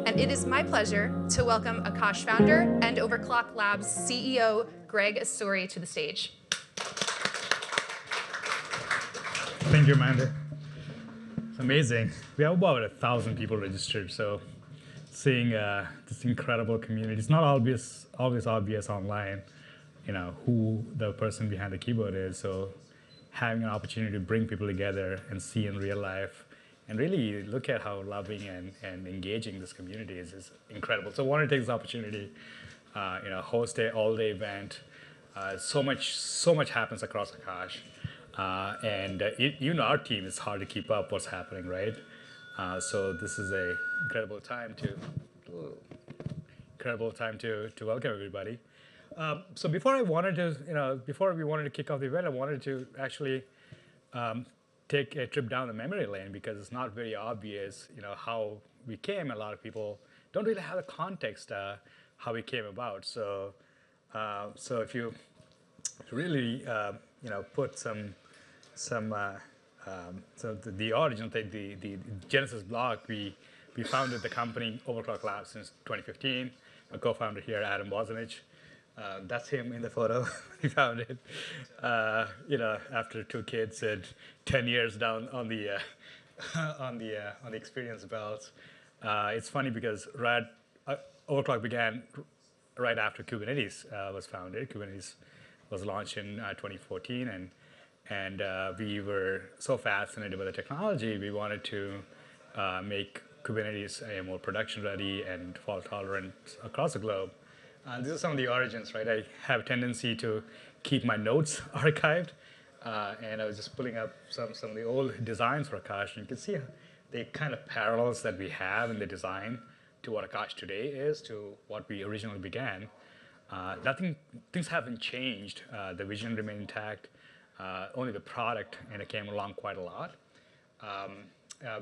And it is my pleasure to welcome Akash founder and Overclock Labs CEO, Greg Osuri, to the stage. Thank you, Amanda. It's amazing. We have about 1,000 people registered, so seeing this incredible community. It's not always obvious online, who the person behind the keyboard is. So having an opportunity to bring people together and see in real life and really look at how loving and engaging this community is incredible. So I want to take this opportunity, host an all-day event. So much happens across Akash. And even our team, it's hard to keep up what's happening, right? So this is an incredible time to welcome everybody. So before we wanted to kick off the event, I wanted to actually take a trip down the memory lane because it's not very obvious, how we came. A lot of people don't really have the context how we came about. So if you really put the origin, the Genesis block, we founded the company Overclock Labs since 2015. My co-founder here, Adam Bozanich. That's him in the photo. We found it, after 2 kids and 10 years down on the experience belt. It's funny because Overclock began right after Kubernetes was founded. Kubernetes was launched in 2014, and we were so fascinated by the technology, we wanted to make Kubernetes more production-ready and fault-tolerant across the globe. These are some of the origins, right? I have a tendency to keep my notes archived, and I was just pulling up some of the old designs for Akash, and you can see the kind of parallels that we have in the design to what Akash today is, to what we originally began. Things haven't changed. The vision remained intact. Only the product came along quite a lot.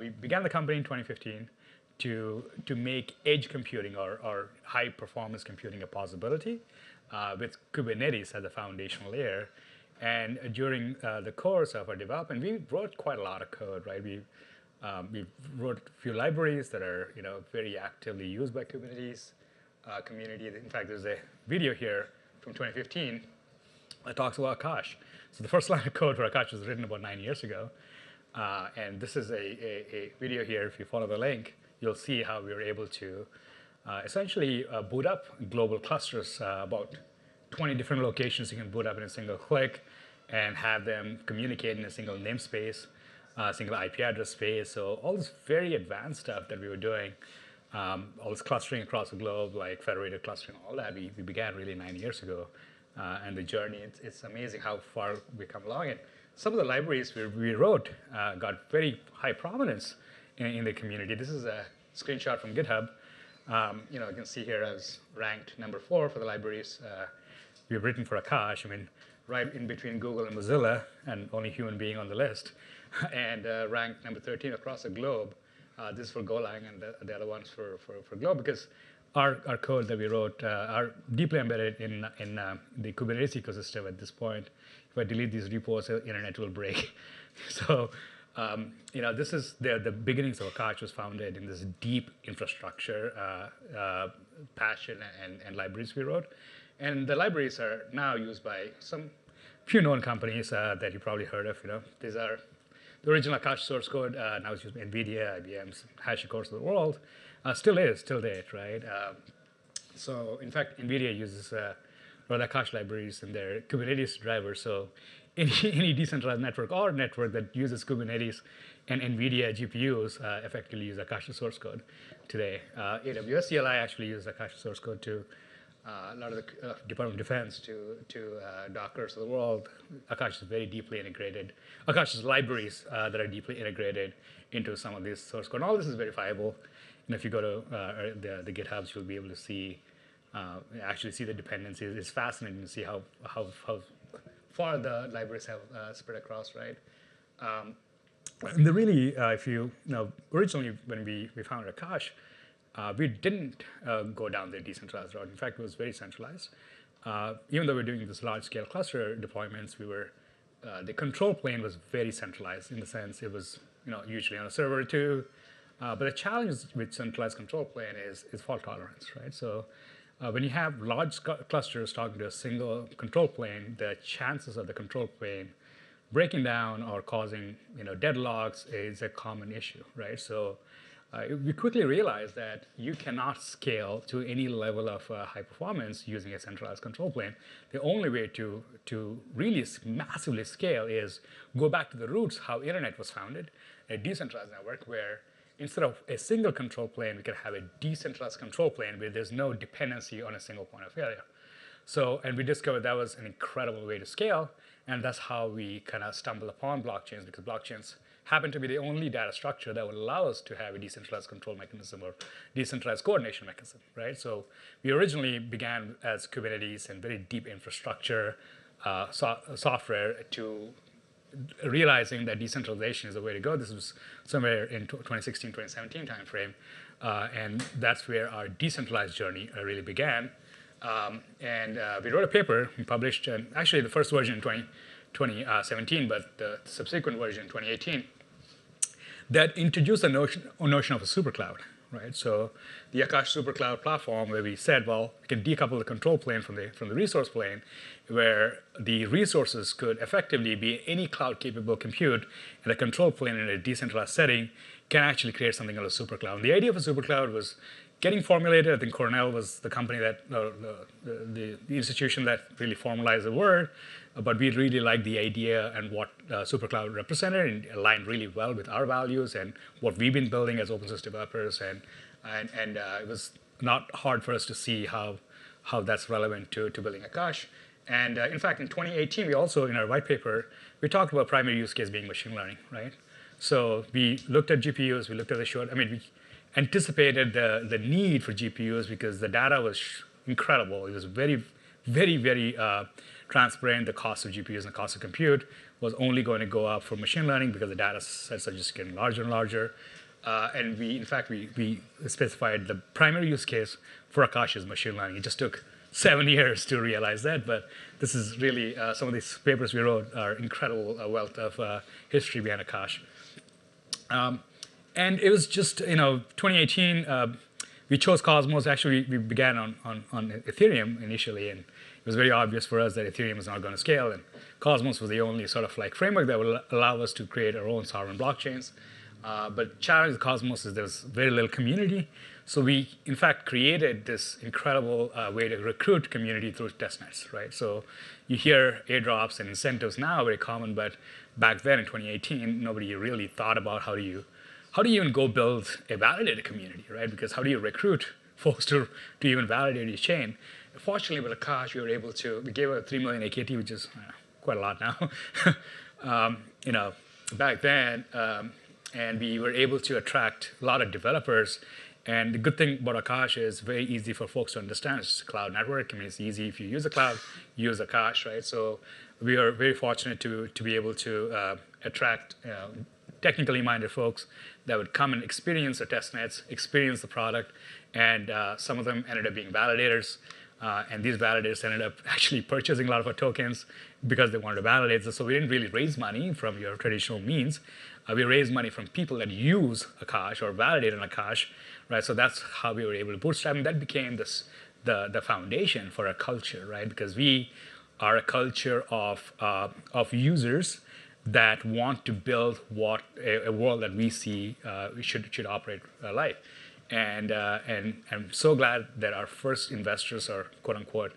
We began the company in 2015 to make edge computing or high performance computing a possibility with Kubernetes as a foundational layer. And during the course of our development, we wrote quite a lot of code, right? We wrote a few libraries that are very actively used by Kubernetes community. In fact, there's a video here from 2015 that talks about Akash. So the first line of code for Akash was written about 9 years ago. And this is a video here. If you follow the link, you'll see how we were able to essentially boot up global clusters, about 20 different locations you can boot up in a single click and have them communicate in a single namespace, single IP address space. So all this very advanced stuff that we were doing, all this clustering across the globe, like federated clustering, all that, we began really 9 years ago. And the journey, it's amazing how far we've come along. And some of the libraries we wrote got very high prominence in the community. This is a screenshot from GitHub. You can see here I was ranked number 4 for the libraries we've written for Akash. I mean, right in between Google and Mozilla, and only human being on the list, and ranked number 13 across the globe. This is for Golang, and the other ones for Globe, because our code that we wrote are deeply embedded in the Kubernetes ecosystem at this point. If I delete these repos, the internet will break. So, this is the beginnings of Akash was founded in this deep infrastructure passion and libraries we wrote. And the libraries are now used by some few known companies that you probably heard of. These are the original Akash source code. Now it's used by NVIDIA, IBM's HashiCorps of the world. Still date, right? So in fact, NVIDIA uses a lot of Akash libraries in their Kubernetes drivers. So any decentralized network or network that uses Kubernetes and NVIDIA GPUs effectively use Akash source code today. AWS CLI actually uses Akash source code to a lot of the Department of Defense to Dockers of the world. Akash is very deeply integrated. Akash's libraries that are deeply integrated into some of this source code. And all this is verifiable. If you go to the GitHubs, you'll be able to see actually see the dependencies. It's fascinating to see how far the libraries have spread across, right? And really, if originally when we founded Akash, we didn't go down the decentralized route. In fact, it was very centralized. Even though we're doing this large-scale cluster deployments, the control plane was very centralized in the sense it was usually on a server or two. But the challenge with centralized control plane is fault tolerance, right? So when you have large clusters talking to a single control plane, the chances of the control plane breaking down or causing deadlocks is a common issue, right? So we quickly realized that you cannot scale to any level of high performance using a centralized control plane. The only way to really massively scale is go back to the roots how internet was founded, a decentralized network where instead of a single control plane, we could have a decentralized control plane where there's no dependency on a single point of failure. So, and we discovered that was an incredible way to scale, and that's how we kind of stumbled upon blockchains, because blockchains happen to be the only data structure that would allow us to have a decentralized control mechanism or decentralized coordination mechanism, right? So we originally began as Kubernetes and very deep infrastructure software to realizing that decentralization is the way to go. This was somewhere in 2016, 2017 timeframe, and that's where our decentralized journey really began. We wrote a paper, we published, actually the first version in 2017, but the subsequent version in 2018, that introduced the notion of a supercloud, right? So the Akash supercloud platform, where we said, well, we can decouple the control plane from the resource plane, where the resources could effectively be any cloud-capable compute, and the control plane in a decentralized setting can actually create something called a supercloud. And the idea of a supercloud was getting formulated. I think Cornell was the company that, the institution that really formalized the word, but we really liked the idea and what supercloud represented, and aligned really well with our values and what we've been building as open source developers, and it was not hard for us to see how that's relevant to building Akash. And in fact, in 2018, we also, in our white paper, we talked about primary use case being machine learning, right? So we looked at GPUs, we looked at we anticipated the need for GPUs because the data was incredible. It was very, very, very transparent. The cost of GPUs and the cost of compute was only going to go up for machine learning because the data sets are just getting larger and larger. And we specified the primary use case for Akash is machine learning. It just took 7 years to realize that, but this is really, some of these papers we wrote are incredible wealth of history behind Akash. And it was just, 2018, we chose Cosmos. Actually, we began on Ethereum initially, and it was very obvious for us that Ethereum was not going to scale, and Cosmos was the only sort of like framework that would allow us to create our own sovereign blockchains. But challenge with Cosmos is there's very little community. So we, in fact, created this incredible way to recruit community through testnets, right? So you hear airdrops and incentives now very common, but back then in 2018, nobody really thought about how do you even go build a validated community, right? Because how do you recruit folks to even validate your chain? Fortunately, with Akash, we gave out 3 million AKT, which is quite a lot now. Back then, and we were able to attract a lot of developers. And the good thing about Akash is very easy for folks to understand. It's a cloud network. It's easy if you use the cloud, use Akash, right? So we are very fortunate to be able to attract technically minded folks that would come and experience the testnets, experience the product, and some of them ended up being validators. And these validators ended up actually purchasing a lot of our tokens because they wanted to validate this. So we didn't really raise money from your traditional means. We raised money from people that use Akash or validate on Akash, right? So that's how we were able to bootstrap, and that became the foundation for our culture, right? Because we are a culture of users that want to build a world that we see should operate like. And I'm so glad that our first investors are quote unquote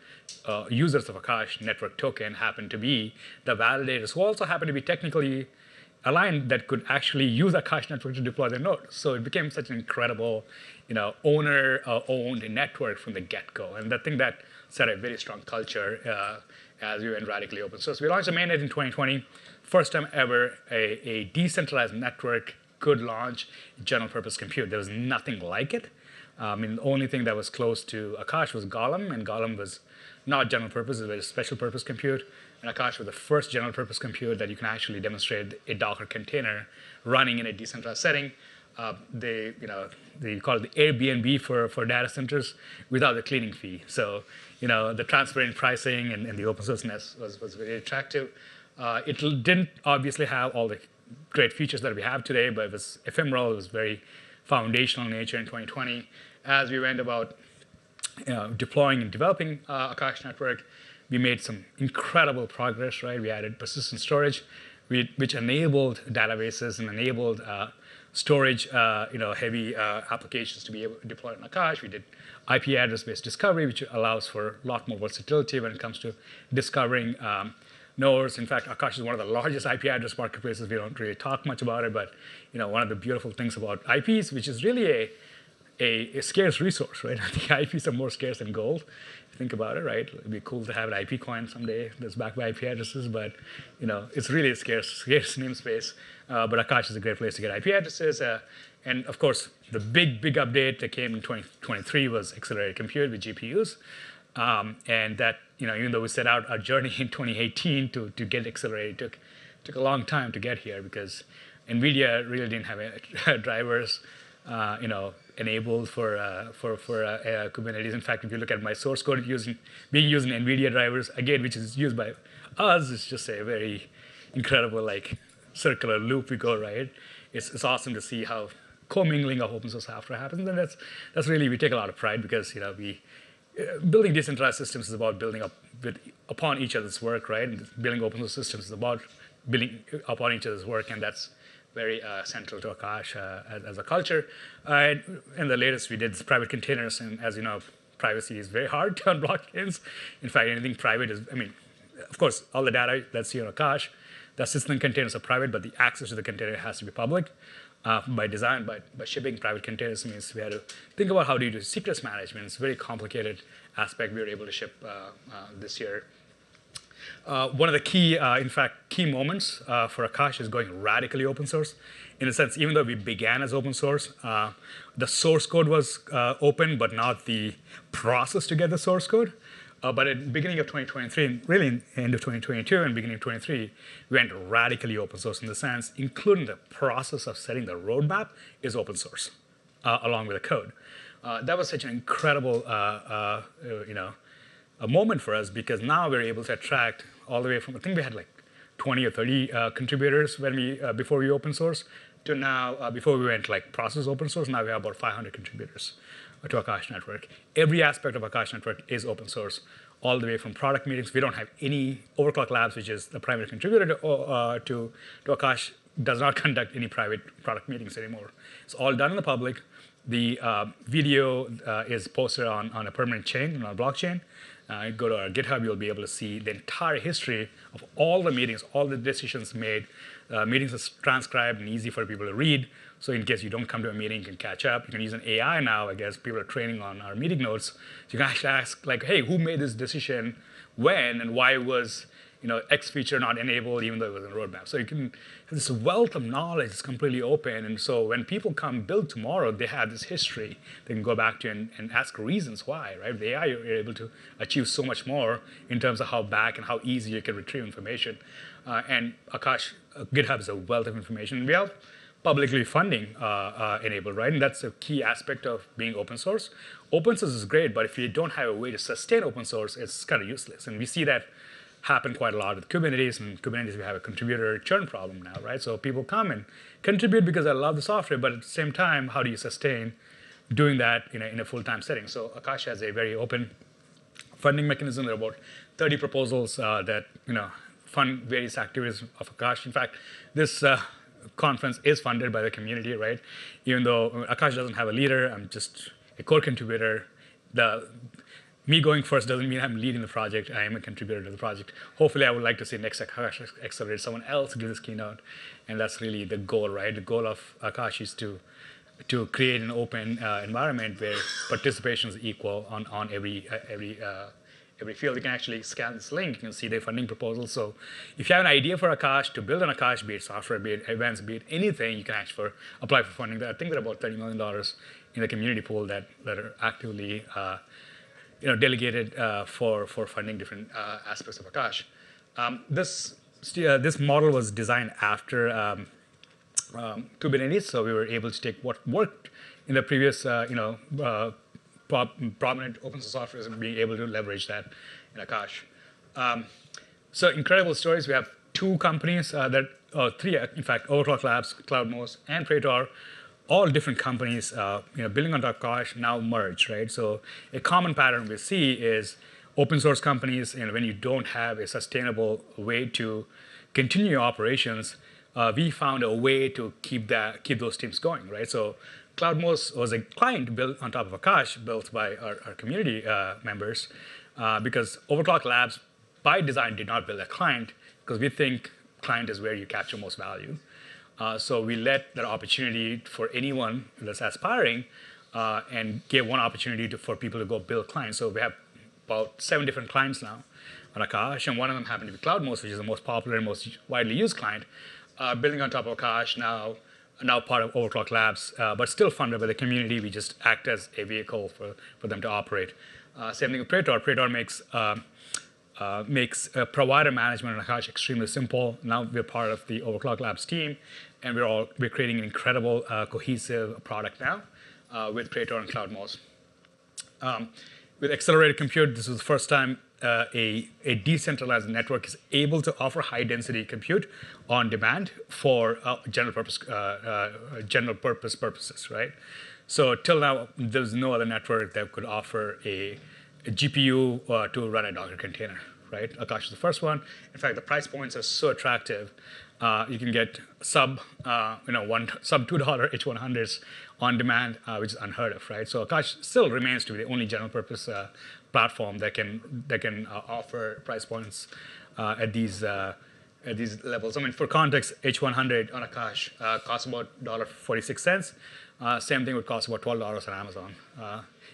users of Akash network token happen to be the validators who also happen to be technically aligned that could actually use Akash network to deploy their node. So it became such an incredible, owner-owned network from the get-go. And I think that set a very strong culture as we went radically open source. We launched a mainnet in 2020. First time ever a decentralized network could launch general purpose compute. There was nothing like it. The only thing that was close to Akash was Golem, and Golem was not general purpose, it was a special purpose compute. And Akash was the first general purpose compute that you can actually demonstrate a Docker container running in a decentralized setting. They call it the Airbnb for data centers without the cleaning fee. So, the transparent pricing and the open sourceness was very attractive. It didn't obviously have all the great features that we have today, but it was ephemeral. It was very foundational nature in 2020. As we went about deploying and developing Akash Network, we made some incredible progress, right? We added persistent storage, which enabled databases and enabled storage, heavy applications to be able to deploy on Akash. We did IP address-based discovery, which allows for a lot more versatility when it comes to discovering nodes. In fact, Akash is one of the largest IP address marketplaces. We don't really talk much about it, but one of the beautiful things about IPs, which is really a scarce resource, right? I think IPs are more scarce than gold. Think about it, right? It'd be cool to have an IP coin someday that's backed by IP addresses, but it's really a scarce namespace. But Akash is a great place to get IP addresses. And of course, the big update that came in 2023 was accelerated compute with GPUs. And that, even though we set out our journey in 2018 to get accelerated, took a long time to get here because NVIDIA really didn't have drivers, enabled for Kubernetes. In fact, if you look at my source code being using NVIDIA drivers, again, which is used by us, it's just a very incredible circular loop we go, right? It's awesome to see how commingling of open source software happens, and that's really, we take a lot of pride because building decentralized systems is about building up upon each other's work, right? And building open source systems is about building upon each other's work, and that's very central to Akash as a culture. And the latest we did is private containers, and as you know, privacy is very hard on blockchains. In fact, anything private is, of course, all the data that's here on Akash, the system containers are private, but the access to the container has to be public by design. But by shipping private containers means we had to think about how do you do secrets management. It's a very complicated aspect we were able to ship this year. One of the key moments for Akash is going radically open source. In a sense, even though we began as open source, the source code was open, but not the process to get the source code. But at the beginning of 2023, and really in the end of 2022 and beginning of 2023, we went radically open source in the sense, including the process of setting the roadmap is open source, along with the code. That was such an incredible, a moment for us because now we're able to attract all the way from, I think we had 20 or 30 contributors before we open source to now, before we went process open source, now we have about 500 contributors to Akash Network. Every aspect of Akash Network is open source, all the way from product meetings. We don't have any Overclock Labs, which is the primary contributor to Akash, does not conduct any private product meetings anymore. It's all done in the public. The video is posted on a permanent chain, on a blockchain. Go to our GitHub, you'll be able to see the entire history of all the meetings, all the decisions made. Meetings are transcribed and easy for people to read. So in case you don't come to a meeting, you can catch up. You can use an AI now. I guess people are training on our meeting notes. So you can actually ask, hey, who made this decision, when, and why was X feature not enabled, even though it was in the roadmap. So you can, this wealth of knowledge is completely open. And so when people come build tomorrow, they have this history. They can go back to and ask reasons why, right? With AI, you're able to achieve so much more in terms of how back and how easy you can retrieve information. And Akash, GitHub is a wealth of information. We have publicly funding enabled, right? And that's a key aspect of being open source. Open source is great, but if you don't have a way to sustain open source, it's kind of useless. And we see that happen quite a lot with Kubernetes. And Kubernetes, we have a contributor churn problem now, right? So people come and contribute because they love the software, but at the same time, how do you sustain doing that in a full-time setting? So Akash has a very open funding mechanism. There are about 30 proposals that fund various activities of Akash. In fact, this conference is funded by the community, right? Even though Akash doesn't have a leader, I'm just a core contributor. Me going first doesn't mean I'm leading the project. I am a contributor to the project. Hopefully, I would like to see next Akash Accelerate someone else give this keynote, and that's really the goal, right? The goal of Akash is to create an open environment where participation is equal on every field. You can actually scan this link. You can see the funding proposal. So if you have an idea for Akash, to build an Akash, be it software, be it events, be it anything, you can actually apply for funding. I think there are about $30 million in the community pool that are actively delegated for funding different aspects of Akash. This model was designed after Kubernetes, so we were able to take what worked in the previous prominent open source software and being able to leverage that in Akash. So incredible stories. We have two companies three, in fact, Overclock Labs, CloudMost, and Praetor, all different companies, building on top of Akash now merge, right? So a common pattern we see is open source companies, when you don't have a sustainable way to continue your operations, we found a way to keep those teams going, right? So CloudMos was a client built on top of Akash, built by our community members, because Overclock Labs, by design, did not build a client, because we think client is where you capture most value. So we let that opportunity for anyone that's aspiring, and gave one opportunity for people to go build clients. So we have about 7 different clients now on Akash, and one of them happened to be CloudMos, which is the most popular and most widely used client, building on top of Akash now part of Overclock Labs, but still funded by the community. We just act as a vehicle for them to operate. Same thing with Praetor. Praetor makes provider management on Akash extremely simple. Now we're part of the Overclock Labs team, and we're creating an incredible cohesive product now with Praetor and CloudMos. With accelerated compute, this is the first time a decentralized network is able to offer high density compute on demand for general purpose purposes, right? So till now, there's no other network that could offer a GPU to run a Docker container, right? Akash is the first one. In fact, the price points are so attractive. You can get sub $2 H100s on demand, which is unheard of, right? So Akash still remains to be the only general purpose platform that can offer price points at these levels. I mean, for context, H100 on Akash costs about $1.46. Same thing would cost about $12 on Amazon.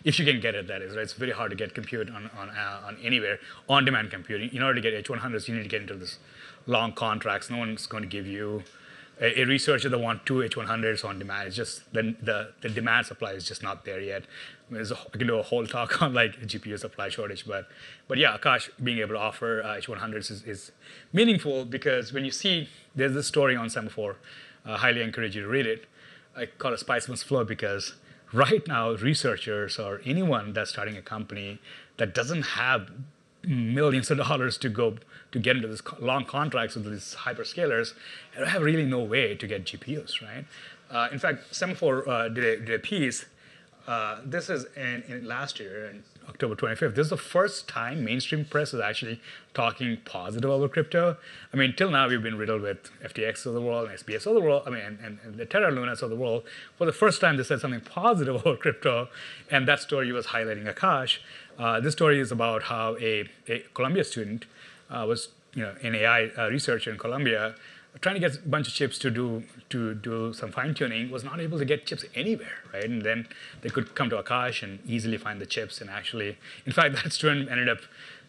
If you can get it, that is, right? It's very hard to get compute on anywhere, on-demand compute. In order to get H100s, you need to get into this long contracts. No one's going to give you a researcher that wants 2 H100s on demand. It's just the demand supply is just not there yet. I can do a whole talk on like GPU supply shortage, but yeah, Akash being able to offer H100s is meaningful, because when you see, there's this story on Semaphore, highly encourage you to read it. I call it Spiceman's Flow, because right now researchers or anyone that's starting a company that doesn't have millions of dollars to get into this long contracts with these hyperscalers, and have really no way to get GPUs, right? In fact, Semaphore did a piece. This is in last year, in October 25th. This is the first time mainstream press is actually talking positive about crypto. I mean, till now we've been riddled with FTX of the world and SBS of the world. I mean, and the Terra Lunas of the world. For the first time, they said something positive about crypto, and that story was highlighting Akash. This story is about how a Columbia student was, an AI researcher in Columbia, trying to get a bunch of chips to do some fine tuning, was not able to get chips anywhere, right? And then they could come to Akash and easily find the chips. And actually, in fact, that student ended up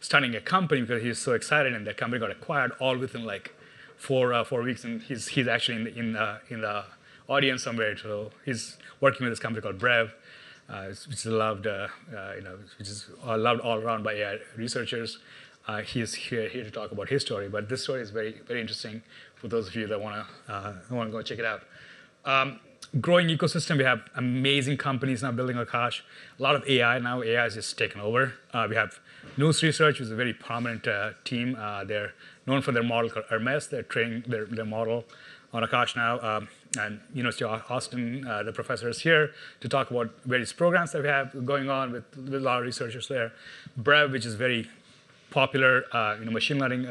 starting a company because he was so excited, and that company got acquired all within like 4 weeks. And he's actually in the audience somewhere. So he's working with this company called Brev, which is loved, which is loved all around by AI researchers. He is here to talk about his story, but this story is very, very interesting for those of you that want to go check it out. Growing ecosystem, we have amazing companies now building Akash. A lot of AI now. AI is just taken over. We have News Research, which is a very prominent team. They're known for their model called Hermes. They're training their model on Akash now. And University of Austin, the professor is here to talk about various programs that we have going on with a lot of researchers there. Brev, which is very popular machine learning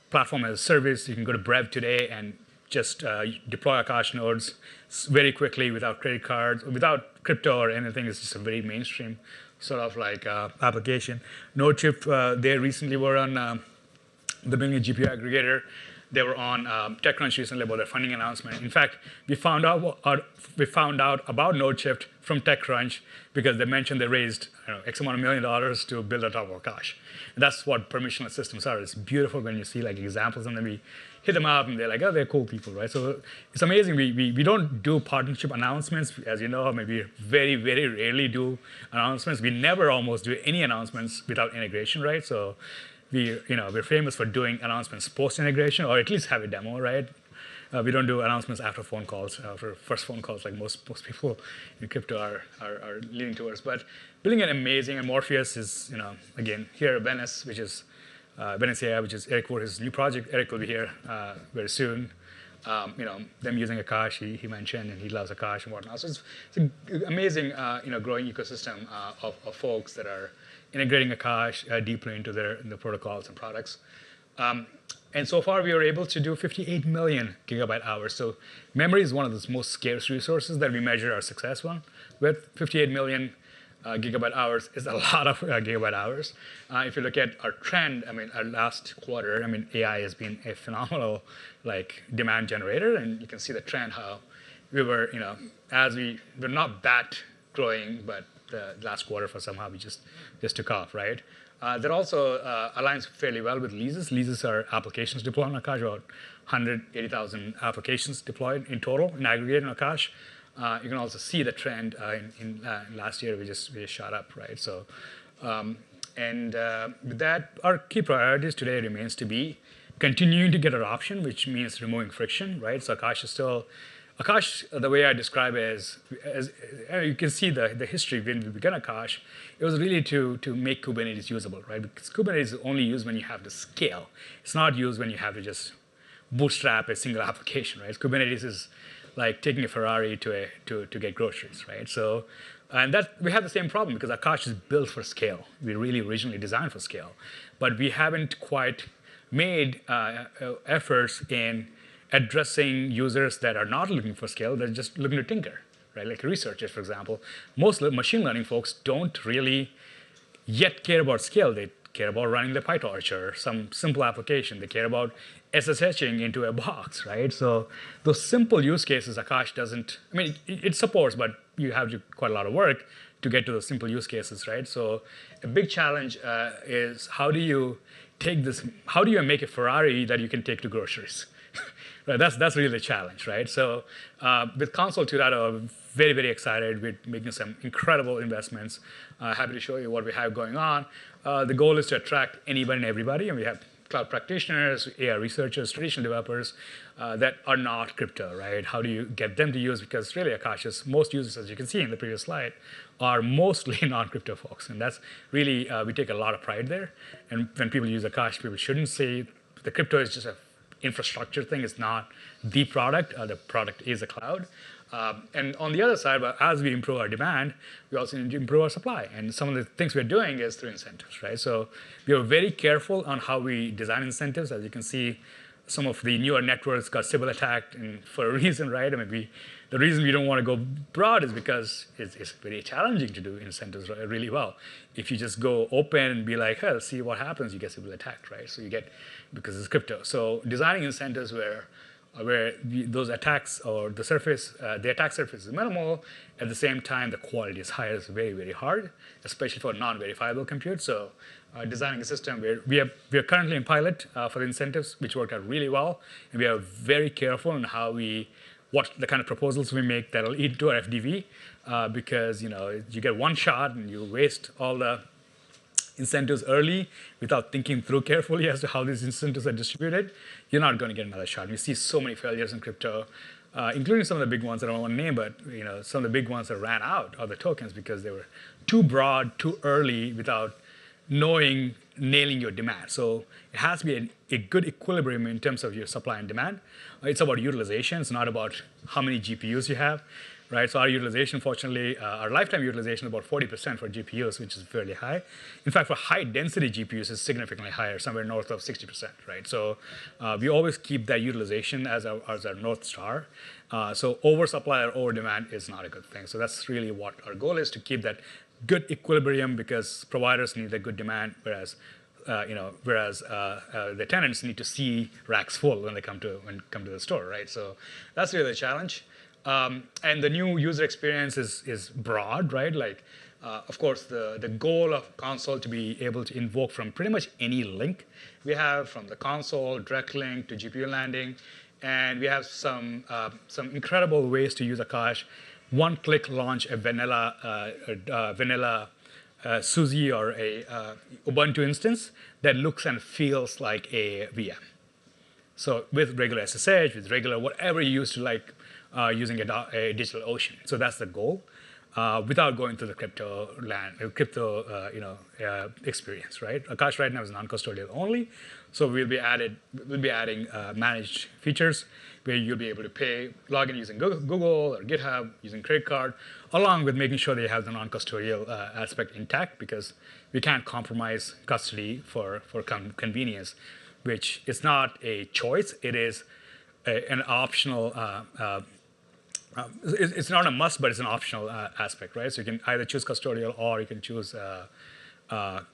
platform as a service. You can go to Brev today and just deploy Akash nodes very quickly without credit cards, without crypto or anything. It's just a very mainstream sort of like application. NodeShift, they recently were on the building a GPU aggregator. They were on TechCrunch recently about their funding announcement. In fact, we found out about NodeShift from TechCrunch because they mentioned they raised X amount of $1 million to build on top of Akash. And that's what permissionless systems are. It's beautiful when you see like examples, and then we hit them up, and they're like, oh, they're cool people, right? So it's amazing. We don't do partnership announcements, as you know. Maybe very, very rarely do announcements. We never almost do any announcements without integration, right? So we're famous for doing announcements post-integration, or at least have a demo, right? We don't do announcements after phone calls, for first phone calls, like most people in crypto are leaning towards. But building an amazing, and Morpheus is, again, here, Venice, which is Venice AI, which is Erik Voorhees' new project. Erik will be here very soon. them using Akash, he mentioned, and he loves Akash and whatnot. So it's an amazing, growing ecosystem of folks that are integrating Akash deeply into the protocols and products. And so far, we were able to do 58 million gigabyte hours. So memory is one of the most scarce resources that we measure our success on. With 58 million gigabyte hours is a lot of gigabyte hours. If you look at our trend, our last quarter, AI has been a phenomenal demand generator, and you can see the trend how we were, we're not that growing, but the last quarter for somehow we just took off, right? That also aligns fairly well with leases. Leases are applications deployed on Akash, about 180,000 applications deployed in total, in aggregate on Akash. You can also see the trend in last year, we just shot up, right? So, with that, our key priorities today remains to be continuing to get adoption, which means removing friction, right? So Akash, the way I describe it is, as you can see the history when we began Akash, it was really to make Kubernetes usable, right? Because Kubernetes is only used when you have to scale. It's not used when you have to just bootstrap a single application, right? Kubernetes is like taking a Ferrari to get groceries, right? So, and that we have the same problem because Akash is built for scale. We really originally designed for scale, but we haven't quite made efforts in addressing users that are not looking for scale, they're just looking to tinker, right? Like researchers, for example. Most machine learning folks don't really yet care about scale. They care about running the PyTorch or some simple application. They care about SSHing into a box, right? So those simple use cases, Akash doesn't, it supports, but you have to quite a lot of work to get to those simple use cases, right? So a big challenge is how do you make a Ferrari that you can take to groceries? Right, that's really the challenge, right? So with Console 2.0, I'm very, very excited. We're making some incredible investments. Happy to show you what we have going on. The goal is to attract anybody and everybody, and we have cloud practitioners, AI researchers, traditional developers that are not crypto, right? How do you get them to use? Because really, Akash's most users, as you can see in the previous slide, are mostly non-crypto folks, and that's really we take a lot of pride there. And when people use Akash, people shouldn't say the crypto is just a infrastructure thing. Is not the product. The product is a cloud. And on the other side, as we improve our demand, we also need to improve our supply. And some of the things we're doing is through incentives, right? So we are very careful on how we design incentives. As you can see, some of the newer networks got Sybil attacked, and for a reason, right? The reason we don't want to go broad is because it's very challenging to do incentives really well. If you just go open and be like, hey, let's see what happens, you get Sybil attacked, right? So you get, because it's crypto. So designing incentives where those attacks or the attack surface is minimal, at the same time the quality is higher is very, very hard, especially for non-verifiable compute. So designing a system where we are currently in pilot for the incentives, which worked out really well, and we are very careful on what the kind of proposals we make that'll eat into our FDV, because you get one shot and you waste all the incentives early without thinking through carefully as to how these incentives are distributed, you're not going to get another shot. We see so many failures in crypto, including some of the big ones that I don't want to name, but some of the big ones that ran out of the tokens because they were too broad, too early, without nailing your demand. So it has to be a good equilibrium in terms of your supply and demand. It's about utilization. It's not about how many GPUs you have, right? So our utilization, fortunately, our lifetime utilization is about 40% for GPUs, which is fairly high. In fact, for high-density GPUs, it's significantly higher, somewhere north of 60%, right? So we always keep that utilization as our North Star. So oversupply or over-demand is not a good thing. So that's really what our goal is, to keep that good equilibrium, because providers need a good demand, whereas the tenants need to see racks full when they come to the store, right? So that's really the challenge. And the new user experience is broad, right? Of course, the goal of console to be able to invoke from pretty much any link we have, from the console, direct link to GPU landing, and we have some incredible ways to use Akash. One-click launch a vanilla SUSE or a Ubuntu instance that looks and feels like a VM. So with regular SSH, with regular whatever you used to using a digital ocean. So that's the goal, without going through the crypto experience, right? Akash right now is non-custodial only, so we'll be adding managed features. where you'll be able to log in using Google or GitHub, using credit card, along with making sure that you have the non-custodial aspect intact, because we can't compromise custody for convenience, which is not a choice. It is an optional. It's not a must, but it's an optional aspect, right? So you can either choose custodial or you can choose a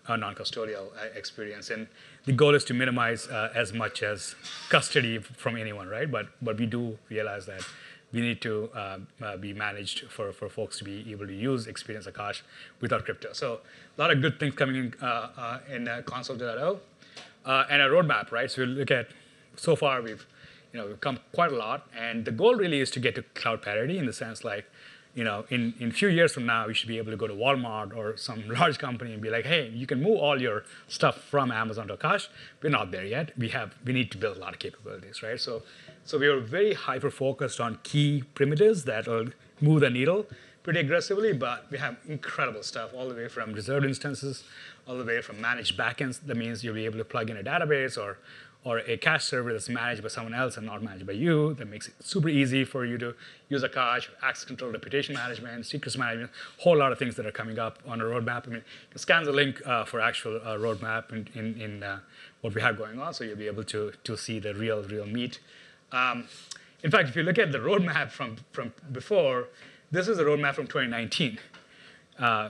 non-custodial experience. And the goal is to minimize as much as custody from anyone, right? But we do realize that we need to be managed for folks to be able to use Akash without crypto. So a lot of good things coming in Console 2.0 and a roadmap, right? So we look at, so far we've come quite a lot, and the goal really is to get to cloud parity, in the sense like, in a few years from now, we should be able to go to Walmart or some large company and be like, hey, you can move all your stuff from Amazon to Akash. We're not there yet. We need to build a lot of capabilities, right? So we are very hyper-focused on key primitives that will move the needle pretty aggressively, but we have incredible stuff, all the way from reserved instances, all the way from managed backends. That means you'll be able to plug in a database or a cache server that's managed by someone else and not managed by you. That makes it super easy for you to use Akash, access control, reputation management, secrets management, a whole lot of things that are coming up on a roadmap. I mean, you can scan the link for actual roadmap in what we have going on, so you'll be able to see the real meat. In fact, if you look at the roadmap from before, this is a roadmap from 2019.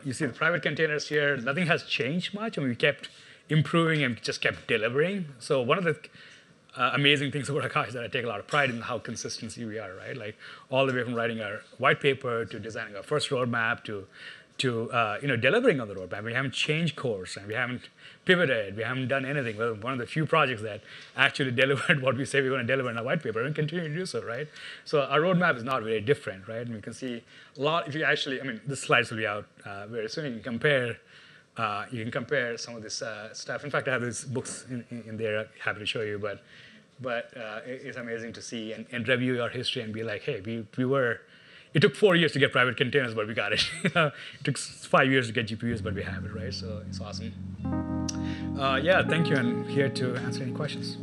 You see the private containers here. Nothing has changed much, and we kept improving and just kept delivering. So one of the amazing things about Akash is that I take a lot of pride in how consistency we are, right? Like all the way from writing our white paper to designing our first roadmap to delivering on the roadmap. We haven't changed course, and we haven't pivoted. We haven't done anything. We're one of the few projects that actually delivered what we say we're going to deliver in our white paper, and continue to do so, right? So our roadmap is not very different, right? And we can see a lot. If you actually, this slides will be out very soon. You can compare some of this stuff. In fact, I have these books in there. Happy to show you, but it's amazing to see and review your history and be like, hey, we were. It took 4 years to get private containers, but we got it. It took 5 years to get GPUs, but we have it, right? So it's awesome. Yeah, thank you, and here to answer any questions.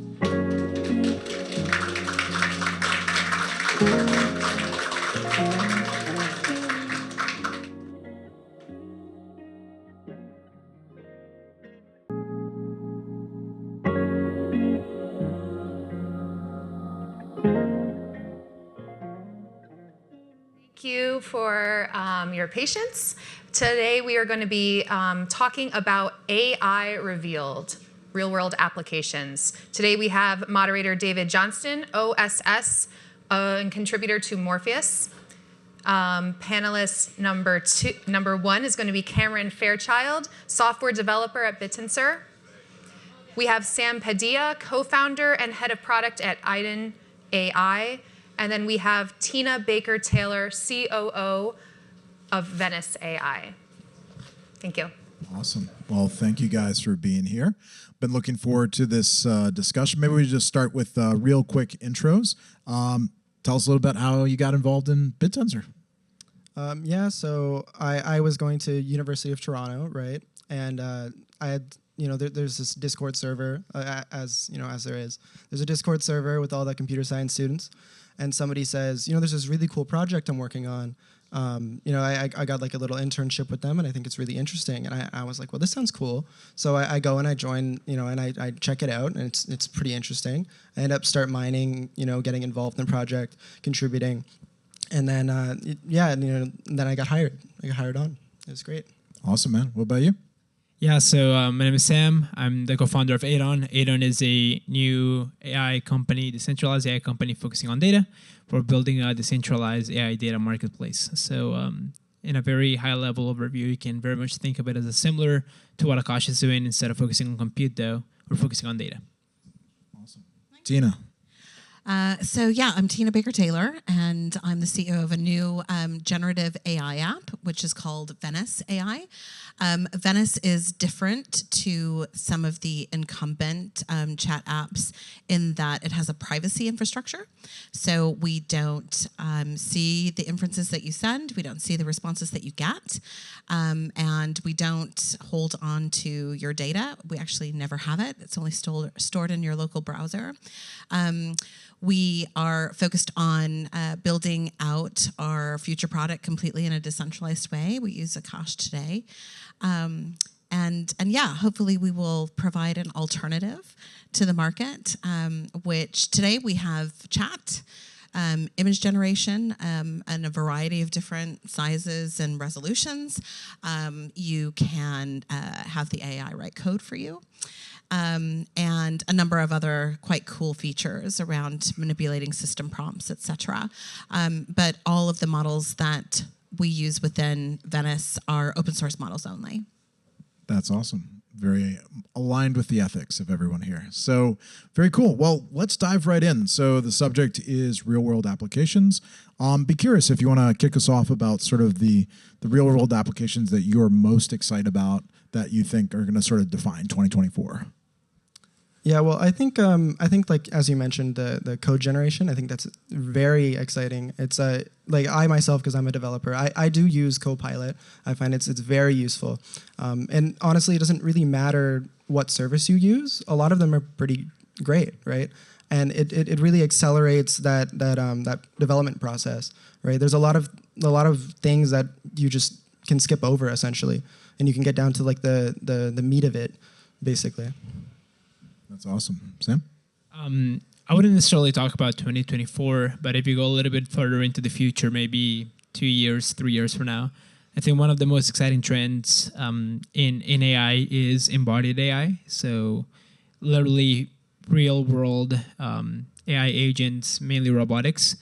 Thank you for your patience. Today we are going to be talking about AI revealed, real-world applications. Today we have moderator David Johnston, OSS, and contributor to Morpheus. Panelist number one is going to be Cameron Fairchild, software developer at BitTensor. We have Sam Padilla, co-founder and head of product at Iden AI. And then we have Tina Baker-Taylor, COO of Venice AI. Thank you. Awesome. Well, thank you guys for being here. Been looking forward to this discussion. Maybe we just start with real quick intros. Tell us a little bit how you got involved in BitTensor. Yeah, so I was going to University of Toronto, right? And I had, there's this Discord server, as there is. There's a Discord server with all the computer science students. And somebody says, there's this really cool project I'm working on. I got like a little internship with them, and I think it's really interesting. And I was like, well, this sounds cool. So I go and I join, and I check it out, and it's pretty interesting. I end up start mining, getting involved in the project, contributing. And then, then I got hired. I got hired on. It was great. Awesome, man. What about you? Yeah, so my name is Sam. I'm the co-founder of Adon. Adon is a new AI company, decentralized AI company focusing on data. We're building a decentralized AI data marketplace. So in a very high level overview, you can very much think of it as a similar to what Akash is doing. Instead of focusing on compute, though, we're focusing on data. Awesome. Tina. I'm Tina Baker-Taylor, and I'm the CEO of a new generative AI app, which is called Venice AI. Venice is different to some of the incumbent chat apps in that it has a privacy infrastructure. So we don't see the inferences that you send, we don't see the responses that you get, and we don't hold on to your data. We actually never have it. It's only stored in your local browser. We are focused on building out our future product completely in a decentralized way. We use Akash today. And yeah, hopefully we will provide an alternative to the market, which today we have chat, image generation, and a variety of different sizes and resolutions. You can have the AI write code for you. And a number of other quite cool features around manipulating system prompts, etc. But all of the models that we use within Venice are open source models only. That's awesome. Very aligned with the ethics of everyone here. So very cool. Well, let's dive right in. So the subject is real world applications. Be curious if you want to kick us off about sort of the real world applications that you're most excited about that you think are going to sort of define 2024. Yeah, well, I think like as you mentioned, the code generation, I think that's very exciting. It's like I myself, because I'm a developer, I do use Copilot. I find it's very useful, and honestly, it doesn't really matter what service you use. A lot of them are pretty great, right? And it really accelerates that development process, right? There's a lot of things that you just can skip over essentially, and you can get down to like the meat of it, basically. That's awesome. Sam? I wouldn't necessarily talk about 2024, but if you go a little bit further into the future, maybe 2 years, 3 years from now, I think one of the most exciting trends in AI is embodied AI. So literally real world AI agents, mainly robotics,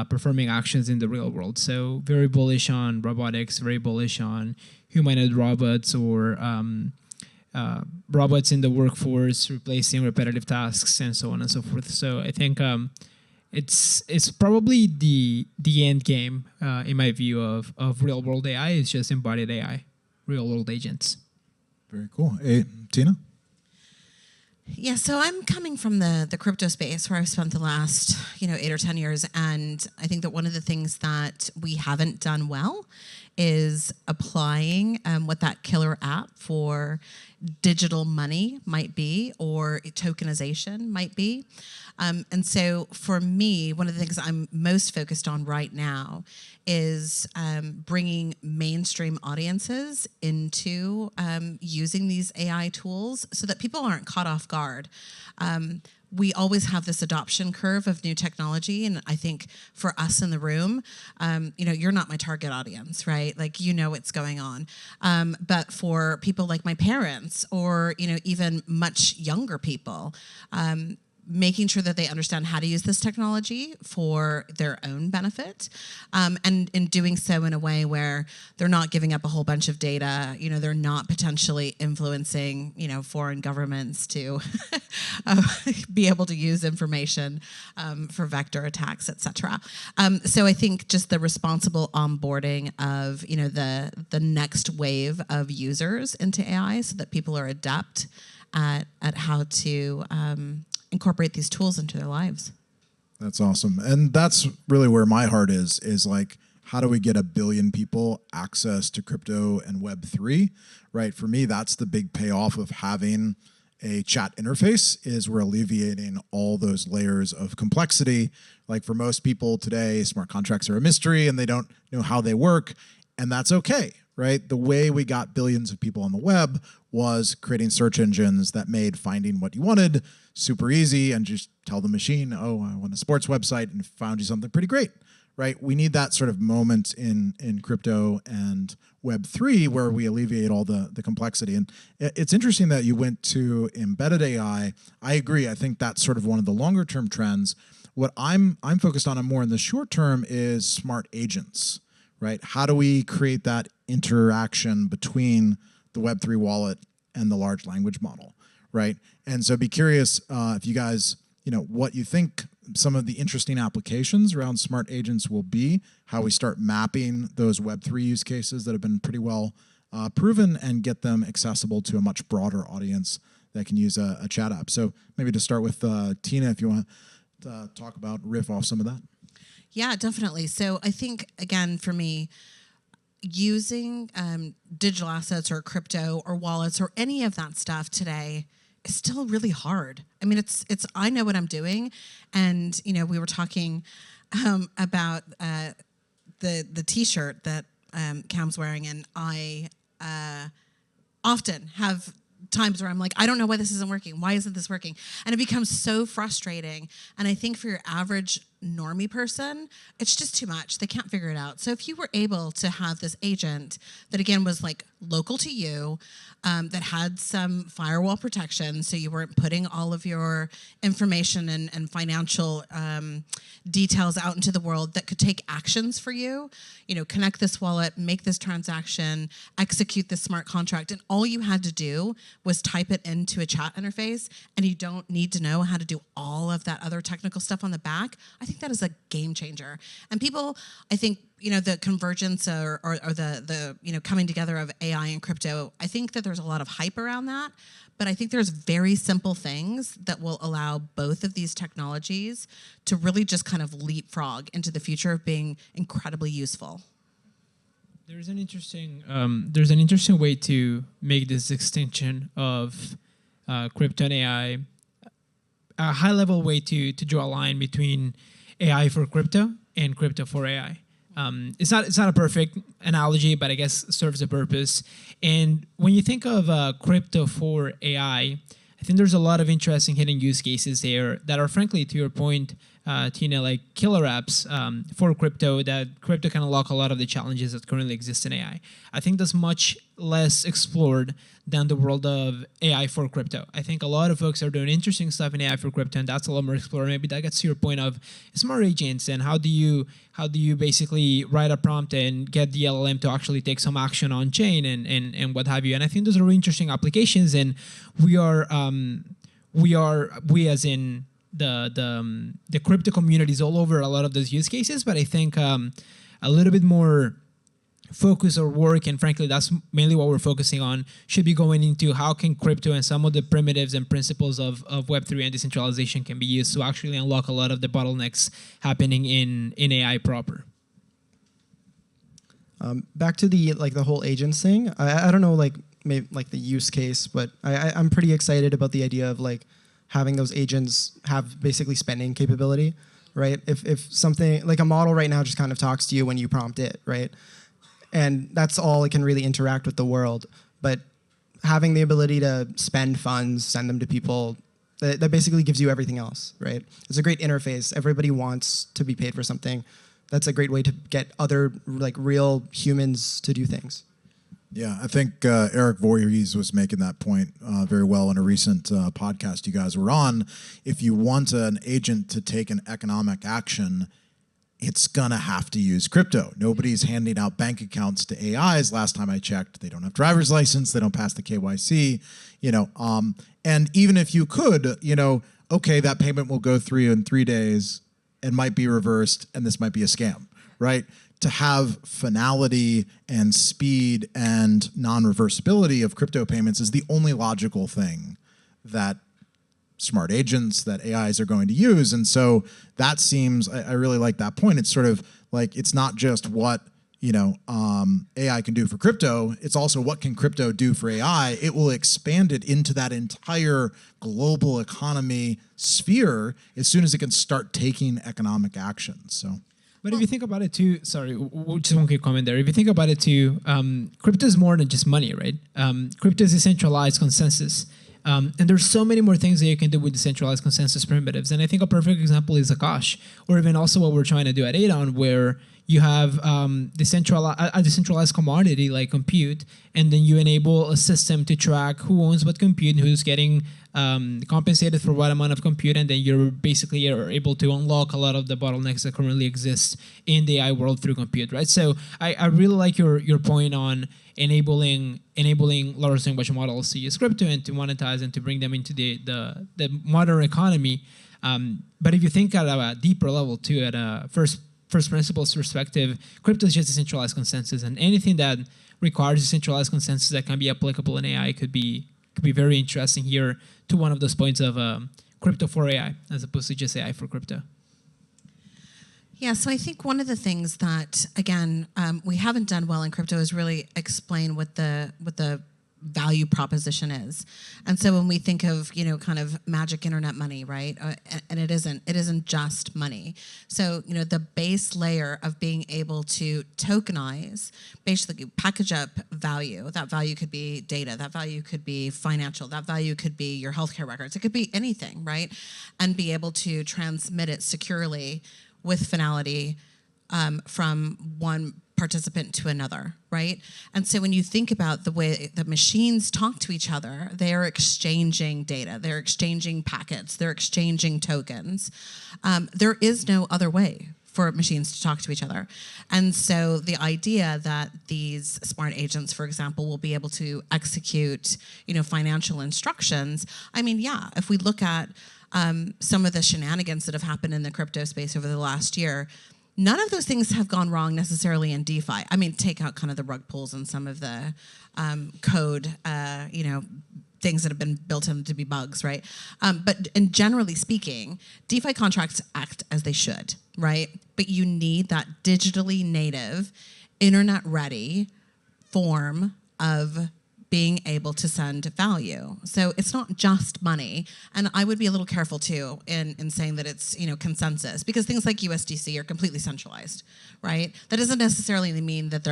performing actions in the real world. So very bullish on robotics, very bullish on humanoid robots or robots in the workforce replacing repetitive tasks and so on and so forth. So I think it's probably the end game in my view of real world AI is just embodied AI, real world agents. Very cool. Hey, Tina? Yeah, so I'm coming from the crypto space where I've spent the last 8 or 10 years, and I think that one of the things that we haven't done well is applying what that killer app for digital money might be or tokenization might be. And so for me, one of the things I'm most focused on right now is bringing mainstream audiences into using these AI tools so that people aren't caught off guard. We always have this adoption curve of new technology, and I think for us in the room, you're not my target audience, right? Like what's going on. But for people like my parents, or even much younger people, making sure that they understand how to use this technology for their own benefit, and in doing so in a way where they're not giving up a whole bunch of data, they're not potentially influencing, foreign governments to be able to use information for vector attacks, etc. So I think just the responsible onboarding of, the next wave of users into AI so that people are adept at how to incorporate these tools into their lives. That's awesome. And that's really where my heart is like, how do we get 1 billion people access to crypto and Web3, right? For me, that's the big payoff of having a chat interface is we're alleviating all those layers of complexity. Like for most people today, smart contracts are a mystery and they don't know how they work. And that's okay, right? The way we got billions of people on the web was creating search engines that made finding what you wanted super easy and just tell the machine, oh, I want a sports website and found you something pretty great, right? We need that sort of moment in crypto and Web3 where we alleviate all the complexity. And it's interesting that you went to embedded AI. I agree. I think that's sort of one of the longer term trends. What I'm focused on more in the short term is smart agents, right? How do we create that interaction between the Web3 wallet and the large language model, right? And so be curious if you guys, what you think some of the interesting applications around smart agents will be, how we start mapping those Web3 use cases that have been pretty well proven and get them accessible to a much broader audience that can use a chat app. So maybe to start with Tina, if you want to talk about, riff off some of that. Yeah, definitely. So I think, again, for me, using digital assets or crypto or wallets or any of that stuff today is still really hard. I mean, it's I know what I'm doing, and we were talking about the T-shirt that Cam's wearing, and I often have times where I'm like, I don't know why this isn't working. Why isn't this working? And it becomes so frustrating. And I think for your average normie person, it's just too much. They can't figure it out. So if you were able to have this agent that, again, was like local to you, that had some firewall protection, so you weren't putting all of your information and financial details out into the world, that could take actions for you, connect this wallet, make this transaction, execute this smart contract, and all you had to do was type it into a chat interface, and you don't need to know how to do all of that other technical stuff on the back. I think that is a game changer. And people, I think, the convergence or the coming together of AI and crypto, I think that there's a lot of hype around that, but I think there's very simple things that will allow both of these technologies to really just kind of leapfrog into the future of being incredibly useful. There's an interesting way to make this extension of crypto and AI a high-level way to draw a line between AI for crypto and crypto for AI. It's not a perfect analogy, but I guess serves a purpose. And when you think of crypto for AI, I think there's a lot of interesting hidden use cases there that are, frankly, to your point, Tina, like killer apps for crypto, that crypto can unlock a lot of the challenges that currently exist in AI. I think that's much less explored than the world of AI for crypto. I think a lot of folks are doing interesting stuff in AI for crypto, and that's a lot more explored. Maybe that gets to your point of smart agents and how do you basically write a prompt and get the LLM to actually take some action on chain and what have you. And I think those are really interesting applications, and we as in the crypto communities all over a lot of those use cases, but I think a little bit more focus or work, and frankly that's mainly what we're focusing on, should be going into how can crypto and some of the primitives and principles of Web3 and decentralization can be used to actually unlock a lot of the bottlenecks happening in AI proper. Back to the whole agents thing, I don't know maybe the use case, but I'm pretty excited about the idea of having those agents have basically spending capability, right? If something like a model right now just kind of talks to you when you prompt it, right? And that's all it can really interact with the world. But having the ability to spend funds, send them to people, that basically gives you everything else, right? It's a great interface. Everybody wants to be paid for something. That's a great way to get other real humans to do things. Yeah, I think Erik Voorhees was making that point very well in a recent podcast you guys were on. If you want an agent to take an economic action, it's going to have to use crypto. Nobody's handing out bank accounts to AIs. Last time I checked, they don't have driver's license. They don't pass the KYC, and even if you could, okay, that payment will go through in 3 days and might be reversed, and this might be a scam, right? To have finality and speed and non-reversibility of crypto payments is the only logical thing that smart agents, that AIs are going to use. And so that seems, I really like that point. It's sort of it's not just what AI can do for crypto, it's also what can crypto do for AI. It will expand it into that entire global economy sphere as soon as it can start taking economic action. So. But if you think about it too, sorry, just one quick comment there. If you think about it too, crypto is more than just money, right? Crypto is decentralized consensus. And there's so many more things that you can do with decentralized consensus primitives. And I think a perfect example is Akash, or even also what we're trying to do at Adon, where you have a decentralized commodity like compute, and then you enable a system to track who owns what compute and who's getting compensated for what amount of compute, and then you're basically able to unlock a lot of the bottlenecks that currently exist in the AI world through compute, right? So I really like your point on enabling large language models to use crypto and to monetize and to bring them into the modern economy. But if you think at a deeper level too, at a first principles perspective, crypto is just decentralized consensus, and anything that requires decentralized consensus that can be applicable in AI could be very interesting here to one of those points of crypto for AI as opposed to just AI for crypto. Yeah, so I think one of the things that, again, we haven't done well in crypto is really explain what the value proposition is. And so when we think of, kind of magic internet money, right? And it isn't just money. So, the base layer of being able to tokenize, basically package up value. That value could be data, that value could be financial, that value could be your healthcare records. It could be anything, right? And be able to transmit it securely with finality from one participant to another, right? And so when you think about the way the machines talk to each other, they are exchanging data, they're exchanging packets, they're exchanging tokens. There is no other way for machines to talk to each other. And so the idea that these smart agents, for example, will be able to execute, financial instructions, if we look at some of the shenanigans that have happened in the crypto space over the last year, none of those things have gone wrong necessarily in DeFi. Take out kind of the rug pulls and some of the code, things that have been built in to be bugs, right? But generally speaking, DeFi contracts act as they should, right? But you need that digitally native, internet-ready form of being able to send value. So it's not just money. And I would be a little careful too in saying that it's, consensus, because things like USDC are completely centralized, right? That doesn't necessarily mean that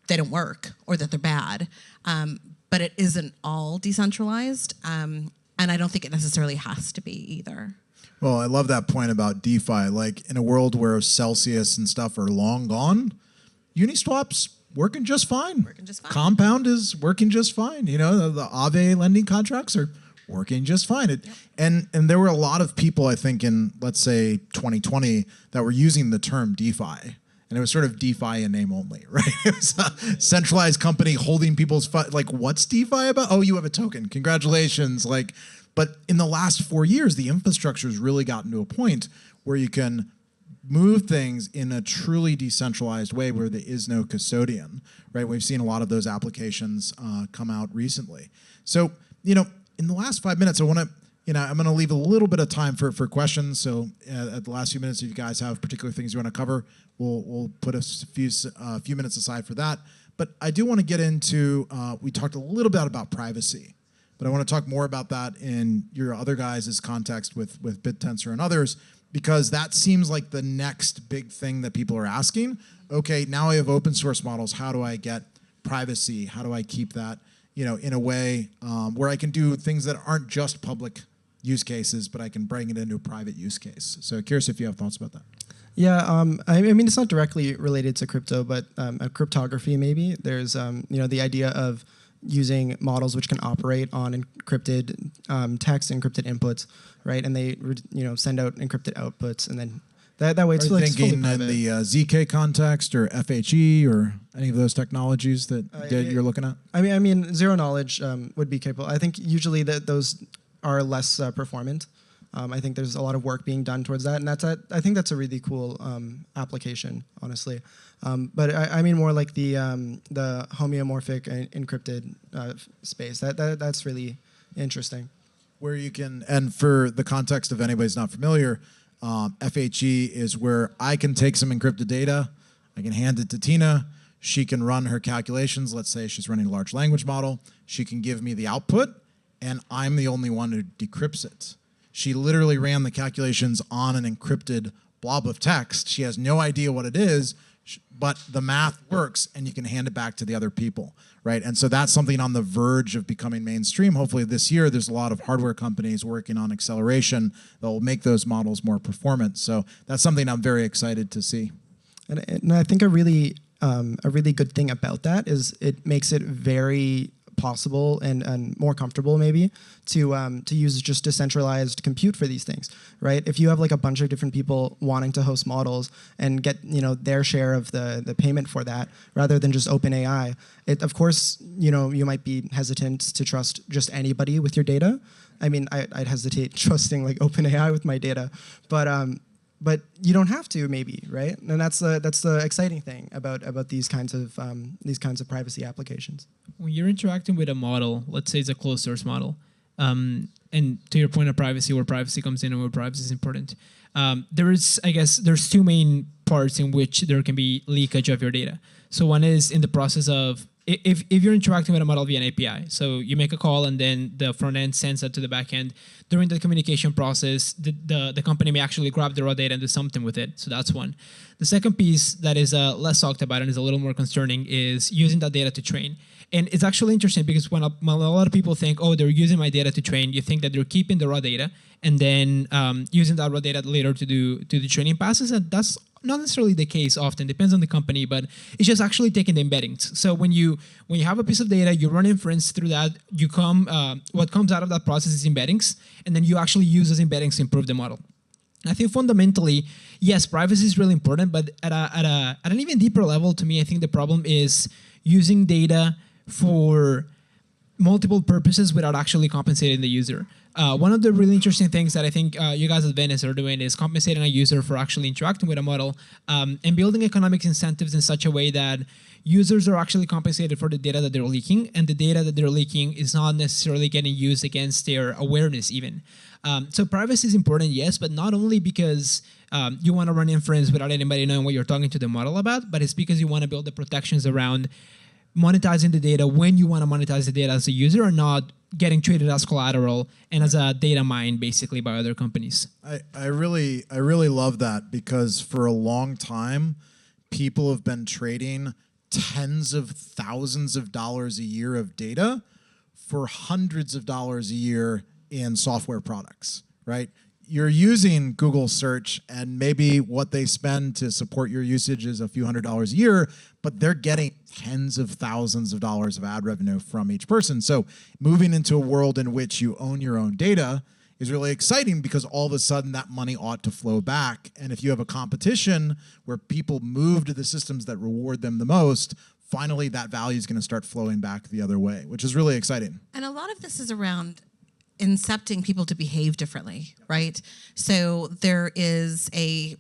they don't work or that they're bad, but it isn't all decentralized. And I don't think it necessarily has to be either. Well, I love that point about DeFi. Like in a world where Celsius and stuff are long gone, Uniswap's working just fine. Compound is working just fine. The Aave lending contracts are working just fine. And there were a lot of people, I think, in, let's say, 2020 that were using the term DeFi. And it was sort of DeFi in name only, right? It was a centralized company holding people's funds. Like, what's DeFi about? Oh, you have a token. Congratulations. But in the last 4 years, the infrastructure has really gotten to a point where you can move things in a truly decentralized way where there is no custodian, right? We've seen a lot of those applications come out recently. So, in the last 5 minutes, I want to, I'm going to leave a little bit of time for questions. So at the last few minutes, if you guys have particular things you want to cover, we'll put a few minutes aside for that. But I do want to get into, we talked a little bit about privacy, but I want to talk more about that in your other guys' context with BitTensor and others, because that seems like the next big thing that people are asking. Okay, now I have open source models. How do I get privacy? How do I keep that, in a way where I can do things that aren't just public use cases, but I can bring it into a private use case? So curious if you have thoughts about that. Yeah, it's not directly related to crypto, but cryptography maybe. There's, the idea of using models which can operate on encrypted text, encrypted inputs, right? And they, send out encrypted outputs, and then that way it's fully private. Are you thinking in the ZK context or FHE or any of those technologies that you're looking at? I mean, zero knowledge would be capable. I think usually those are less performant. I think there's a lot of work being done towards that, and I think that's a really cool application, honestly. But I mean more like the homeomorphic encrypted space. That's really interesting. Where you can, and for the context of anybody's not familiar, FHE is where I can take some encrypted data, I can hand it to Tina, she can run her calculations. Let's say she's running a large language model. She can give me the output, and I'm the only one who decrypts it. She literally ran the calculations on an encrypted blob of text. She has no idea what it is, but the math works, and you can hand it back to the other people, right? And so that's something on the verge of becoming mainstream. Hopefully this year, there's a lot of hardware companies working on acceleration that will make those models more performant. So that's something I'm very excited to see. And I think a really good thing about that is it makes it very possible and more comfortable maybe to use just decentralized compute for these things, right? If you have like a bunch of different people wanting to host models and get their share of the payment for that rather than just OpenAI, of course you might be hesitant to trust just anybody with your data. I mean, I'd hesitate trusting like OpenAI with my data, but you don't have to, maybe, right? And that's the exciting thing about these kinds of privacy applications. When you're interacting with a model, let's say it's a closed source model, and to your point of privacy, where privacy comes in and where privacy is important, there's two main parts in which there can be leakage of your data. So one is in the process of if you're interacting with a model via an API, so you make a call and then the front end sends that to the back end. During the communication process, the company may actually grab the raw data and do something with it. So that's one. The second piece that is less talked about and is a little more concerning is using that data to train. And it's actually interesting because when a lot of people think, oh, they're using my data to train, you think that they're keeping the raw data and then using that raw data later to do the training passes. And that's not necessarily the case often, depends on the company, but it's just actually taking the embeddings. So when you have a piece of data, you run inference through that, what comes out of that process is embeddings, and then you actually use those embeddings to improve the model. I think fundamentally, yes, privacy is really important, but at an even deeper level, to me, I think the problem is using data for multiple purposes without actually compensating the user. One of the really interesting things that I think you guys at Venice are doing is compensating a user for actually interacting with a model and building economic incentives in such a way that users are actually compensated for the data that they're leaking, and the data that they're leaking is not necessarily getting used against their awareness even. So privacy is important, yes, but not only because you want to run inference without anybody knowing what you're talking to the model about, but it's because you want to build the protections around monetizing the data when you want to monetize the data as a user, or not getting treated as collateral and as a data mine basically by other companies. I really love that, because for a long time, people have been trading tens of thousands of dollars a year of data for hundreds of dollars a year in software products, right? You're using Google search, and maybe what they spend to support your usage is a few $100s a year, but they're getting tens of thousands of dollars of ad revenue from each person. So moving into a world in which you own your own data is really exciting, because all of a sudden that money ought to flow back. And if you have a competition where people move to the systems that reward them the most, finally that value is going to start flowing back the other way, which is really exciting. And a lot of this is around incepting people to behave differently, right? So there is a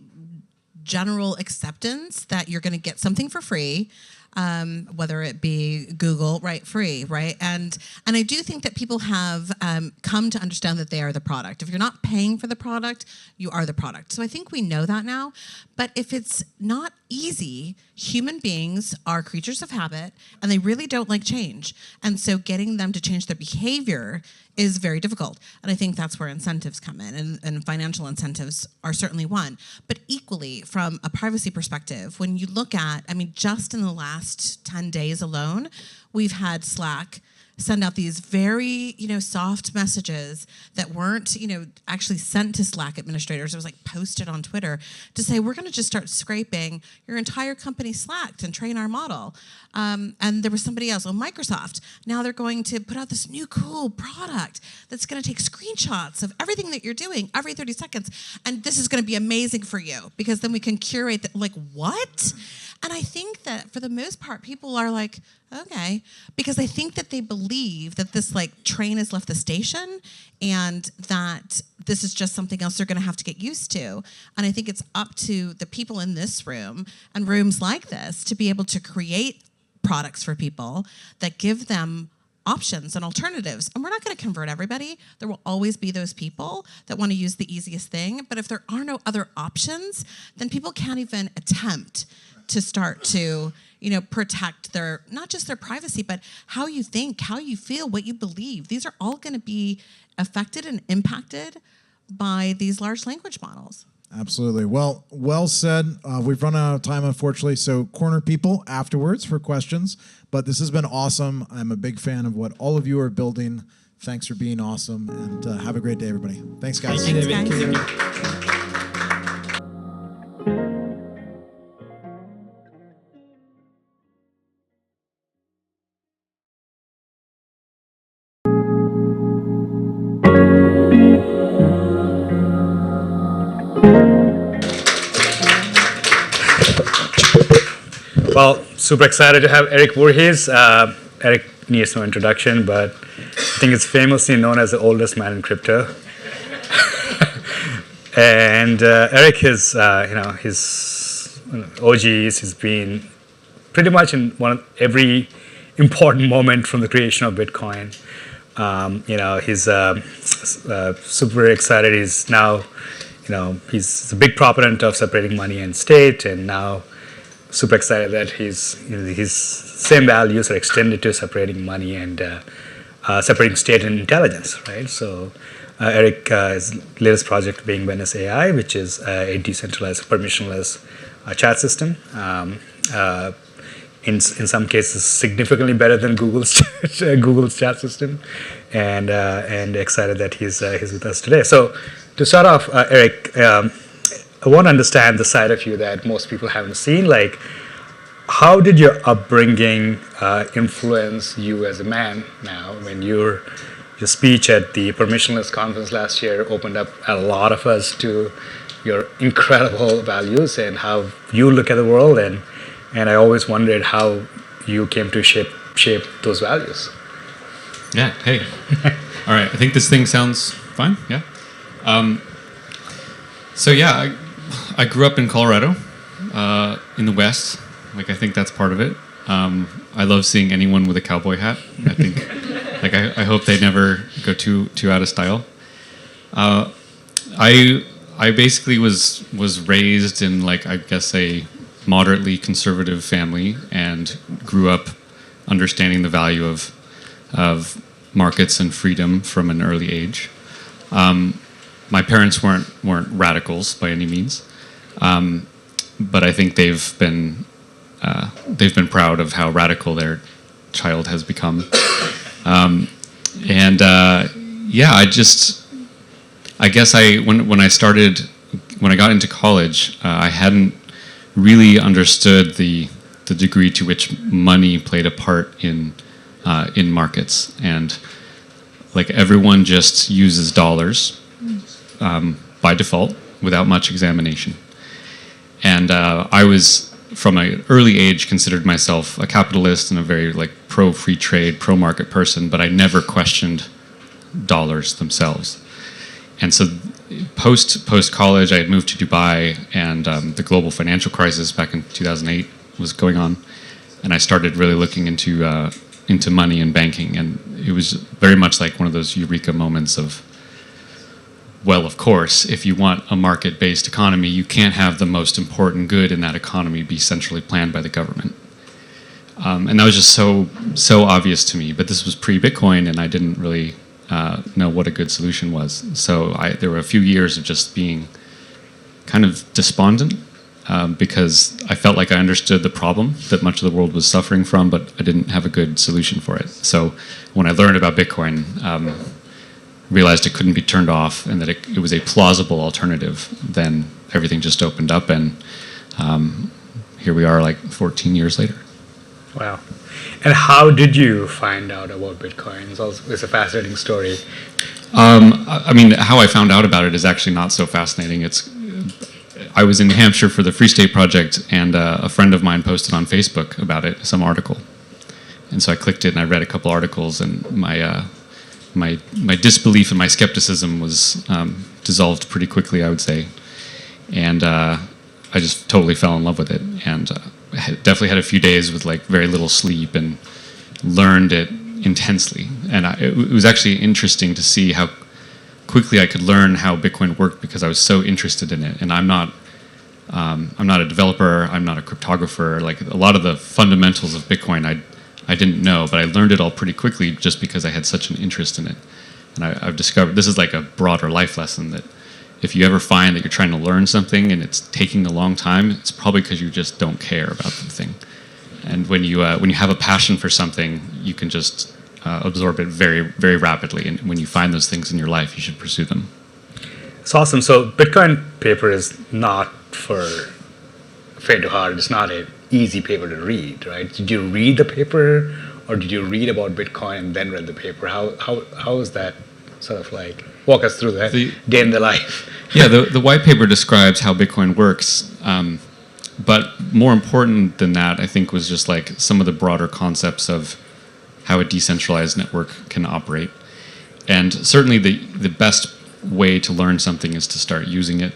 general acceptance that you're going to get something for free, whether it be Google, right, free, right? And I do think that people have come to understand that they are the product. If you're not paying for the product, you are the product. So I think we know that now. But if it's not easy, human beings are creatures of habit, and they really don't like change. And so getting them to change their behavior is very difficult. And I think that's where incentives come in, and financial incentives are certainly one. But equally, from a privacy perspective, when you look at, I mean, just in the last 10 days alone, we've had Slack send out these very, soft messages that weren't, actually sent to Slack administrators. It was like posted on Twitter to say, we're going to just start scraping your entire company Slack and train our model. And there was somebody else, Microsoft. Now they're going to put out this new cool product that's going to take screenshots of everything that you're doing every 30 seconds. And this is going to be amazing for you, because then we can curate that. Like, what? And I think that for the most part, people are like, okay, because I think that they believe that this train has left the station, and that this is just something else they're going to have to get used to. And I think it's up to the people in this room and rooms like this to be able to create products for people that give them options and alternatives. And we're not going to convert everybody. There will always be those people that want to use the easiest thing. But if there are no other options, then people can't even attempt to start to, protect their, not just their privacy, but how you think, how you feel, what you believe. These are all going to be affected and impacted by these large language models. Absolutely. Well said. We've run out of time, unfortunately, so corner people afterwards for questions. But this has been awesome. I'm a big fan of what all of you are building. Thanks for being awesome, and have a great day, everybody. Thanks, guys. Thank you, David. Thanks, guys. Well, super excited to have Erik Voorhees. Erik needs no introduction, but I think it's famously known as the oldest man in crypto. And Erik is, his OGs. He's been pretty much in every important moment from the creation of Bitcoin. He's super excited. He's now, he's a big proponent of separating money and state, and now super excited that his same values are extended to separating money and separating state and intelligence, right? So Erik's latest project being Venice AI, which is a decentralized, permissionless chat system. In some cases, significantly better than Google's chat system, and excited that he's with us today. So to start off, Erik, I want to understand the side of you that most people haven't seen. Like, how did your upbringing influence you as a man now? When your speech at the Permissionless conference last year opened up a lot of us to your incredible values and how you look at the world, and I always wondered how you came to shape those values. Yeah, hey. All right, I think this thing sounds fine, yeah. So yeah, I grew up in Colorado, in the West. Like, I think that's part of it. I love seeing anyone with a cowboy hat. I think, like, I hope they never go too out of style. I basically was raised in, like, I guess a moderately conservative family, and grew up understanding the value of markets and freedom from an early age. My parents weren't radicals by any means, but I think they've been proud of how radical their child has become. Yeah, I guess when I got into college, I hadn't really understood the degree to which money played a part in markets, and like everyone just uses dollars by default without much examination. And I was, from an early age, considered myself a capitalist and a very like pro-free trade, pro-market person, but I never questioned dollars themselves. And so post-college, I had moved to Dubai, and the global financial crisis back in 2008 was going on, and I started really looking into money and banking, and it was very much like one of those eureka moments of, well, of course, if you want a market-based economy, you can't have the most important good in that economy be centrally planned by the government. And that was just so obvious to me. But this was pre-Bitcoin, and I didn't really know what a good solution was. So there were a few years of just being kind of despondent, because I felt like I understood the problem that much of the world was suffering from, but I didn't have a good solution for it. So when I learned about Bitcoin, realized it couldn't be turned off, and that it was a plausible alternative, then everything just opened up, and here we are like 14 years later. Wow. And how did you find out about Bitcoin? It's a fascinating story. I mean, how I found out about it is actually not so fascinating. I was in New Hampshire for the Free State Project, and a friend of mine posted on Facebook about it, some article. And so I clicked it, and I read a couple articles, and my disbelief and my skepticism was dissolved pretty quickly, I would say. And I just totally fell in love with it, and definitely had a few days with like very little sleep, and learned it intensely. And it was actually interesting to see how quickly I could learn how Bitcoin worked, because I was so interested in it. And I'm not a developer, I'm not a cryptographer. Like, a lot of the fundamentals of Bitcoin I didn't know, but I learned it all pretty quickly just because I had such an interest in it. And I've discovered this is like a broader life lesson, that if you ever find that you're trying to learn something and it's taking a long time, it's probably because you just don't care about the thing. And when you have a passion for something, you can just absorb it very, very rapidly. And when you find those things in your life, you should pursue them. It's awesome. So Bitcoin paper is not for faint of heart. It's not an easy paper to read, right? Did you read the paper, or did you read about Bitcoin and then read the paper? How is that sort of like? Walk us through that day in the life. Yeah, the white paper describes how Bitcoin works. But more important than that, I think, was just like some of the broader concepts of how a decentralized network can operate. And certainly the best way to learn something is to start using it.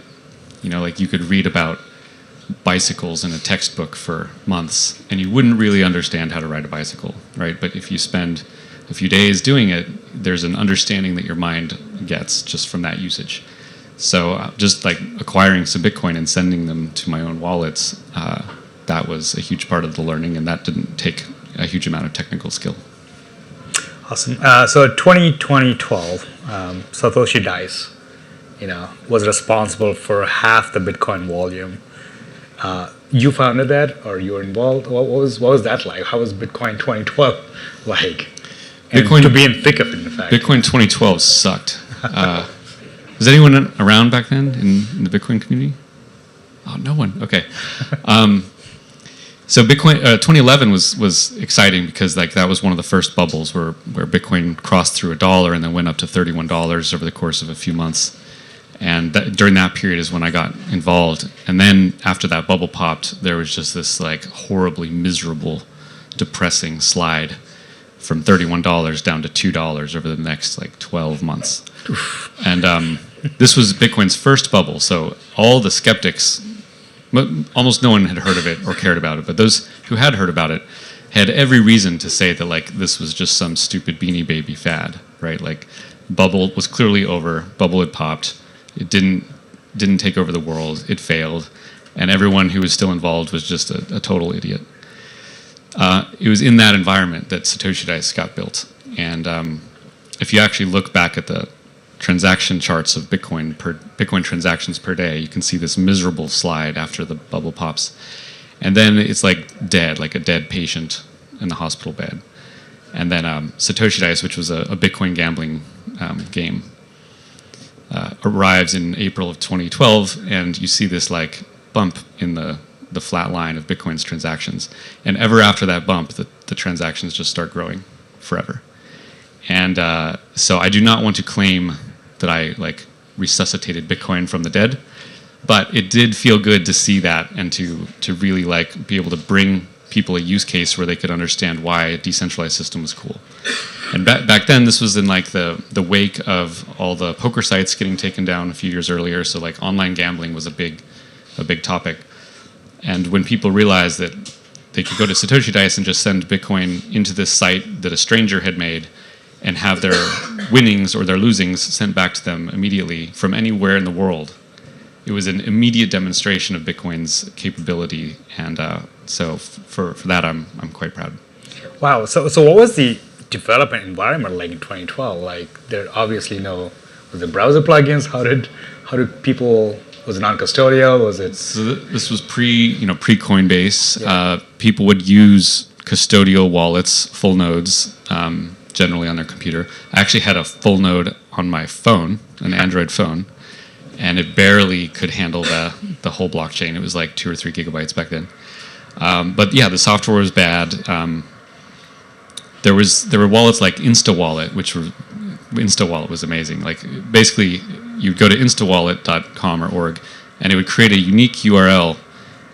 You know, like, you could read about bicycles in a textbook for months, and you wouldn't really understand how to ride a bicycle, right? But if you spend a few days doing it, there's an understanding that your mind gets just from that usage. So just like acquiring some Bitcoin and sending them to my own wallets that was a huge part of the learning, and that didn't take a huge amount of technical skill. Awesome. So 2012, Satoshi Dice, was responsible for half the Bitcoin volume. You founded that, or you were involved? What was that like? How was Bitcoin 2012 like? And Bitcoin, to be in thick of it, in fact. Bitcoin 2012 sucked. Was anyone around back then in the Bitcoin community? Oh, no one. Okay. So Bitcoin 2011 was exciting because that was one of the first bubbles where Bitcoin crossed through $1 and then went up to $31 over the course of a few months. And during that period is when I got involved. And then after that bubble popped, there was just this horribly miserable, depressing slide from $31 down to $2 over the next 12 months. And this was Bitcoin's first bubble. So all the skeptics, almost no one had heard of it or cared about it, but those who had heard about it had every reason to say that this was just some stupid Beanie Baby fad, right? Bubble was clearly over, bubble had popped, it didn't take over the world, it failed, and everyone who was still involved was just a total idiot. It was in that environment that Satoshi Dice got built, and if you actually look back at the transaction charts of Bitcoin transactions per day, you can see this miserable slide after the bubble pops. And then it's dead, like a dead patient in the hospital bed. And then Satoshi Dice, which was a Bitcoin gambling game, arrives in April of 2012, and you see this bump in the flat line of Bitcoin's transactions. And ever after that bump, the transactions just start growing forever. And so I do not want to claim that I resuscitated Bitcoin from the dead, but it did feel good to see that and to really be able to bring people a use case where they could understand why a decentralized system was cool. And back then, this was in the wake of all the poker sites getting taken down a few years earlier. So online gambling was a big topic. And when people realized that they could go to Satoshi Dice and just send Bitcoin into this site that a stranger had made and have their winnings or their losings sent back to them immediately from anywhere in the world, it was an immediate demonstration of Bitcoin's capability. And so for that, I'm quite proud. Wow. So what was the development environment like in 2012? There obviously was it browser plugins? How did people? Was it non-custodial? Was it? So this was pre Coinbase. Yeah. People would use custodial wallets, full nodes, generally on their computer. I actually had a full node on my phone, an Android phone, and it barely could handle the whole blockchain. It was 2 or 3 gigabytes back then. But yeah, the software was bad. There were wallets like InstaWallet, InstaWallet was amazing. Basically, you'd go to instawallet.com or org, and it would create a unique URL,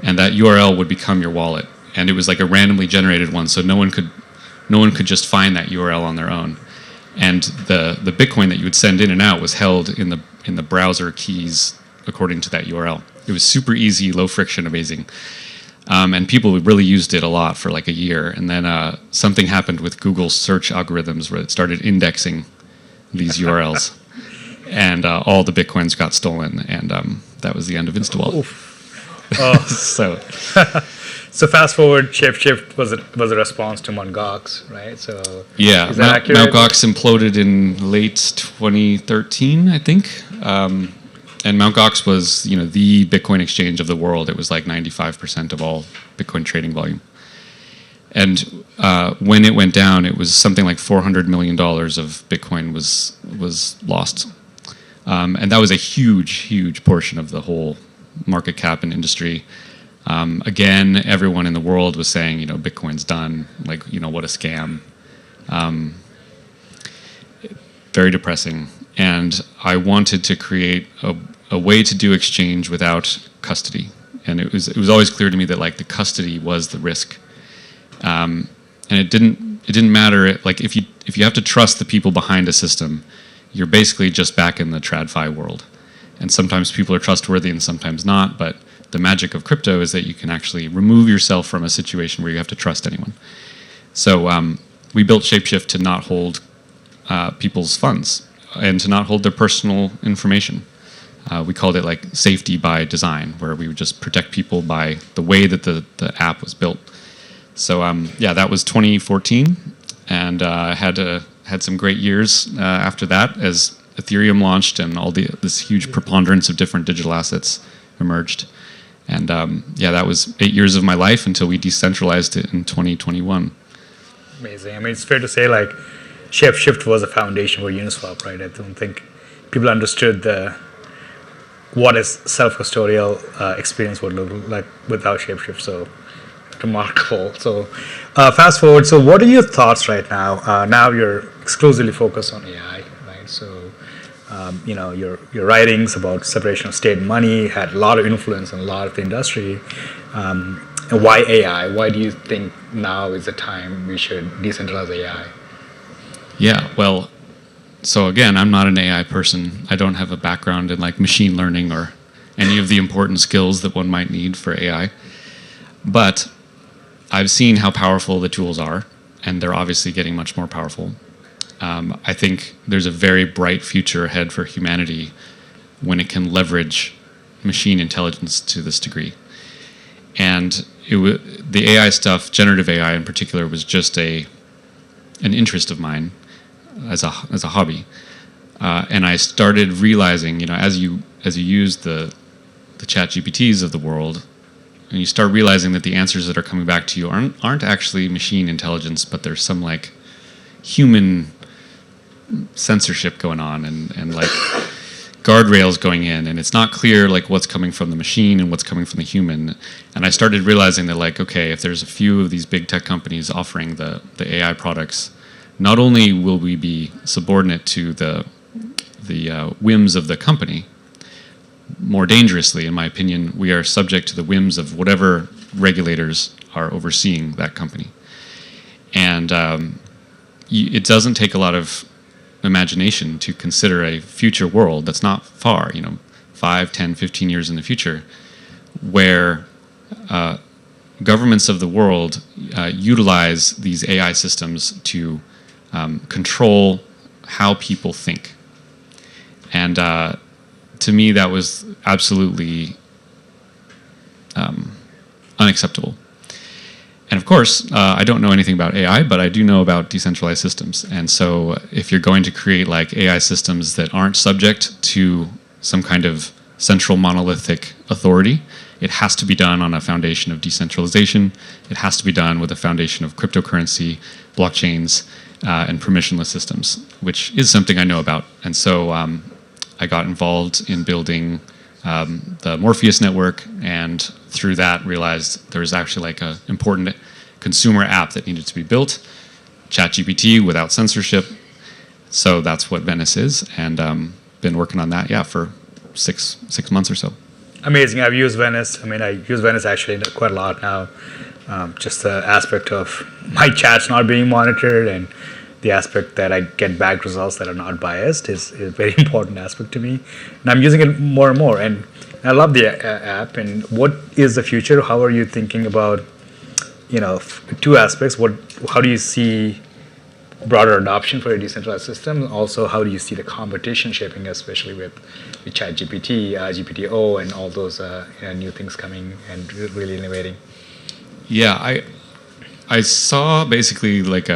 and that URL would become your wallet. And it was a randomly generated one, so no one could just find that URL on their own. And the Bitcoin that you would send in and out was held in the browser keys according to that URL. It was super easy, low friction, amazing. And people really used it a lot for a year. And then something happened with Google's search algorithms where it started indexing these URLs. And all the Bitcoins got stolen. And that was the end of InstaWallet. So fast forward, Shapeshift was a response to Mt. Gox, right? So yeah, is that accurate? Mt. Gox imploded in late 2013, I think. And Mt. Gox was, the Bitcoin exchange of the world. It was 95% of all Bitcoin trading volume. And when it went down, it was something like $400 million of Bitcoin was lost. And that was a huge portion of the whole market cap and industry. Again, everyone in the world was saying, Bitcoin's done. What a scam. Very depressing. And I wanted to create a way to do exchange without custody. And it was always clear to me that the custody was the risk. And it didn't matter. If you have to trust the people behind a system, you're basically just back in the TradFi world. And sometimes people are trustworthy and sometimes not. But the magic of crypto is that you can actually remove yourself from a situation where you have to trust anyone. So we built Shapeshift to not hold people's funds and to not hold their personal information. We called it like safety by design, where we would just protect people by the way that the app was built. So yeah, that was 2014, and had some great years after that as Ethereum launched and all this huge preponderance of different digital assets emerged. And yeah, that was 8 years of my life until we decentralized it in 2021. Amazing. I mean, it's fair to say like Shapeshift was a foundation for Uniswap, right? I don't think people understood what a self-custodial experience would look like without Shapeshift. So remarkable. So fast forward. So what are your thoughts right now? Now you're exclusively focused on AI, right? So you know, your writings about separation of state and money had a lot of influence on a lot of the industry. And why AI? Why do you think now is the time we should decentralize AI? Yeah, well, so again, I'm not an AI person. I don't have a background in like machine learning or any of the important skills that one might need for AI. But I've seen how powerful the tools are, and they're obviously getting much more powerful. I think there's a very bright future ahead for humanity when it can leverage machine intelligence to this degree. And the AI stuff, generative AI in particular, was just an interest of mine as a hobby. And I started realizing, you know, as you use the chat GPTs of the world, and you start realizing that the answers that are coming back to you aren't actually machine intelligence, but there's some like human censorship going on and like guardrails going in, and it's not clear like what's coming from the machine and what's coming from the human. And I started realizing that like, okay, if there's a few of these big tech companies offering the AI products, not only will we be subordinate to the whims of the company, more dangerously, in my opinion, we are subject to the whims of whatever regulators are overseeing that company. And it doesn't take a lot of imagination to consider a future world that's not far, you know, 5, 10, 15 years in the future, where governments of the world utilize these AI systems to control how people think. And to me, that was absolutely unacceptable. And of course, I don't know anything about AI, but I do know about decentralized systems. And so if you're going to create like AI systems that aren't subject to some kind of central monolithic authority, it has to be done on a foundation of decentralization. It has to be done with a foundation of cryptocurrency, blockchains, and permissionless systems, which is something I know about. And so I got involved in building the Morpheus network, and through that realized there was actually like an important consumer app that needed to be built, ChatGPT without censorship. So that's what Venice is, and been working on that, yeah, for six months or so. Amazing. I've used Venice. I mean, I use Venice actually quite a lot now. Just the aspect of my chats not being monitored and the aspect that I get back results that are not biased is a very important aspect to me. And I'm using it more and more. And I love the app. And what is the future? How are you thinking about, you know, two aspects? How do you see broader adoption for a decentralized system? Also, how do you see the competition shaping, especially with ChatGPT, GPT-O, and all those new things coming and really innovating? Yeah, I saw basically like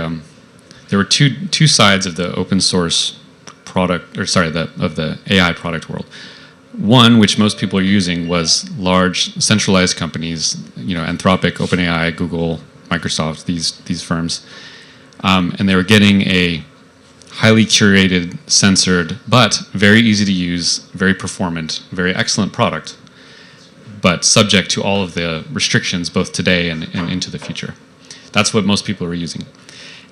there were two sides of the open source product, or sorry, of the AI product world. One, which most people are using, was large centralized companies, you know, Anthropic, OpenAI, Google, Microsoft, these firms, and they were getting a highly curated, censored, but very easy to use, very performant, very excellent product, but subject to all of the restrictions both today and into the future. That's what most people are using.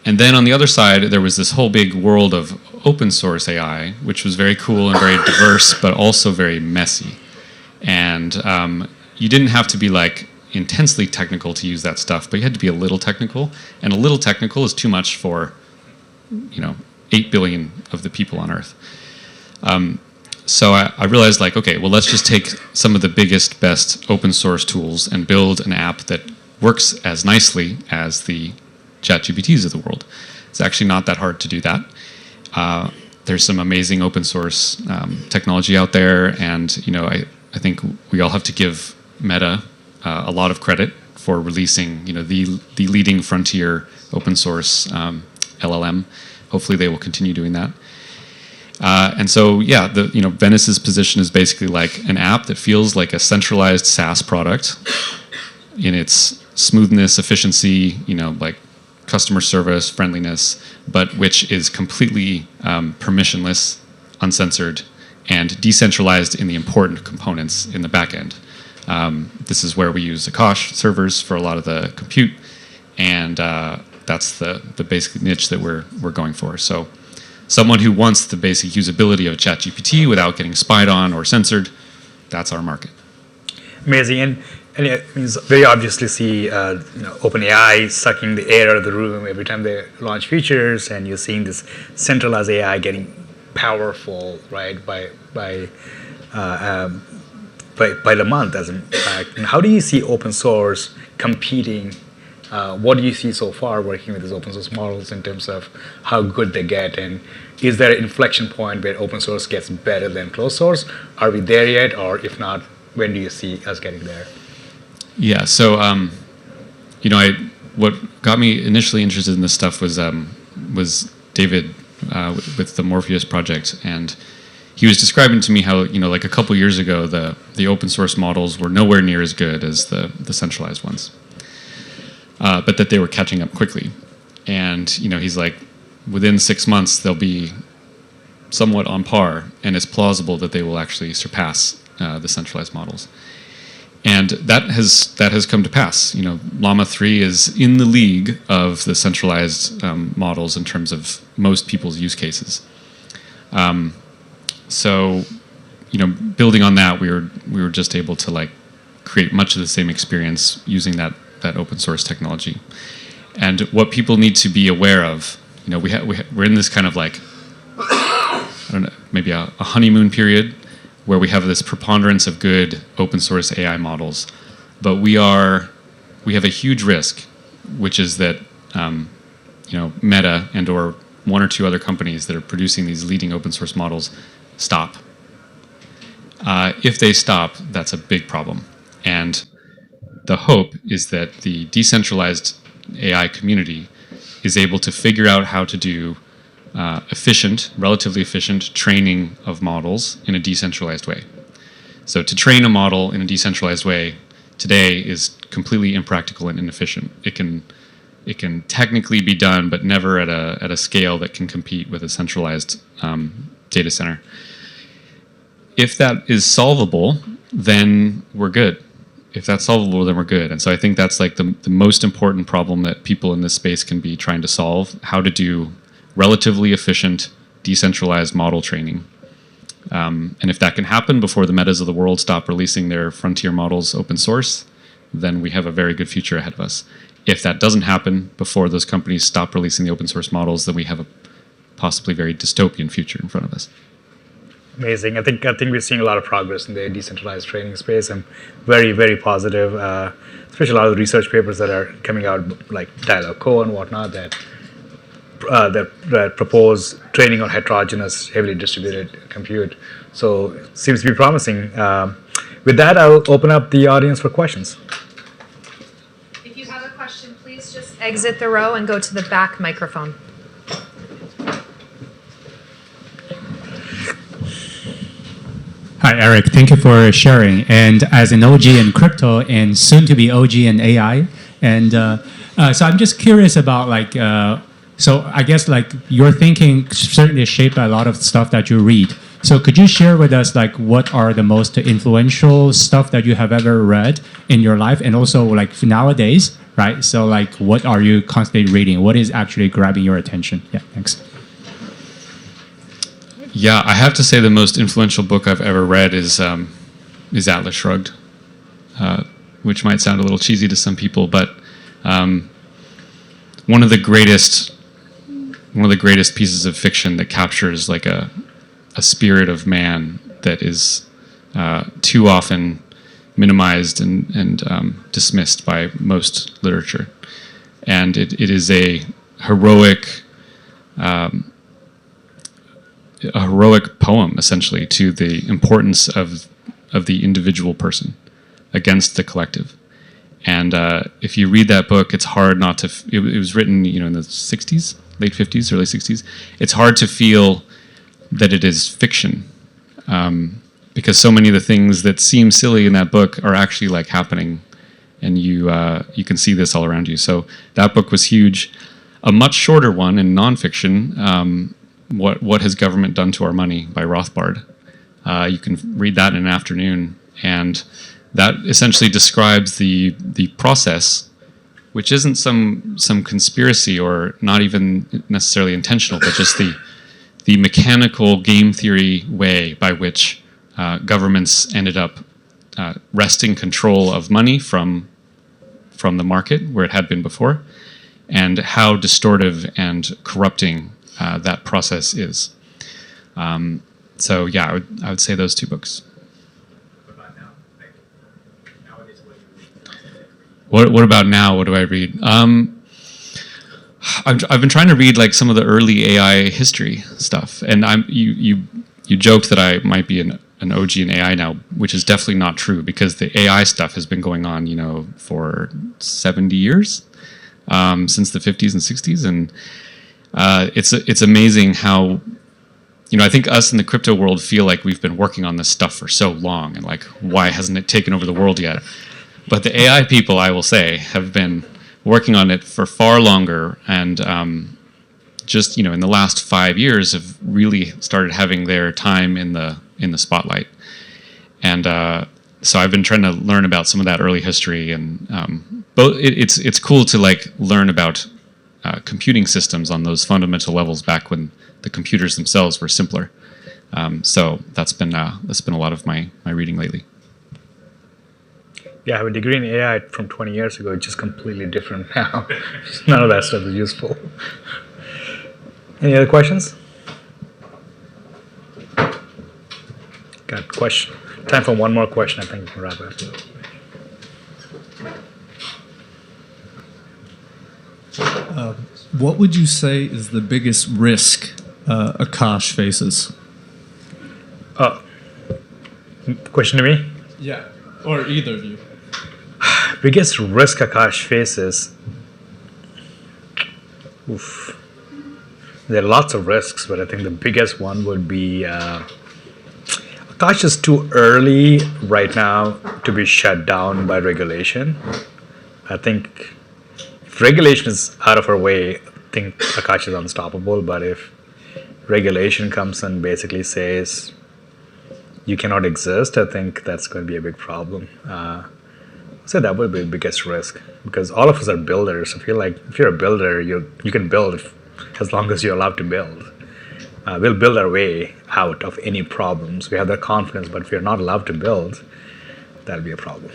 And then on the other side, there was this whole big world of open source AI, which was very cool and very diverse, but also very messy. And you didn't have to be like intensely technical to use that stuff, but you had to be a little technical. And a little technical is too much for, you know, 8 billion of the people on Earth. So I realized, like, okay, well, let's just take some of the biggest, best open source tools and build an app that works as nicely as the ChatGPTs of the world. It's actually not that hard to do that. there's some amazing open source technology out there, and I think we all have to give Meta a lot of credit for releasing the leading frontier open source LLM. Hopefully they will continue doing that. And so yeah, Venice's position is basically like an app that feels like a centralized SaaS product in its smoothness, efficiency, like customer service, friendliness, but which is completely permissionless, uncensored, and decentralized in the important components in the back end. This is where we use Akash servers for a lot of the compute, and that's the basic niche that we're going for. So someone who wants the basic usability of ChatGPT without getting spied on or censored, that's our market. Amazing. And it means very obviously see OpenAI sucking the air out of the room every time they launch features, and you're seeing this centralized AI getting powerful, right, by the month, as in fact. And how do you see open source competing? What do you see so far working with these open source models in terms of how good they get? And is there an inflection point where open source gets better than closed source? Are we there yet? Or if not, when do you see us getting there? Yeah, so what got me initially interested in this stuff was David with the Morpheus project, and he was describing to me how like a couple years ago the open source models were nowhere near as good as the centralized ones, but that they were catching up quickly, and he's like, within 6 months they'll be somewhat on par, and it's plausible that they will actually surpass the centralized models. And that has come to pass. Llama 3 is in the league of the centralized models in terms of most people's use cases. So, building on that, we were just able to like create much of the same experience using that open source technology. And what people need to be aware of, we're in this kind of like, I don't know, maybe a honeymoon period, where we have this preponderance of good open source AI models, but we have a huge risk, which is that Meta and or one or two other companies that are producing these leading open source models stop. If they stop, that's a big problem. And the hope is that the decentralized AI community is able to figure out how to do relatively efficient training of models in a decentralized way. So to train a model in a decentralized way today is completely impractical and inefficient. It can technically be done, but never at a scale that can compete with a centralized data center. If that is solvable, then we're good. If that's solvable, then we're good. And so I think that's like the most important problem that people in this space can be trying to solve: how to do relatively efficient, decentralized model training. And if that can happen before the Metas of the world stop releasing their frontier models open source, then we have a very good future ahead of us. If that doesn't happen before those companies stop releasing the open source models, then we have a possibly very dystopian future in front of us. Amazing. I think we're seeing a lot of progress in the decentralized training space. I'm very, very positive, especially a lot of the research papers that are coming out, like Dialog Co and whatnot, that propose training on heterogeneous, heavily distributed compute. So it seems to be promising. With that, I'll open up the audience for questions. If you have a question, please just exit the row and go to the back microphone. Hi, Erik. Thank you for sharing. And as an OG in crypto and soon to be OG in AI, and so I'm just curious about like, so I guess like your thinking certainly is shaped by a lot of stuff that you read. So could you share with us like what are the most influential stuff that you have ever read in your life, and also like nowadays, right? So like what are you constantly reading? What is actually grabbing your attention? Yeah, thanks. Yeah, I have to say the most influential book I've ever read is Atlas Shrugged, which might sound a little cheesy to some people, but one of the greatest pieces of fiction that captures like a spirit of man that is too often minimized and dismissed by most literature. And it is a heroic a heroic poem, essentially, to the importance of the individual person against the collective. And if you read that book, it's hard not to. It was written, in the '60s, late '50s, early '60s. It's hard to feel that it is fiction, because so many of the things that seem silly in that book are actually like happening, and you can see this all around you. So that book was huge. A much shorter one in nonfiction, What Has Government Done to Our Money by Rothbard. You can read that in an afternoon, and that essentially describes the process, which isn't some conspiracy or not even necessarily intentional, but just the mechanical game theory way by which governments ended up wresting control of money from the market where it had been before, and how distortive and corrupting that process is. So yeah, I would say those two books. What about now? What do I read? I've been trying to read like some of the early AI history stuff, and you joked that I might be an OG in AI now, which is definitely not true, because the AI stuff has been going on, for 70 years, since the 50s and 60s, and it's amazing how, I think us in the crypto world feel like we've been working on this stuff for so long, and like, why hasn't it taken over the world yet? But the AI people, I will say, have been working on it for far longer, and just in the last 5 years have really started having their time in the spotlight. And so I've been trying to learn about some of that early history, and it's cool to like learn about computing systems on those fundamental levels back when the computers themselves were simpler. So that's been a lot of my reading lately. Yeah, I have a degree in AI from 20 years ago. It's just completely different now. None of that stuff is useful. Any other questions? Got a question. Time for one more question, I think we can wrap up. What would you say is the biggest risk Akash faces? Question to me? Yeah, or either of you. Biggest risk Akash faces? Oof. There are lots of risks, but I think the biggest one would be Akash is too early right now to be shut down by regulation. I think if regulation is out of our way, I think Akash is unstoppable. But if regulation comes and basically says you cannot exist, I think that's going to be a big problem. So that would be the biggest risk, because all of us are builders. I feel like if you're a builder, you can build as long as you're allowed to build. We'll build our way out of any problems. We have that confidence, but if you're not allowed to build, that'll be a problem.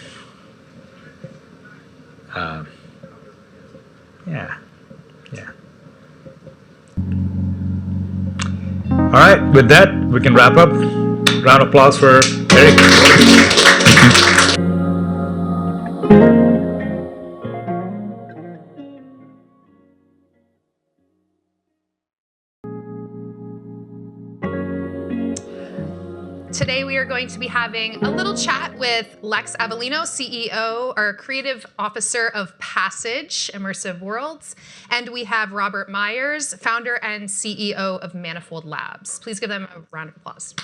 Yeah. All right, with that, we can wrap up. Round of applause for Erik. Today we are going to be having a little chat with Lex Avellino, CEO or Creative Officer of Passage Immersive Worlds, and we have Robert Myers, Founder and CEO of Manifold Labs. Please give them a round of applause.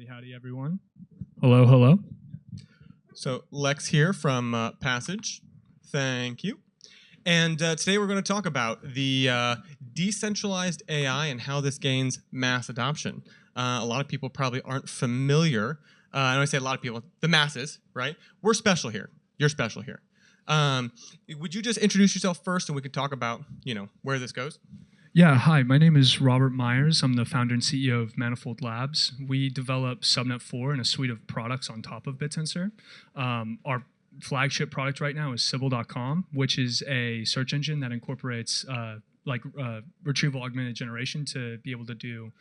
Howdy, everyone. Hello. So Lex here from Passage. Thank you. And today we're going to talk about the decentralized AI and how this gains mass adoption. A lot of people probably aren't familiar. And when I say a lot of people, the masses, right? We're special here. You're special here. Would you just introduce yourself first, and we can talk about, where this goes? Yeah, hi, my name is Robert Myers. I'm the founder and CEO of Manifold Labs. We develop Subnet 4 and a suite of products on top of BitSensor. Our flagship product right now is Sybil.com, which is a search engine that incorporates retrieval augmented generation to be able to do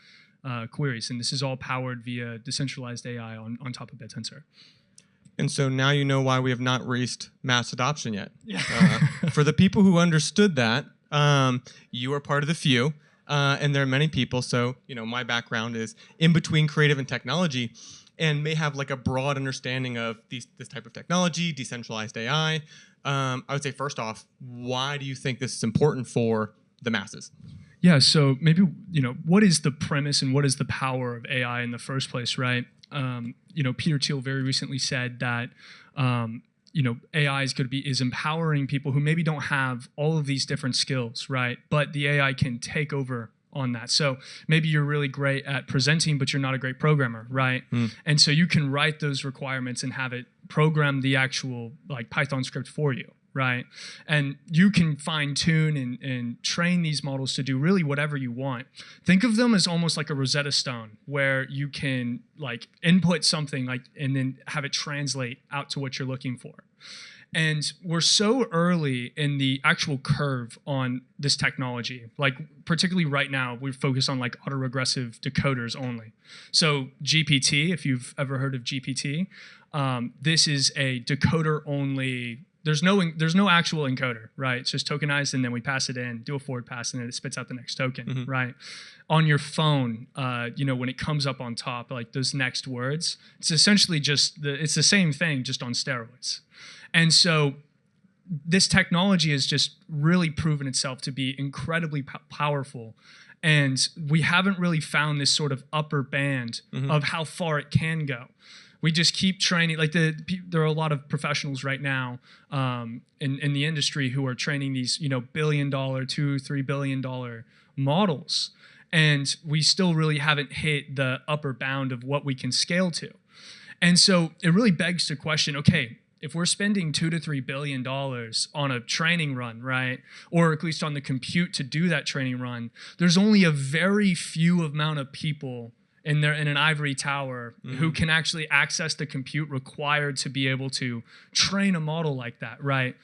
queries. And this is all powered via decentralized AI on top of BitTensor. And so now you know why we have not reached mass adoption yet. Yeah. For the people who understood that, you are part of the few, and there are many people. So, my background is in between creative and technology, and may have like a broad understanding of this type of technology, decentralized AI. I would say first off, why do you think this is important for the masses? Yeah, so maybe, what is the premise and what is the power of AI in the first place, right? Peter Thiel very recently said that, AI is empowering people who maybe don't have all of these different skills, right? But the AI can take over on that. So maybe you're really great at presenting, but you're not a great programmer, right? And so you can write those requirements and have it program the actual like Python script for you, right? And you can fine tune and train these models to do really whatever you want. Think of them as almost like a Rosetta Stone, where you can like input something like and then have it translate out to what you're looking for. And we're so early in the actual curve on this technology. Like particularly right now, we're focused on like autoregressive decoders only. So GPT, if you've ever heard of GPT, this is a decoder only. There's no actual encoder, right? It's just tokenized, and then we pass it in, do a forward pass, and then it spits out the next token, right? On your phone, when it comes up on top, like those next words, it's essentially just it's the same thing, just on steroids. And so this technology has just really proven itself to be incredibly powerful. And we haven't really found this sort of upper band of how far it can go. We just keep training. Like there are a lot of professionals right now in the industry who are training these, $1 billion, $2-3 billion models. And we still really haven't hit the upper bound of what we can scale to. And so it really begs the question, okay, if we're spending $2 to $3 billion on a training run, right, or at least on the compute to do that training run, there's only a very few amount of people in an ivory tower who can actually access the compute required to be able to train a model like that, right?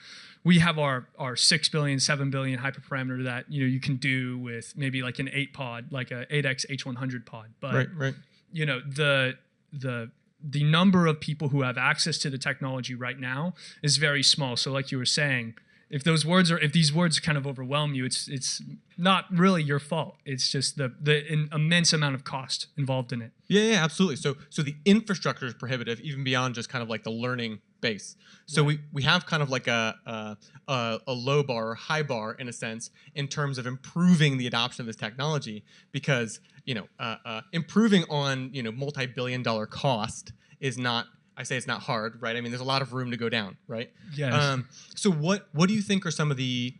We have our 6 billion, 7 billion hyperparameter that you can do with maybe like an 8 pod, like a 8x H100 pod. But right. The number of people who have access to the technology right now is very small. So like you were saying, if these words kind of overwhelm you, it's not really your fault. It's just the immense amount of cost involved in it. Yeah, absolutely. So the infrastructure is prohibitive, even beyond just kind of like the learning base. So we have kind of like a low bar or high bar in a sense in terms of improving the adoption of this technology, because improving on multi-billion-dollar cost is not. I say it's not hard, right? I mean, there's a lot of room to go down, right? Yes. So what do you think are some of the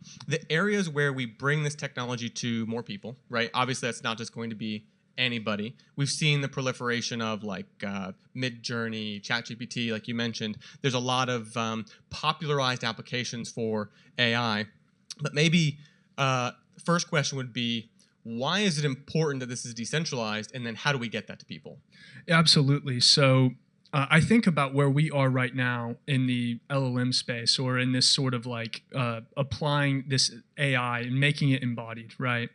areas where we bring this technology to more people, right? Obviously, that's not just going to be anybody. We've seen the proliferation of like Midjourney, ChatGPT, like you mentioned. There's a lot of popularized applications for AI. But maybe first question would be, why is it important that this is decentralized? And then how do we get that to people? Absolutely. So I think about where we are right now in the LLM space, or in this sort of like applying this AI and making it embodied, right?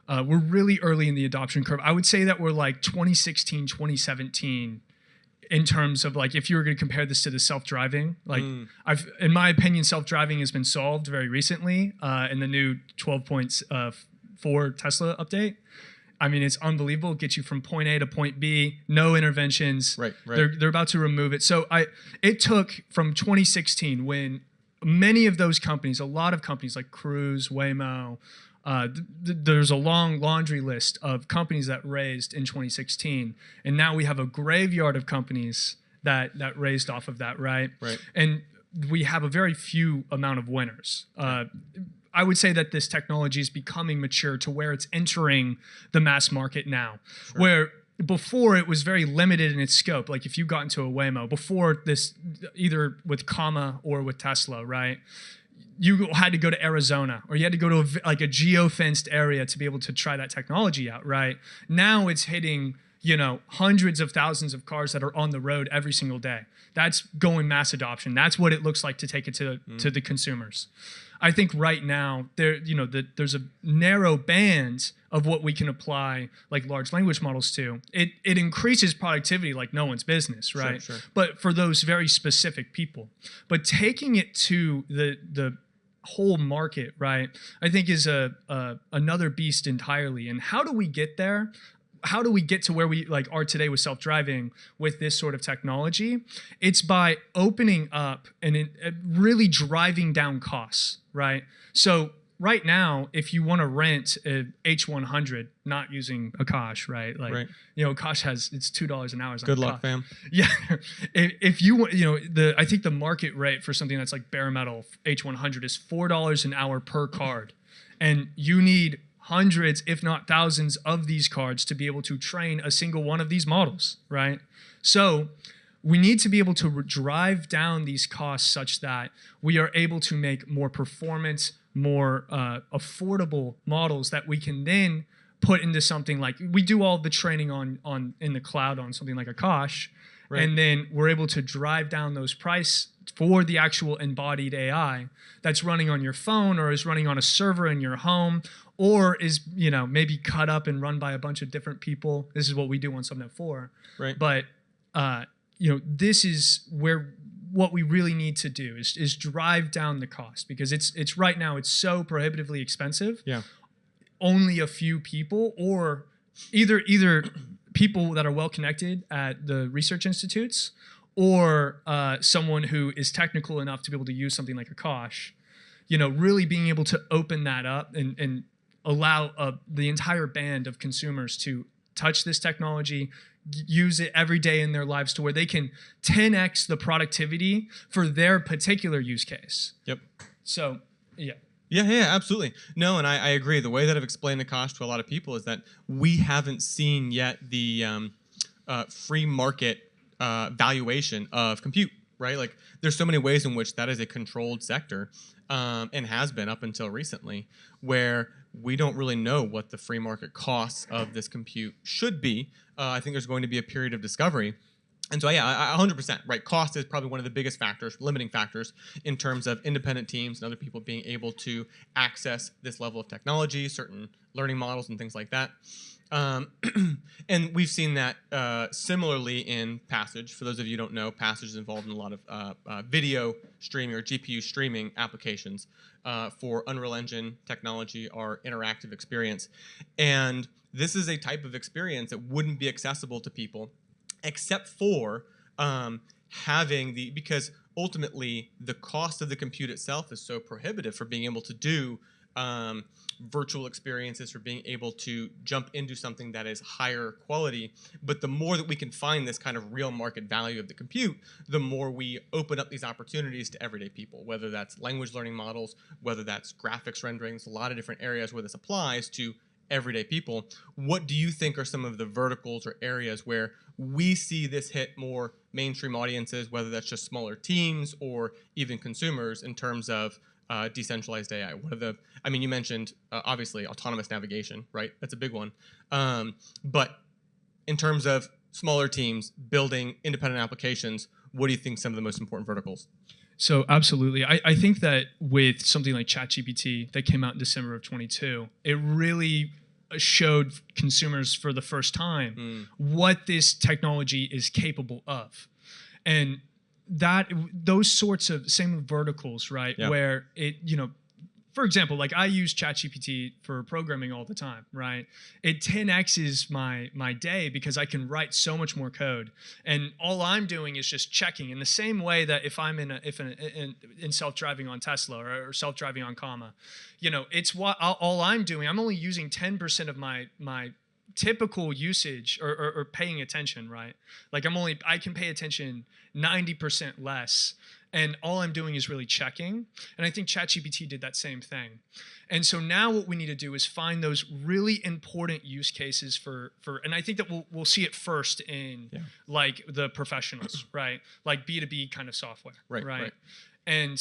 We're really early in the adoption curve. I would say that we're like 2016, 2017 in terms of like, if you were going to compare this to the self-driving, like in my opinion, self-driving has been solved very recently in the new 12.4 Tesla update. I mean, it's unbelievable. It gets you from point A to point B, no interventions. Right. They're about to remove it. So it took from 2016 when many of those companies, a lot of companies like Cruise, Waymo, there's a long laundry list of companies that raised in 2016. And now we have a graveyard of companies that raised off of that, right? Right. And we have a very few amount of winners. I would say that this technology is becoming mature to where it's entering the mass market now, where before it was very limited in its scope. Like if you got into a Waymo, before this, either with Comma or with Tesla, right? You had to go to Arizona, or you had to go to a geo-fenced area to be able to try that technology out, right? Now it's hitting, hundreds of thousands of cars that are on the road every single day. That's going mass adoption. That's what it looks like to take it to the consumers. I think right now there's a narrow band of what we can apply like large language models to. It increases productivity like no one's business, right? Sure. But for those very specific people. But taking it to the whole market, right, I think is another beast entirely. And how do we get there? How do we get to where we like are today with self-driving with this sort of technology? It's by opening up and really driving down costs, right? So right now, if you want to rent a H100, not using Akash, right? Like, Right. Akash it's $2 an hour. Good luck, fam. Yeah, if you want, I think the market rate for something that's like bare metal H100 is $4 an hour per card, and you need hundreds, if not thousands, of these cards to be able to train a single one of these models, right? So we need to be able to drive down these costs such that we are able to make more performance, more affordable models that we can then put into something like, we do all the training on in the cloud on something like Akash, right. And then we're able to drive down those price for the actual embodied AI that's running on your phone or is running on a server in your home or is maybe cut up and run by a bunch of different people. This is what we do on Subnet 4. Right. But this is where what we really need to do is drive down the cost, because it's right now it's so prohibitively expensive. Yeah. Only a few people, or either people that are well connected at the research institutes, or someone who is technical enough to be able to use something like Akash, really being able to open that up and allow the entire band of consumers to touch this technology, use it every day in their lives to where they can 10x the productivity for their particular use case. Yep. So, yeah. Yeah, absolutely. No, and I agree. The way that I've explained Akash to a lot of people is that we haven't seen yet the free market valuation of compute, right? Like, there's so many ways in which that is a controlled sector, and has been up until recently, where we don't really know what the free market costs of this compute should be. I think there's going to be a period of discovery. And so, yeah, 100%, right? Cost is probably one of the biggest factors, limiting factors, in terms of independent teams and other people being able to access this level of technology, certain learning models and things like that. And we've seen that similarly in Passage. For those of you who don't know, Passage is involved in a lot of video streaming or GPU streaming applications for Unreal Engine technology, our interactive experience. And this is a type of experience that wouldn't be accessible to people except for because ultimately the cost of the compute itself is so prohibitive for being able to do virtual experiences, for being able to jump into something that is higher quality. But the more that we can find this kind of real market value of the compute, the more we open up these opportunities to everyday people, whether that's language learning models, whether that's graphics rendering. There's a lot of different areas where this applies to everyday people. What do you think are some of the verticals or areas where we see this hit more mainstream audiences, whether that's just smaller teams or even consumers, in terms of decentralized AI? You mentioned obviously autonomous navigation, right? That's a big one. But in terms of smaller teams building independent applications, what do you think some of the most important verticals? So absolutely. I think that with something like ChatGPT that came out in December of 2022, it really showed consumers for the first time what this technology is capable of. And those sorts of same verticals, right? Yeah. Where it, for example, like I use ChatGPT for programming all the time, right? It 10x's my day because I can write so much more code, and all I'm doing is just checking. In the same way that if I'm in self-driving on Tesla or self-driving on Comma, it's all I'm doing. I'm only using 10% of my typical usage or paying attention, right? Like I can pay attention 90% less. And all I'm doing is really checking. And I think ChatGPT did that same thing. And so now what we need to do is find those really important use cases for and I think that we'll see it first in like the professionals, right? Like B2B kind of software, right? And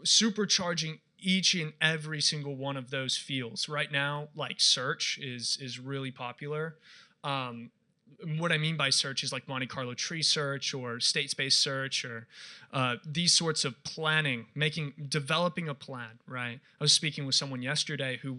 supercharging each and every single one of those fields. Right now, like search is really popular. what I mean by search is like Monte Carlo tree search or state space search or these sorts of planning, developing a plan, right? I was speaking with someone yesterday who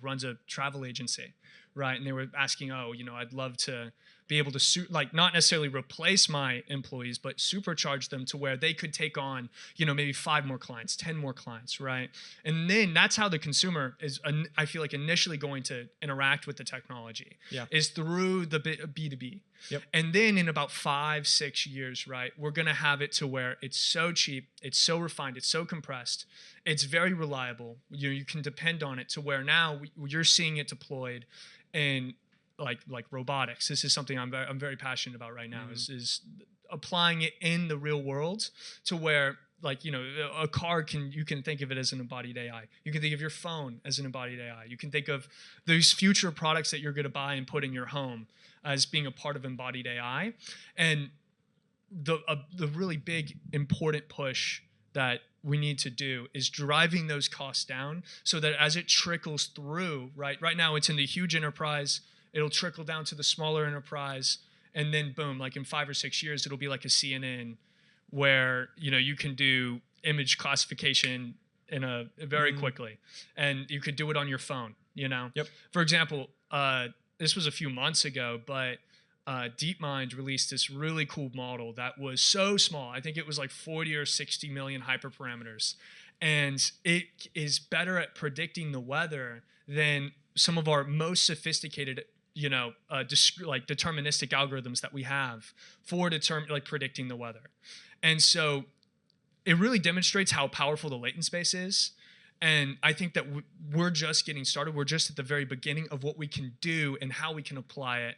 runs a travel agency, right? And they were asking, I'd love to be able to not necessarily replace my employees, but supercharge them to where they could take on, maybe 5 more clients, 10 more clients, right? And then that's how the consumer is, I feel like, initially going to interact with the technology, is through the B2B. Yep. And then in about 5-6 years, right, we're going to have it to where it's so cheap, it's so refined, it's so compressed, it's very reliable. You can depend on it to where now you're seeing it deployed in like robotics. This is something I'm very passionate about right now. Is applying it in the real world to where a car you can think of it as an embodied AI. You can think of your phone as an embodied AI. You can think of those future products that you're going to buy and put in your home as being a part of embodied AI. And the really big important push that we need to do is driving those costs down so that as it trickles through, right now it's in the huge enterprise, it'll trickle down to the smaller enterprise, and then boom, like in 5 or 6 years, it'll be like a CNN where you can do image classification in a very quickly, and you could do it on your phone. Yep. For example, this was a few months ago, but DeepMind released this really cool model that was so small. I think it was like 40 or 60 million hyperparameters, and it is better at predicting the weather than some of our most sophisticated deterministic algorithms that we have for predicting the weather. And so it really demonstrates how powerful the latent space is. And I think that we're just getting started. We're just at the very beginning of what we can do and how we can apply it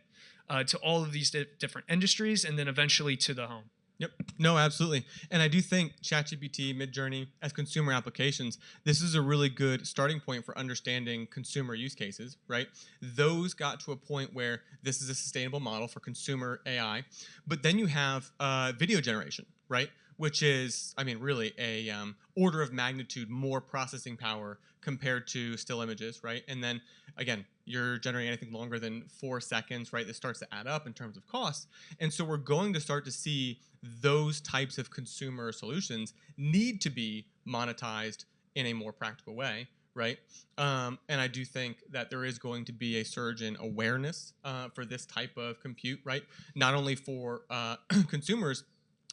to all of these different industries and then eventually to the home. Yep. No, absolutely. And I do think ChatGPT, Midjourney, as consumer applications, this is a really good starting point for understanding consumer use cases, right? Those got to a point where this is a sustainable model for consumer AI. But then you have video generation, right? Which is, really a order of magnitude more processing power compared to still images, right? And then, again, you're generating anything longer than 4 seconds, right? This starts to add up in terms of cost. And so we're going to start to see those types of consumer solutions need to be monetized in a more practical way, right? And I do think that there is going to be a surge in awareness for this type of compute, right? Not only for consumers,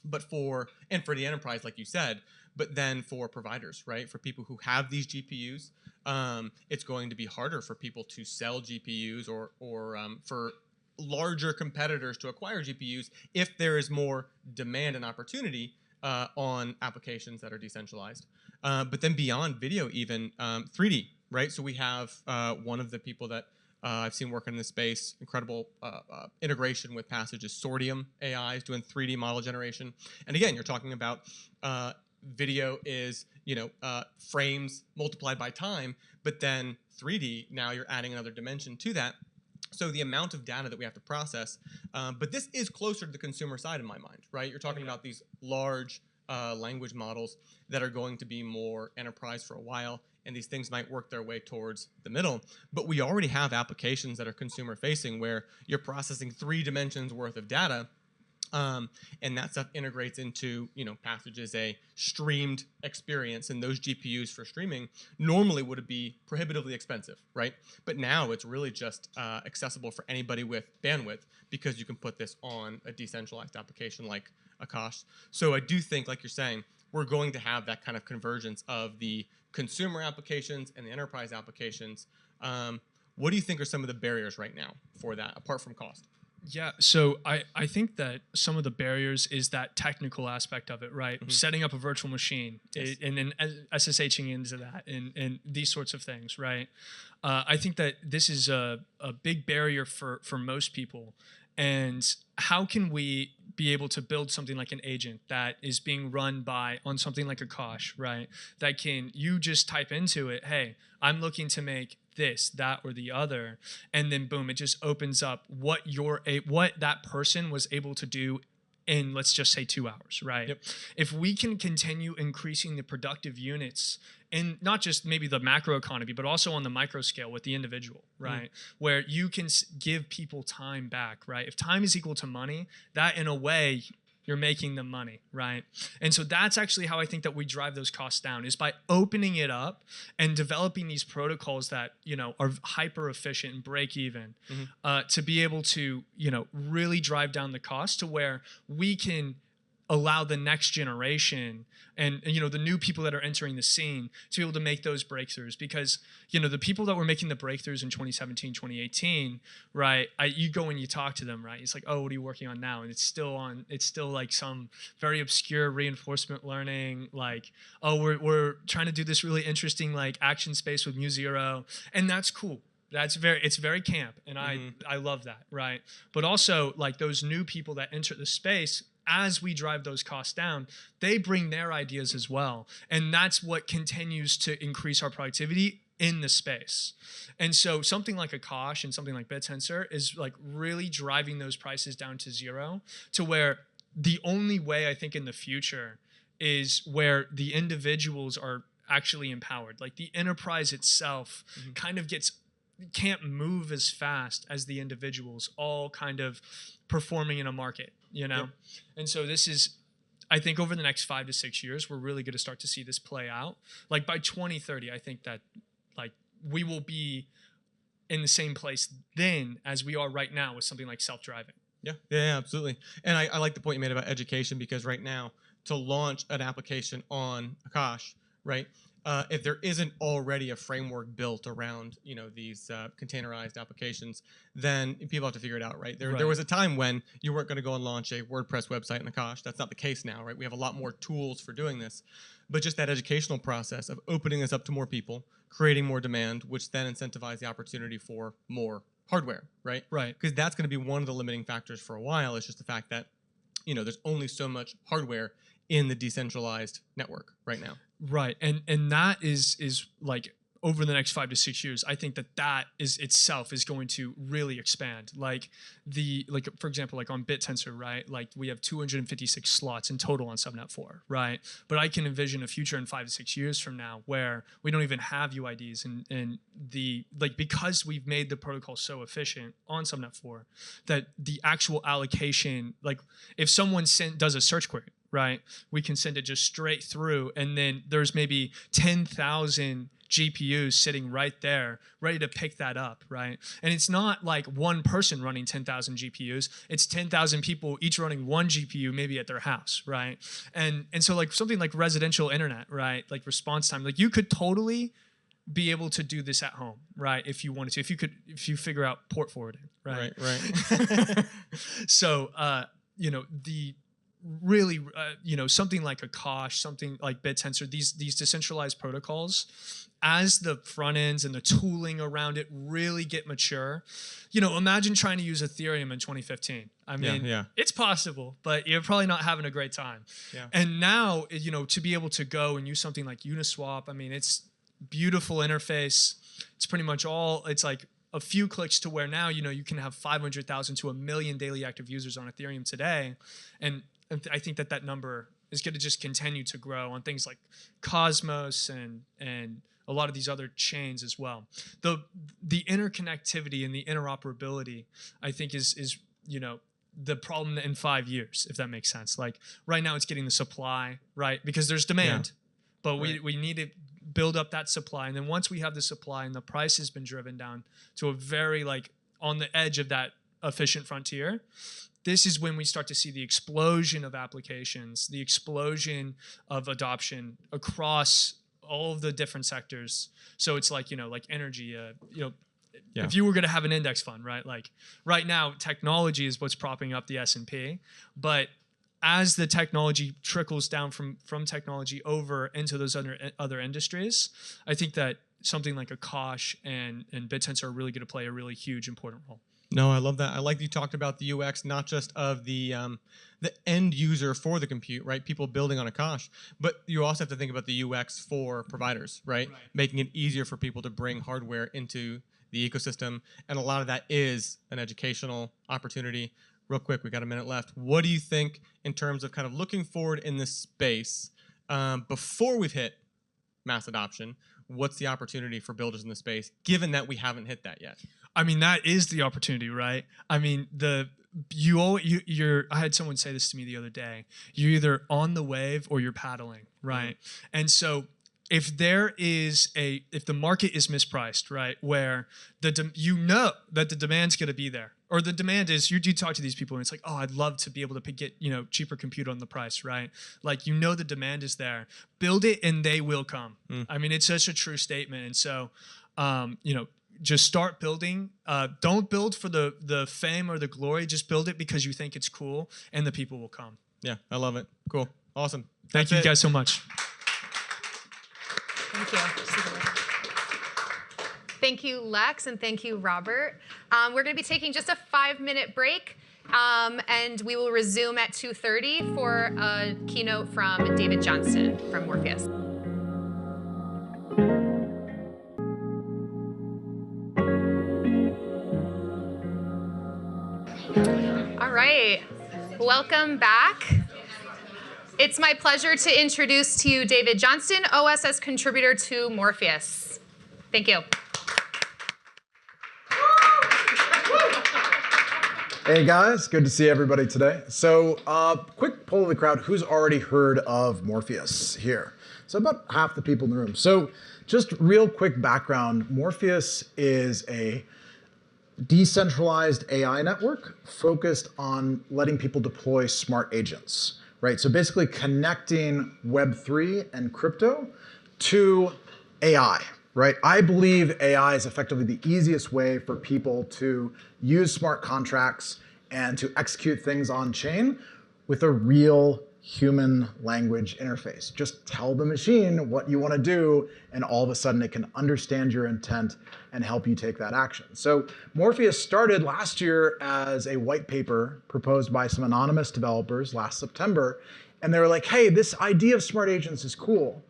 but for the enterprise, like you said, but then for providers, right? For people who have these GPUs, it's going to be harder for people to sell GPUs or for larger competitors to acquire GPUs if there is more demand and opportunity on applications that are decentralized. But then beyond video, even 3D, right? So we have one of the people that I've seen working in this space, incredible integration with Passage is Sortium AI is doing 3D model generation. And again, you're talking about video is frames multiplied by time, but then 3D, now you're adding another dimension to that. So the amount of data that we have to process, but this is closer to the consumer side in my mind, right? You're talking about these large language models that are going to be more enterprise for a while, and these things might work their way towards the middle. But we already have applications that are consumer facing where you're processing 3 dimensions worth of data, and that stuff integrates into, Passage is a streamed experience, and those GPUs for streaming normally would be prohibitively expensive, right? But now it's really just accessible for anybody with bandwidth because you can put this on a decentralized application like Akash. So I do think, like you're saying, we're going to have that kind of convergence of the consumer applications and the enterprise applications. What do you think are some of the barriers right now for that, apart from cost? Yeah, so I think that some of the barriers is that technical aspect of it, right? Mm-hmm. Setting up a virtual machine, yes, and then SSHing into that and these sorts of things, right? I think that this is a big barrier for most people. And how can we be able to build something like an agent that is being run on something like Akash, right? That you just type into it, hey, I'm looking to make this, that, or the other, and then boom, it just opens up what that person was able to do in, let's just say, 2 hours, right? Yep. If we can continue increasing the productive units in not just maybe the macro economy, but also on the micro scale with the individual, right? Where you can give people time back, right? If time is equal to money, that in a way, you're making them money, right? And so that's actually how I think that we drive those costs down, is by opening it up and developing these protocols that, are hyper efficient and break even, to be able to, really drive down the cost to where we can allow the next generation and the new people that are entering the scene to be able to make those breakthroughs. Because the people that were making the breakthroughs in 2017, 2018, right, you go and you talk to them, right, it's like, oh, what are you working on now? And it's still like some very obscure reinforcement learning, like, oh, we're trying to do this really interesting like action space with mu0, and that's cool. It's very camp, and I love that, right? But also like those new people that enter the space, as we drive those costs down, they bring their ideas as well. And that's what continues to increase our productivity in the space. And so something like Akash and something like BitTensor is like really driving those prices down to zero, to where the only way I think in the future is where the individuals are actually empowered. Like the enterprise itself kind of can't move as fast as the individuals all kind of performing in a market, Yep. And so this is, I think over the next 5 to 6 years, we're really going to start to see this play out. Like by 2030, I think that like we will be in the same place then as we are right now with something like self-driving. Yeah, absolutely. And I like the point you made about education, because right now to launch an application on Akash, right, if there isn't already a framework built around these containerized applications, then people have to figure it out, right? There was a time when you weren't going to go and launch a WordPress website in Akash. That's not the case now, right? We have a lot more tools for doing this, but just that educational process of opening this up to more people, creating more demand, which then incentivizes the opportunity for more hardware, right? Right. Because that's going to be one of the limiting factors for a while. It's just the fact that there's only so much hardware in the decentralized network right now. Right. And that is like over the next 5 to 6 years, I think that is itself is going to really expand. Like for example, like on BitTensor, right? Like we have 256 slots in total on subnet 4, right? But I can envision a future in 5 to 6 years from now where we don't even have UIDs, and because we've made the protocol so efficient on subnet 4 that the actual allocation, like if someone does a search query, right, we can send it just straight through, and then there's maybe 10,000 GPUs sitting right there, ready to pick that up, right? And it's not like one person running 10,000 GPUs. It's 10,000 people each running one GPU, maybe at their house, right? And so like something like residential internet, right? Like response time, like you could totally be able to do this at home, right? If you wanted to, if you figure out port forwarding, right? Right. So, really, something like Akash, something like BitTensor, these decentralized protocols, as the front ends and the tooling around it really get mature, imagine trying to use Ethereum in 2015. I mean, it's possible, but you're probably not having a great time. Yeah. And now, to be able to go and use something like Uniswap, I mean, it's beautiful interface. It's pretty much it's like a few clicks to where now, you can have 500,000 to 1 million daily active users on Ethereum today. And I think that number is going to just continue to grow on things like Cosmos and a lot of these other chains as well. The interconnectivity and the interoperability, I think, is the problem in 5 years, if that makes sense. Like right now, it's getting the supply, right? Because there's demand, but we need to build up that supply. And then once we have the supply and the price has been driven down to a very on the edge of that efficient frontier, this is when we start to see the explosion of applications, the explosion of adoption across all of the different sectors. So it's like energy, if you were going to have an index fund, right? Like right now, technology is what's propping up the S&P, but as the technology trickles down from technology over into those other industries, I think that something like Akash and BitTensor are really going to play a really huge, important role. No, I love that. I like that you talked about the UX, not just of the end user for the compute, right? People building on Akash, but you also have to think about the UX for providers, right? Making it easier for people to bring hardware into the ecosystem, and a lot of that is an educational opportunity. Real quick, we got a minute left. What do you think in terms of kind of looking forward in this space before we've hit mass adoption. What's the opportunity for builders in the space, given that we haven't hit that yet? I mean, that is the opportunity, right? I mean, I had someone say this to me the other day. You're either on the wave or you're paddling, right? And so if the market is mispriced, right, where you know that the demand's going to be there, or the demand is, you do talk to these people and it's like, oh, I'd love to be able to get, cheaper compute on the price, right? Like, the demand is there. Build it and they will come. I mean, it's such a true statement. And so, just start building. Don't build for the fame or the glory. Just build it because you think it's cool and the people will come. Yeah, I love it. Cool. Awesome. Thank you guys so much. Thank you. Thank you, Lex, and thank you, Robert. We're going to be taking just a 5-minute break, and we will resume at 2:30 for a keynote from David Johnston from Morpheus. All right, welcome back. It's my pleasure to introduce to you David Johnston, OSS contributor to Morpheus. Thank you. Hey guys, good to see everybody today. So quick poll of the crowd, who's already heard of Morpheus here? So about half the people in the room. So just real quick background, Morpheus is a decentralized AI network focused on letting people deploy smart agents, right? So basically connecting Web3 and crypto to AI, right? I believe AI is effectively the easiest way for people to use smart contracts and to execute things on chain with a real human language interface. Just tell the machine what you want to do, and all of a sudden it can understand your intent and help you take that action. So Morpheus started last year as a white paper proposed by some anonymous developers last September, and they were like, hey, this idea of smart agents is cool,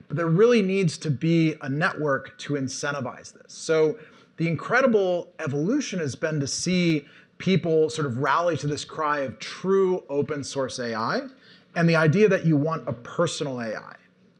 but there really needs to be a network to incentivize this. So the incredible evolution has been to see people sort of rally to this cry of true open source AI, and the idea that you want a personal AI.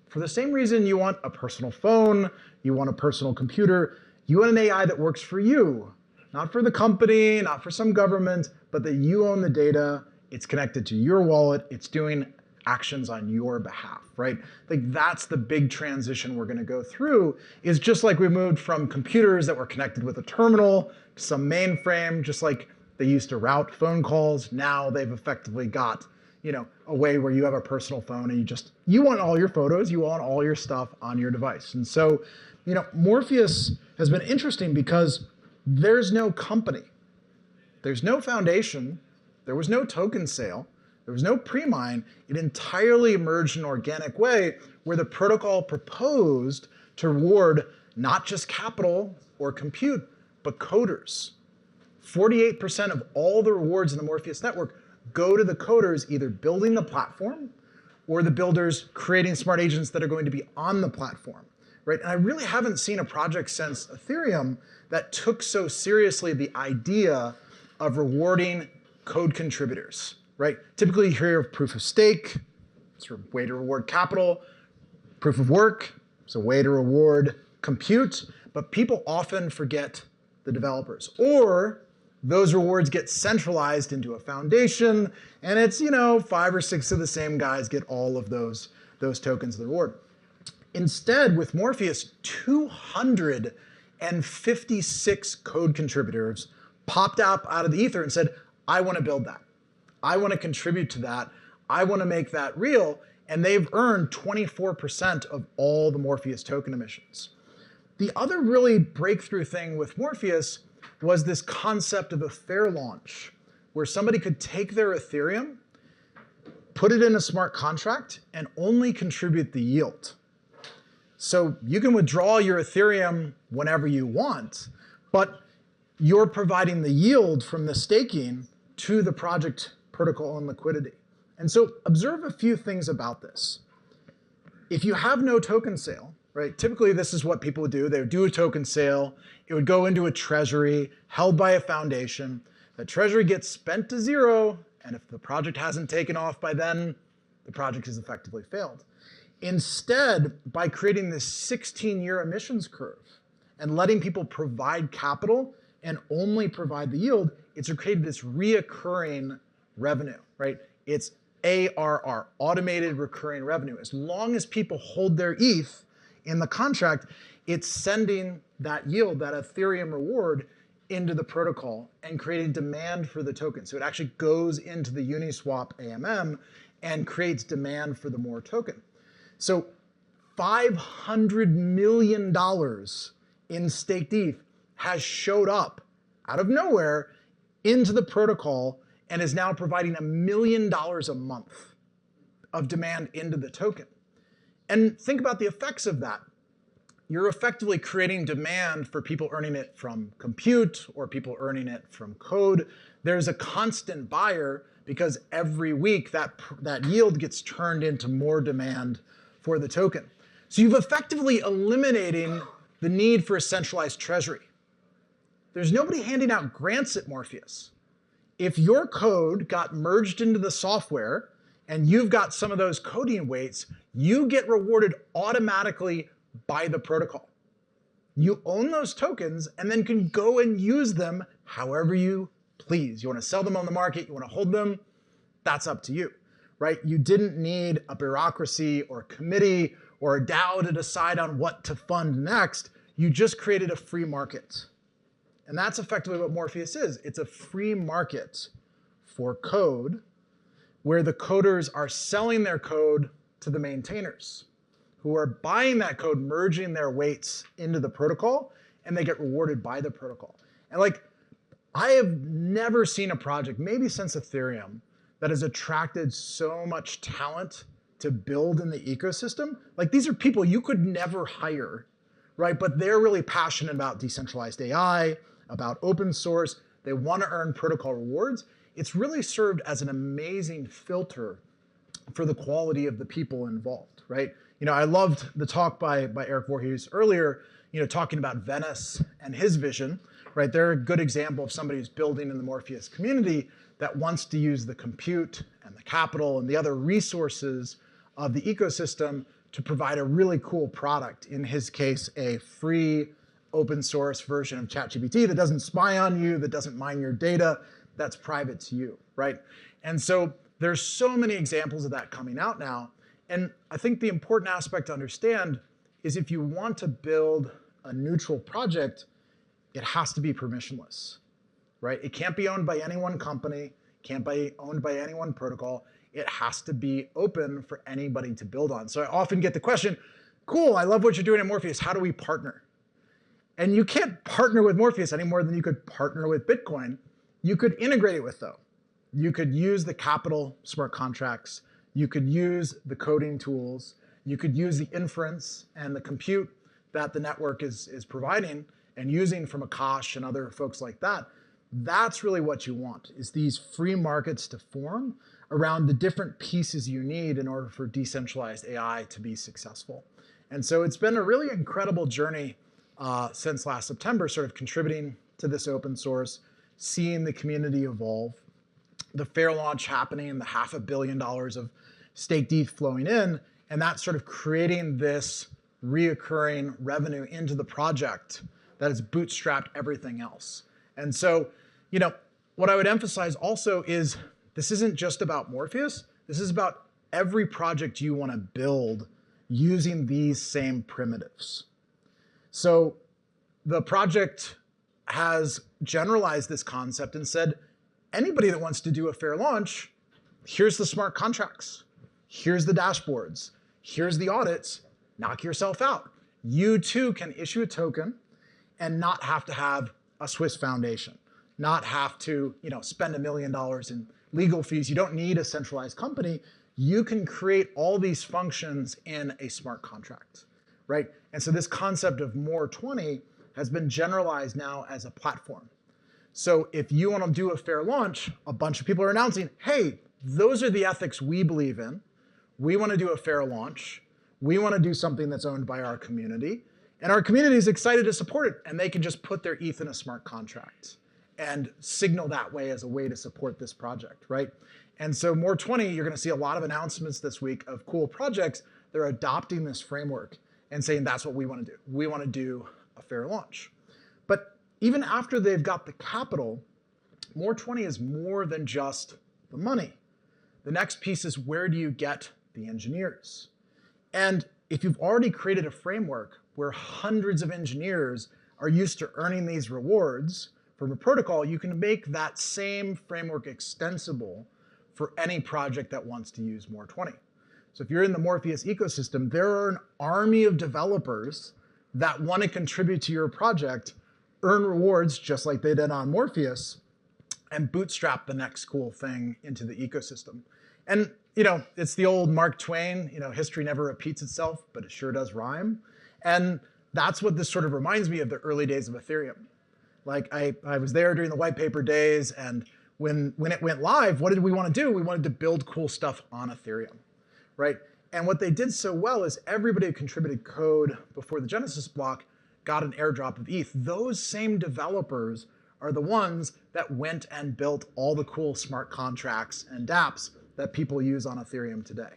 For the same reason you want a personal phone, you want a personal computer, you want an AI that works for you, not for the company, not for some government, but that you own the data, it's connected to your wallet, it's doing actions on your behalf, right? Like that's the big transition we're gonna go through, is just like we moved from computers that were connected with a terminal, some mainframe, just like they used to route phone calls, now they've effectively got a way where you have a personal phone and you want all your photos, you want all your stuff on your device. And so, Morpheus has been interesting because there's no company, there's no foundation, there was no token sale, there was no pre-mine. It entirely emerged in an organic way where the protocol proposed to reward not just capital or compute, but coders. 48% of all the rewards in the Morpheus network go to the coders either building the platform or the builders creating smart agents that are going to be on the platform, right? And I really haven't seen a project since Ethereum that took so seriously the idea of rewarding code contributors, right? Typically you hear of proof of stake, it's a way to reward capital, proof of work, it's a way to reward compute, but people often forget the developers, or those rewards get centralized into a foundation, and it's 5 or 6 of the same guys get all of those tokens of the reward. Instead, with Morpheus, 256 code contributors popped up out of the ether and said, I want to build that. I want to contribute to that. I want to make that real. And they've earned 24% of all the Morpheus token emissions. The other really breakthrough thing with Morpheus was this concept of a fair launch, where somebody could take their Ethereum, put it in a smart contract, and only contribute the yield. So you can withdraw your Ethereum whenever you want, but you're providing the yield from the staking to the project protocol and liquidity. And so observe a few things about this. If you have no token sale, right? Typically, this is what people would do. They would do a token sale. It would go into a treasury held by a foundation. The treasury gets spent to zero, and if the project hasn't taken off by then, the project has effectively failed. Instead, by creating this 16-year emissions curve and letting people provide capital and only provide the yield, it's created this reoccurring revenue, right? It's ARR, automated recurring revenue. As long as people hold their ETH in the contract, it's sending that yield, that Ethereum reward, into the protocol and creating demand for the token. So it actually goes into the Uniswap AMM and creates demand for the more token. So $500 million in staked ETH has showed up out of nowhere into the protocol and is now providing $1 million a month of demand into the token. And think about the effects of that. You're effectively creating demand for people earning it from compute or people earning it from code. There's a constant buyer because every week that yield gets turned into more demand for the token. So you've effectively eliminating the need for a centralized treasury. There's nobody handing out grants at Morpheus. If your code got merged into the software and you've got some of those coding weights, you get rewarded automatically by the protocol. You own those tokens and then can go and use them however you please. You want to sell them on the market, you want to hold them, that's up to you, right? You didn't need a bureaucracy or a committee or a DAO to decide on what to fund next. You just created a free market. And that's effectively what Morpheus is. It's a free market for code where the coders are selling their code to the maintainers who are buying that code, merging their weights into the protocol, and they get rewarded by the protocol. And like, I have never seen a project, maybe since Ethereum, that has attracted so much talent to build in the ecosystem. Like, these are people you could never hire, right? But they're really passionate about decentralized AI, about open source. They want to earn protocol rewards. It's really served as an amazing filter for the quality of the people involved, right? You know, I loved the talk by Erik Voorhees earlier, you know, talking about Venice and his vision, right? They're a good example of somebody who's building in the Morpheus community that wants to use the compute and the capital and the other resources of the ecosystem to provide a really cool product. In his case, a free open source version of ChatGPT that doesn't spy on you, that doesn't mine your data, that's private to you, right? And so there's so many examples of that coming out now. And I think the important aspect to understand is if you want to build a neutral project, it has to be permissionless, right? It can't be owned by any one company, can't be owned by any one protocol. It has to be open for anybody to build on. So I often get the question, cool, I love what you're doing at Morpheus, how do we partner? And you can't partner with Morpheus any more than you could partner with Bitcoin. You could integrate it with, though. You could use the capital smart contracts. You could use the coding tools. You could use the inference and the compute that the network is providing and using from Akash and other folks like that. That's really what you want, is these free markets to form around the different pieces you need in order for decentralized AI to be successful. And so it's been a really incredible journey since last September, sort of contributing to this open source, seeing the community evolve, the fair launch happening, and the $500 million of staked ETH flowing in, and that's sort of creating this reoccurring revenue into the project that has bootstrapped everything else. And so, you know, what I would emphasize also is this isn't just about Morpheus. This is about every project you want to build using these same primitives. So the project has generalized this concept and said, anybody that wants to do a fair launch, here's the smart contracts, here's the dashboards, here's the audits, knock yourself out. You too can issue a token and not have to have a Swiss foundation, not have to, you know, spend $1 million in legal fees. You don't need a centralized company. You can create all these functions in a smart contract, right? And so this concept of More 20 has been generalized now as a platform. So if you want to do a fair launch, a bunch of people are announcing, hey, those are the ethics we believe in. We want to do a fair launch. We want to do something that's owned by our community. And our community is excited to support it. And they can just put their ETH in a smart contract and signal that way as a way to support this project, right? And so More 20, you're going to see a lot of announcements this week of cool projects they're adopting this framework and saying that's what we want to do. We want to do a fair launch. But even after they've got the capital, More20 is more than just the money. The next piece is, where do you get the engineers? And if you've already created a framework where hundreds of engineers are used to earning these rewards from a protocol, you can make that same framework extensible for any project that wants to use More20. So if you're in the Morpheus ecosystem, there are an army of developers that want to contribute to your project, earn rewards just like they did on Morpheus, and bootstrap the next cool thing into the ecosystem. And it's the old Mark Twain, history never repeats itself, but it sure does rhyme. And that's what this sort of reminds me of the early days of Ethereum. Like I was there during the white paper days, and when it went live, what did we want to do? We wanted to build cool stuff on Ethereum, right? And what they did so well is everybody who contributed code before the Genesis block got an airdrop of ETH. Those same developers are the ones that went and built all the cool smart contracts and dApps that people use on Ethereum today,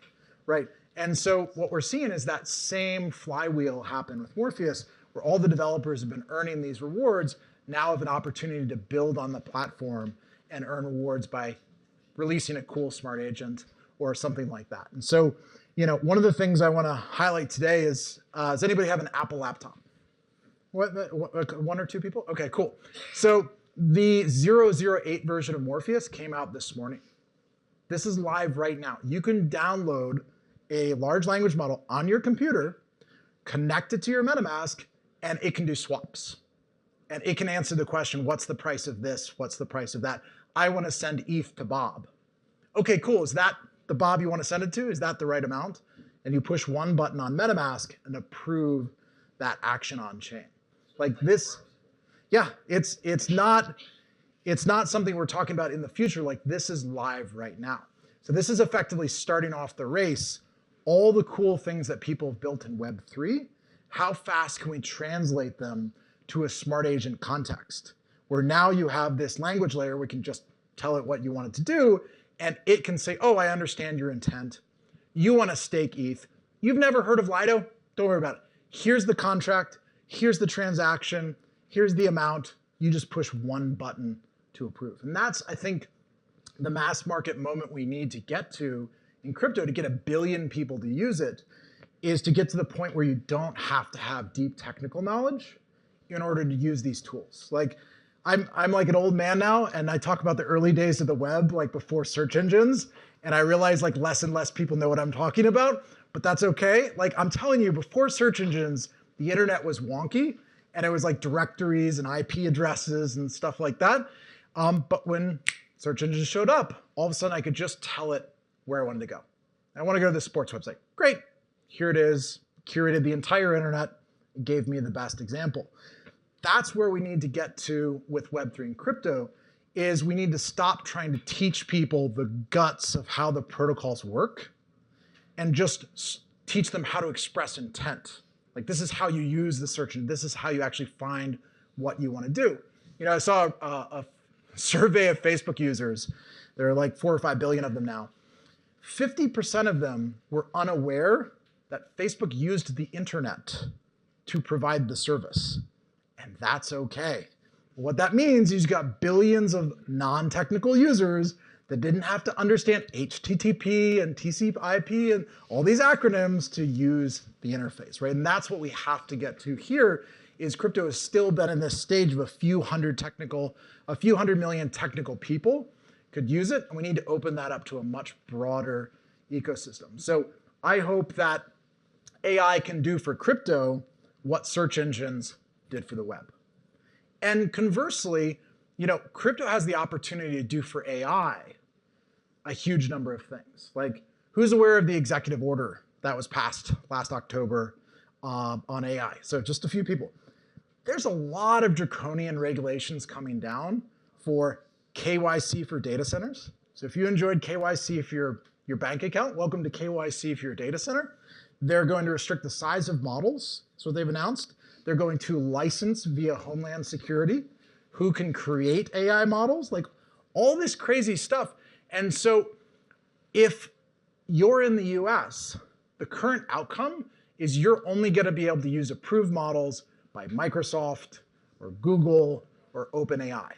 right? And so what we're seeing is that same flywheel happen with Morpheus, where all the developers have been earning these rewards, now have an opportunity to build on the platform and earn rewards by releasing a cool smart agent or something like that. And so, one of the things I want to highlight today is, does anybody have an Apple laptop? One or two people? Okay, cool. So the 008 version of Morpheus came out this morning. This is live right now. You can download a large language model on your computer, connect it to your MetaMask, and it can do swaps. And it can answer the question, what's the price of this? What's the price of that? I want to send ETH to Bob. Okay, cool. Is that the Bob you want to send it to? Is that the right amount? And you push one button on MetaMask and approve that action on chain. Like this, yeah, it's not something we're talking about in the future. Like, this is live right now. So this is effectively starting off the race. All the cool things that people have built in Web3, how fast can we translate them to a smart agent context, where now you have this language layer, we can just tell it what you want it to do, and it can say, oh, I understand your intent. You want to stake ETH. You've never heard of Lido? Don't worry about it. Here's the contract. Here's the transaction. Here's the amount. You just push one button to approve. And that's, I think, the mass market moment we need to get to in crypto to get 1 billion people to use it, is to get to the point where you don't have to have deep technical knowledge in order to use these tools. Like, I'm like an old man now, and I talk about the early days of the web, like before search engines, and I realize like less and less people know what I'm talking about, but that's okay. Like, I'm telling you, before search engines, the internet was wonky, and it was like directories and IP addresses and stuff like that. But when search engines showed up, all of a sudden I could just tell it where I wanted to go. I want to go to the sports website. Great, here it is, curated the entire internet, gave me the best example. That's where we need to get to with Web3 and crypto, is we need to stop trying to teach people the guts of how the protocols work and just teach them how to express intent. Like, this is how you use the search, and this is how you actually find what you want to do. I saw a survey of Facebook users. There are like 4 or 5 billion of them now. 50% of them were unaware that Facebook used the internet to provide the service. And that's okay. What that means is you've got billions of non-technical users that didn't have to understand HTTP and TCP and all these acronyms to use the interface, right? And that's what we have to get to here, is crypto has still been in this stage of a few hundred million technical people could use it, and we need to open that up to a much broader ecosystem. So I hope that AI can do for crypto what search engines did for the web. And conversely, crypto has the opportunity to do for AI a huge number of things. Like, who's aware of the executive order that was passed last October on AI? So just a few people. There's a lot of draconian regulations coming down for KYC for data centers. So if you enjoyed KYC for your bank account, welcome to KYC for your data center. They're going to restrict the size of models. That's what they've announced. They're going to license via Homeland Security who can create AI models, like all this crazy stuff. And so if you're in the US the current outcome is you're only going to be able to use approved models by Microsoft or Google or OpenAI,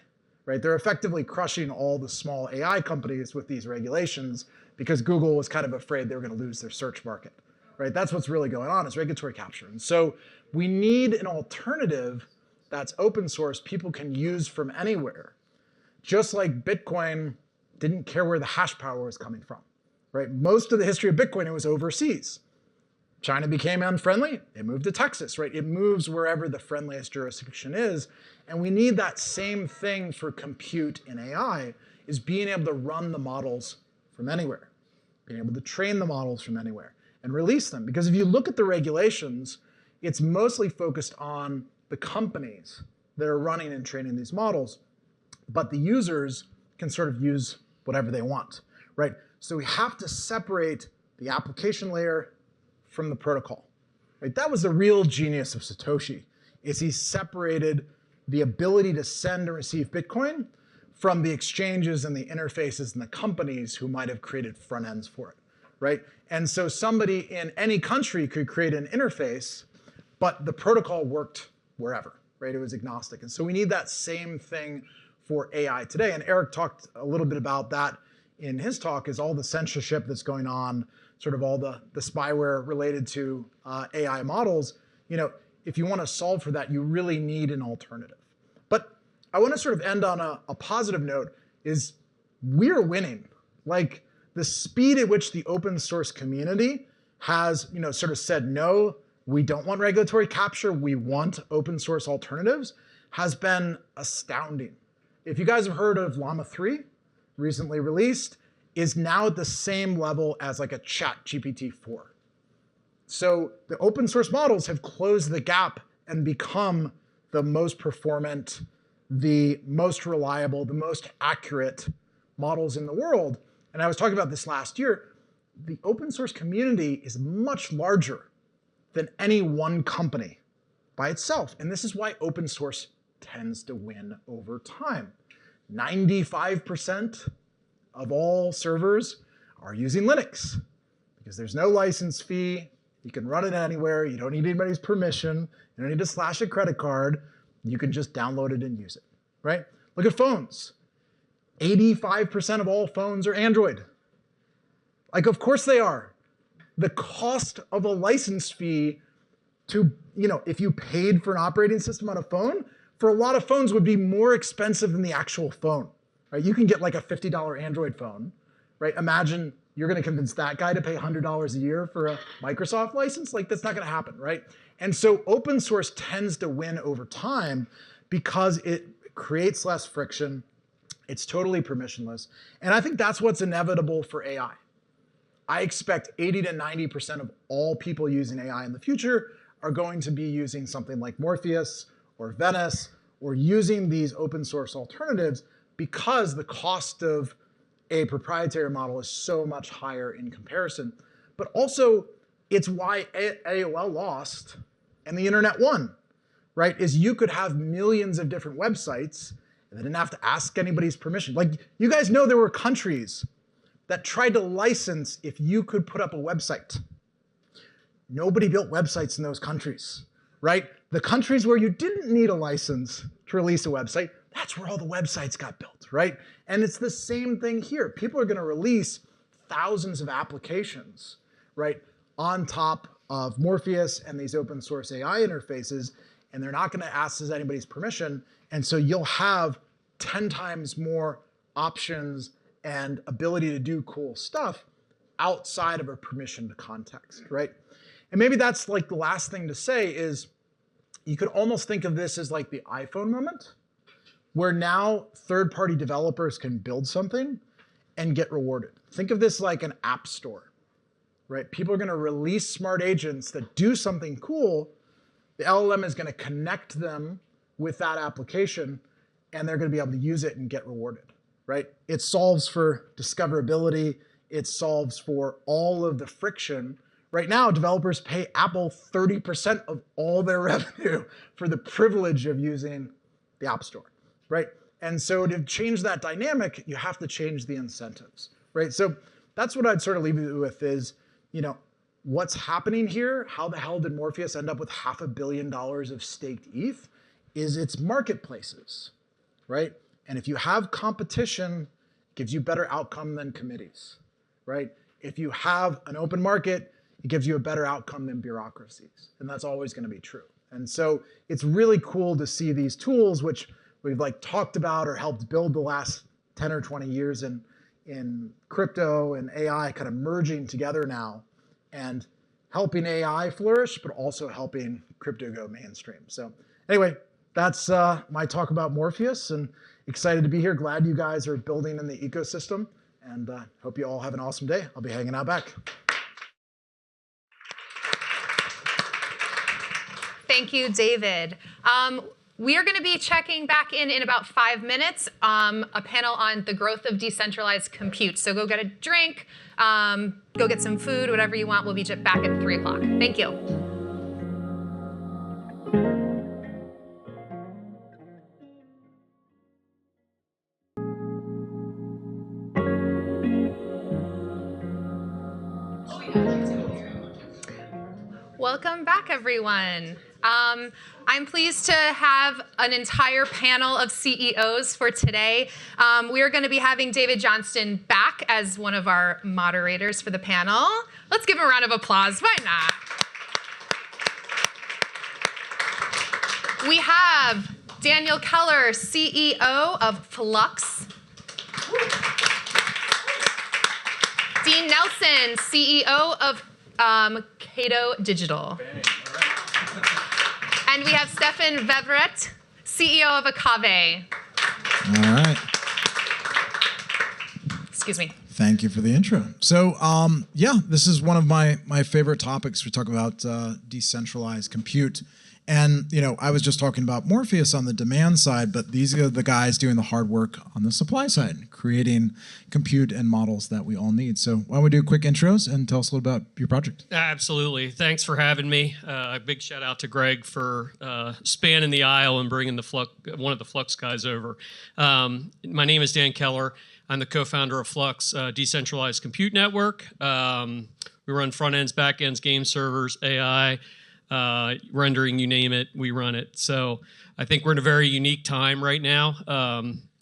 right? They're effectively crushing all the small AI companies with these regulations because Google was kind of afraid they were going to lose their search market, right? That's what's really going on is regulatory capture. And so we need an alternative that's open source people can use from anywhere, just like Bitcoin didn't care where the hash power was coming from, right? Most of the history of Bitcoin, it was overseas. China became unfriendly, it moved to Texas, right? It moves wherever the friendliest jurisdiction is. And we need that same thing for compute in AI, is being able to run the models from anywhere, being able to train the models from anywhere and release them. Because if you look at the regulations, it's mostly focused on the companies that are running and training these models, but the users can sort of use whatever they want, right? So we have to separate the application layer from the protocol, right? That was the real genius of Satoshi, is he separated the ability to send and receive Bitcoin from the exchanges and the interfaces and the companies who might have created front ends for it, right? And so somebody in any country could create an interface, but the protocol worked wherever, right? It was agnostic. And so we need that same thing for AI today. And Erik talked a little bit about that in his talk, is all the censorship that's going on, sort of all the spyware related to AI models. You know, if you want to solve for that, you really need an alternative. But I want to sort of end on a positive note, is we're winning. Like, the speed at which the open source community has, you know, sort of said, no, we don't want regulatory capture, we want open source alternatives, has been astounding. If you guys have heard of Llama 3, recently released, is now at the same level as like a ChatGPT-4. So the open source models have closed the gap and become the most performant, the most reliable, the most accurate models in the world. And I was talking about this last year. The open source community is much larger than any one company by itself. And this is why open source tends to win over time. 95% of all servers are using Linux because there's no license fee. You can run it anywhere. You don't need anybody's permission. You don't need to slash a credit card. You can just download it and use it, right? Look at phones. 85% of all phones are Android. Like, of course they are. The cost of a license fee to, you know, if you paid for an operating system on a phone, for a lot of phones would be more expensive than the actual phone, right? You can get like a $50 Android phone, right? Imagine you're going to convince that guy to pay $100 a year for a Microsoft license. Like, that's not going to happen, right? And so open source tends to win over time because it creates less friction. It's totally permissionless. And I think that's what's inevitable for AI. I expect 80 to 90% of all people using AI in the future are going to be using something like Morpheus or Venice, or using these open source alternatives because the cost of a proprietary model is so much higher in comparison. But also, it's why AOL lost and the internet won, right? Is you could have millions of different websites and they didn't have to ask anybody's permission. Like, you guys know there were countries that tried to license if you could put up a website. Nobody built websites in those countries, right? The countries where you didn't need a license to release a website, that's where all the websites got built, right? And it's the same thing here. People are going to release thousands of applications, right, on top of Morpheus and these open source AI interfaces, and they're not going to ask us anybody's permission. And so you'll have 10 times more options and ability to do cool stuff outside of a permissioned context, right? And maybe that's like the last thing to say is, you could almost think of this as like the iPhone moment, where now third-party developers can build something and get rewarded. Think of this like an app store, right? People are going to release smart agents that do something cool. The LLM is going to connect them with that application, and they're going to be able to use it and get rewarded, right? It solves for discoverability. It solves for all of the friction. Right now, developers pay Apple 30% of all their revenue for the privilege of using the App Store, right? And so to change that dynamic, you have to change the incentives, right? So that's what I'd sort of leave you with is, you know, what's happening here, how the hell did Morpheus end up with $500 million of staked ETH, is its marketplaces, right? And if you have competition, it gives you better outcome than committees, right? If you have an open market, it gives you a better outcome than bureaucracies. And that's always going to be true. And so it's really cool to see these tools, which we've like talked about or helped build the last 10 or 20 years in crypto and AI kind of merging together now and helping AI flourish, but also helping crypto go mainstream. So anyway, that's my talk about Morpheus, and excited to be here. Glad you guys are building in the ecosystem, and hope you all have an awesome day. I'll be hanging out back. Thank you, David. We are going to be checking back in about 5 minutes, a panel on the growth of decentralized compute. So go get a drink, go get some food, whatever you want. We'll be back at 3 o'clock. Thank you. Welcome back, everyone. I'm pleased to have an entire panel of CEOs for today. We are going to be having David Johnston back as one of our moderators for the panel. Let's give him a round of applause. Why not? We have Daniel Keller, CEO of Flux. Dean Nelson, CEO of Cato Digital. And we have Stefaan Vervaet, CEO of Akave. All right. Excuse me. Thank you for the intro. So, yeah, this is one of my favorite topics. We talk about decentralized compute. And, you know, I was just talking about Morpheus on the demand side, but these are the guys doing the hard work on the supply side, creating compute and models that we all need. So why don't we do quick intros and tell us a little about your project? Absolutely. Thanks for having me. A big shout out to Greg for spanning the aisle and bringing one of the Flux guys over. My name is Dan Keller. I'm the co-founder of Flux, Decentralized Compute Network. We run front ends, back ends, game servers, AI, rendering, you name it, we run it. So I think we're in a very unique time right now.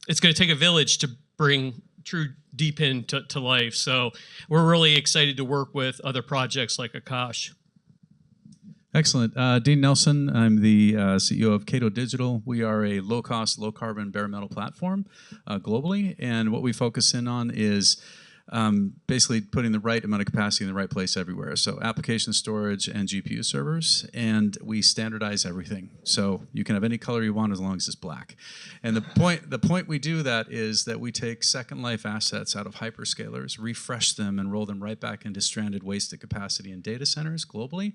It's going to take a village to bring true DePIN to life. So we're really excited to work with other projects like Akash. Excellent. Dean Nelson, I'm the CEO of Cato Digital. We are a low-cost, low-carbon bare metal platform globally, and what we focus in on is basically putting the right amount of capacity in the right place everywhere. So application storage and GPU servers, and we standardize everything. So you can have any color you want as long as it's black. And the point we do that is that we take second life assets out of hyperscalers, refresh them, and roll them right back into stranded wasted capacity in data centers globally,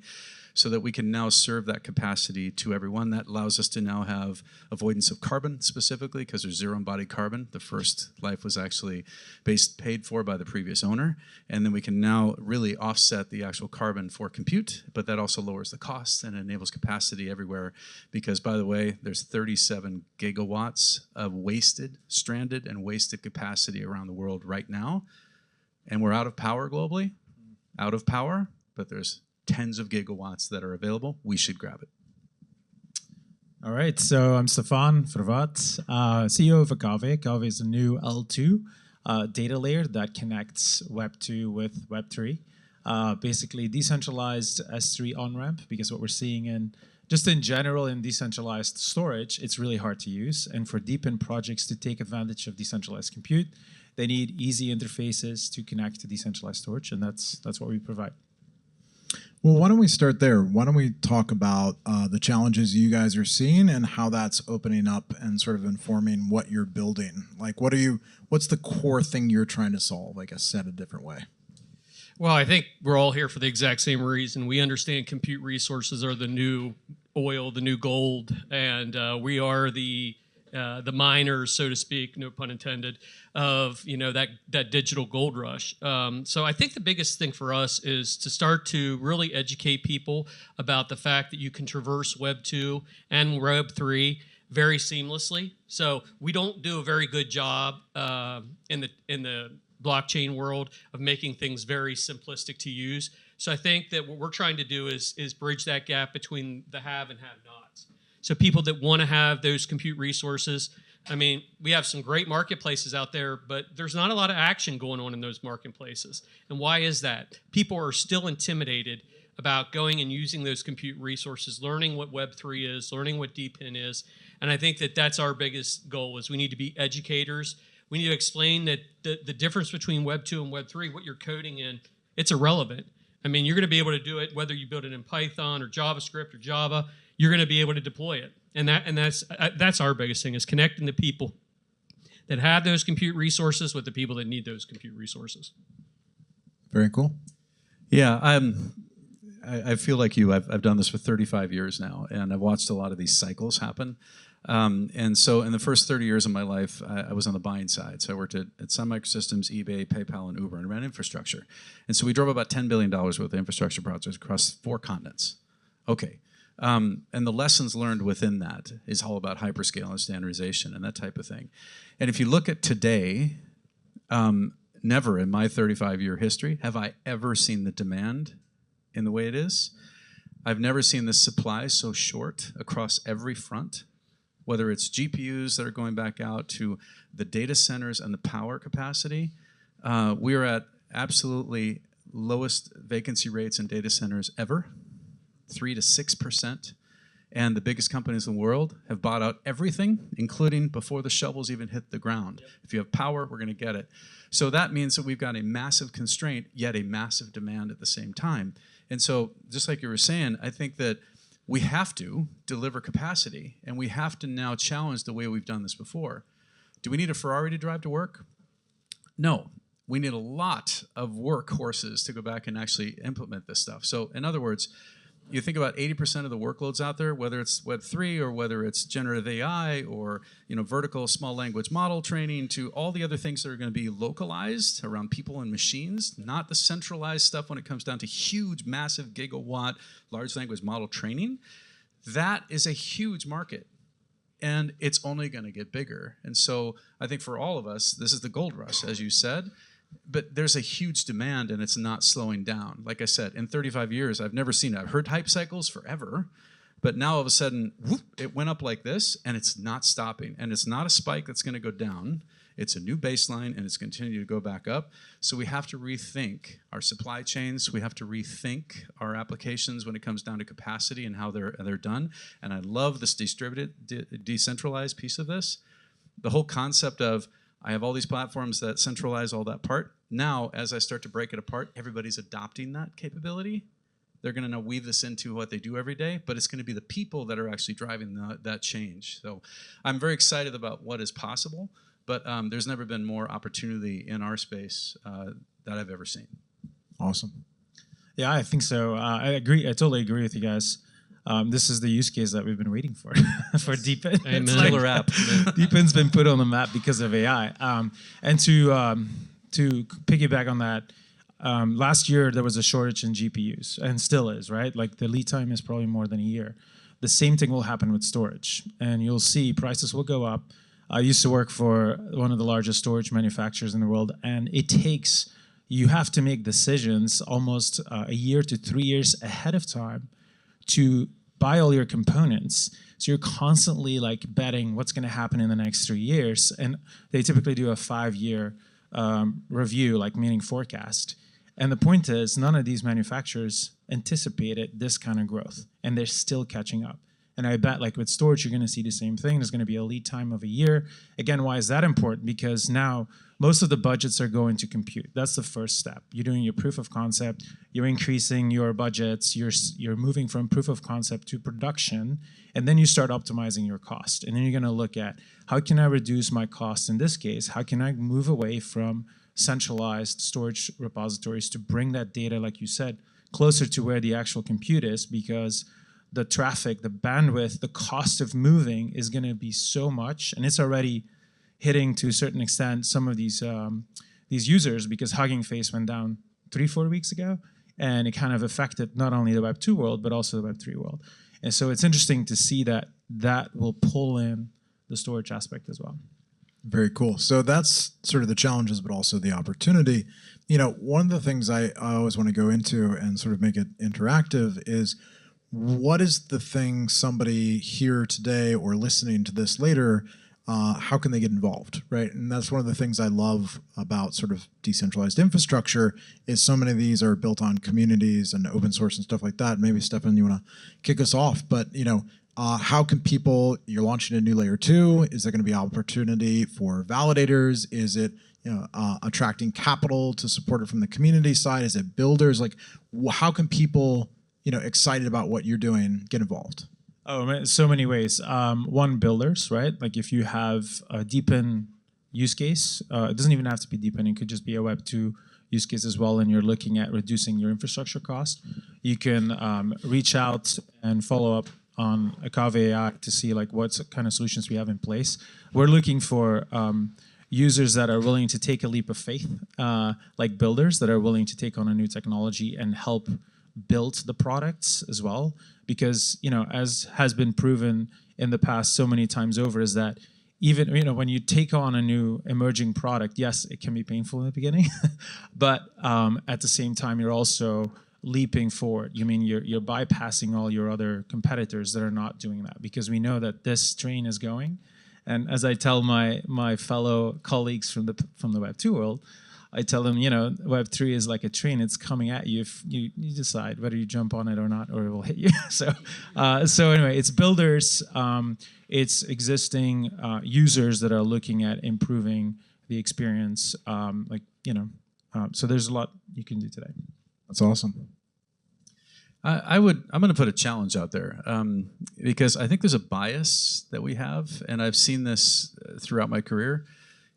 so that we can now serve that capacity to everyone. That allows us to now have avoidance of carbon specifically, because there's zero embodied carbon. The first life was actually paid for by the previous owner. And then we can now really offset the actual carbon for compute, but that also lowers the cost and enables capacity everywhere. Because, by the way, there's 37 gigawatts of stranded and wasted capacity around the world right now. And we're out of power globally, but there's tens of gigawatts that are available. We should grab it. All right, so I'm Stefaan Vervaet, CEO of Akave. Akave is a new L2 data layer that connects Web 2 with Web 3. Basically decentralized S3 on-ramp, because what we're seeing in general in decentralized storage, it's really hard to use. And for DePIN projects to take advantage of decentralized compute, they need easy interfaces to connect to decentralized storage, and that's what we provide. Well, why don't we start there? Why don't we talk about the challenges you guys are seeing and how that's opening up and sort of informing what you're building? Like, what's the core thing you're trying to solve, I guess, said a different way? Well, I think we're all here for the exact same reason. We understand compute resources are the new oil, the new gold, and we are the miners, so to speak, no pun intended, of that digital gold rush. So I think the biggest thing for us is to start to really educate people about the fact that you can traverse Web 2 and Web 3 very seamlessly. So we don't do a very good job in the blockchain world of making things very simplistic to use. So I think that what we're trying to do is bridge that gap between the have and have-nots. So people that want to have those compute resources, I mean, we have some great marketplaces out there, but there's not a lot of action going on in those marketplaces. And why is that? People are still intimidated about going and using those compute resources, learning what Web3 is, learning what DePIN is. And I think that that's our biggest goal, is we need to be educators. We need to explain that the difference between Web 2 and Web 3, what you're coding in, it's irrelevant. I mean, you're going to be able to do it whether you build it in Python or JavaScript or Java. You're going to be able to deploy it, and that's our biggest thing, is connecting the people that have those compute resources with the people that need those compute resources. Very cool. Yeah, I feel like you. I've done this for 35 years now, and I've watched a lot of these cycles happen. And so in the first 30 years of my life, I was on the buying side. So I worked at Sun Microsystems, eBay, PayPal, and Uber, and ran infrastructure. And so we drove about $10 billion worth of infrastructure projects across 4 continents. Okay. And the lessons learned within that is all about hyperscale and standardization and that type of thing. And if you look at today, never in my 35-year history have I ever seen the demand in the way it is. I've never seen the supply so short across every front, whether it's GPUs that are going back out to the data centers and the power capacity. We are at absolutely lowest vacancy rates in data centers ever, 3 to 6%. And the biggest companies in the world have bought out everything, including before the shovels even hit the ground. Yep. If you have power, we're going to get it. So that means that we've got a massive constraint, yet a massive demand at the same time. And so, just like you were saying, I think that we have to deliver capacity, and we have to now challenge the way we've done this before. Do we need a Ferrari to drive to work? No. We need a lot of workhorses to go back and actually implement this stuff. So, in other words, you think about 80% of the workloads out there, whether it's Web3 or whether it's generative AI or vertical small language model training, to all the other things that are going to be localized around people and machines, not the centralized stuff when it comes down to huge, massive gigawatt large language model training. That is a huge market, and it's only going to get bigger. And so I think for all of us, this is the gold rush, as you said. But there's a huge demand, and it's not slowing down. Like I said, in 35 years, I've never seen it. I've heard hype cycles forever, but now all of a sudden, whoop, it went up like this, and it's not stopping. And it's not a spike that's going to go down. It's a new baseline, and it's continuing to go back up. So we have to rethink our supply chains. We have to rethink our applications when it comes down to capacity and how they're done. And I love this distributed, decentralized piece of this. The whole concept of, I have all these platforms that centralize all that part. Now, as I start to break it apart, everybody's adopting that capability. They're going to now weave this into what they do every day, but it's going to be the people that are actually driving that change. So I'm very excited about what is possible, but there's never been more opportunity in our space that I've ever seen. Awesome. Yeah, I think so. I agree. I totally agree with you guys. This is the use case that we've been waiting for, for DePIN. Amen. Killer app. DePIN's been put on the map because of AI. And to piggyback on that, last year there was a shortage in GPUs, and still is, right? Like the lead time is probably more than a year. The same thing will happen with storage, and you'll see prices will go up. I used to work for one of the largest storage manufacturers in the world, and you have to make decisions almost a year to 3 years ahead of time to buy all your components. So you're constantly like betting what's going to happen in the next 3 years. And they typically do a 5-year review, like meaning forecast. And the point is, none of these manufacturers anticipated this kind of growth, and they're still catching up. And I bet like with storage, you're going to see the same thing. There's going to be a lead time of a year. Again, why is that important? Because now most of the budgets are going to compute. That's the first step. You're doing your proof of concept. You're increasing your budgets. You're moving from proof of concept to production. And then you start optimizing your cost. And then you're going to look at, how can I reduce my cost in this case? How can I move away from centralized storage repositories to bring that data, like you said, closer to where the actual compute is? Because the traffic, the bandwidth, the cost of moving is going to be so much, and it's already hitting to a certain extent some of these users, because Hugging Face went down 3-4 weeks ago, and it kind of affected not only the Web 2 world but also the Web 3 world. And so it's interesting to see that will pull in the storage aspect as well. Very cool. So that's sort of the challenges, but also the opportunity. One of the things I always want to go into and sort of make it interactive is, what is the thing somebody here today or listening to this later, how can they get involved, right? And that's one of the things I love about sort of decentralized infrastructure is so many of these are built on communities and open source and stuff like that. Maybe Stefan, you want to kick us off, but how can people, you're launching a new layer 2, is there going to be opportunity for validators? Is it attracting capital to support it from the community side? Is it builders? Like, how can people excited about what you're doing get involved? Oh, man, so many ways. One, builders, right? Like if you have a DePIN use case, it doesn't even have to be DePIN. It could just be a Web 2 use case as well, and you're looking at reducing your infrastructure cost. You can reach out and follow up on Akave AI to see like what kind of solutions we have in place. We're looking for users that are willing to take a leap of faith, like builders that are willing to take on a new technology and help build the products as well. Because, as has been proven in the past so many times over, is that even, when you take on a new emerging product, yes, it can be painful in the beginning, but at the same time, you're also leaping forward. You're bypassing all your other competitors that are not doing that, because we know that this train is going. And as I tell my fellow colleagues from the Web 2 world, I tell them, Web 3 is like a train. It's coming at you if you decide whether you jump on it or not, or it will hit you. So anyway, it's builders, it's existing users that are looking at improving the experience. So there's a lot you can do today. That's awesome. I'm going to put a challenge out there because I think there's a bias that we have, and I've seen this throughout my career,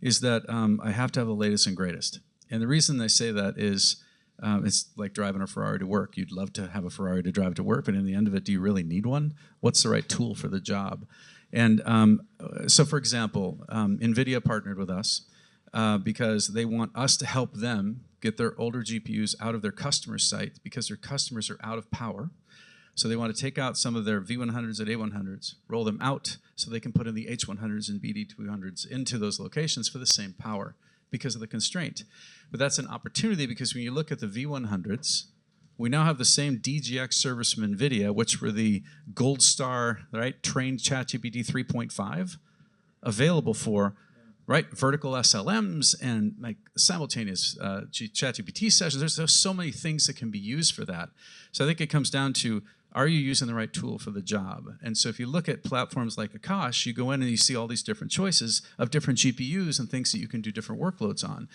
is that I have to have the latest and greatest. And the reason I say that is it's like driving a Ferrari to work. You'd love to have a Ferrari to drive to work, but in the end of it, do you really need one? What's the right tool for the job? And so, for example, NVIDIA partnered with us because they want us to help them get their older GPUs out of their customer site because their customers are out of power. So they want to take out some of their V100s and A100s, roll them out so they can put in the H100s and BD200s into those locations for the same power because of the constraint. But that's an opportunity because when you look at the V100s, we now have the same DGX servers from NVIDIA, which were the gold star, right, trained ChatGPT 3.5, available for vertical SLMs and like simultaneous ChatGPT sessions. There's so many things that can be used for that. So I think it comes down to, are you using the right tool for the job? And so if you look at platforms like Akash, you go in and you see all these different choices of different GPUs and things that you can do different workloads on.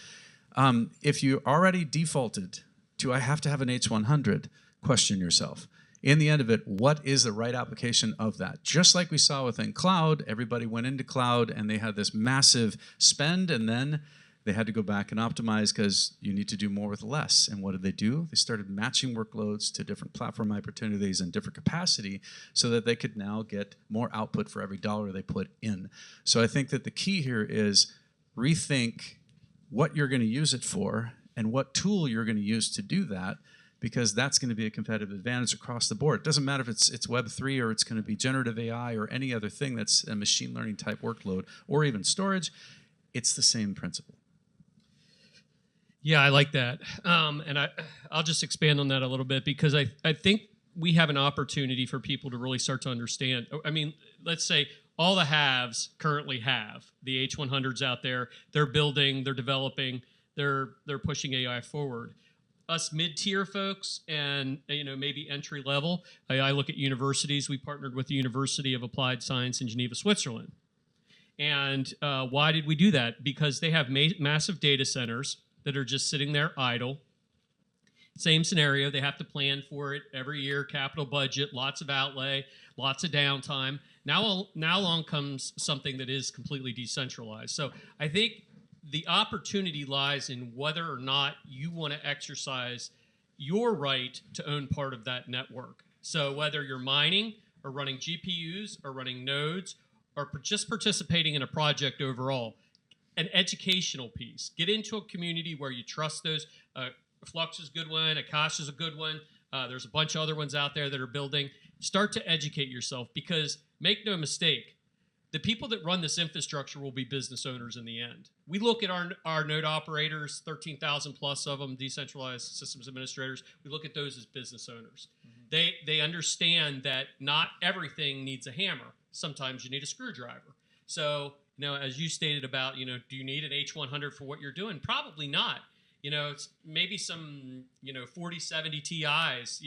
If you already defaulted to, I have to have an H100, question yourself. In the end of it, what is the right application of that? Just like we saw within cloud, everybody went into cloud and they had this massive spend, and then they had to go back and optimize because you need to do more with less. And what did they do? They started matching workloads to different platform opportunities and different capacity so that they could now get more output for every dollar they put in. So I think that the key here is rethink what you're going to use it for and what tool you're going to use to do that, because that's going to be a competitive advantage across the board. It doesn't matter if it's Web3 or it's going to be generative AI or any other thing that's a machine learning type workload or even storage. It's the same principle. Yeah, I like that. And I'll just expand on that a little bit because I think we have an opportunity for people to really start to understand. I mean, let's say all the haves currently have the H100s out there. They're building, they're developing, they're pushing AI forward. Us mid-tier folks and maybe entry level. I look at universities. We partnered with the University of Applied Science in Geneva, Switzerland. And why did we do that? Because they have massive data centers that are just sitting there idle. Same scenario. They have to plan for it every year, capital budget, lots of outlay, lots of downtime. Now along comes something that is completely decentralized. So I think the opportunity lies in whether or not you want to exercise your right to own part of that network. So whether you're mining or running GPUs or running nodes or just participating in a project overall, an educational piece. Get into a community where you trust those. Flux is a good one. Akash is a good one. There's a bunch of other ones out there that are building. Start to educate yourself because make no mistake, the people that run this infrastructure will be business owners in the end. We look at our node operators, 13,000 plus of them, decentralized systems administrators. We look at those as business owners. They understand that not everything needs a hammer. Sometimes you need a screwdriver. So, as you stated about, do you need an H100 for what you're doing? Probably not. It's maybe some, 4070 Ti's,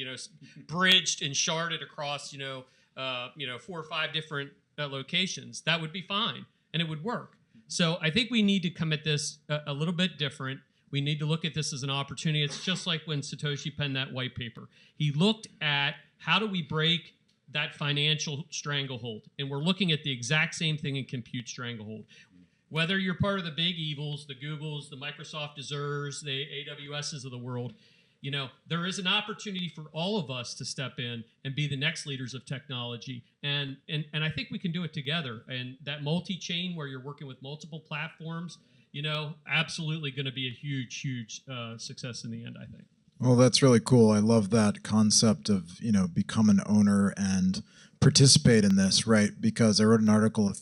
bridged and sharded across, 4 or 5 different locations. That would be fine, and it would work. So I think we need to come at this a little bit different. We need to look at this as an opportunity. It's just like when Satoshi penned that white paper. He looked at how do we break that financial stranglehold, and we're looking at the exact same thing in compute stranglehold. Whether you're part of the big evils, the Googles, the Microsoft Azures, the AWSs of the world, there is an opportunity for all of us to step in and be the next leaders of technology. And I think we can do it together. And that multi-chain where you're working with multiple platforms, absolutely going to be a huge, huge success in the end, I think. Well, that's really cool. I love that concept of, become an owner and participate in this, right? Because I wrote an article a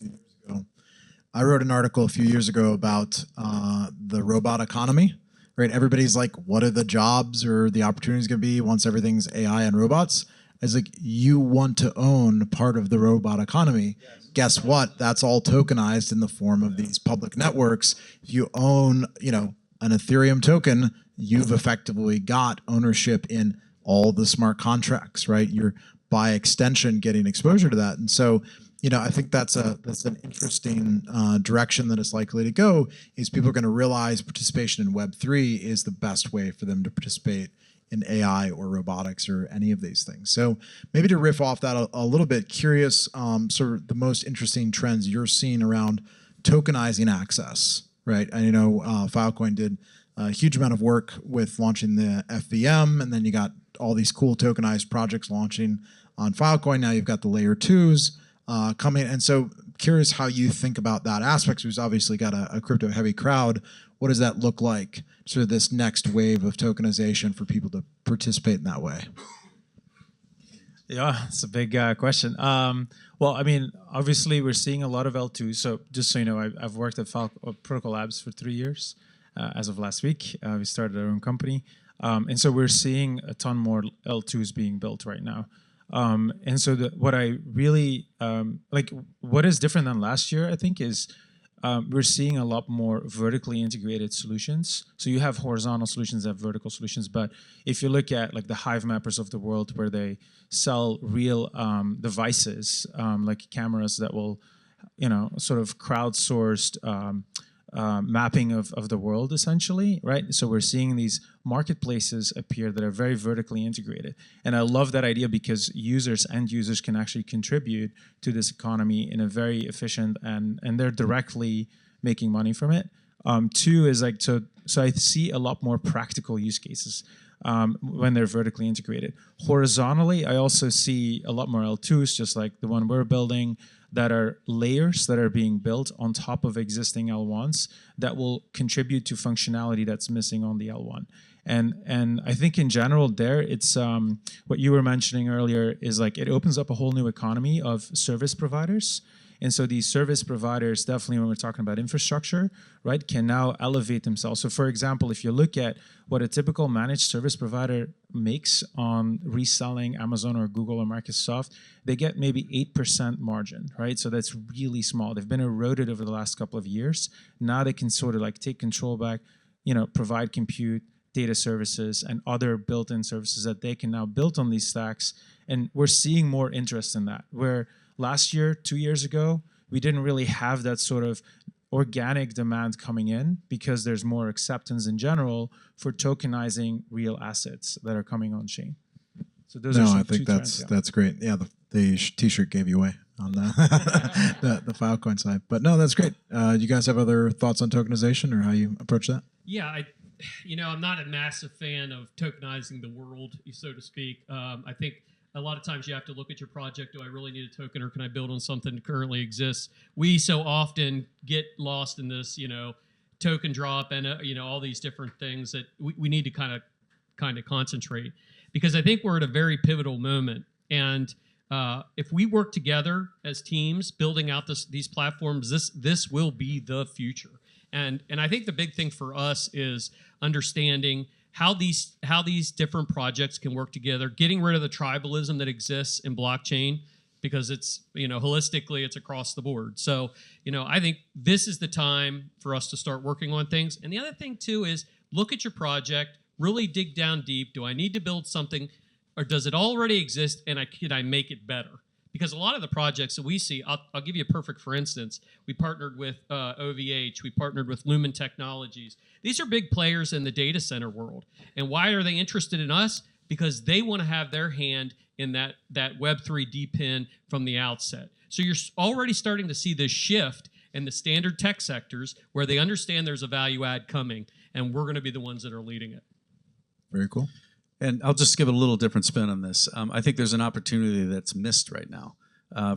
few years ago about the robot economy, right? Everybody's like, what are the jobs or the opportunities going to be once everything's AI and robots? It's like, you want to own part of the robot economy. Yes. Guess what? That's all tokenized in the form of these public networks. If you own, an Ethereum token, you've effectively got ownership in all the smart contracts, right? You're by extension getting exposure to that. And so, I think that's an interesting direction that it's likely to go, is people are going to realize participation in Web3 is the best way for them to participate in AI or robotics or any of these things. So maybe to riff off that a little bit, curious sort of the most interesting trends you're seeing around tokenizing access, right? I know Filecoin did a huge amount of work with launching the FVM, and then you got all these cool tokenized projects launching on Filecoin. Now you've got the layer 2s coming. And so curious how you think about that aspect. We've obviously got a crypto heavy crowd. What does that look like, sort of this next wave of tokenization for people to participate in that way? Yeah, it's a big question. Well, I mean, obviously we're seeing a lot of L2. So just so you know, I've worked at Protocol Labs for 3 years. As of last week, we started our own company. And so we're seeing a ton more L2s being built right now. And so what I really, what is different than last year, I think, is we're seeing a lot more vertically integrated solutions. So you have horizontal solutions, have vertical solutions. But if you look at like the Hive mappers of the world, where they sell real devices, like cameras that will, sort of crowdsourced mapping of the world, essentially, right? So we're seeing these marketplaces appear that are very vertically integrated. And I love that idea because end users can actually contribute to this economy in a very efficient and they're directly making money from it. Two is like, so I see a lot more practical use cases when they're vertically integrated. Horizontally, I also see a lot more L2s, just like the one we're building, that are layers that are being built on top of existing L1s that will contribute to functionality that's missing on the L1. And I think in general there, it's what you were mentioning earlier is like it opens up a whole new economy of service providers. And so these service providers, definitely when we're talking about infrastructure, right, can now elevate themselves. So for example, if you look at what a typical managed service provider makes on reselling Amazon or Google or Microsoft, they get maybe 8% margin, right? So that's really small. They've been eroded over the last couple of years. Now they can sort of like take control back, provide compute, data services, and other built-in services that they can now build on these stacks. And we're seeing more interest in that, where last year, 2 years ago, we didn't really have that sort of organic demand coming in because there's more acceptance in general for tokenizing real assets that are coming on chain. So those are some I think that's great. Yeah, the T-shirt gave you away on the Filecoin side. But no, that's great. You guys have other thoughts on tokenization or how you approach that? Yeah, I'm not a massive fan of tokenizing the world, so to speak. I think a lot of times you have to look at your project. Do I really need a token, or can I build on something that currently exists? We so often get lost in this, token drop and all these different things that we need to kind of concentrate, because I think we're at a very pivotal moment. And if we work together as teams building out these platforms, this will be the future. And I think the big thing for us is understanding how these different projects can work together, getting rid of the tribalism that exists in blockchain, because it's, holistically, it's across the board. So, I think this is the time for us to start working on things. And the other thing too is look at your project, really dig down deep. Do I need to build something, or does it already exist, and can I make it better? Because a lot of the projects that we see, I'll give you a perfect for instance. We partnered with OVH, we partnered with Lumen Technologies. These are big players in the data center world. And why are they interested in us? Because they want to have their hand in that Web3 DePIN from the outset. So you're already starting to see this shift in the standard tech sectors where they understand there's a value add coming, and we're going to be the ones that are leading it. Very cool. And I'll just give it a little different spin on this. I think there's an opportunity that's missed right now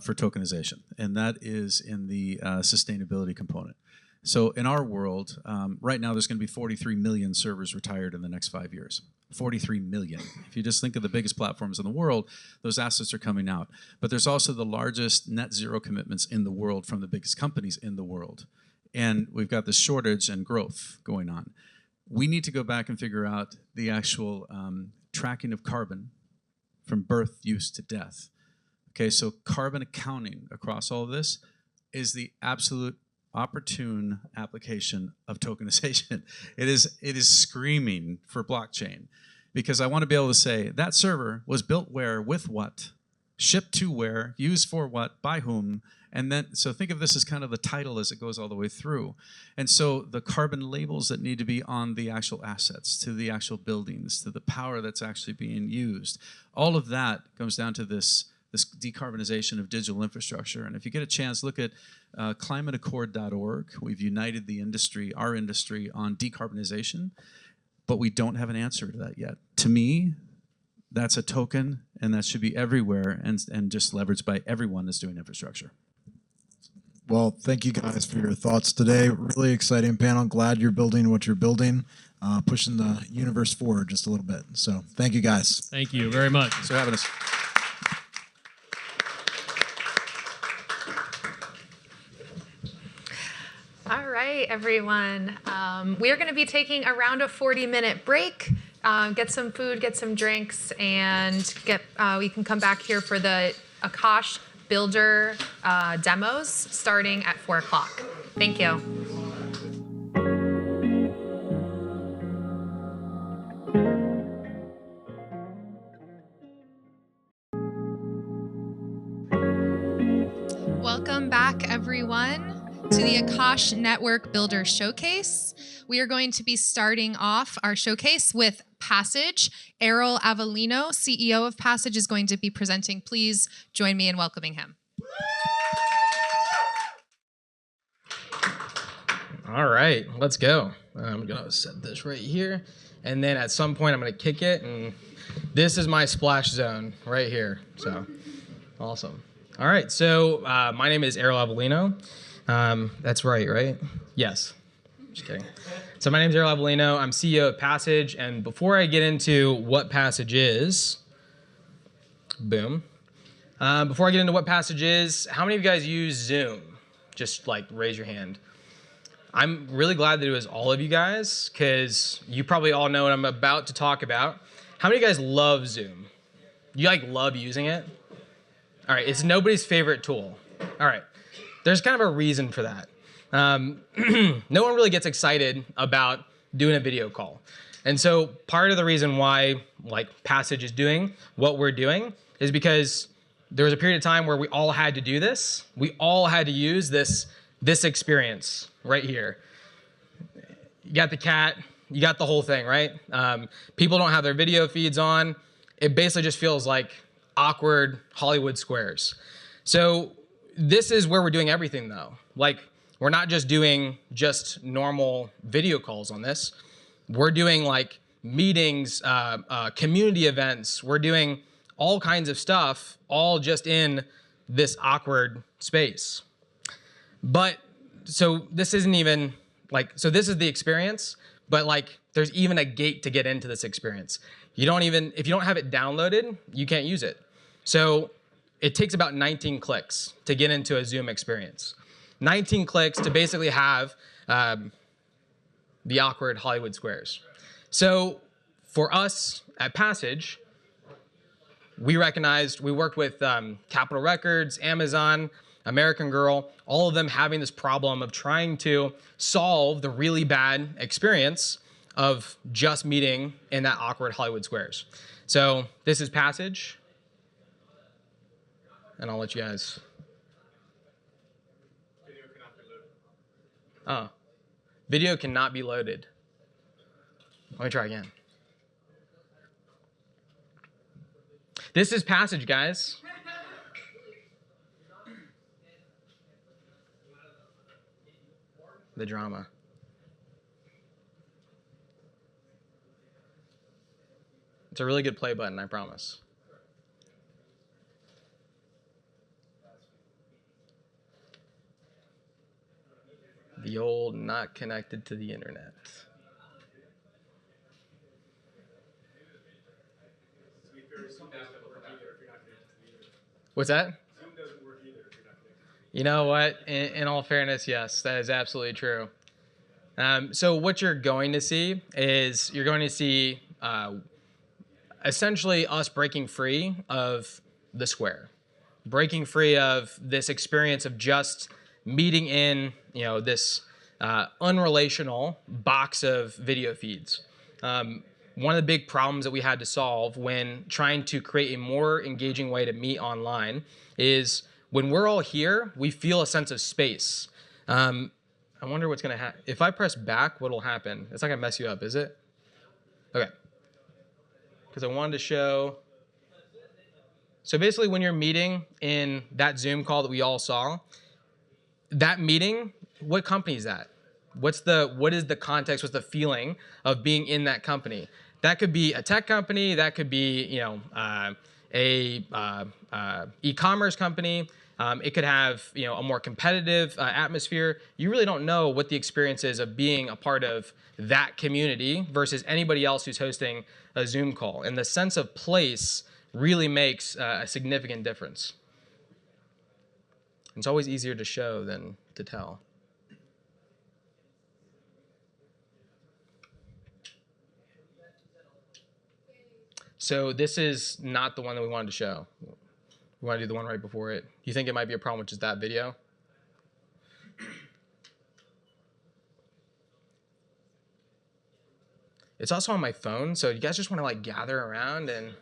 for tokenization, and that is in the sustainability component. So in our world, right now there's going to be 43 million servers retired in the next 5 years. 43 million. If you just think of the biggest platforms in the world, those assets are coming out. But there's also the largest net zero commitments in the world from the biggest companies in the world. And we've got this shortage and growth going on. We need to go back and figure out the actual tracking of carbon from birth, use to death. Okay, so carbon accounting across all of this is the absolute opportune application of tokenization. It is screaming for blockchain, because I want to be able to say that server was built where, with what, shipped to where, used for what, by whom. And then, so think of this as kind of the title as it goes all the way through. And so the carbon labels that need to be on the actual assets, to the actual buildings, to the power that's actually being used, all of that comes down to this decarbonization of digital infrastructure. And if you get a chance, look at climateaccord.org. We've united the industry, our industry, on decarbonization, but we don't have an answer to that yet. To me, that's a token, and that should be everywhere and just leveraged by everyone that's doing infrastructure. Well, thank you guys for your thoughts today. Really exciting panel. Glad you're building what you're building, pushing the universe forward just a little bit. So thank you guys. Thank you very much. Thanks for having us. All right, everyone. We are going to be taking around a 40-minute break. Get some food, get some drinks, and we can come back here for the Akash Builder demos starting at 4 o'clock. Thank you. Welcome back, everyone, to the Akash Network Builder Showcase. We are going to be starting off our showcase with Passage. Arel, Avellino, CEO of Passage, is going to be presenting. Please join me in welcoming him. All right, let's go. I'm gonna set this right here, and then at some point I'm gonna kick it, and this is my splash zone right here. So, awesome. All right, so my name is Arel Avellino. That's right? Yes. Just kidding. So my name is Arel Avellino. I'm CEO of Passage, and before I get into what Passage is, boom. Before I get into what Passage is, how many of you guys use Zoom? Just like raise your hand. I'm really glad that it was all of you guys, because you probably all know what I'm about to talk about. How many of you guys love Zoom? You love using it? All right, it's nobody's favorite tool. All right, there's kind of a reason for that. No one really gets excited about doing a video call. And so part of the reason why Passage is doing what we're doing is because there was a period of time where we all had to do this. We all had to use this experience right here. You got the cat, you got the whole thing, right? People don't have their video feeds on. It basically just feels like awkward Hollywood squares. So this is where we're doing everything though. We're not just doing normal video calls on this. We're doing meetings, community events. We're doing all kinds of stuff, all just in this awkward space. But so this isn't even so this is the experience, but there's even a gate to get into this experience. If you don't have it downloaded, you can't use it. So it takes about 19 clicks to get into a Zoom experience. 19 clicks to basically have the awkward Hollywood squares. So for us at Passage, we worked with Capitol Records, Amazon, American Girl, all of them having this problem of trying to solve the really bad experience of just meeting in that awkward Hollywood squares. So this is Passage, and I'll let you guys. Oh, video cannot be loaded. Let me try again. This is Passage, guys. The drama. It's a really good play button, I promise. The old not connected to the internet. What's that? You know what? In all fairness, yes, that is absolutely true. So what you're going to see is you're going to see essentially us breaking free of the square, breaking free of this experience of just meeting in, this unrelational box of video feeds. One of the big problems that we had to solve when trying to create a more engaging way to meet online is when we're all here, we feel a sense of space. I wonder what's going to happen. If I press back, what will happen? It's not going to mess you up, is it? Okay. Because I wanted to show. So basically, when you're meeting in that Zoom call that we all saw, that meeting, what company is that? What is the context? What's the feeling of being in that company? That could be a tech company. That could be, a e-commerce company. It could have, a more competitive atmosphere. You really don't know what the experience is of being a part of that community versus anybody else who's hosting a Zoom call. And the sense of place really makes a significant difference. It's always easier to show than to tell. So this is not the one that we wanted to show. We want to do the one right before it. Do you think it might be a problem with just that video? It's also on my phone, so you guys just want to gather around and...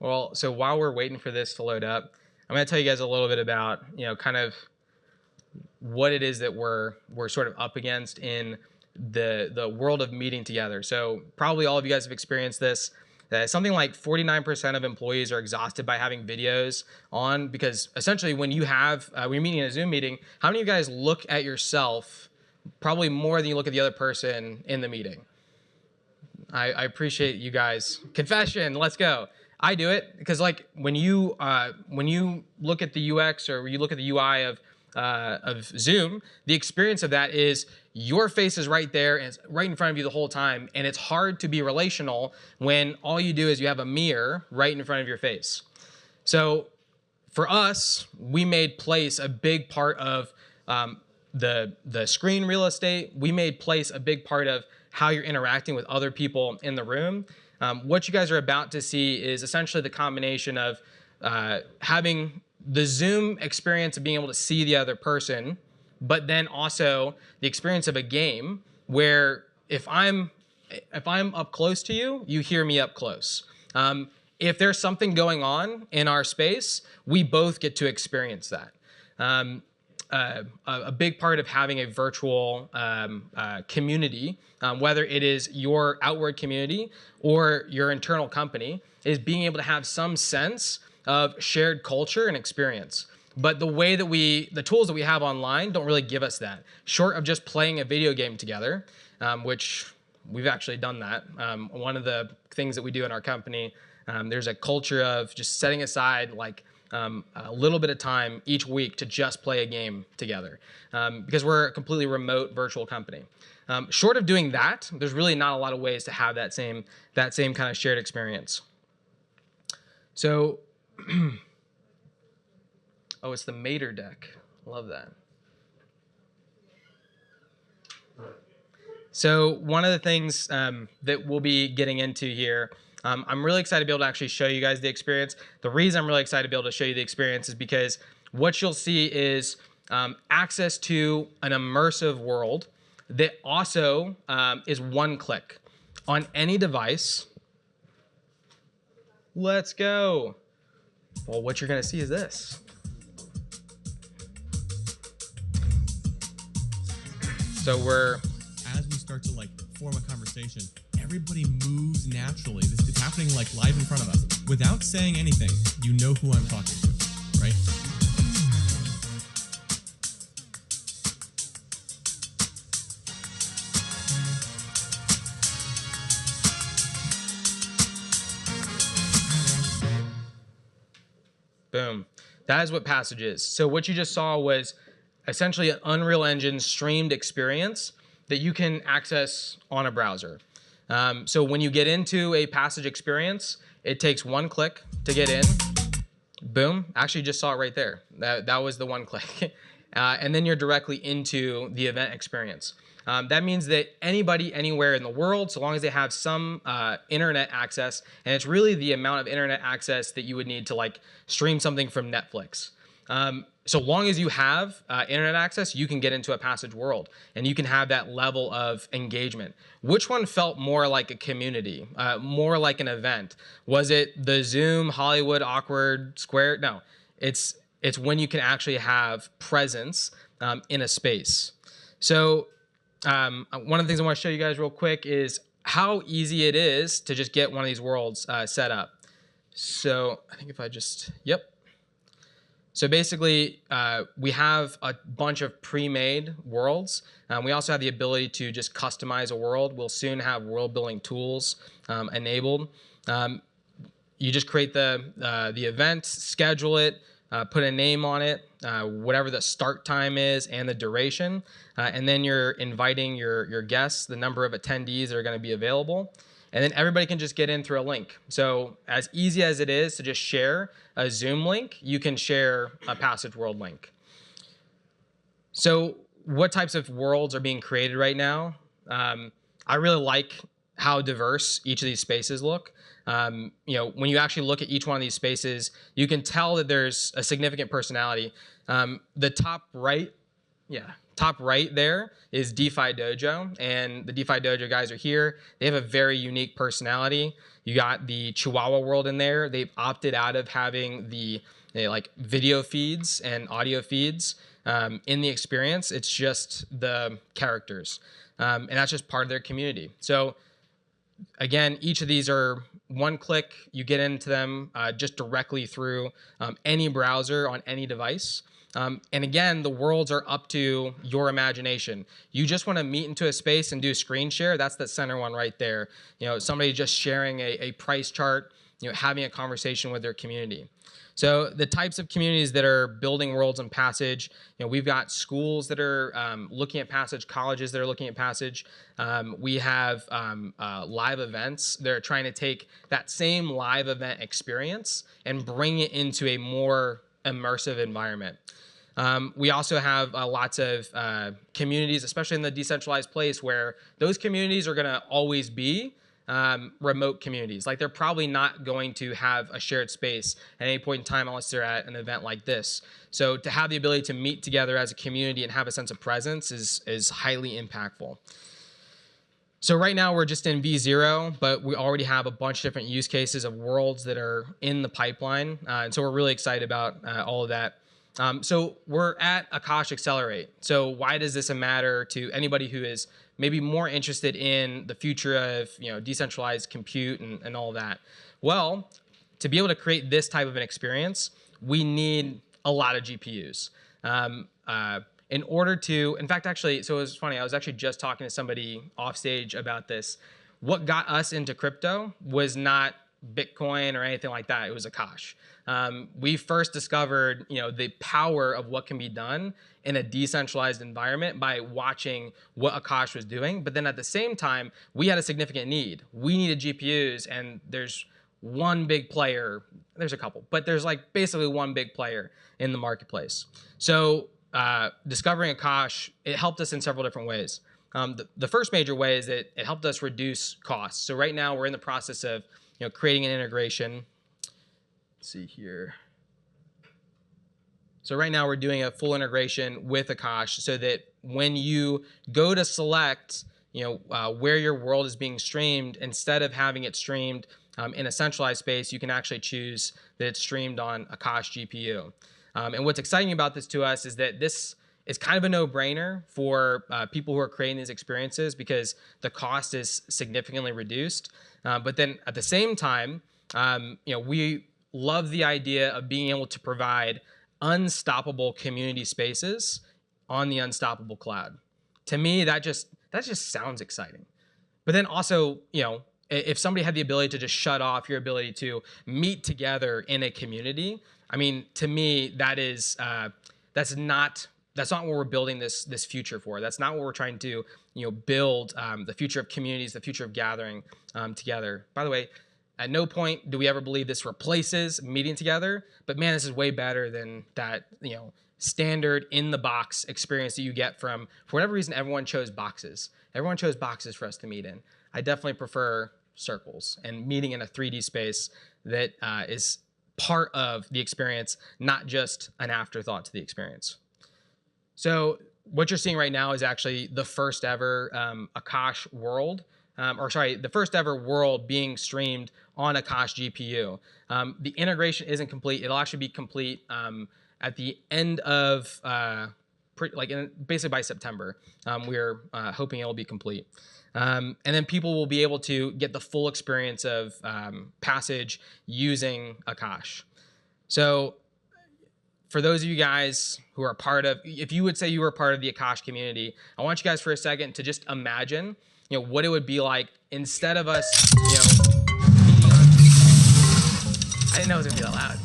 Well, so while we're waiting for this to load up, I'm going to tell you guys a little bit about, kind of what it is that we're sort of up against in the world of meeting together. So probably all of you guys have experienced this. Something like 49% of employees are exhausted by having videos on, because essentially when you're meeting in a Zoom meeting, how many of you guys look at yourself probably more than you look at the other person in the meeting? I appreciate you guys. Confession, let's go. I do it because when you look at the UX or you look at the UI of Zoom, the experience of that is your face is right there and it's right in front of you the whole time, and it's hard to be relational when all you do is you have a mirror right in front of your face. So for us, we made place a big part of the screen real estate. We made place a big part of how you're interacting with other people in the room. What you guys are about to see is essentially the combination of having the Zoom experience of being able to see the other person, but then also the experience of a game where if I'm up close to you, you hear me up close. If there's something going on in our space, we both get to experience that. A big part of having a virtual community, whether it is your outward community or your internal company, is being able to have some sense of shared culture and experience. But the tools that we have online don't really give us that. Short of just playing a video game together, which we've actually done that. One of the things that we do in our company, there's a culture of just setting aside a little bit of time each week to just play a game together, because we're a completely remote virtual company. Short of doing that, there's really not a lot of ways to have that same kind of shared experience. So, oh, it's the Mater deck. Love that. So one of the things that we'll be getting into here, I'm really excited to be able to actually show you guys the experience. The reason I'm really excited to be able to show you the experience is because what you'll see is access to an immersive world that also is one click on any device. Let's go. Well, what you're going to see is this. So as we start to like form a conversation, everybody moves naturally. It's happening like live in front of us. Without saying anything, you know who I'm talking to, right? Boom. That is what Passage is. So what you just saw was essentially an Unreal Engine streamed experience that you can access on a browser. So when you get into a Passage experience, it takes one click to get in. Boom. Actually, just saw it right there. That was the one click. And then you're directly into the event experience. That means that anybody anywhere in the world, so long as they have some internet access, and it's really the amount of internet access that you would need to like stream something from Netflix. So long as you have internet access, you can get into a Passage world and you can have that level of engagement. Which one felt more like a community, more like an event? Was it the Zoom, Hollywood, awkward, square? No, it's when you can actually have presence in a space. So one of the things I want to show you guys real quick is how easy it is to just get one of these worlds set up. So I think if I just, yep. So basically, we have a bunch of pre-made worlds. We also have the ability to just customize a world. We'll soon have world building tools enabled. You just create the event, schedule it, put a name on it, whatever the start time is and the duration. And then you're inviting your guests, the number of attendees that are going to be available. And then everybody can just get in through a link. So as easy as it is to just share a Zoom link, you can share a Passage world link. So what types of worlds are being created right now? I really like how diverse each of these spaces look. When you actually look at each one of these spaces, you can tell that there's a significant personality. The top right there is DeFi Dojo, and the DeFi Dojo guys are here. They have a very unique personality. You got the Chihuahua world in there. They've opted out of having the like video feeds and audio feeds in the experience. It's just the characters, and that's just part of their community. So again, each of these are one click. You get into them just directly through any browser on any device. And again, the worlds are up to your imagination. You just want to meet into a space and do screen share. That's the center one right there. Somebody just sharing a price chart, having a conversation with their community. So the types of communities that are building worlds in Passage, we've got schools that are looking at Passage, colleges that are looking at Passage. We have live events. They're trying to take that same live event experience and bring it into a more immersive environment. We also have lots of communities, especially in the decentralized place, where those communities are going to always be remote communities. Like they're probably not going to have a shared space at any point in time unless they're at an event like this. So to have the ability to meet together as a community and have a sense of presence is highly impactful. So right now we're just in V0, but we already have a bunch of different use cases of worlds that are in the pipeline. And so we're really excited about all of that. So we're at Akash Accelerate. So why does this matter to anybody who is maybe more interested in the future of decentralized compute and all that? Well, to be able to create this type of an experience, we need a lot of GPUs. In order to, in fact, actually, so it was funny, I was actually just talking to somebody off stage about this. What got us into crypto was not Bitcoin or anything like that. It was Akash. We first discovered, the power of what can be done in a decentralized environment by watching what Akash was doing. But then at the same time, we had a significant need. We needed GPUs, and there's one big player. There's a couple, but there's like basically one big player in the marketplace. So discovering Akash, it helped us in several different ways. The first major way is that it helped us reduce costs. So right now we're in the process of creating an integration. Let's see here. So right now we're doing a full integration with Akash so that when you go to select where your world is being streamed, instead of having it streamed in a centralized space, you can actually choose that it's streamed on Akash GPU. And what's exciting about this to us is that this is kind of a no-brainer for people who are creating these experiences because the cost is significantly reduced. But then at the same time, we love the idea of being able to provide unstoppable community spaces on the unstoppable cloud. To me, that just sounds exciting. But then also, if somebody had the ability to just shut off your ability to meet together in a community, I mean, to me, that's not what we're building this future for. That's not what we're trying to build the future of communities, the future of gathering together. By the way, at no point do we ever believe this replaces meeting together, but man, this is way better than that standard in the box experience that you get from, for whatever reason, everyone chose boxes. Everyone chose boxes for us to meet in. I definitely prefer circles and meeting in a 3D space that is part of the experience, not just an afterthought to the experience. So what you're seeing right now is actually the first ever Akash world, the first ever world being streamed on Akash GPU. The integration isn't complete. It'll actually be complete at the end of, basically by September. We're hoping it'll be complete. And then people will be able to get the full experience of Passage using Akash. So for those of you guys who are part of, if you would say you were part of the Akash community, I want you guys for a second to just imagine, what it would be like instead of us, I didn't know it was gonna be that loud.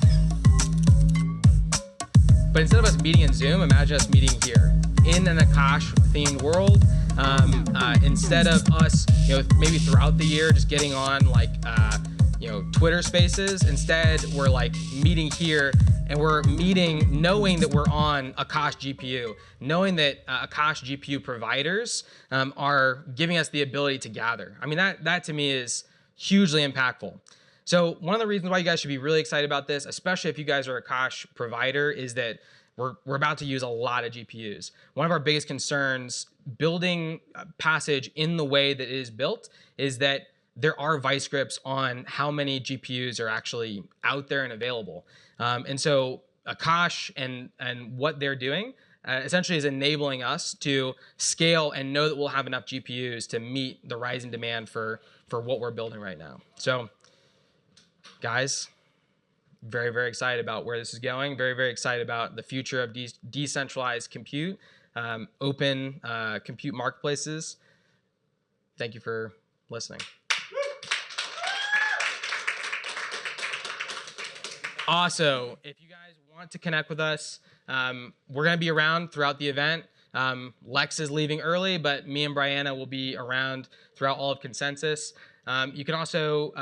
But instead of us meeting in Zoom, imagine us meeting here in an Akash-themed world. Instead of us, maybe throughout the year just getting on Twitter Spaces. Instead, we're meeting here, and we're meeting knowing that we're on Akash GPU, knowing that Akash GPU providers are giving us the ability to gather. I mean, that to me is hugely impactful. So one of the reasons why you guys should be really excited about this, especially if you guys are a Akash provider, is that we're about to use a lot of GPUs. One of our biggest concerns building Passage in the way that it is built is that there are vice grips on how many GPUs are actually out there and available. And so Akash and what they're doing essentially is enabling us to scale and know that we'll have enough GPUs to meet the rising demand for what we're building right now. So guys, very, very excited about where this is going. Very, very excited about the future of decentralized compute, open compute marketplaces. Thank you for listening. Also, if you guys want to connect with us, we're going to be around throughout the event. Lex is leaving early, but me and Brianna will be around throughout all of Consensus. You can also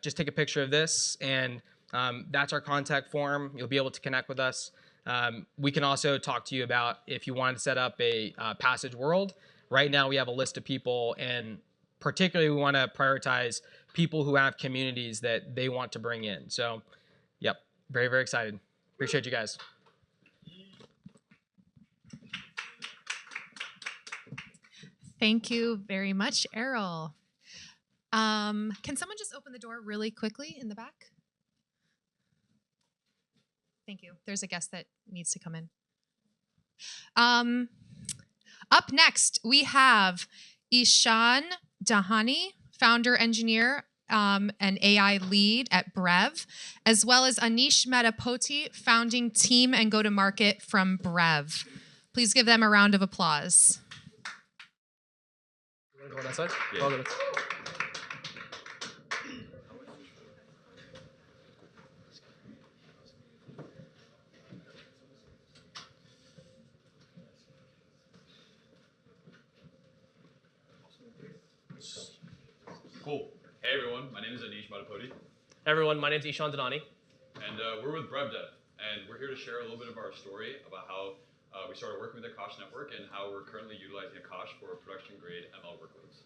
just take a picture of this, and that's our contact form. You'll be able to connect with us. We can also talk to you about if you wanted to set up a Passage world. Right now, we have a list of people, and particularly we want to prioritize people who have communities that they want to bring in. So, yep, very, very excited. Appreciate you guys. Thank you very much, Arel. Can someone just open the door really quickly in the back? Thank you. There's a guest that needs to come in. Up next, we have Ishan, Dhanani, founder engineer and AI lead at Brev, as well as Anish Metapoti, founding team and go-to-market from Brev. Please give them a round of applause. You want to go on that side? Yeah. Podi. Everyone, my name's Ishan Dhanani. And we're with Brev.dev. And we're here to share a little bit of our story about how we started working with the Akash network and how we're currently utilizing Akash for production-grade ML workloads.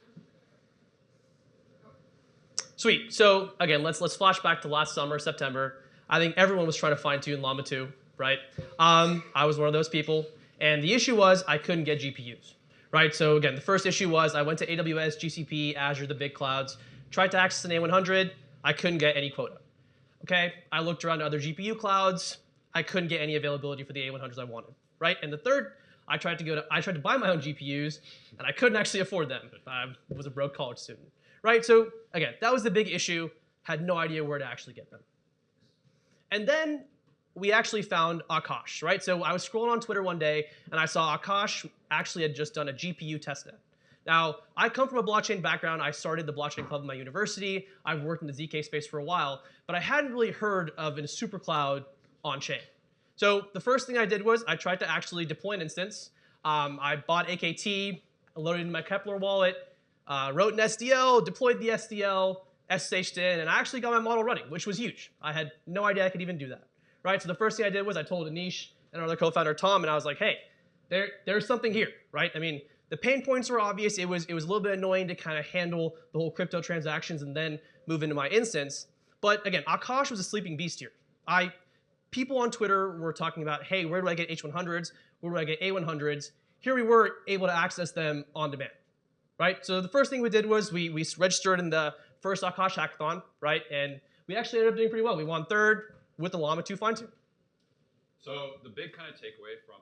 Sweet. So again, let's flash back to last summer, September. I think everyone was trying to fine-tune Llama 2, right? I was one of those people. And the issue was I couldn't get GPUs, right? So again, the first issue was I went to AWS, GCP, Azure, the big clouds, tried to access an A100. I couldn't get any quota. Okay, I looked around to other GPU clouds. I couldn't get any availability for the A100s I wanted, right? And the third, I tried to buy my own GPUs, and I couldn't actually afford them. I was a broke college student, right? So again, that was the big issue. Had no idea where to actually get them. And then we actually found Akash, right? So I was scrolling on Twitter one day, and I saw Akash actually had just done a GPU testnet. Now, I come from a blockchain background. I started the blockchain club at my university. I've worked in the ZK space for a while, but I hadn't really heard of a supercloud on-chain. So the first thing I did was I tried to actually deploy an instance. I bought AKT, loaded it in my Kepler wallet, wrote an SDL, deployed the SDL, SSH'd in, and I actually got my model running, which was huge. I had no idea I could even do that. Right? So the first thing I did was I told Anish and our other co-founder Tom, and I was like, hey, there's something here, right? I mean, the pain points were obvious. It was a little bit annoying to kind of handle the whole crypto transactions and then move into my instance. But again, Akash was a sleeping beast here. People on Twitter were talking about, hey, where do I get H100s? Where do I get A100s? Here we were able to access them on demand, right? So the first thing we did was we registered in the first Akash hackathon, right? And we actually ended up doing pretty well. We won third with the Llama 2 fine-tune. So the big kind of takeaway from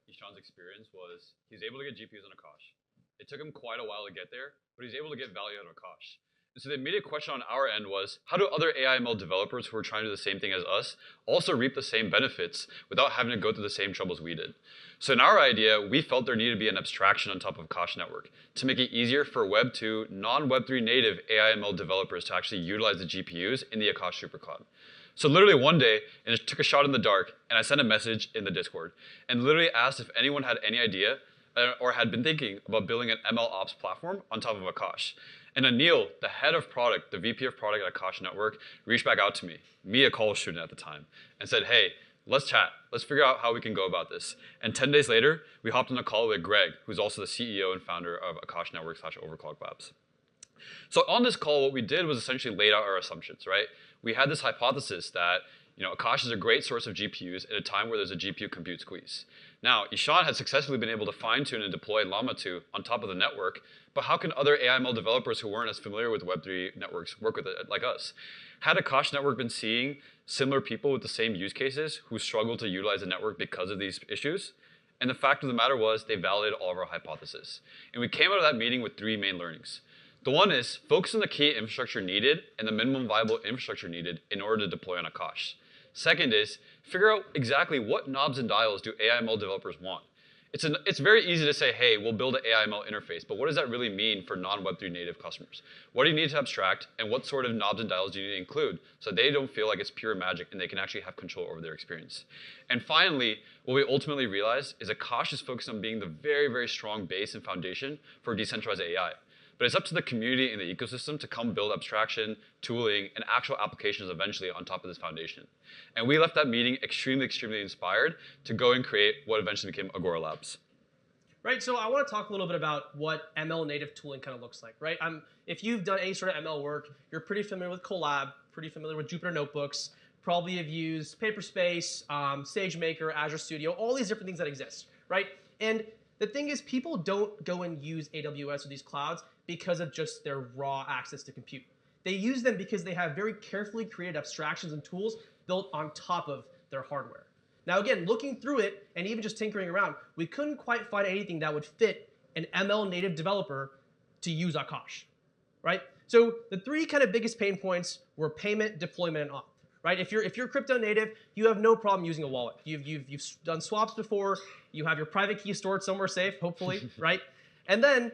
Ishan's experience was he's able to get GPUs on Akash. It took him quite a while to get there, but he's able to get value out of Akash. And so the immediate question on our end was, how do other AI/ML developers who are trying to do the same thing as us also reap the same benefits without having to go through the same troubles we did? So in our idea, we felt there needed to be an abstraction on top of Akash network to make it easier for Web 2, non-Web3 native AI/ML developers to actually utilize the GPUs in the Akash supercloud. So literally one day, and it took a shot in the dark, and I sent a message in the Discord, and literally asked if anyone had any idea or had been thinking about building an ML ops platform on top of Akash. And Anil, the head of product, the VP of product at Akash Network, reached back out to me, a college student at the time, and said, hey, let's chat. Let's figure out how we can go about this. And 10 days later, we hopped on a call with Greg, who's also the CEO and founder of Akash Network / Overclock Labs. So on this call, what we did was essentially laid out our assumptions, right? We had this hypothesis that Akash is a great source of GPUs at a time where there's a GPU compute squeeze. Now, Ishan had successfully been able to fine-tune and deploy Llama 2 on top of the network, but how can other AI/ML developers who weren't as familiar with Web3 networks work with it like us? Had Akash Network been seeing similar people with the same use cases who struggled to utilize the network because of these issues? And the fact of the matter was they validated all of our hypotheses. And we came out of that meeting with 3 main learnings. The one is focus on the key infrastructure needed and the minimum viable infrastructure needed in order to deploy on Akash. Second is figure out exactly what knobs and dials do AI/ML developers want. It's very easy to say, hey, we'll build an AI/ML interface, but what does that really mean for non-Web3 native customers? What do you need to abstract, and what sort of knobs and dials do you need to include so they don't feel like it's pure magic and they can actually have control over their experience? And finally, what we ultimately realized is Akash is focused on being the very, very strong base and foundation for decentralized AI. But it's up to the community and the ecosystem to come build abstraction, tooling, and actual applications eventually on top of this foundation. And we left that meeting extremely, extremely inspired to go and create what eventually became Agora Labs. Right, so I want to talk a little bit about what ML native tooling kind of looks like, right? If you've done any sort of ML work, you're pretty familiar with Colab, pretty familiar with Jupyter Notebooks, probably have used Paperspace, SageMaker, Azure Studio, all these different things that exist, right? And the thing is, people don't go and use AWS or these clouds because of just their raw access to compute. They use them because they have very carefully created abstractions and tools built on top of their hardware. Now again, looking through it and even just tinkering around, we couldn't quite find anything that would fit an ML native developer to use Akash, right? So the 3 kind of biggest pain points were payment, deployment, and auth. Right? If you're crypto native, you have no problem using a wallet. You've done swaps before. You have your private key stored somewhere safe, hopefully, right? And then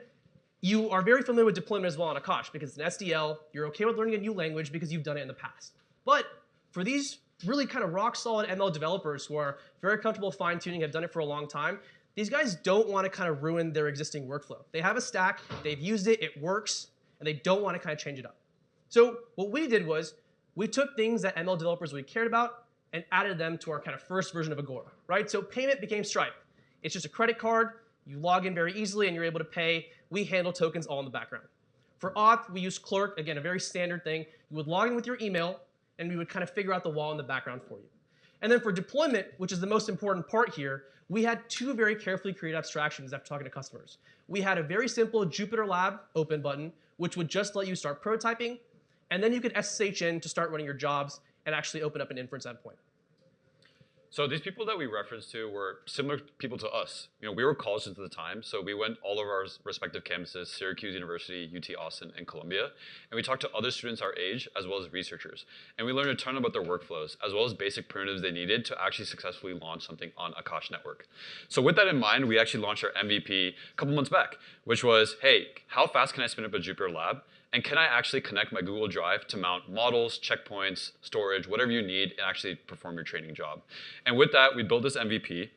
you are very familiar with deployment as well on Akash because it's an SDL. You're okay with learning a new language because you've done it in the past. But for these really kind of rock solid ML developers who are very comfortable fine-tuning, have done it for a long time, these guys don't want to kind of ruin their existing workflow. They have a stack, they've used it, it works, and they don't want to kind of change it up. So what we did was we took things that ML developers really cared about and added them to our kind of first version of Agora, right? So payment became Stripe. It's just a credit card. You log in very easily and you're able to pay. We handle tokens all in the background. For auth, we use Clerk, again, a very standard thing. You would log in with your email and we would kind of figure out the wall in the background for you. And then for deployment, which is the most important part here, we had two very carefully created abstractions after talking to customers. We had a very simple Jupyter Lab open button, which would just let you start prototyping, and then you could SSH in to start running your jobs and actually open up an inference endpoint. So these people that we referenced to were similar people to us. We were college students at the time, so we went all of our respective campuses, Syracuse University, UT Austin, and Columbia, and we talked to other students our age as well as researchers. And we learned a ton about their workflows, as well as basic primitives they needed to actually successfully launch something on Akash network. So with that in mind, we actually launched our MVP a couple months back, which was, hey, how fast can I spin up a Jupyter Lab? And can I actually connect my Google Drive to mount models, checkpoints, storage, whatever you need, and actually perform your training job? And with that, we built this MVP.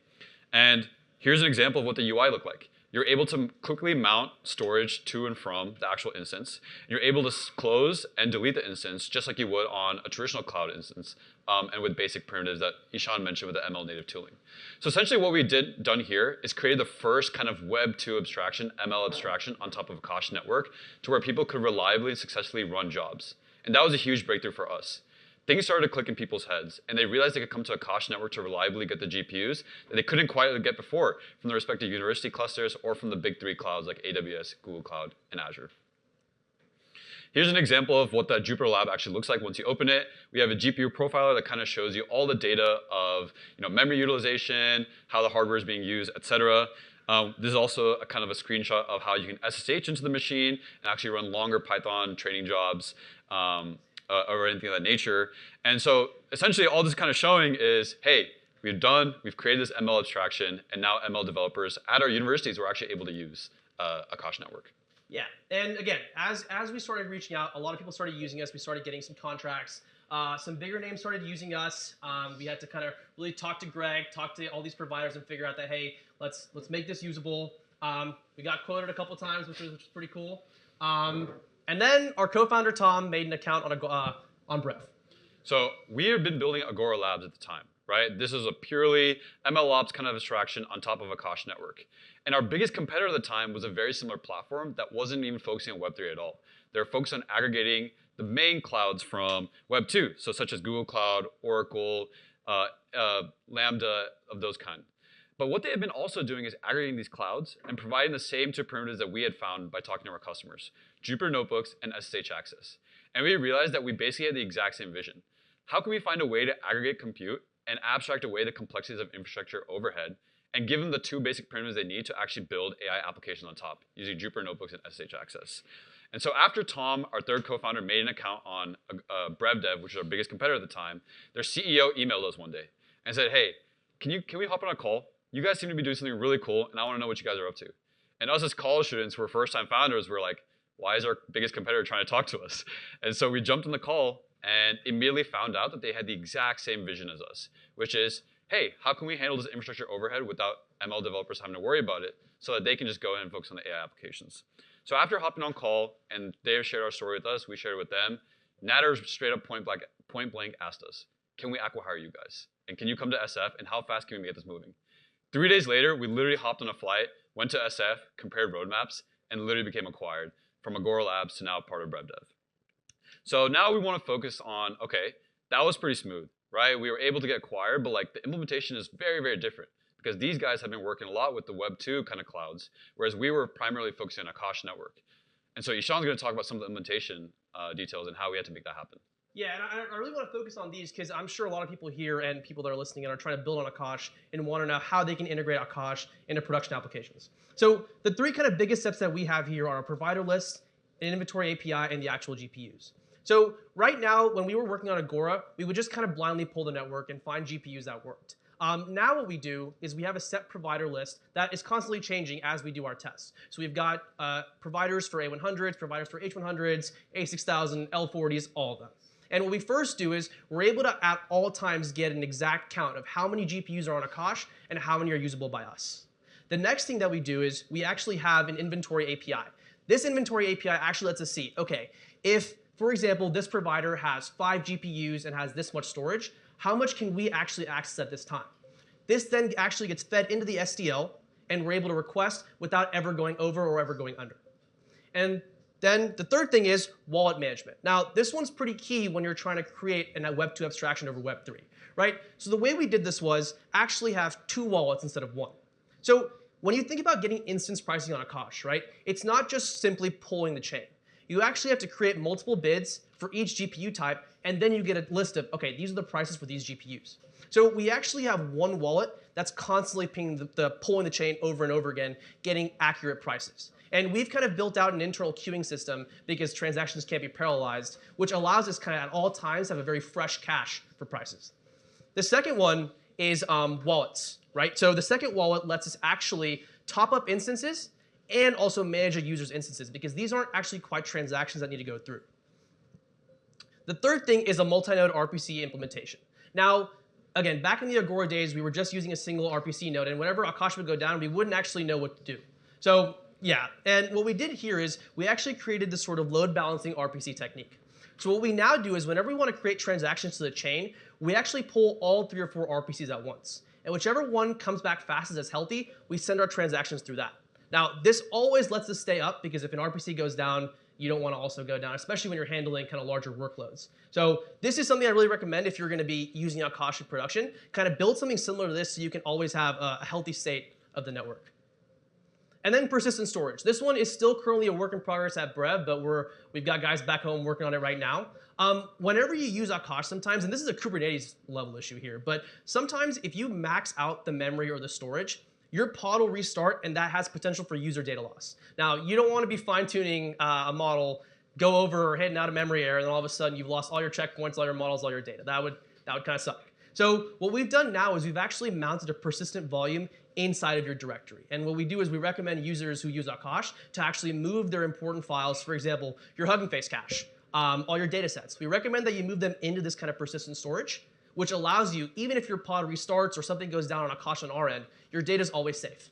And here's an example of what the UI looked like. You're able to quickly mount storage to and from the actual instance. You're able to close and delete the instance just like you would on a traditional cloud instance, and with basic primitives that Ishan mentioned with the ML native tooling. So essentially what we done here is create the first kind of Web 2 abstraction, ML abstraction on top of Akash network to where people could reliably and successfully run jobs. And that was a huge breakthrough for us. Things started to click in people's heads, and they realized they could come to Akash network to reliably get the GPUs that they couldn't quite get before from the respective university clusters or from the big three clouds like AWS, Google Cloud, and Azure. Here's an example of what that Jupyter Lab actually looks like once you open it. We have a GPU profiler that kind of shows you all the data of memory utilization, how the hardware is being used, et cetera. This is also a kind of a screenshot of how you can SSH into the machine and actually run longer Python training jobs or anything of that nature. And so essentially all this kind of showing is, hey, we've created this ML abstraction, and now ML developers at our universities were actually able to use Akash network. Yeah, and again, as we started reaching out, a lot of people started using us. We started getting some contracts. Some bigger names started using us. We had to kind of really talk to Greg, talk to all these providers, and figure out that, hey, let's make this usable. We got quoted a couple times, which was pretty cool. And then our co-founder Tom made an account on Brev. So we had been building Agora Labs at the time, right? This is a purely MLOps kind of abstraction on top of Akash network. And our biggest competitor at the time was a very similar platform that wasn't even focusing on Web3 at all. They were focused on aggregating the main clouds from Web 2, so such as Google Cloud, Oracle, Lambda, of those kind. But what they had been also doing is aggregating these clouds and providing the same two primitives that we had found by talking to our customers, Jupyter Notebooks and SSH access. And we realized that we basically had the exact same vision. How can we find a way to aggregate compute and abstract away the complexities of infrastructure overhead and give them the two basic primitives they need to actually build AI applications on top using Jupyter Notebooks and SSH access? And so after Tom, our third co-founder, made an account on Brev.dev, which is our biggest competitor at the time, their CEO emailed us one day and said, hey, can we hop on a call? You guys seem to be doing something really cool, and I want to know what you guys are up to. And us as college students who were first-time founders were like, why is our biggest competitor trying to talk to us? And so we jumped on the call and immediately found out that they had the exact same vision as us, which is, hey, how can we handle this infrastructure overhead without ML developers having to worry about it so that they can just go in and focus on the AI applications? So after hopping on call and they shared our story with us, we shared it with them, Natter straight up point blank asked us, can we acqui-hire you guys? And can you come to SF, and how fast can we get this moving? 3 days later, we literally hopped on a flight, went to SF, compared roadmaps, and literally became acquired from Agora Labs to now part of Brev.dev. So now we want to focus on, okay, that was pretty smooth, right? We were able to get acquired, but like the implementation is very, very different because these guys have been working a lot with the Web 2 kind of clouds, whereas we were primarily focusing on Akash network. And so Ishan's going to talk about some of the implementation details and how we had to make that happen. Yeah, and I really want to focus on these because I'm sure a lot of people here and people that are listening and are trying to build on Akash and want to know how they can integrate Akash into production applications. So the three kind of biggest steps that we have here are a provider list, an inventory API, and the actual GPUs. So right now, when we were working on Agora, we would just kind of blindly pull the network and find GPUs that worked. Now what we do is we have a set provider list that is constantly changing as we do our tests. So we've got providers for A100s, providers for H100s, A6000, L40s, all of them. And what we first do is we're able to at all times get an exact count of how many GPUs are on Akash and how many are usable by us. The next thing that we do is we actually have an inventory API. This inventory API actually lets us see, okay, if for example, this provider has 5 GPUs and has this much storage. How much can we actually access at this time? This then actually gets fed into the SDL, and we're able to request without ever going over or ever going under. And then the third thing is wallet management. Now, this one's pretty key when you're trying to create a Web 2 abstraction over Web 3, right? So the way we did this was actually have 2 wallets instead of 1. So when you think about getting instance pricing on Akash, right, it's not just simply pulling the chain. You actually have to create multiple bids for each GPU type, and then you get a list of, okay, these are the prices for these GPUs. So we actually have one wallet that's constantly pinging pulling the chain over and over again, getting accurate prices. And we've kind of built out an internal queuing system because transactions can't be parallelized, which allows us kind of at all times to have a very fresh cache for prices. The second one is wallets, right? So the second wallet lets us actually top up instances and also manage a user's instances, because these aren't actually quite transactions that need to go through. The third thing is a multi-node RPC implementation. Now, again, back in the Agora days, we were just using a single RPC node, and whenever Akash would go down, we wouldn't actually know what to do. So yeah, and what we did here is we actually created this sort of load balancing RPC technique. So what we now do is whenever we want to create transactions to the chain, we actually pull all 3 or 4 RPCs at once. And whichever one comes back fastest as healthy, we send our transactions through that. Now, this always lets us stay up, because if an RPC goes down, you don't want to also go down, especially when you're handling kind of larger workloads. So this is something I really recommend if you're going to be using Akash in production. Kind of build something similar to this so you can always have a healthy state of the network. And then persistent storage. This one is still currently a work in progress at Brev, but we've got guys back home working on it right now. Whenever you use Akash sometimes, and this is a Kubernetes level issue here, but sometimes if you max out the memory or the storage, your pod will restart, and that has potential for user data loss. Now, you don't want to be fine-tuning a model, go over or hitting out a memory error, and then all of a sudden you've lost all your checkpoints, all your models, all your data. That would kind of suck. So what we've done now is we've actually mounted a persistent volume inside of your directory. And what we do is we recommend users who use Akash to actually move their important files, for example, your Hugging Face cache, all your data sets. We recommend that you move them into this kind of persistent storage, which allows you, even if your pod restarts or something goes down on Akash on our end, your data is always safe.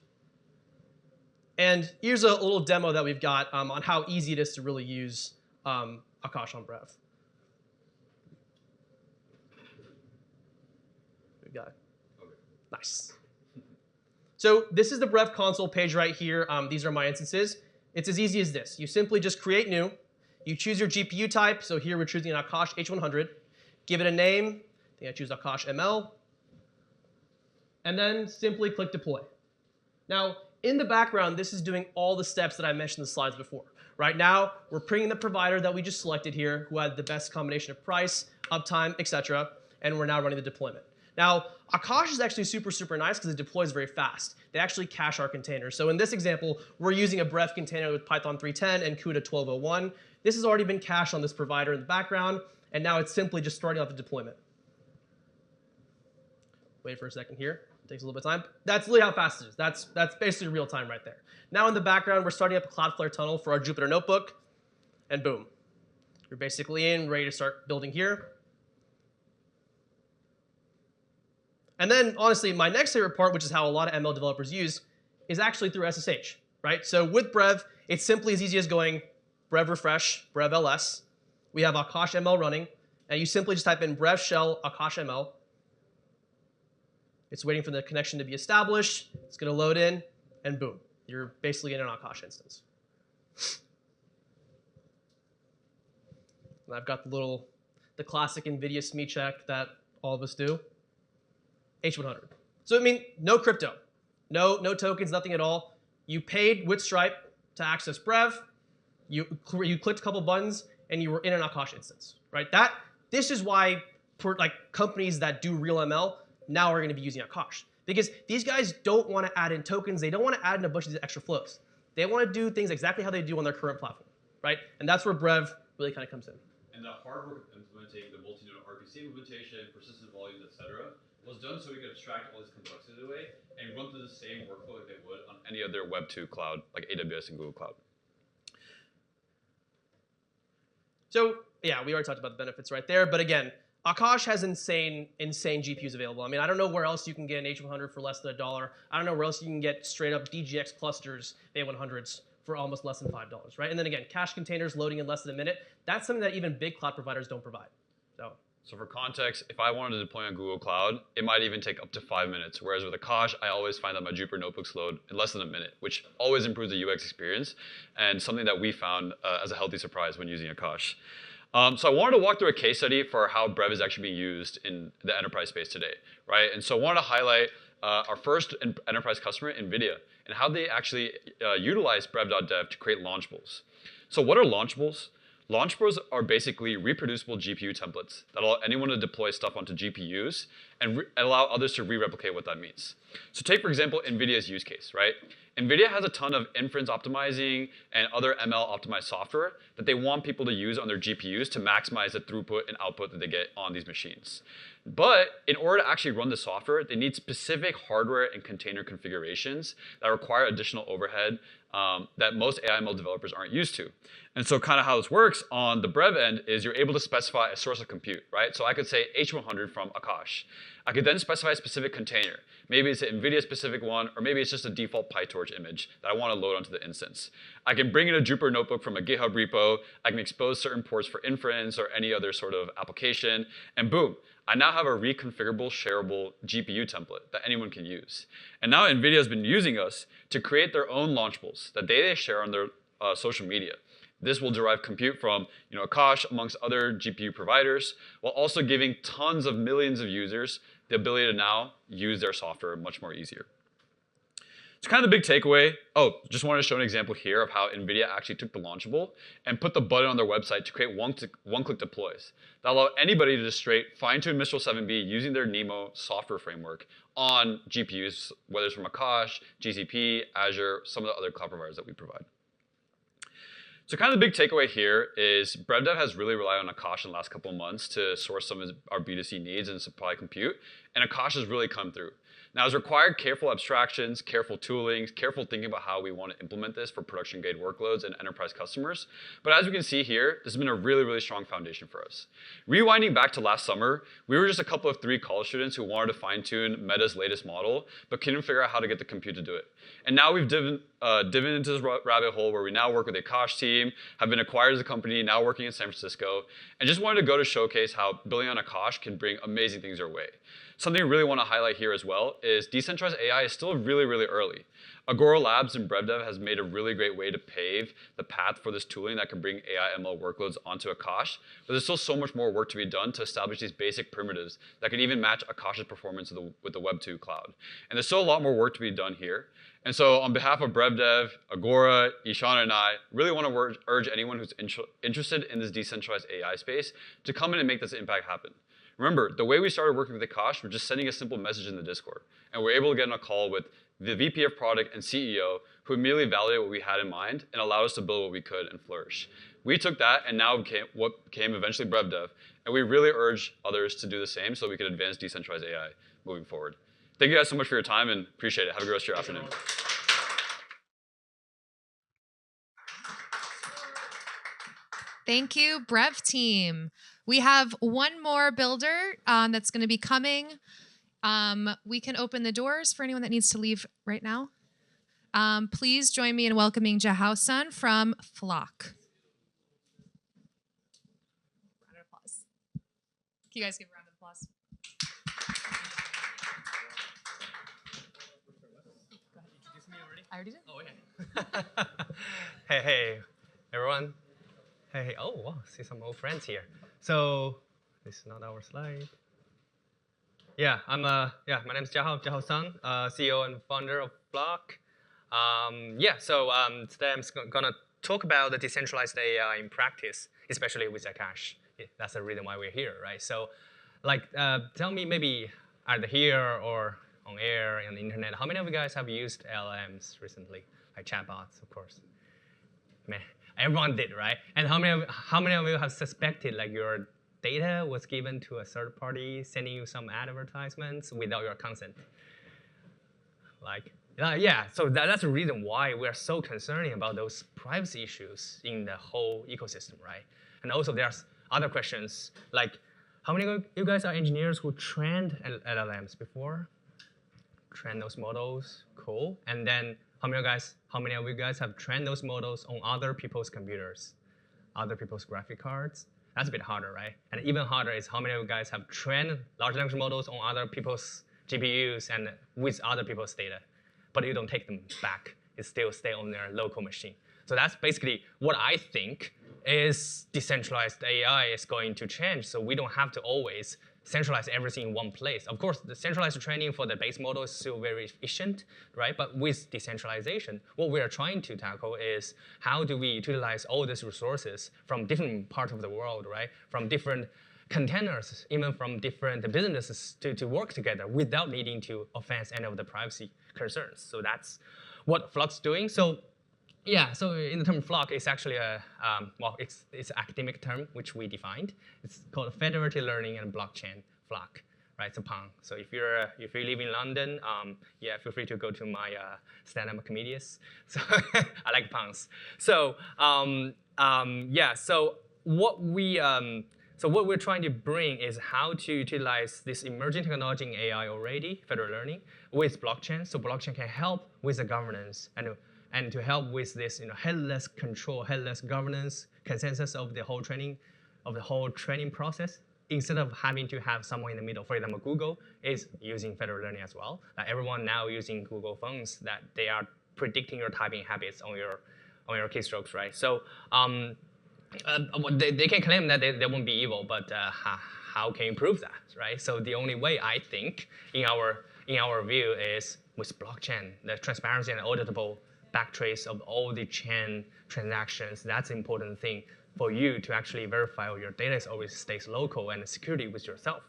And here's a little demo that we've got on how easy it is to really use Akash on Brev. We've got it. Nice. So this is the Brev console page right here. These are my instances. It's as easy as this. You simply just create new. You choose your GPU type. So here we're choosing an Akash H100. Give it a name. I think I choose Akash ML. And then simply click deploy. Now, in the background, this is doing all the steps that I mentioned in the slides before. Right now, we're pinging the provider that we just selected here, who had the best combination of price, uptime, etc., and we're now running the deployment. Now, Akash is actually super, super nice because it deploys very fast. They actually cache our containers. So in this example, we're using a Brev container with Python 3.10 and CUDA 12.01. This has already been cached on this provider in the background, and now it's simply just starting out the deployment. Wait for a second here. It takes a little bit of time. That's really how fast it is. That's basically real time right there. Now in the background, we're starting up a Cloudflare tunnel for our Jupyter notebook, and boom. You're basically in, ready to start building here. And then, honestly, my next favorite part, which is how a lot of ML developers use, is actually through SSH, right? So with Brev, it's simply as easy as going Brev refresh, Brev ls. We have Akash ML running, and you simply just type in Brev shell Akash ML. It's waiting for the connection to be established. It's going to load in, and boom. You're basically in an Akash instance. And I've got the classic NVIDIA SME check that all of us do. H100. So I mean, no crypto, no tokens, nothing at all. You paid with Stripe to access Brev. You clicked a couple buttons, and you were in an Akash instance, right? This is why companies that do real ML now are going to be using Akash, because these guys don't want to add in tokens. They don't want to add in a bunch of these extra flows. They want to do things exactly how they do on their current platform, right? And that's where Brev really kind of comes in. And the hard work of implementing the multi-node RPC implementation, persistent volumes, etc., was done so we could abstract all this complexity away and run through the same workflow like they would on any other Web 2 cloud, like AWS and Google Cloud. So yeah, we already talked about the benefits right there. But again, Akash has insane GPUs available. I mean, I don't know where else you can get an H100 for less than $1. I don't know where else you can get straight up DGX clusters, A100s, for almost less than $5, right? And then again, cache containers loading in less than a minute. That's something that even big cloud providers don't provide. So for context, if I wanted to deploy on Google Cloud, it might even take up to 5 minutes. Whereas with Akash, I always find that my Jupyter notebooks load in less than a minute, which always improves the UX experience and something that we found as a healthy surprise when using Akash. So I wanted to walk through a case study for how Brev is actually being used in the enterprise space today, right? And so I wanted to highlight our first enterprise customer, NVIDIA, and how they actually utilize Brev.dev to create launchables. So what are launchables? Launchables are basically reproducible GPU templates that allow anyone to deploy stuff onto GPUs and allow others to re-replicate what that means. So take, for example, NVIDIA's use case, right? NVIDIA has a ton of inference optimizing and other ML optimized software that they want people to use on their GPUs to maximize the throughput and output that they get on these machines. But in order to actually run the software, they need specific hardware and container configurations that require additional overhead that most AI/ML developers aren't used to. And so kind of how this works on the Brev end is you're able to specify a source of compute, right? So I could say H100 from Akash. I could then specify a specific container. Maybe it's an NVIDIA specific one, or maybe it's just a default PyTorch image that I want to load onto the instance. I can bring in a Jupyter notebook from a GitHub repo. I can expose certain ports for inference or any other sort of application, and boom, I now have a reconfigurable, shareable GPU template that anyone can use. And now NVIDIA has been using us to create their own launchables that they share on their social media. This will derive compute from Akash amongst other GPU providers, while also giving tons of millions of users the ability to now use their software much more easier. It's kind of the big takeaway. Oh, just wanted to show an example here of how NVIDIA actually took the launchable and put the button on their website to create one-click deploys that allow anybody to just straight fine-tune Mistral 7B using their NeMo software framework on GPUs, whether it's from Akash, GCP, Azure, some of the other cloud providers that we provide. So kind of the big takeaway here is Brev.dev has really relied on Akash in the last couple of months to source some of our B2C needs and supply compute, and Akash has really come through. Now, it's required careful abstractions, careful tooling, careful thinking about how we want to implement this for production-grade workloads and enterprise customers. But as we can see here, this has been a really, really strong foundation for us. Rewinding back to last summer, we were just a couple of 3 college students who wanted to fine-tune Meta's latest model, but couldn't figure out how to get the compute to do it. And now we've dived into this rabbit hole where we now work with the Akash team, have been acquired as a company, now working in San Francisco, and just wanted to go to showcase how building on Akash can bring amazing things our way. Something I really want to highlight here as well is decentralized AI is still really, really early. Agora Labs and Brev.dev has made a really great way to pave the path for this tooling that can bring AI/ML workloads onto Akash, but there's still so much more work to be done to establish these basic primitives that can even match Akash's performance with the Web 2 cloud. And there's still a lot more work to be done here. And so on behalf of Brev.dev, Agora, Ishan, and I really want to urge anyone who's interested in this decentralized AI space to come in and make this impact happen. Remember, the way we started working with Akash, we're just sending a simple message in the Discord. And we're able to get on a call with the VP of product and CEO who immediately validated what we had in mind and allowed us to build what we could and flourish. We took that and now what became eventually Brev.dev. And we really urge others to do the same so we can advance decentralized AI moving forward. Thank you guys so much for your time and appreciate it. Have a good rest of your afternoon. Thank you, Brev team. We have one more builder that's going to be coming. We can open the doors for anyone that needs to leave right now. Please join me in welcoming Jiahao from Flux. Round of applause. Can you guys give a round of applause? I already did. Oh, okay. Hey, everyone. Hey. Oh, wow. See some old friends here. So, this is not our slide. Yeah, my name is Jiahao Sun, CEO and founder of Flux. Today I'm gonna talk about the decentralized AI in practice, especially with Akash. Yeah, that's the reason why we're here, right? So, tell me maybe either here or on air on the internet, how many of you guys have used LLMs recently, like chatbots, of course? Man, everyone did, right? And how many of you have suspected like your data was given to a third party sending you some advertisements without your consent? So that's the reason why we're so concerned about those privacy issues in the whole ecosystem, right? And also there's other questions, like how many of you guys are engineers who trained LLMs before? Train those models, cool. And then How many of you guys have trained those models on other people's computers, other people's graphic cards? That's a bit harder, right? And even harder is how many of you guys have trained large language models on other people's GPUs and with other people's data, but you don't take them back. It still stay on their local machine. So that's basically what I think is decentralized AI is going to change. So we don't have to always centralize everything in one place. Of course, the centralized training for the base model is still very efficient, right? But with decentralization, what we are trying to tackle is how do we utilize all these resources from different parts of the world, right? From different containers, even from different businesses to work together without needing to offense any of the privacy concerns. So that's what Flux is doing. So yeah, so in the term Flux, it's actually it's an academic term which we defined. It's called federated learning and blockchain Flux, right? It's a pun. So if you live in London, yeah, feel free to go to my stand-up comedians. So I like puns. So yeah, so what we're trying to bring is how to utilize this emerging technology in AI already, federated learning, with blockchain. So blockchain can help with the governance and to help with this headless control, headless governance, consensus of the whole training process, instead of having to have someone in the middle. For example, Google is using federated learning as well. Everyone now using Google phones that they are predicting your typing habits on your keystrokes, right? So they can claim that they won't be evil, but how can you prove that, right? So the only way I think, in our view, is with blockchain, the transparency and auditable backtrace of all the chain transactions. That's an important thing for you to actually verify your data always stays local and security with yourself.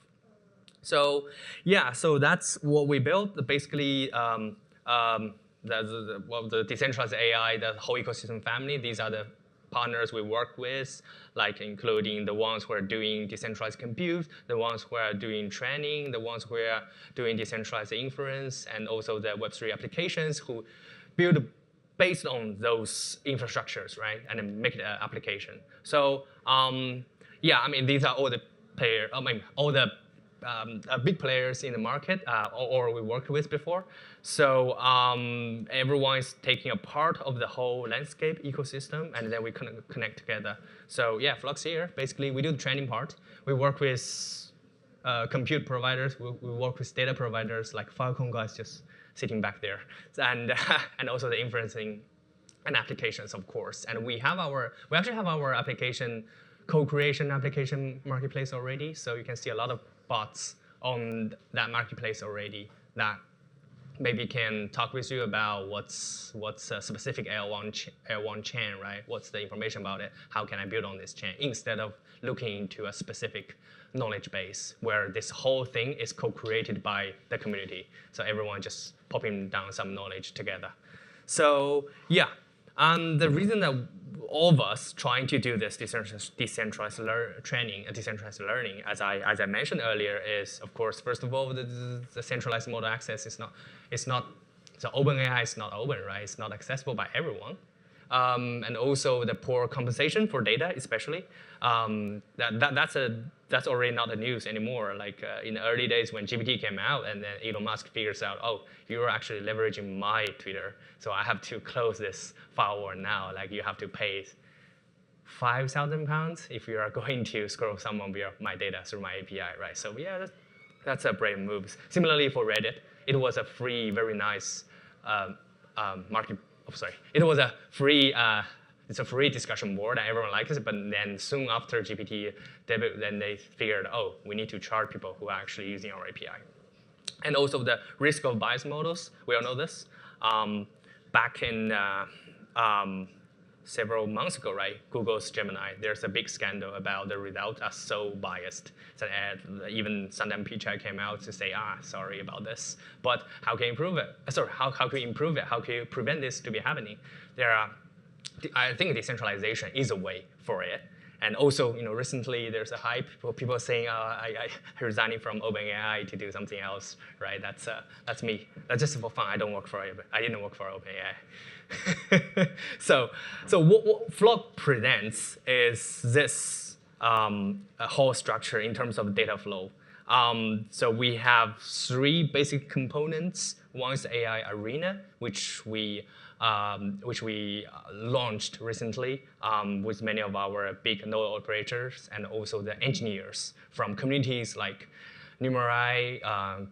So yeah, so that's what we built. Basically, the decentralized AI, the whole ecosystem family. These are the partners we work with, like including the ones who are doing decentralized compute, the ones who are doing training, the ones who are doing decentralized inference, and also the Web3 applications who build based on those infrastructures, right, and then make it an application. So yeah, I mean, these are all the players. I mean, all the big players in the market, or we worked with before. So everyone is taking a part of the whole landscape ecosystem, and then we connect together. So yeah, Flux here. Basically, we do the training part. We work with compute providers. We work with data providers like Filecoin guys just sitting back there, and also the inferencing and applications, of course. And we actually have our application co-creation application marketplace already. So you can see a lot of bots on that marketplace already that maybe can talk with you about what's a specific L1 chain, right? What's the information about it? How can I build on this chain? Instead of looking into a specific knowledge base where this whole thing is co-created by the community. So everyone just popping down some knowledge together. So yeah, and the reason that all of us trying to do this decentralized training and decentralized learning, as I mentioned earlier, is of course, first of all, the centralized model access is not, so OpenAI is not open, right? It's not accessible by everyone. And also the poor compensation for data, especially. That's already not the news anymore. Like in the early days when GPT came out, and then Elon Musk figures out, oh, you're actually leveraging my Twitter, so I have to close this firewall now. Like you have to pay £5,000 if you are going to scroll someone via my data through my API, right? So yeah, that's a brave move. Similarly for Reddit, it was a free, very nice market. Oh, sorry, it was a free. It's a free discussion board and everyone likes it, but then soon after GPT debut, then they figured, oh, we need to charge people who are actually using our API. And also the risk of bias models, we all know this. Back in several months ago, right, Google's Gemini, there's a big scandal about the results are so biased. So even Sundance Pichai came out to say, sorry about this. But how can you improve it? Sorry, how can you improve it? How can you prevent this to be happening? I think decentralization is a way for it. And also, recently there's a hype for people saying, I resigning from OpenAI to do something else, right? That's me. That's just for fun. I didn't work for OpenAI. So what Flux presents is this a whole structure in terms of data flow. So we have 3 basic components. One is the AI Arena, which we launched recently with many of our big node operators and also the engineers from communities like Numerai,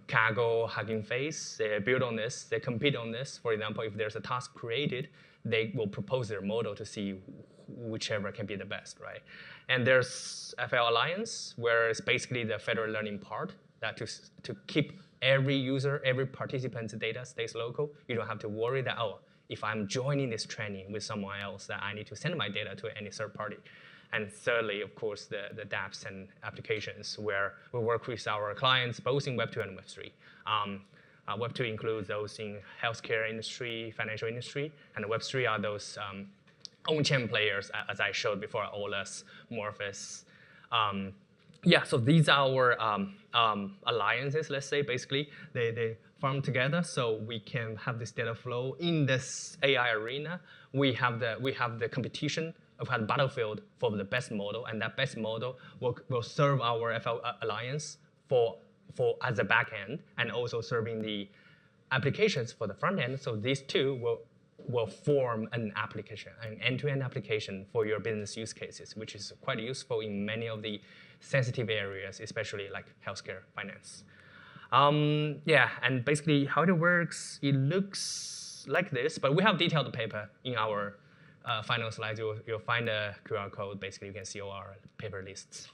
Kaggle, Hugging Face. They build on this. They compete on this. For example, if there's a task created, they will propose their model to see whichever can be the best, right? And there's FL Alliance, where it's basically the federal learning part that to keep every user, every participant's data stays local. You don't have to worry that, oh, if I'm joining this training with someone else, that I need to send my data to any third party. And thirdly, of course, the dApps and applications, where we work with our clients both in Web 2 and Web 3. Web 2 includes those in healthcare industry, financial industry, and Web 3 are those on-chain players, as I showed before, Olus, Morpheus. Yeah, so these are our alliances, let's say. Basically, they form together so we can have this data flow in this AI arena. We have the competition. We have the battlefield for the best model, and that best model will serve our FL Alliance for as a back end, and also serving the applications for the front end. So these two will form an application, an end-to-end application for your business use cases, which is quite useful in many of the sensitive areas, especially like healthcare, finance. Yeah, and basically how it works, it looks like this, but we have detailed paper in our final slides. You'll find a QR code. Basically, you can see all our paper lists.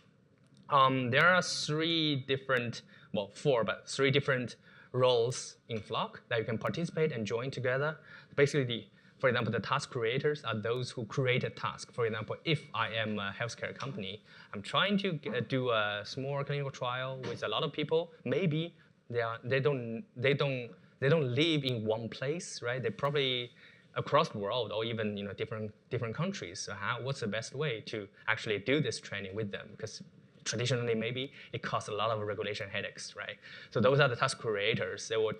There are 3 different, well, 4, but 3 different roles in Flock that you can participate and join together. Basically, for example, the task creators are those who create a task. For example, if I am a healthcare company, I'm trying to do a small clinical trial with a lot of people. Maybe they don't live in one place, right? They're probably across the world, or even different countries. So what's the best way to actually do this training with them? Because traditionally, maybe it costs a lot of regulation headaches, right? So those are the task creators. They will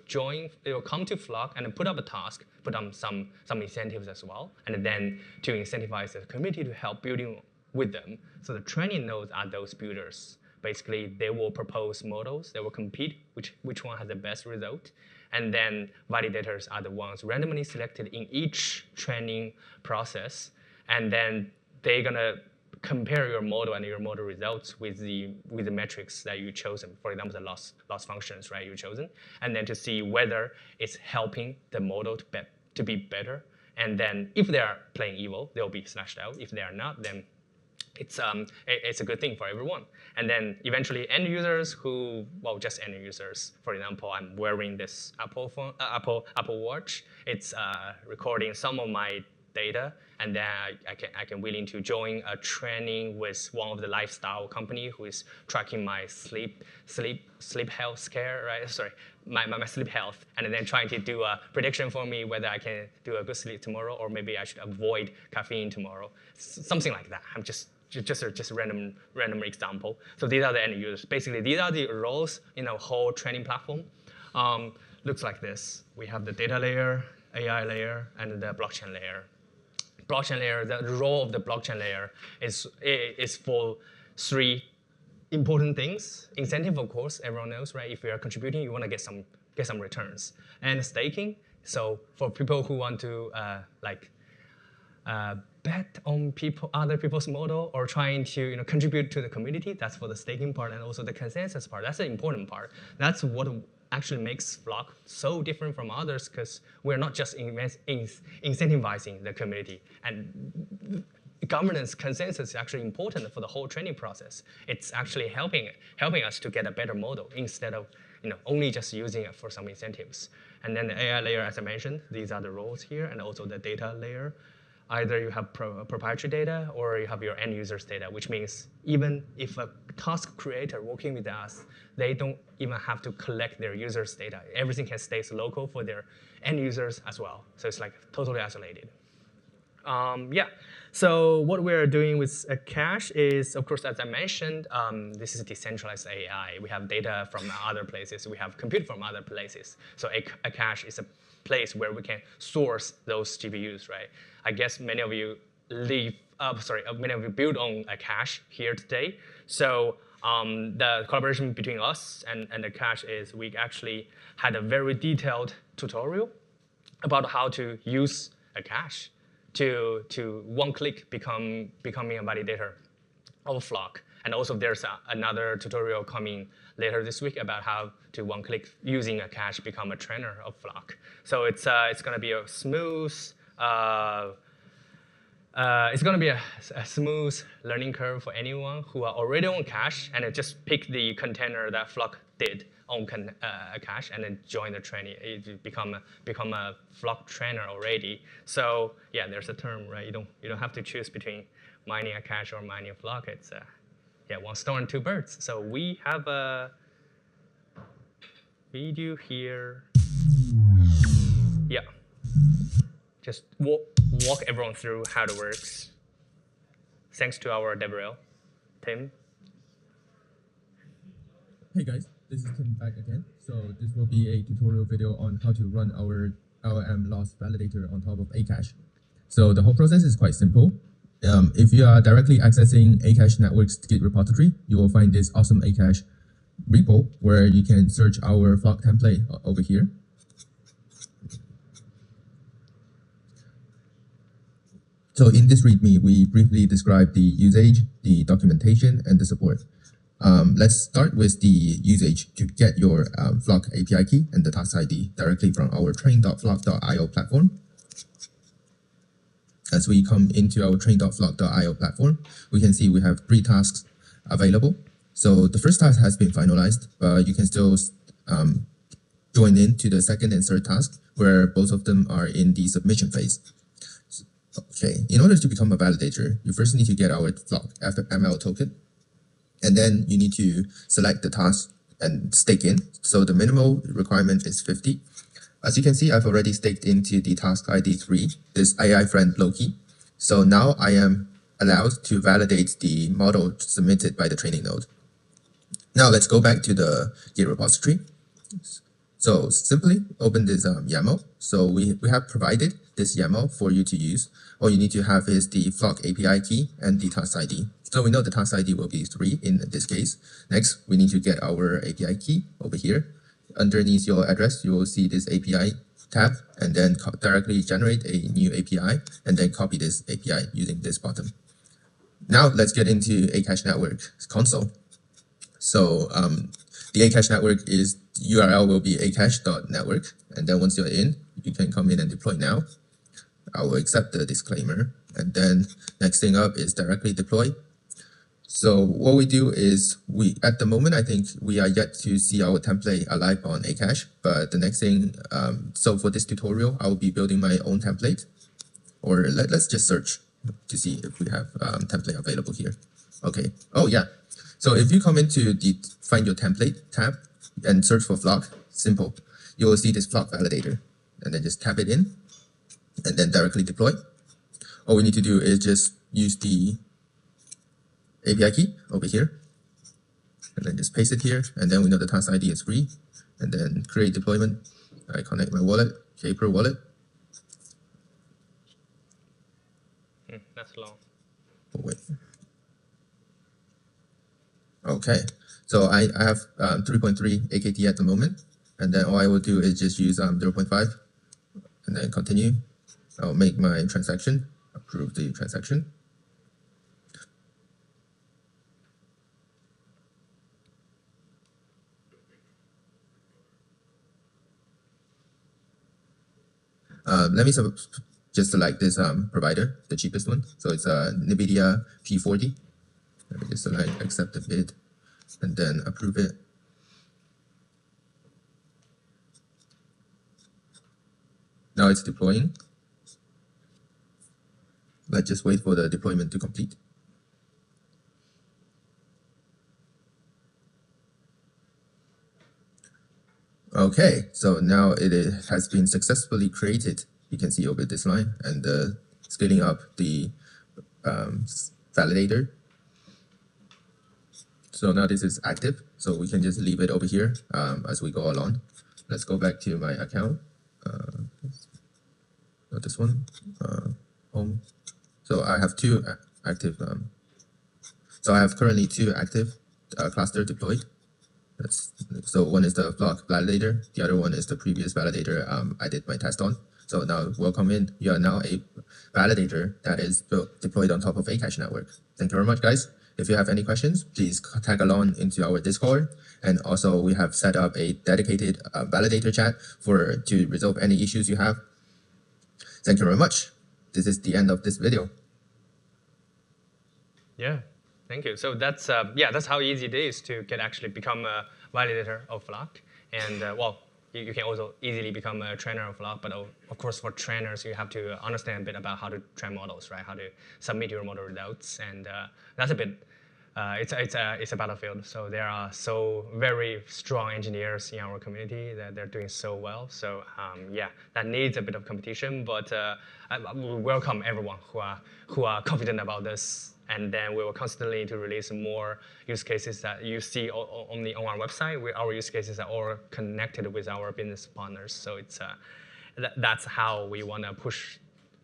come to Flock and put up a task, put on some incentives as well, and then to incentivize the community to help building with them. So the training nodes are those builders. Basically, they will propose models. They will compete which one has the best result. And then validators are the ones randomly selected in each training process. And then they're going to compare your model and your model results with the metrics that you chosen. For example, the loss functions, right, you chosen. And then to see whether it's helping the model to be better. And then if they are playing evil, they'll be slashed out. If they are not, then it's a good thing for everyone. And then eventually end users just end users. For example, I'm wearing this Apple Watch. It's recording some of my data, and then I can willing to join a training with one of the lifestyle company who is tracking my sleep health care, right? Sorry, my sleep health, and then trying to do a prediction for me whether I can do a good sleep tomorrow, or maybe I should avoid caffeine tomorrow, something like that. I'm just a random example. So these are the end users. Basically, these are the roles in a whole training platform. Looks like this. We have the data layer, AI layer, and the blockchain layer. Blockchain layer, the role of the blockchain layer is for 3 important things. Incentive, of course, everyone knows, right? If you are contributing, you want to get some returns. And staking, so for people who want to bet on other people's model, or trying to contribute to the community, that's for the staking part, and also the consensus part. That's the important part. That's what actually makes Flock so different from others, because we're not just incentivizing the community. And governance consensus is actually important for the whole training process. It's actually helping us to get a better model instead of only just using it for some incentives. And then the AI layer, as I mentioned, these are the roles here, and also the data layer. Either you have proprietary data or you have your end users data, which means even if a task creator working with us, they don't even have to collect their users' data. Everything can stay local for their end users as well. So it's like totally isolated. Yeah. So what we're doing with Akash is, of course, as I mentioned, this is decentralized AI. We have data from other places. We have compute from other places. So Akash is a place where we can source those GPUs, right? I guess many of you build on Akash here today. So The collaboration between us and Akash is we actually had a very detailed tutorial about how to use Akash to one-click becoming a validator of Flock. And also there's another tutorial coming later this week about how to one-click using Akash become a trainer of Flock. So it's going to be a smooth it's going to be a smooth learning curve for anyone who are already on Akash and just pick the container that Flock did on Akash and then join the training. It become a Flock trainer already. So yeah, there's a term, right? You don't have to choose between mining Akash or mining Flock. It's one stone and two birds. So we have a video here. Yeah. Just walk everyone through how it works. Thanks to our DevRel, Tim. Hey guys, this is Tim back again. So this will be a tutorial video on how to run our LLM loss validator on top of Akash. So the whole process is quite simple. If you are directly accessing Akash Network's Git repository, you will find this awesome Akash repo where you can search our Flock template over here. So in this README, we briefly describe the usage, the documentation, and the support. Let's start with the usage to get your Flock API key and the task ID directly from our train.flock.io platform. As we come into our train.flock.io platform, we can see we have 3 tasks available. So the first task has been finalized, but you can still join in to the second and third task, where both of them are in the submission phase. Okay, in order to become a validator, you first need to get our Flock FML token, and then you need to select the task and stake in. So the minimal requirement is 50. As you can see, I've already staked into the task ID 3, this AI friend Loki. So now I am allowed to validate the model submitted by the training node. Now let's go back to the Git repository. So simply open this YAML. So we have provided this YAML for you to use. All you need to have is the Flock API key and the task ID. So we know the task ID will be 3 in this case. Next, we need to get our API key over here. Underneath your address, you will see this API tab, and then directly generate a new API, and then copy this API using this button. Now let's get into Akash Network console. So the Akash Network is URL will be akash.network, and then once you're in, you can come in and deploy now. I will accept the disclaimer, and then next thing up is directly deploy. So what we do is at the moment, I think we are yet to see our template alive on Akash, but the next thing, so for this tutorial, I will be building my own template, or let's just search to see if we have template available here. Okay, oh yeah. So if you come into the find your template tab and search for Flock, simple. You will see this Flock validator, and then just tap it in, and then directly deploy. All we need to do is just use the API key over here, and then just paste it here, and then we know the task ID is 3, and then create deployment. I connect my wallet, Kper wallet. That's long. Oh, wait. Okay, so I have 3.3 AKT at the moment, and then all I will do is just use 0.5, and then continue. I'll make my transaction, approve the transaction. Let me just select this provider, the cheapest one. So it's NVIDIA P40. Let me just select accept the bid and then approve it. Now it's deploying. Let's just wait for the deployment to complete. Okay, so now it has been successfully created. You can see over this line, and scaling up the validator. So now this is active, so we can just leave it over here as we go along. Let's go back to my account. Not this one, home. So I have 2 active. So I have currently 2 active cluster deployed. So one is the Flock validator, the other one is the previous validator I did my test on. So now welcome in, you are now a validator that is deployed on top of Akash network. Thank you very much, guys. If you have any questions, please tag along into our Discord. And also we have set up a dedicated validator chat to resolve any issues you have. Thank you very much. This is the end of this video. Yeah, thank you. So that's that's how easy it is to actually become a validator of Flock. And well, you can also easily become a trainer of Flock. But of course, for trainers, you have to understand a bit about how to train models, right? How to submit your model results, and that's a bit. It's a battlefield. So there are so very strong engineers in our community that they're doing so well. So yeah, that needs a bit of competition. But we welcome everyone who are confident about this. And then we will constantly to release more use cases that you see only on our website. Our use cases are all connected with our business partners. So it's that's how we want to push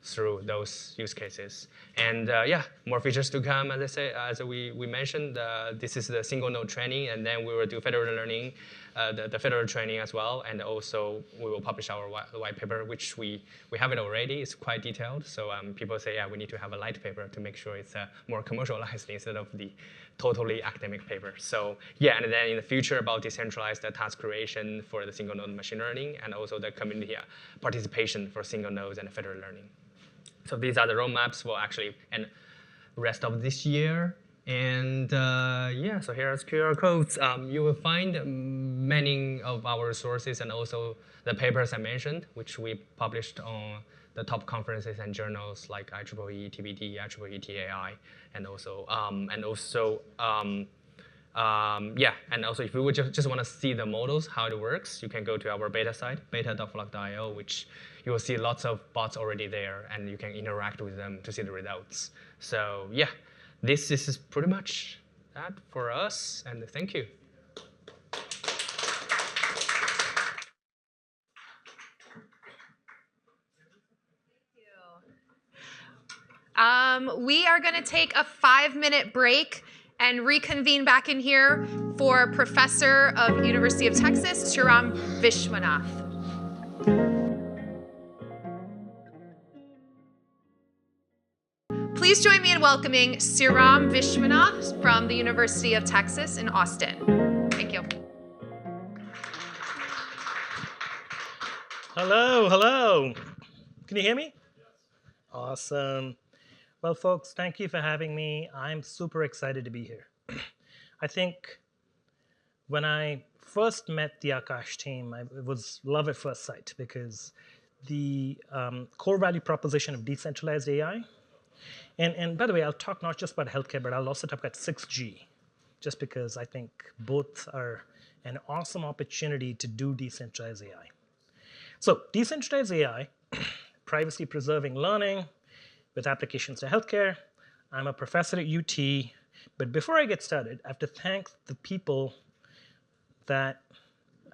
through those use cases. And yeah, more features to come. As we mentioned, this is the single node training, and then we will do federated learning, the federated training as well. And also we will publish our white paper, which we have it already. It's quite detailed. So people say, yeah, we need to have a light paper to make sure it's more commercialized instead of the totally academic paper. So yeah, and then in the future about decentralized task creation for the single node machine learning, and also the community participation for single nodes and federated learning. So these are the roadmaps for actually and rest of this year. And yeah, so here's QR codes. You will find many of our resources and also the papers I mentioned, which we published on the top conferences and journals like IEEE, TBD, IEEE TAI, and also yeah, and also if you would just want to see the models, how it works, you can go to our beta site, beta.flock.io, which you will see lots of bots already there, and you can interact with them to see the results. So yeah, this is pretty much that for us, and thank you. We are going to take a 5-minute break and reconvene back in here for Professor of University of Texas, Sriram Vishwanath. Please join me in welcoming Sriram Vishwanath from the University of Texas in Austin. Thank you. Hello, hello. Can you hear me? Awesome. Well, folks, thank you for having me. I'm super excited to be here. I think when I first met the Akash team, it was love at first sight, because the core value proposition of decentralized AI, and by the way, I'll talk not just about healthcare, but I'll also talk about 6G, just because I think both are an awesome opportunity to do decentralized AI. So decentralized AI, privacy preserving learning with applications to healthcare. I'm a professor at UT, but before I get started, I have to thank the people that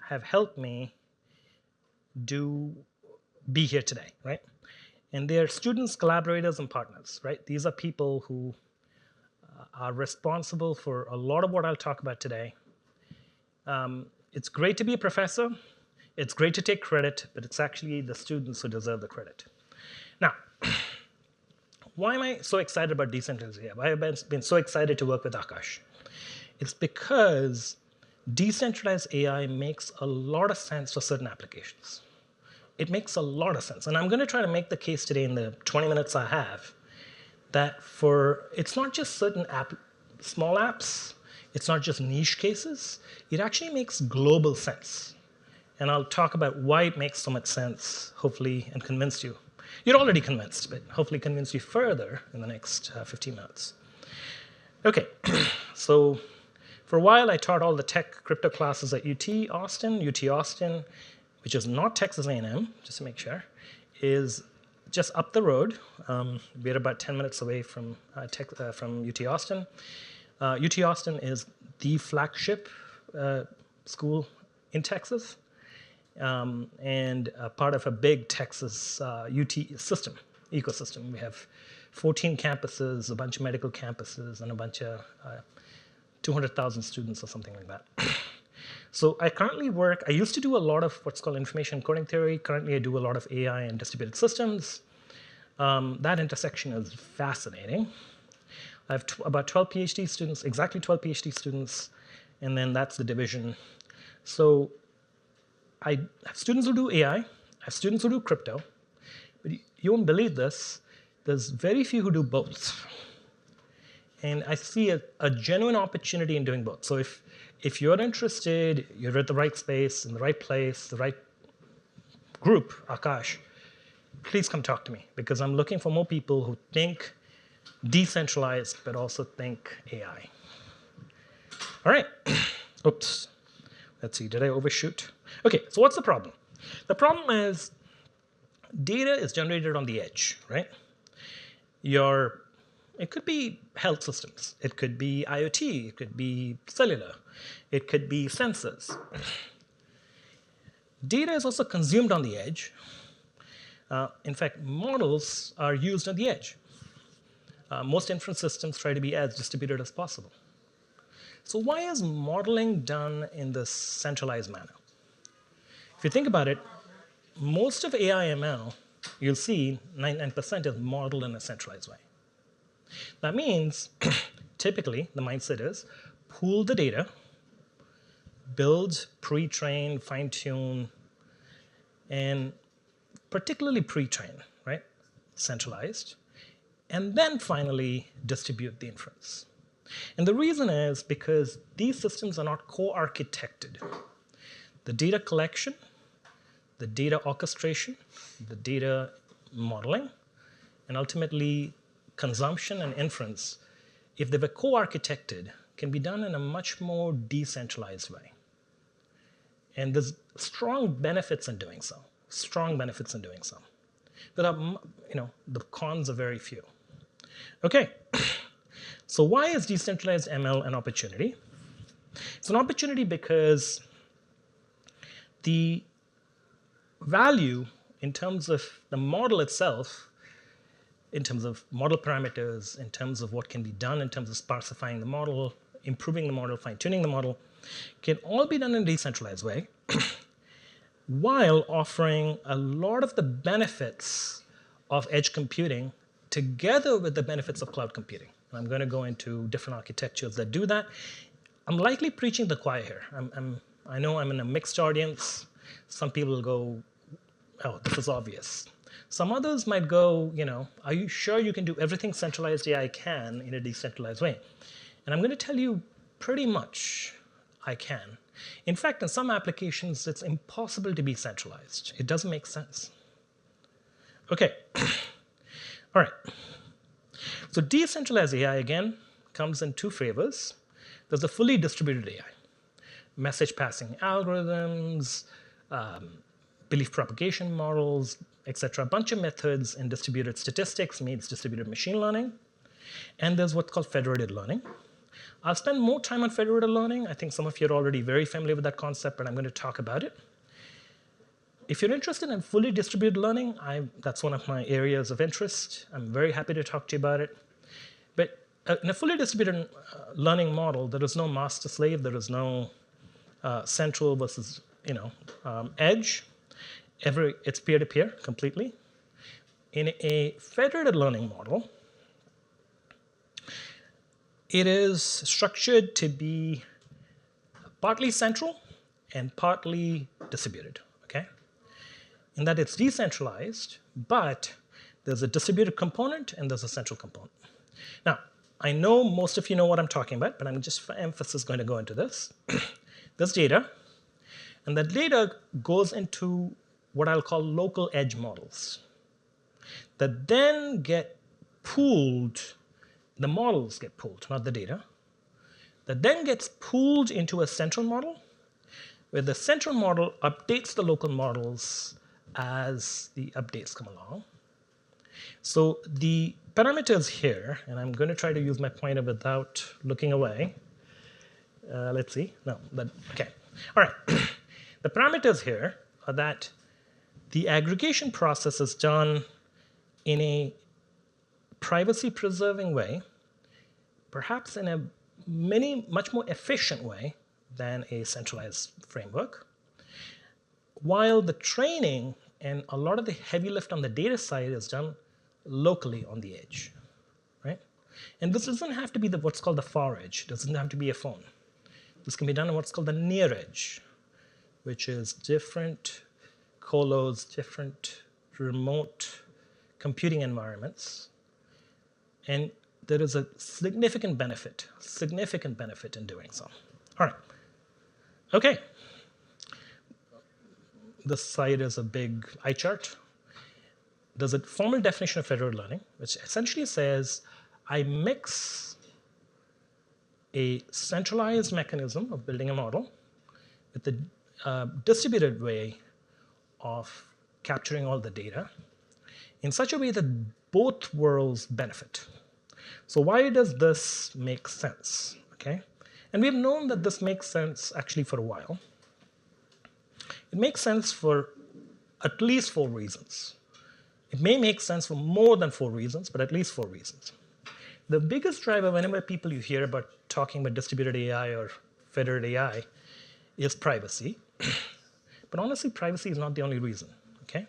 have helped me be here today, right? And they're students, collaborators, and partners, right? These are people who are responsible for a lot of what I'll talk about today. It's great to be a professor. It's great to take credit, but it's actually the students who deserve the credit. Now, why am I so excited about decentralized AI? Why have I been so excited to work with Akash? It's because decentralized AI makes a lot of sense for certain applications. It makes a lot of sense. And I'm going to try to make the case today in the 20 minutes I have that it's not just certain small apps, it's not just niche cases, it actually makes global sense. And I'll talk about why it makes so much sense, hopefully, and convince you. You're already convinced, but hopefully convince you further in the next 15 minutes. Okay, so for a while I taught all the tech crypto classes at UT Austin, which is not Texas A&M, just to make sure, is just up the road. We're about 10 minutes away from UT Austin. UT Austin is the flagship school in Texas, and part of a big Texas UT ecosystem. We have 14 campuses, a bunch of medical campuses, and a bunch of 200,000 students or something like that. So I currently I used to do a lot of what's called information coding theory. Currently, I do a lot of AI and distributed systems. That intersection is fascinating. I have about 12 PhD students, exactly 12 PhD students, and then that's the division. So I have students who do AI, I have students who do crypto, but you won't believe this, there's very few who do both. And I see a genuine opportunity in doing both. So if you're interested, you're at the right space, in the right place, the right group, Akash, please come talk to me, because I'm looking for more people who think decentralized, but also think AI. All right. Oops. Let's see, did I overshoot? Okay, so what's the problem? The problem is data is generated on the edge, right? It could be health systems. It could be IoT. It could be cellular. It could be sensors. Data is also consumed on the edge. In fact, models are used on the edge. Most inference systems try to be as distributed as possible. So why is modeling done in this centralized manner? If you think about it, most of AI ML, you'll see 99% is modeled in a centralized way. That means, typically, the mindset is pool the data, build, pre-train, fine-tune, and particularly pre-train, right? Centralized. And then finally distribute the inference. And the reason is because these systems are not co-architected. The data collection, the data orchestration, the data modeling, and ultimately consumption and inference, if they were co-architected, can be done in a much more decentralized way. And there's strong benefits in doing so. Strong benefits in doing so. But the cons are very few. Okay, so why is decentralized ML an opportunity? It's an opportunity because the value in terms of the model itself, in terms of model parameters, in terms of what can be done in terms of sparsifying the model, improving the model, fine-tuning the model, can all be done in a decentralized way while offering a lot of the benefits of edge computing together with the benefits of cloud computing. And I'm going to go into different architectures that do that. I'm likely preaching the choir here. I know I'm in a mixed audience. Some people will go, oh, this is obvious. Some others might go, are you sure you can do everything centralized AI can in a decentralized way? And I'm going to tell you pretty much I can. In fact, in some applications, it's impossible to be centralized. It doesn't make sense. Okay. All right. So decentralized AI, again, comes in two flavors. There's the fully distributed AI. Message passing algorithms, belief propagation models, etc. A bunch of methods in distributed statistics means distributed machine learning. And there's what's called federated learning. I'll spend more time on federated learning. I think some of you are already very familiar with that concept, but I'm going to talk about it. If you're interested in fully distributed learning, that's one of my areas of interest. I'm very happy to talk to you about it. But in a fully distributed learning model, there is no master-slave. There is no central versus edge. It's peer-to-peer completely. In a federated learning model, it is structured to be partly central and partly distributed, okay? In that it's decentralized, but there's a distributed component and there's a central component. Now, I know most of you know what I'm talking about, but I'm just for emphasis going to go into this. There's data, and that data goes into what I'll call local edge models that then get pooled. The models get pooled, not the data. That then gets pooled into a central model, where the central model updates the local models as the updates come along. So the parameters here, and I'm going to try to use my pointer without looking away. Let's see. No, okay. All right. The parameters here are that the aggregation process is done in a privacy-preserving way, perhaps in a much more efficient way than a centralized framework, while the training and a lot of the heavy lift on the data side is done locally on the edge, right? And this doesn't have to be what's called the far edge. It doesn't have to be a phone. This can be done on what's called the near edge, which is different colos, different remote computing environments. And there is a significant benefit in doing so. All right. Okay. This slide is a big eye chart. There's a formal definition of federated learning, which essentially says I mix a centralized mechanism of building a model with the distributed way of capturing all the data in such a way that both worlds benefit. So why does this make sense? Okay, and we've known that this makes sense actually for a while. It makes sense for at least 4 reasons. It may make sense for more than 4 reasons, but at least 4 reasons. The biggest driver whenever people you hear about talking about distributed AI or federated AI is privacy. But honestly, privacy is not the only reason. Okay,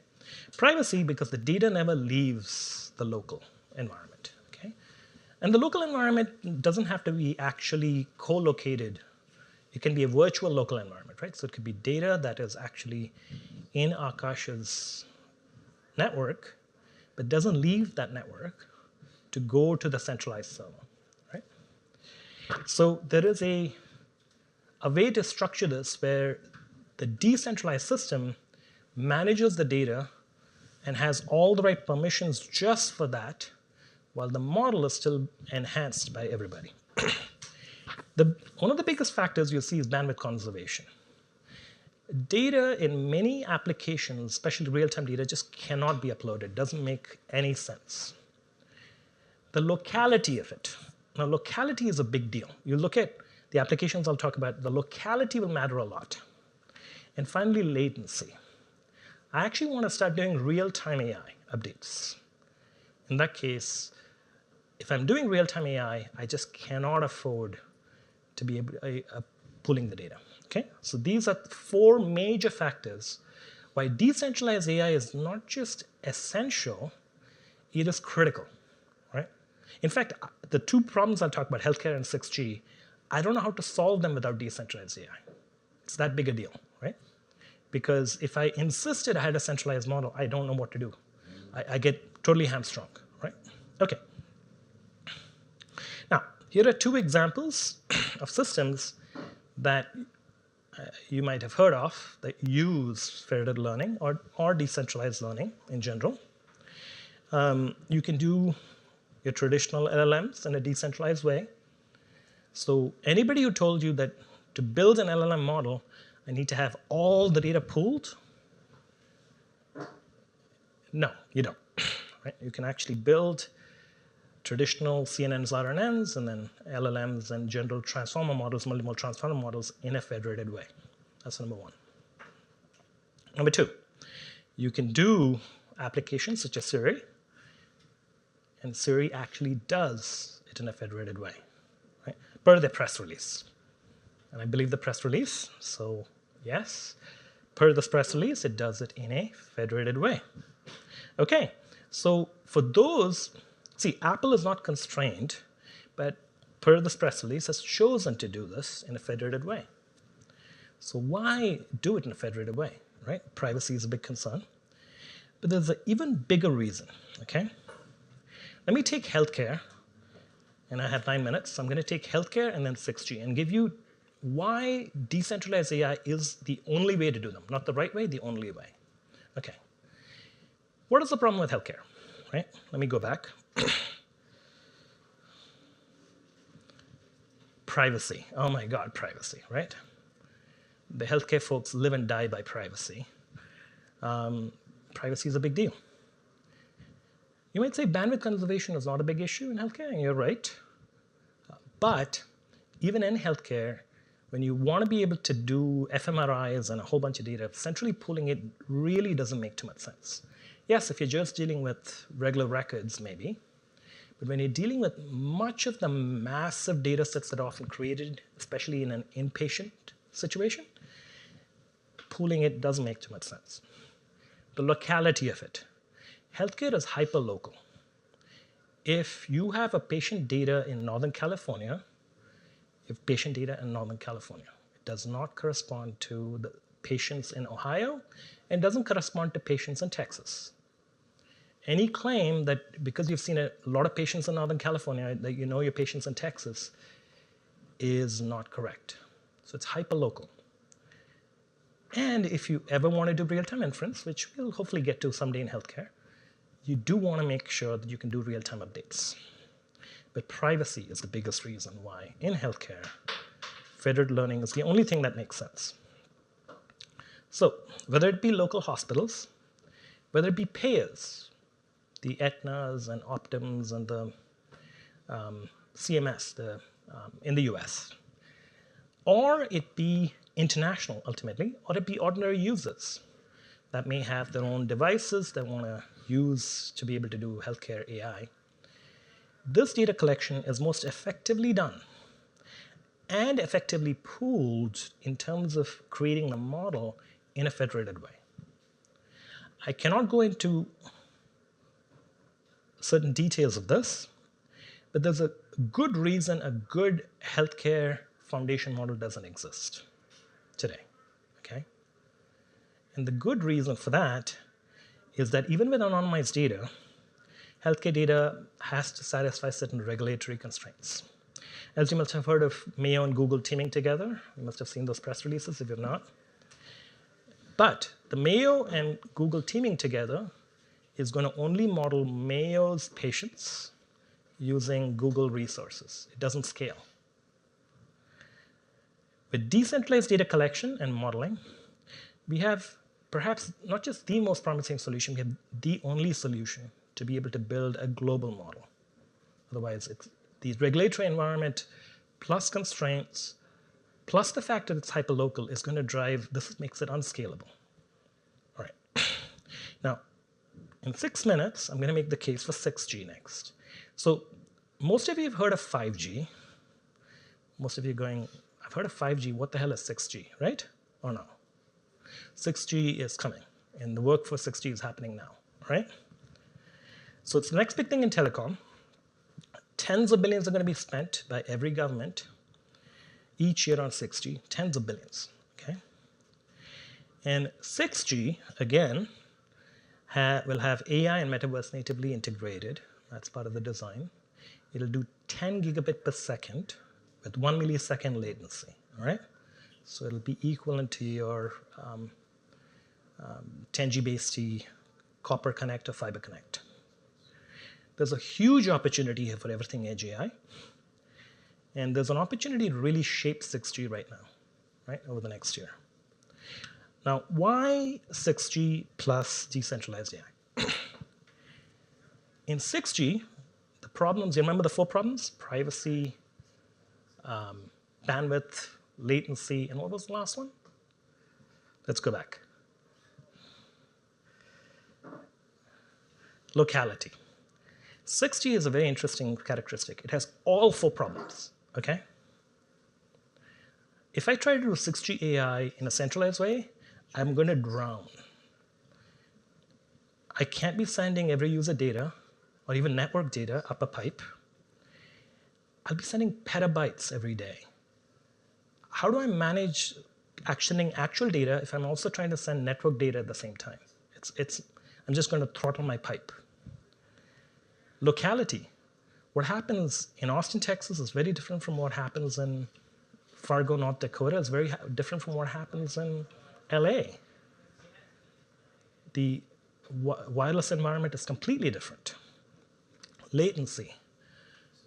privacy because the data never leaves the local environment. Okay, and the local environment doesn't have to be actually co-located. It can be a virtual local environment, right? So it could be data that is actually in Akash's network, but doesn't leave that network to go to the centralized server, right? So there is a way to structure this where the decentralized system manages the data and has all the right permissions just for that, while the model is still enhanced by everybody. One of the biggest factors you'll see is bandwidth conservation. Data in many applications, especially real-time data, just cannot be uploaded. Doesn't make any sense. The locality of it. Now, locality is a big deal. You look at the applications I'll talk about, the locality will matter a lot. And finally, latency. I actually want to start doing real-time AI updates. In that case, if I'm doing real-time AI, I just cannot afford to be pulling the data. Okay, so these are 4 major factors why decentralized AI is not just essential, it is critical, right? In fact, the 2 problems I'll talk about, healthcare and 6G, I don't know how to solve them without decentralized AI. It's that big a deal, right? Because if I insisted I had a centralized model, I don't know what to do. I get totally hamstrung, right? Okay. Now, here are 2 examples of systems that you might have heard of that use federated learning or decentralized learning in general. You can do your traditional LLMs in a decentralized way. So anybody who told you that to build an LLM model, I need to have all the data pooled, no, you don't. Right? You can actually build traditional CNNs, RNNs, and then LLMs and general transformer models, multimodal transformer models in a federated way. That's number 1. Number 2, you can do applications such as Siri, and Siri actually does it in a federated way, right? Per the press release. And I believe the press release, so yes, per this press release, it does it in a federated way. Okay, so for those, see, Apple is not constrained, but per this press release has chosen to do this in a federated way. So why do it in a federated way, right? Privacy is a big concern. But there's an even bigger reason, okay? Let me take healthcare, and I have 9 minutes. So I'm going to take healthcare and then 6G and give you why decentralized AI is the only way to do them. Not the right way, the only way. Okay. What is the problem with healthcare, right? Let me go back. Privacy. Oh my God, privacy, right? The healthcare folks live and die by privacy. Privacy is a big deal. You might say bandwidth conservation is not a big issue in healthcare, and you're right. But even in healthcare, when you want to be able to do fMRIs and a whole bunch of data, centrally pooling it really doesn't make too much sense. Yes, if you're just dealing with regular records, maybe. But when you're dealing with much of the massive data sets that are often created, especially in an inpatient situation, pooling it doesn't make too much sense. The locality of it. Healthcare is hyper-local. If you have a patient data in Northern California, it does not correspond to the patients in Ohio and doesn't correspond to patients in Texas. Any claim that because you've seen a lot of patients in Northern California, that you know your patients in Texas is not correct. So it's hyperlocal. And if you ever want to do real-time inference, which we'll hopefully get to someday in healthcare, you do want to make sure that you can do real-time updates. But privacy is the biggest reason why in healthcare, federated learning is the only thing that makes sense. So whether it be local hospitals, whether it be payers, the Aetnas and Optums and the CMS in the US, or it be international ultimately, or it be ordinary users that may have their own devices they want to use to be able to do healthcare AI. This data collection is most effectively done and effectively pooled in terms of creating the model in a federated way. I cannot go into certain details of this, but there's a good reason a good healthcare foundation model doesn't exist today, okay? And the good reason for that is that even with anonymized data, healthcare data has to satisfy certain regulatory constraints. As you must have heard of Mayo and Google teaming together, you must have seen those press releases if you've not. But the Mayo and Google teaming together is going to only model Mayo's patients using Google resources. It doesn't scale. With decentralized data collection and modeling, we have perhaps not just the most promising solution, we have the only solution to be able to build a global model. Otherwise, it's the regulatory environment plus constraints, plus the fact that it's hyperlocal is going to drive, this makes it unscalable. All right. Now, in 6 minutes, I'm going to make the case for 6G next. So most of you have heard of 5G. Most of you are going, I've heard of 5G, what the hell is 6G, right? Or no? 6G is coming, and the work for 6G is happening now, right? So it's the next big thing in telecom. Tens of billions are going to be spent by every government each year on 6G, tens of billions, okay? And 6G, again, will have AI and metaverse natively integrated. That's part of the design. It'll do 10 gigabit per second with 1 millisecond latency, all right? So it'll be equivalent to your 10G-based copper connect or fiber connect. There's a huge opportunity here for everything edge AI. And there's an opportunity to really shape 6G right now, right, over the next year. Now, why 6G plus decentralized AI? In 6G, the problems, you remember the 4 problems? Privacy, bandwidth, latency, and what was the last one? Let's go back. Locality. 6G is a very interesting characteristic. It has all 4 problems, okay? If I try to do 6G AI in a centralized way, I'm going to drown. I can't be sending every user data or even network data up a pipe. I'll be sending petabytes every day. How do I manage actioning actual data if I'm also trying to send network data at the same time? I'm just going to throttle my pipe. Locality. What happens in Austin, Texas is very different from what happens in Fargo, North Dakota. It's very different from what happens in LA. The wireless environment is completely different. Latency.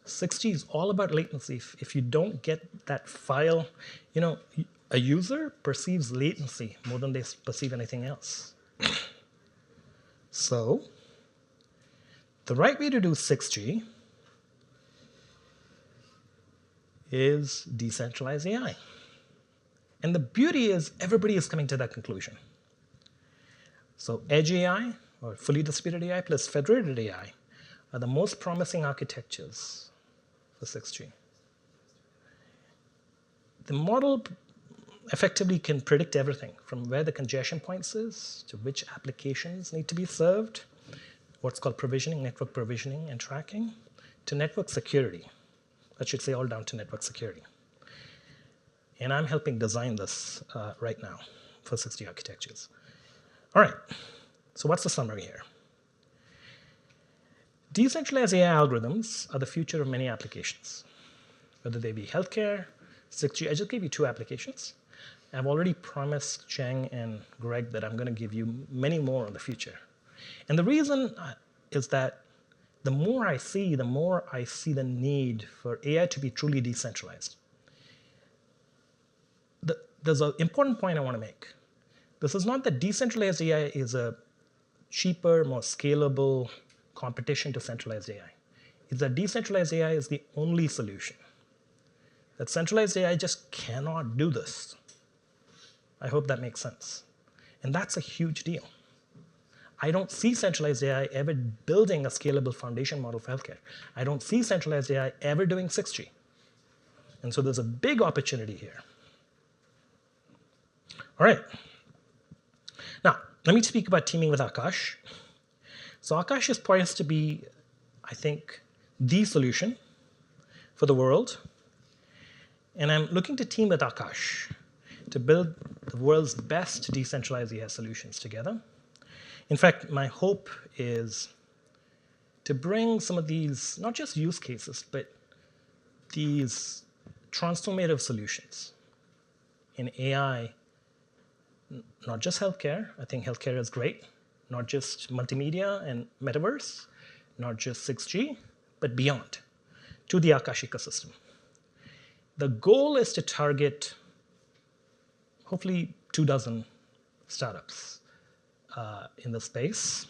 6G is all about latency. If you don't get that file, you know, a user perceives latency more than they perceive anything else. So, the right way to do 6G is decentralized AI. And the beauty is everybody is coming to that conclusion. So edge AI, or fully distributed AI plus federated AI, are the most promising architectures for 6G. The model effectively can predict everything from where the congestion points is to which applications need to be served, what's called provisioning, network provisioning and tracking, to network security. That should say all down to network security. And I'm helping design this right now for 6G architectures. All right, so what's the summary here? Decentralized AI algorithms are the future of many applications, whether they be healthcare, 6G. I just gave you 2 applications. I've already promised Cheng and Greg that I'm going to give you many more in the future. And the reason is that the more I see the need for AI to be truly decentralized. There's an important point I want to make. This is not that decentralized AI is a cheaper, more scalable competition to centralized AI. It's that decentralized AI is the only solution. That centralized AI just cannot do this. I hope that makes sense. And that's a huge deal. I don't see centralized AI ever building a scalable foundation model for healthcare. I don't see centralized AI ever doing 6G. And so there's a big opportunity here. All right. Now, let me speak about teaming with Akash. So Akash is poised to be, I think, the solution for the world. And I'm looking to team with Akash to build the world's best decentralized AI solutions together. In fact, my hope is to bring some of these, not just use cases, but these transformative solutions in AI, not just healthcare. I think healthcare is great. Not just multimedia and metaverse, not just 6G, but beyond, to the Akash ecosystem. The goal is to target, hopefully, 24 startups in the space.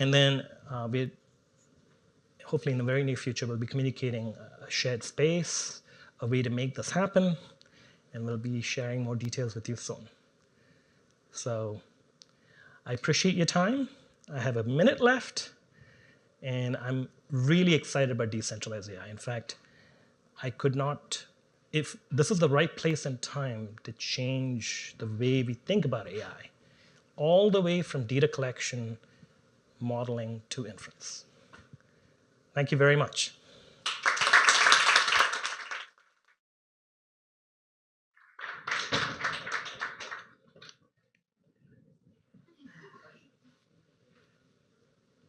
And then hopefully in the very near future, we'll be communicating a shared space, a way to make this happen, and we'll be sharing more details with you soon. So I appreciate your time. I have a minute left, and I'm really excited about decentralized AI. In fact, I could not, if this is the right place and time to change the way we think about AI, all the way from data collection, modeling to inference. Thank you very much.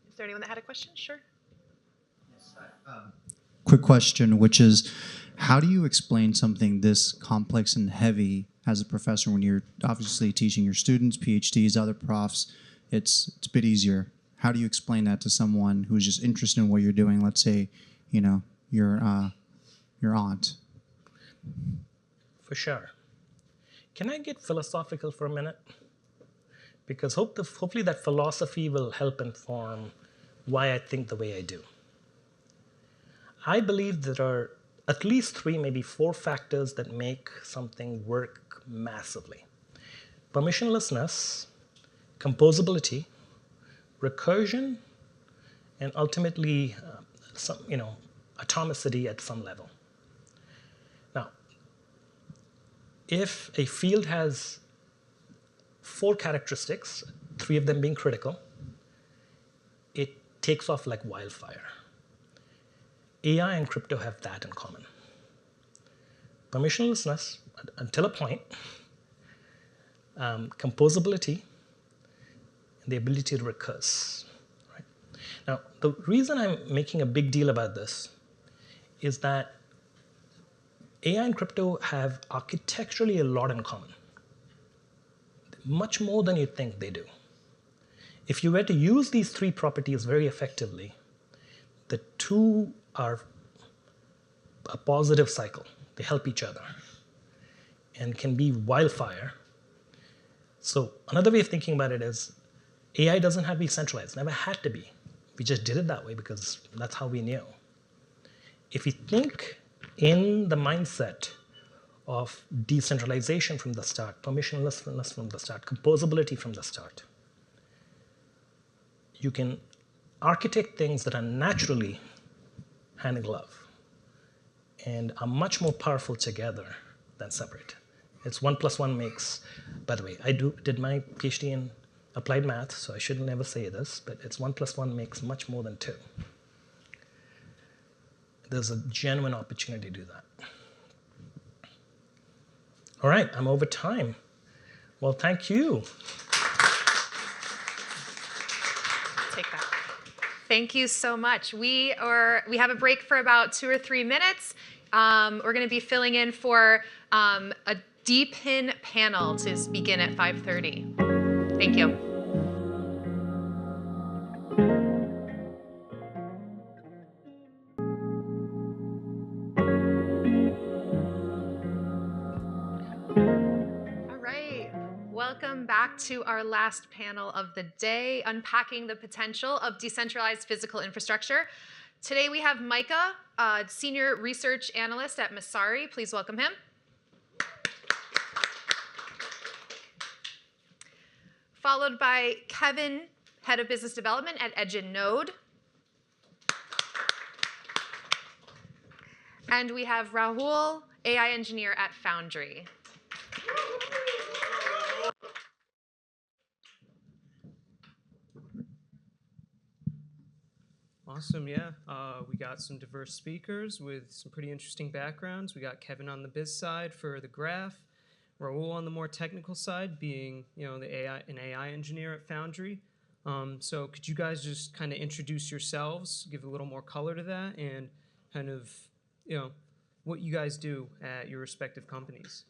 Is there anyone that had a question? Sure. Quick question, which is, how do you explain something this complex and heavy as a professor when you're obviously teaching your students, PhDs, other profs? It's a bit easier. How do you explain that to someone who's just interested in what you're doing? Let's say, your aunt. For sure. Can I get philosophical for a minute? Because hopefully that philosophy will help inform why I think the way I do. I believe there are at least 3, maybe 4 factors that make something work massively. Permissionlessness, composability, recursion, and ultimately atomicity at some level. Now, if a field has 4 characteristics, 3 of them being critical, it takes off like wildfire. AI and crypto have that in common. Permissionlessness until a point, composability, and the ability to recurse. Right? Now, the reason I'm making a big deal about this is that AI and crypto have architecturally a lot in common. Much more than you think they do. If you were to use these 3 properties very effectively, the 2 are a positive cycle. They help each other and can be wildfire. So another way of thinking about it is AI doesn't have to be centralized, never had to be. We just did it that way because that's how we knew. If you think in the mindset of decentralization from the start, permissionlessness from the start, composability from the start, you can architect things that are naturally hand in glove and are much more powerful together than separate. It's 1 + 1 makes, by the way, I did my PhD in applied math, so I should never say this, but it's 1 + 1 makes much more than 2. There's a genuine opportunity to do that. All right, I'm over time. Well, thank you. Take that. Thank you so much. We have a break for about 2 or 3 minutes. We're going to be filling in for a DePIN panel to begin at 5:30. Thank you. Welcome back to our last panel of the day, Unpacking the Potential of Decentralized Physical Infrastructure. Today we have Micah, Senior Research Analyst at Masari. Please welcome him. Followed by Kevin, Head of Business Development at EdgeNode. And we have Rahul, AI Engineer at Foundry. Awesome, yeah. We got some diverse speakers with some pretty interesting backgrounds. We got Kevin on the biz side for the graph, Rahul on the more technical side, being an AI engineer at Foundry. So could you guys just kind of introduce yourselves, give a little more color to that, and kind of what you guys do at your respective companies?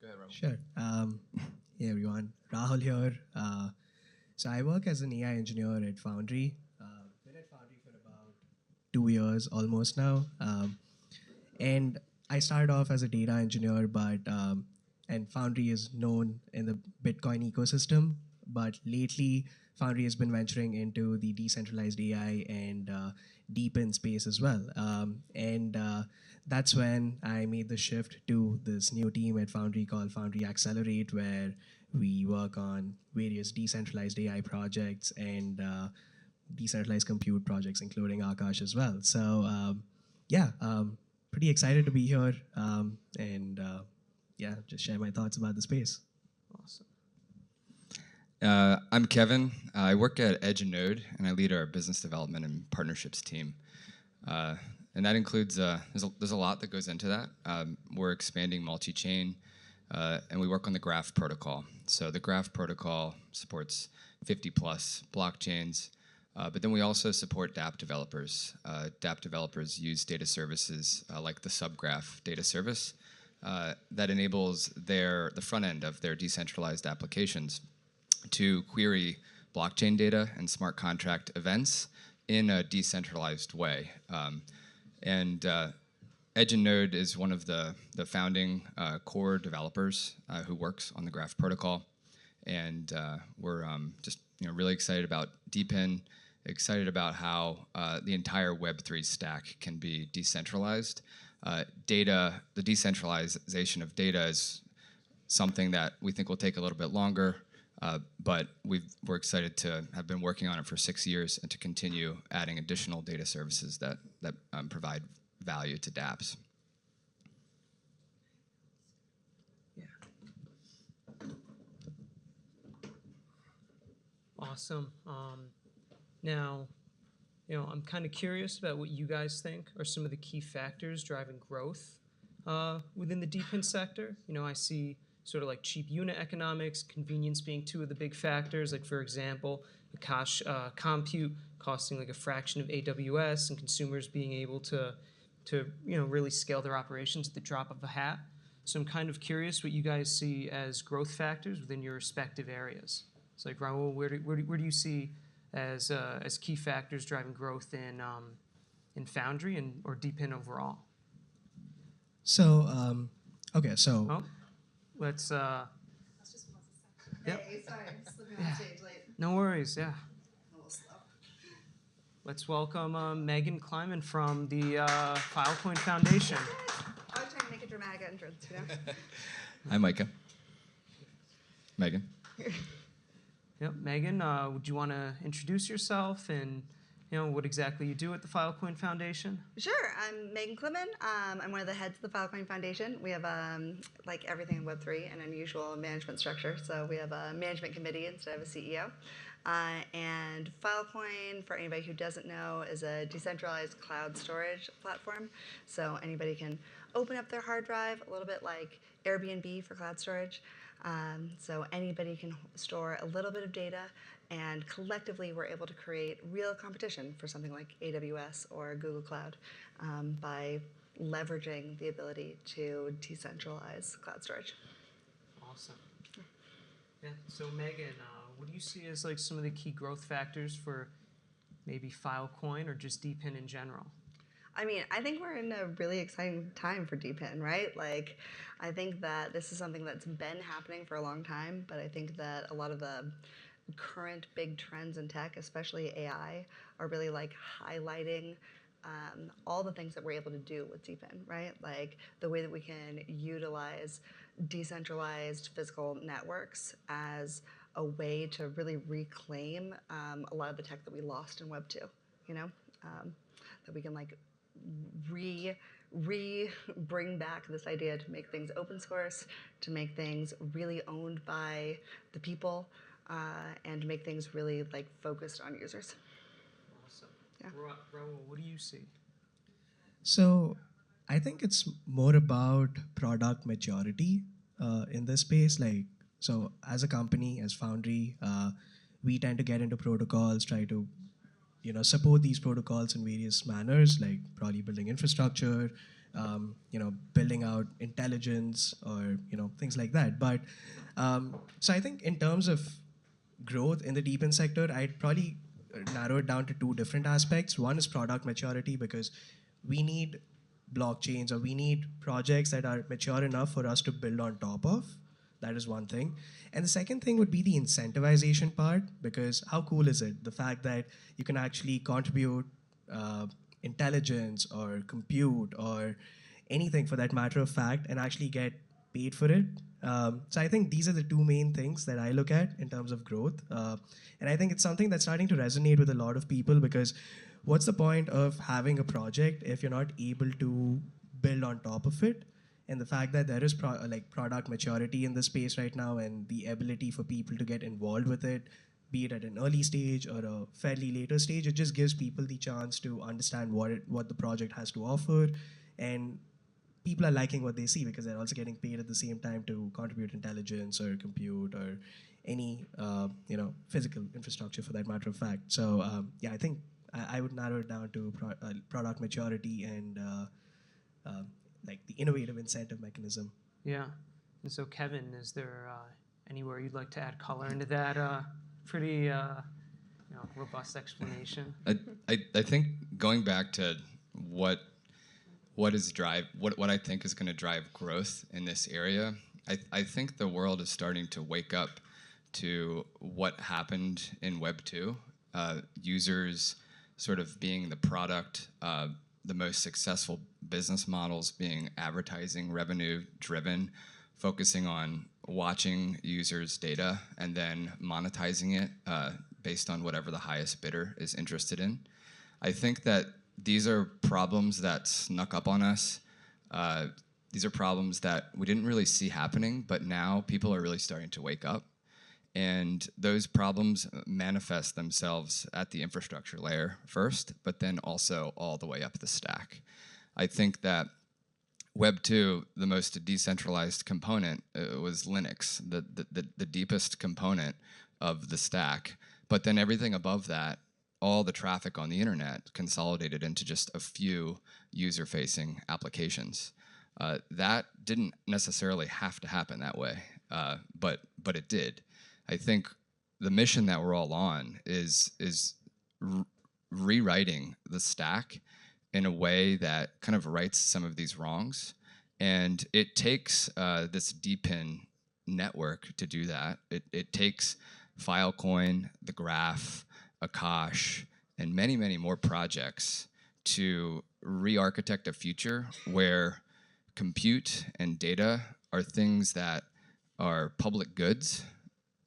Go ahead, Rahul. Sure. Hey everyone, Rahul here. So I work as an AI engineer at Foundry. Been at Foundry for about 2 years almost now. And I started off as a data engineer, and Foundry is known in the Bitcoin ecosystem. But lately, Foundry has been venturing into the decentralized AI and DePIN space as well. That's when I made the shift to this new team at Foundry called Foundry Accelerate, where we work on various decentralized AI projects and decentralized compute projects, including Akash as well. So pretty excited to be here and just share my thoughts about the space. Awesome. I'm Kevin. I work at EdgeNode, and I lead our business development and partnerships team. And that includes, there's a lot that goes into that. We're expanding multi-chain, and we work on the Graph protocol. So the Graph protocol supports 50+ blockchains, but then we also support dApp developers. dApp developers use data services like the Subgraph data service that enables the front end of their decentralized applications to query blockchain data and smart contract events in a decentralized way. EdgeNode is one of the founding core developers who works on the Graph protocol, and we're just really excited about DePIN, excited about how the entire Web3 stack can be decentralized. The decentralization of data is something that we think will take a little bit longer, but we're excited to have been working on it for 6 years and to continue adding additional data services that provide value to dApps. Awesome. Now, I'm kind of curious about what you guys think are some of the key factors driving growth within the DePIN sector. I see sort of like cheap unit economics, convenience being two of the big factors. Like for example, Akash compute costing like a fraction of AWS, and consumers being able to really scale their operations at the drop of a hat. So I'm kind of curious what you guys see as growth factors within your respective areas. So like Rahul, where do you see as key factors driving growth in Foundry or DePIN overall? So let's. Yep. Hey, sorry, I'm slipping on stage late. No worries. Yeah. A little slow. Let's welcome Megan Klimen from the Filecoin Foundation. I was trying to make a dramatic entrance, Hi, Micah. Megan. Yep. Megan, would you want to introduce yourself and what exactly you do at the Filecoin Foundation? Sure. I'm Megan Klimen. I'm one of the heads of the Filecoin Foundation. We have like everything in Web3, an unusual management structure. So we have a management committee instead of a CEO. And Filecoin, for anybody who doesn't know, is a decentralized cloud storage platform. So anybody can open up their hard drive, a little bit like Airbnb for cloud storage. So anybody can store a little bit of data, and collectively we're able to create real competition for something like AWS or Google Cloud by leveraging the ability to decentralize cloud storage. Awesome. Yeah. So Megan, what do you see as like some of the key growth factors for maybe Filecoin or just DePIN in general? I mean, I think we're in a really exciting time for DePIN, right? Like, I think that this is something that's been happening for a long time, but I think that a lot of the current big trends in tech, especially AI, are really like highlighting all the things that we're able to do with DePIN, right? Like the way that we can utilize decentralized physical networks as a way to really reclaim a lot of the tech that we lost in Web 2, that we can like bring back this idea to make things open source, to make things really owned by the people, and to make things really like focused on users. Awesome. Yeah. Rahul, what do you see? So I think it's more about product maturity in this space. Like, so as a company, as Foundry, we tend to get into protocols, try to support these protocols in various manners, like probably building infrastructure, building out intelligence, or things like that. But so I think in terms of growth in the DePIN sector, I'd probably narrow it down to two different aspects. One is product maturity, because we need blockchains, or we need projects that are mature enough for us to build on top of. That is one thing. And the second thing would be the incentivization part, because how cool is it? The fact that you can actually contribute intelligence or compute or anything for that matter of fact and actually get paid for it. So I think these are the two main things that I look at in terms of growth. And I think it's something that's starting to resonate with a lot of people, because what's the point of having a project if you're not able to build on top of it? And the fact that there is product maturity in the space right now, and the ability for people to get involved with it, be it at an early stage or a fairly later stage, it just gives people the chance to understand what the project has to offer. And people are liking what they see, because they're also getting paid at the same time to contribute intelligence or compute or any physical infrastructure for that matter of fact. So yeah, I think I would narrow it down to product maturity and like the innovative incentive mechanism. Yeah. And so Kevin, is there anywhere you'd like to add color into that pretty robust explanation? I think going back to what I think is going to drive growth in this area, I think the world is starting to wake up to what happened in Web 2. Users sort of being the product, the most successful business models being advertising revenue driven, focusing on watching users' data and then monetizing it based on whatever the highest bidder is interested in. I think that these are problems that snuck up on us. These are problems that we didn't really see happening, but now people are really starting to wake up. And those problems manifest themselves at the infrastructure layer first, but then also all the way up the stack. I think that Web 2, the most decentralized component was Linux, the deepest component of the stack. But then everything above that, all the traffic on the internet consolidated into just a few user-facing applications. That didn't necessarily have to happen that way, but it did. I think the mission that we're all on is rewriting the stack in a way that kind of rights some of these wrongs. And it takes this DePIN network to do that. It takes Filecoin, the Graph, Akash, and many, many more projects to re-architect a future where compute and data are things that are public goods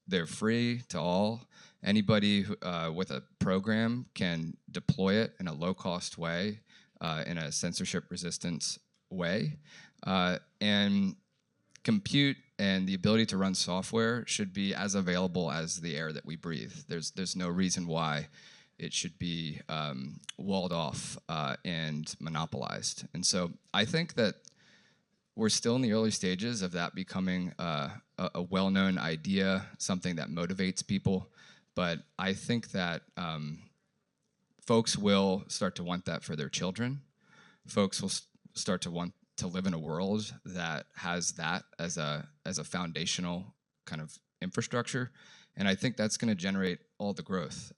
They're free to all. Anybody who, with a program can deploy it in a low-cost way, in a censorship-resistant way, and compute and the ability to run software should be as available as the air that we breathe. There's no reason why it should be walled off and monopolized. And so I think that we're still in the early stages of that becoming a well-known idea, something that motivates people. But I think that folks will start to want that for their children. Folks will start to want to live in a world that has that as a foundational kind of infrastructure. And I think that's going to generate all the growth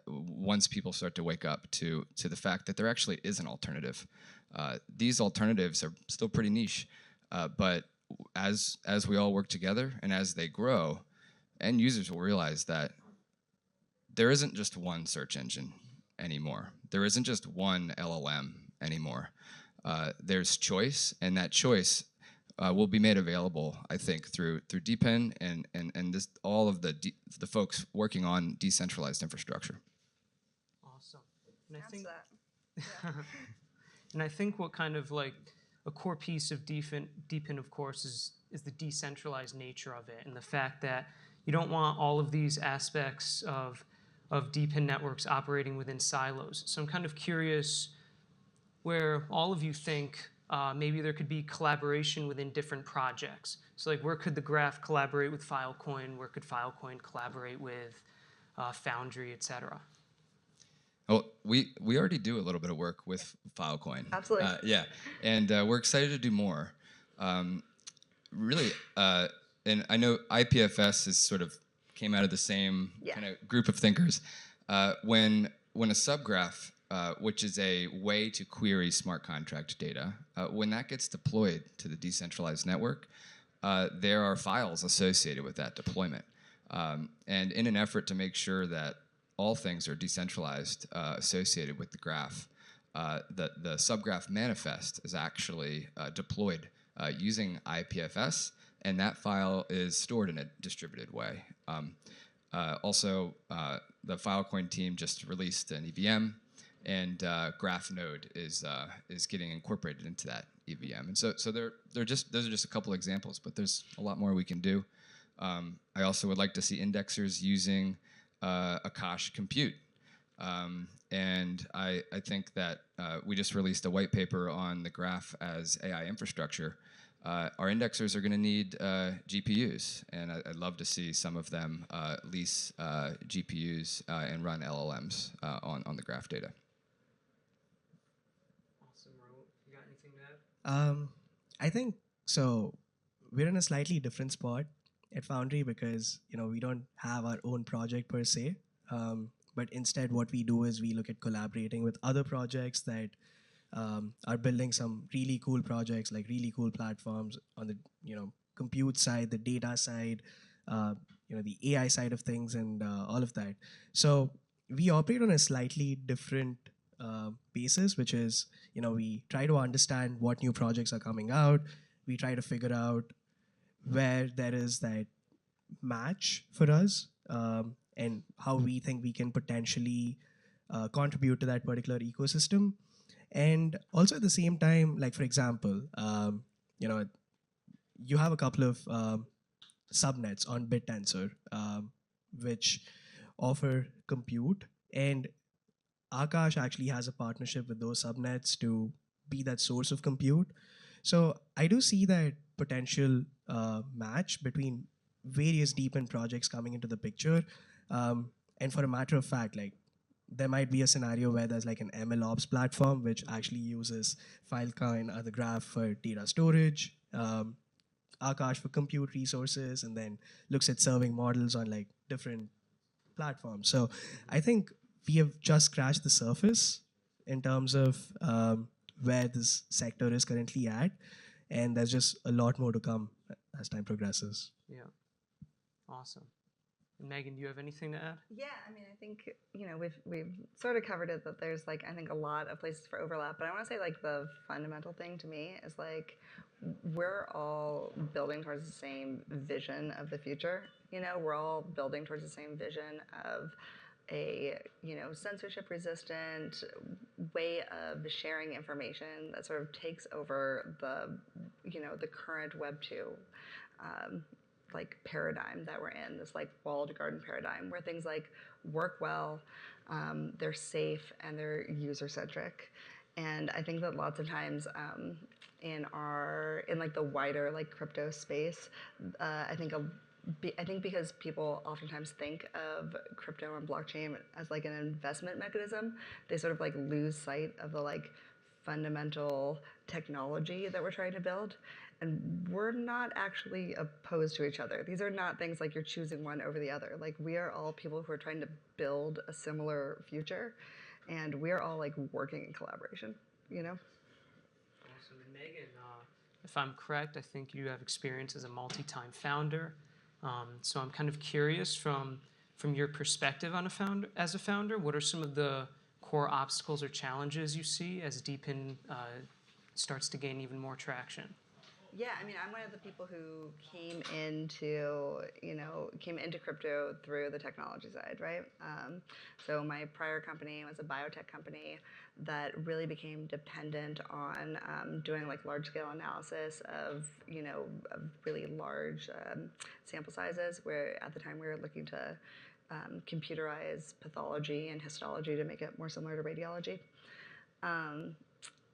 once people start to wake up to the fact that there actually is an alternative. These alternatives are still pretty niche, but as we all work together and as they grow, end users will realize that there isn't just one search engine anymore. There isn't just one LLM anymore. There's choice, and that choice will be made available, I think, through DePIN and this, all of the folks working on decentralized infrastructure. Awesome. And and I think what kind of like a core piece of DePIN, of course, is the decentralized nature of it, and the fact that you don't want all of these aspects of DePIN networks operating within silos. So I'm kind of curious where all of you think maybe there could be collaboration within different projects. So like where could the graph collaborate with Filecoin? Where could Filecoin collaborate with Foundry, et cetera? Well, we already do a little bit of work with Filecoin. Absolutely. Yeah, and we're excited to do more. Really, and I know IPFS is sort of came out of the same kind of group of thinkers. When a subgraph, which is a way to query smart contract data, when that gets deployed to the decentralized network, there are files associated with that deployment. And in an effort to make sure that all things are decentralized associated with the graph, the subgraph manifest is actually deployed using IPFS, and that file is stored in a distributed way. Also, the Filecoin team just released an EVM, and Graph Node is getting incorporated into that EVM. And so those are just a couple examples, but there's a lot more we can do. I also would like to see indexers using Akash compute. And I think that we just released a white paper on the graph as AI infrastructure. Our indexers are going to need GPUs, and I'd love to see some of them lease GPUs and run LLMs on the graph data. Awesome, Rahul. You got anything to add? I think so. We're in a slightly different spot at Foundry because we don't have our own project per se, but instead what we do is we look at collaborating with other projects that are building some really cool projects, like really cool platforms on the compute side, the data side, the AI side of things, and all of that. So we operate on a slightly different basis, which is we try to understand what new projects are coming out. We try to figure out where there is that match for us and how we think we can potentially contribute to that particular ecosystem. And also at the same time, like for example, you have a couple of subnets on BitTensor, which offer compute, and Akash actually has a partnership with those subnets to be that source of compute. So I do see that potential match between various DePIN projects coming into the picture. And for a matter of fact, like there might be a scenario where there's like an MLOps platform which actually uses Filecoin or the graph for data storage, Akash for compute resources, and then looks at serving models on like different platforms. So I think we have just scratched the surface in terms of where this sector is currently at, and there's just a lot more to come as time progresses. Yeah. Awesome. And Megan, do you have anything to add? Yeah, I mean, I think we've sort of covered it, that there's like I think a lot of places for overlap, but I want to say like the fundamental thing to me is like we're all building towards the same vision of the future. You know, we're all building towards the same vision of a, you know, censorship-resistant way of sharing information that sort of takes over the, you know, the current Web 2 like paradigm that we're in, this like walled garden paradigm where things like work well, they're safe, and they're user-centric. And I think that lots of times in like the wider like crypto space, I think because people oftentimes think of crypto and blockchain as like an investment mechanism, they sort of like lose sight of the like fundamental technology that we're trying to build. And we're not actually opposed to each other. These are not things like you're choosing one over the other. Like, we are all people who are trying to build a similar future, and we are all like working in collaboration, you know? Awesome. And Megan, if I'm correct, I think you have experience as a multi-time founder. So I'm kind of curious from your perspective as a founder, what are some of the core obstacles or challenges you see as DePIN starts to gain even more traction? Yeah, I mean, I'm one of the people who came into crypto through the technology side, right? So my prior company was a biotech company that really became dependent on doing like large scale analysis of, you know, of really large sample sizes, where at the time we were looking to computerize pathology and histology to make it more similar to radiology. And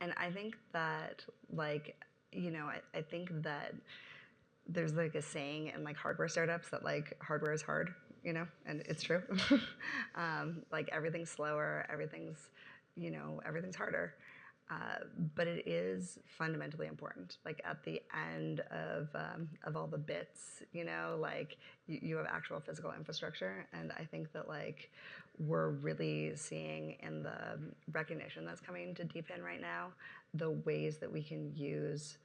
I think that, like, you know, I think that there's like a saying in like hardware startups that like hardware is hard, you know, and it's true. Like, everything's slower, everything's harder. But it is fundamentally important. Like, at the end of all the bits, you know, like you have actual physical infrastructure. And I think that like we're really seeing in the recognition that's coming to DePIN right now, the ways that we can use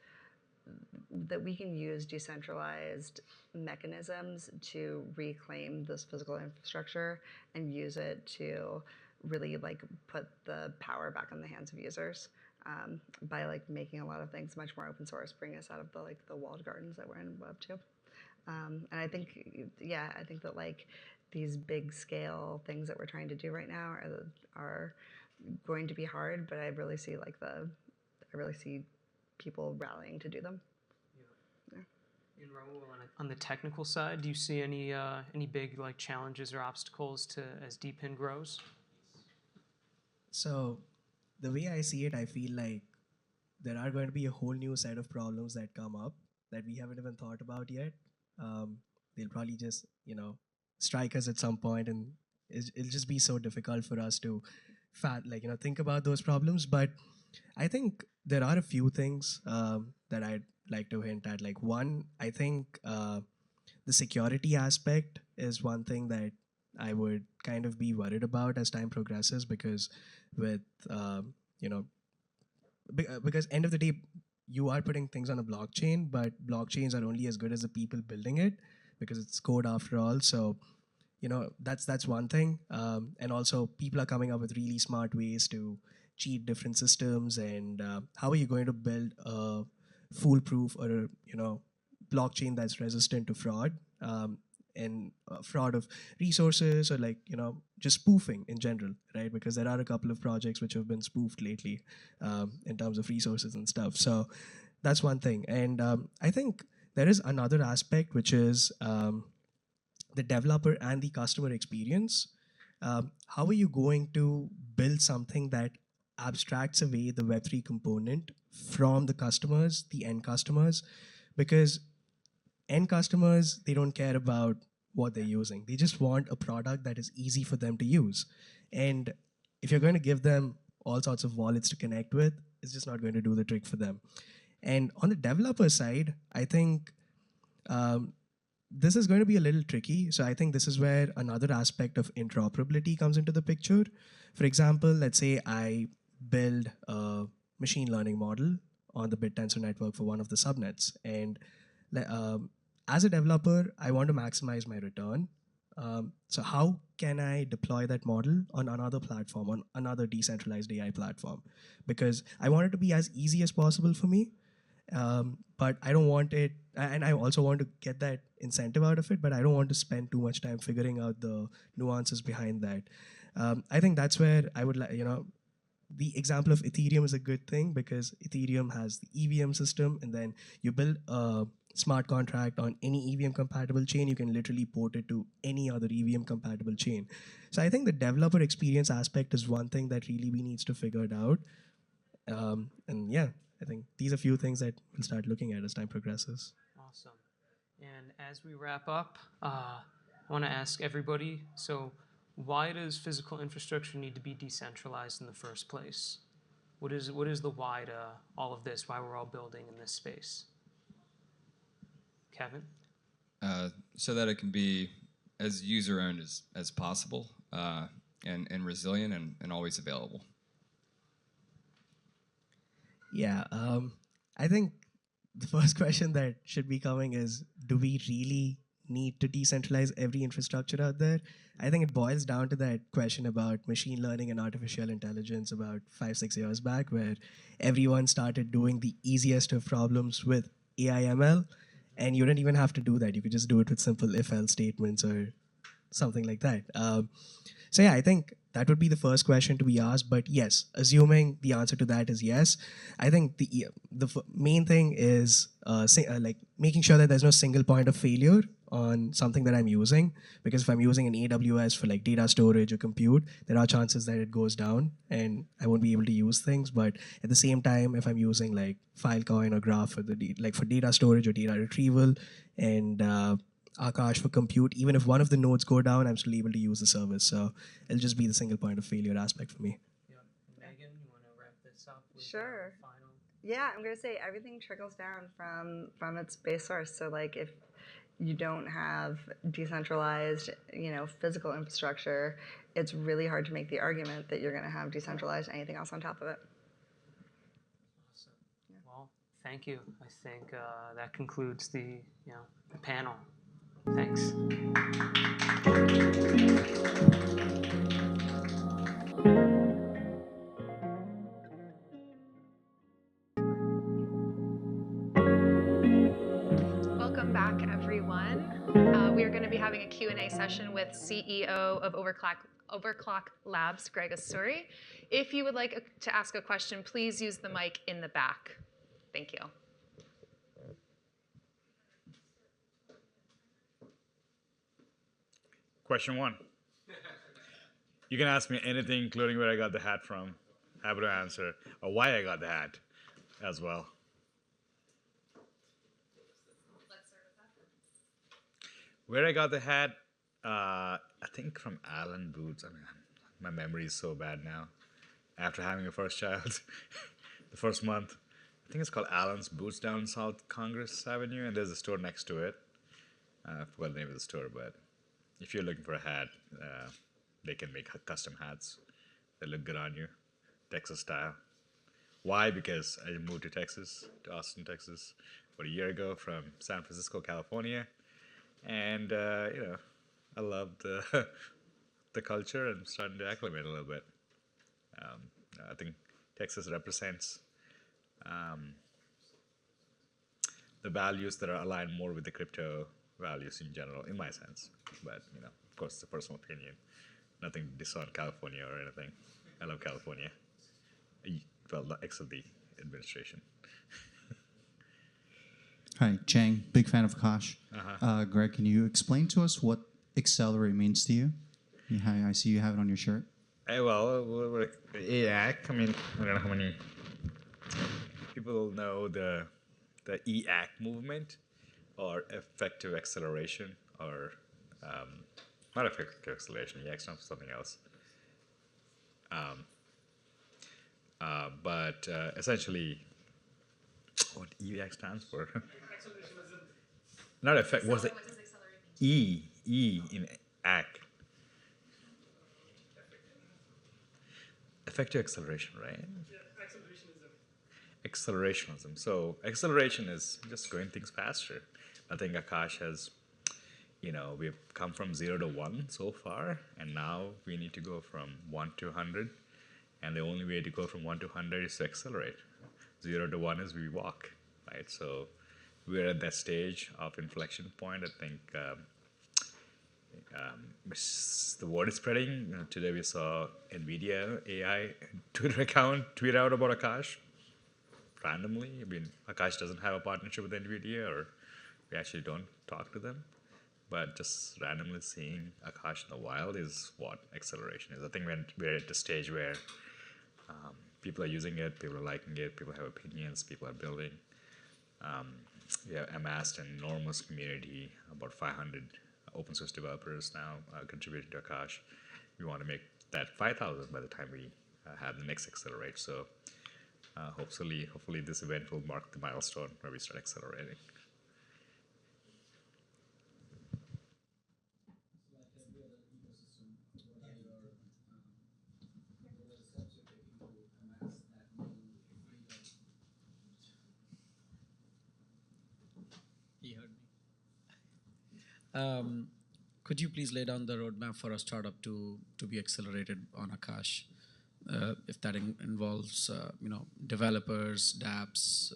decentralized mechanisms to reclaim this physical infrastructure and use it to really like put the power back in the hands of users, by like making a lot of things much more open source, bring us out of the walled gardens that we're in Web 2. And I think, yeah, I think that like these big scale things that we're trying to do right now are going to be hard, but I really see people rallying to do them. Yeah. And Rahul, on the technical side, do you see any big like challenges or obstacles as DePIN grows? So the way I see it, I feel like there are going to be a whole new set of problems that come up that we haven't even thought about yet. They'll probably just, you know, strike us at some point, and it'll just be so difficult for us to think about those problems. But I think there are a few things that I'd like to hint at. Like, one, I think the security aspect is one thing that I would kind of be worried about as time progresses, because with, because end of the day, you are putting things on a blockchain, but blockchains are only as good as the people building it, because it's code after all. So, you know, that's one thing. And also, people are coming up with really smart ways to cheat different systems. And how are you going to build a foolproof or, you know, blockchain that's resistant to fraud? And fraud of resources, or like, you know, just spoofing in general, right? Because there are a couple of projects which have been spoofed lately in terms of resources and stuff. So that's one thing. And I think there is another aspect, which is the developer and the customer experience. How are you going to build something that abstracts away the Web3 component from the customers, the end customers? Because end customers, they don't care about what they're using. They just want a product that is easy for them to use. And if you're going to give them all sorts of wallets to connect with, it's just not going to do the trick for them. And on the developer side, I think this is going to be a little tricky. So I think this is where another aspect of interoperability comes into the picture. For example, let's say I build a machine learning model on the BitTensor network for one of the subnets. And as a developer, I want to maximize my return. So how can I deploy that model on another platform, on another decentralized AI platform? Because I want it to be as easy as possible for me, but I don't want it and I also want to get that incentive out of it, but I don't want to spend too much time figuring out the nuances behind that. I think that's where I would like, the example of Ethereum is a good thing because Ethereum has the EVM system, and then you build a smart contract on any EVM compatible chain, you can literally port it to any other EVM compatible chain. So I think the developer experience aspect is one thing that really we needs to figure it out. And yeah, I think these are a few things that we'll start looking at as time progresses. Awesome. And as we wrap up, I want to ask everybody, so why does physical infrastructure need to be decentralized in the first place? What is the why to all of this, why we're all building in this space? Kevin? So that it can be as user-owned as possible and resilient and always available. Yeah, I think the first question that should be coming is, do we really need to decentralize every infrastructure out there? I think it boils down to that question about machine learning and artificial intelligence about 5-6 years back, where everyone started doing the easiest of problems with AI ML, and you didn't even have to do that. You could just do it with simple if-else statements or something like that. So yeah, I think that would be the first question to be asked. But yes, assuming the answer to that is yes, I think the main thing is like making sure that there's no single point of failure on something that I'm using. Because if I'm using an AWS for like data storage or compute, there are chances that it goes down and I won't be able to use things. But at the same time, if I'm using like Filecoin or Graph for for data storage or data retrieval, and Akash for compute, even if one of the nodes go down, I'm still able to use the service. So it'll just be the single point of failure aspect for me. Yeah. Megan, you want to wrap this up with Sure. final? Yeah, I'm gonna say everything trickles down from its base source. So like if you don't have decentralized, physical infrastructure, it's really hard to make the argument that you're gonna have decentralized anything else on top of it. Awesome. Yeah. Well, thank you. I think that concludes the panel. Thanks. Welcome back, everyone. We are going to be having a Q&A session with CEO of Overclock Labs, Greg Osuri. If you would like to ask a question, please use the mic in the back. Thank you. Question 1. You can ask me anything, including where I got the hat from. Happy to answer. Or why I got the hat as well. Where I got the hat, I think from Alan Boots. I mean, my memory is so bad now. After having a first child, the first month, I think it's called Alan's Boots down South Congress Avenue, and there's a store next to it. I forgot the name of the store, but if you're looking for a hat, they can make custom hats that look good on you, Texas style. Why? Because I moved to Texas, to Austin, Texas, about a year ago from San Francisco, California. And, I love the culture and starting to acclimate a little bit. I think Texas represents the values that are aligned more with the crypto values in general, in my sense. But, of course, it's a personal opinion. Nothing to diss on California or anything. I love California. Well, except the administration. Hi, Chang, big fan of Akash. Greg, can you explain to us what accelerate means to you? I see you have it on your shirt. Well, EAC, I mean, I don't know how many people know the EAC movement, or effective acceleration, or not effective acceleration, EAC stands for something else. But essentially, what EAC stands for? Not effect. What's the E in ACK? Effective acceleration, right? Yeah, accelerationism. So acceleration is just going things faster. I think Akash has, we've come from 0 to 1 so far, and now we need to go from 1 to 100. And the only way to go from 1 to 100 is to accelerate. 0 to 1 is we walk, right? So we're at that stage of inflection point. I think the word is spreading. Today we saw NVIDIA AI Twitter account tweet out about Akash randomly. I mean, Akash doesn't have a partnership with NVIDIA, or we actually don't talk to them. But just randomly seeing Akash in the wild is what acceleration is. I think we're at the stage where people are using it, people are liking it, people have opinions, people are building. We have amassed an enormous community, about 500 open source developers now contributing to Akash. We want to make that 5,000 by the time we have the next accelerate. So hopefully this event will mark the milestone where we start accelerating. Could you please lay down the roadmap for a startup to be accelerated on Akash? If that involves, developers, dApps,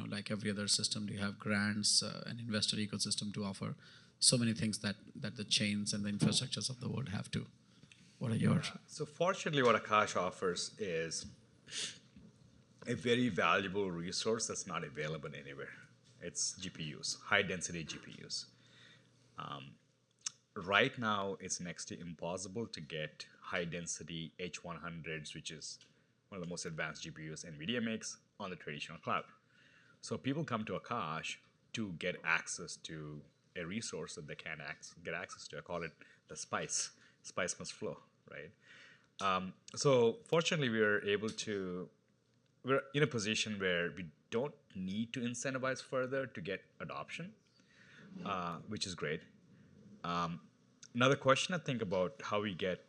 like every other system, do you have grants, an investor ecosystem to offer? So many things that the chains and the infrastructures of the world have to. What are yours? So fortunately, what Akash offers is a very valuable resource that's not available anywhere. It's GPUs, high-density GPUs. Right now, it's next to impossible to get high-density H100s, which is one of the most advanced GPUs NVIDIA makes, on the traditional cloud. So people come to Akash to get access to a resource that they can't get access to. I call it the spice. Spice must flow, right? So fortunately, we're in a position where we don't need to incentivize further to get adoption, which is great. Another question I think about how we get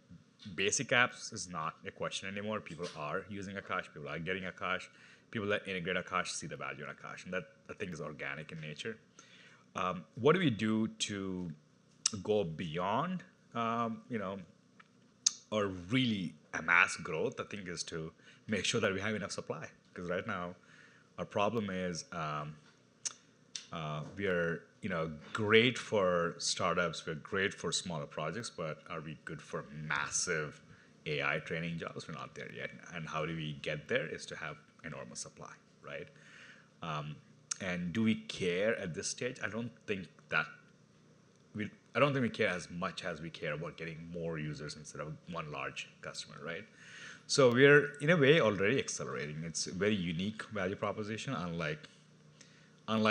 basic apps is not a question anymore. People are using Akash. People are getting Akash. People that integrate Akash see the value in Akash, and that I think is organic in nature. What do we do to go beyond, or really amass growth? I think is to make sure that we have enough supply. Because right now, our problem is we are great for startups, we're great for smaller projects, but are we good for massive AI training jobs? We're not there yet. And how do we get there is to have enormous supply, right? And do we care at this stage? I don't think we care as much as we care about getting more users instead of one large customer, right? So we're in a way already accelerating. It's a very unique value proposition, unlike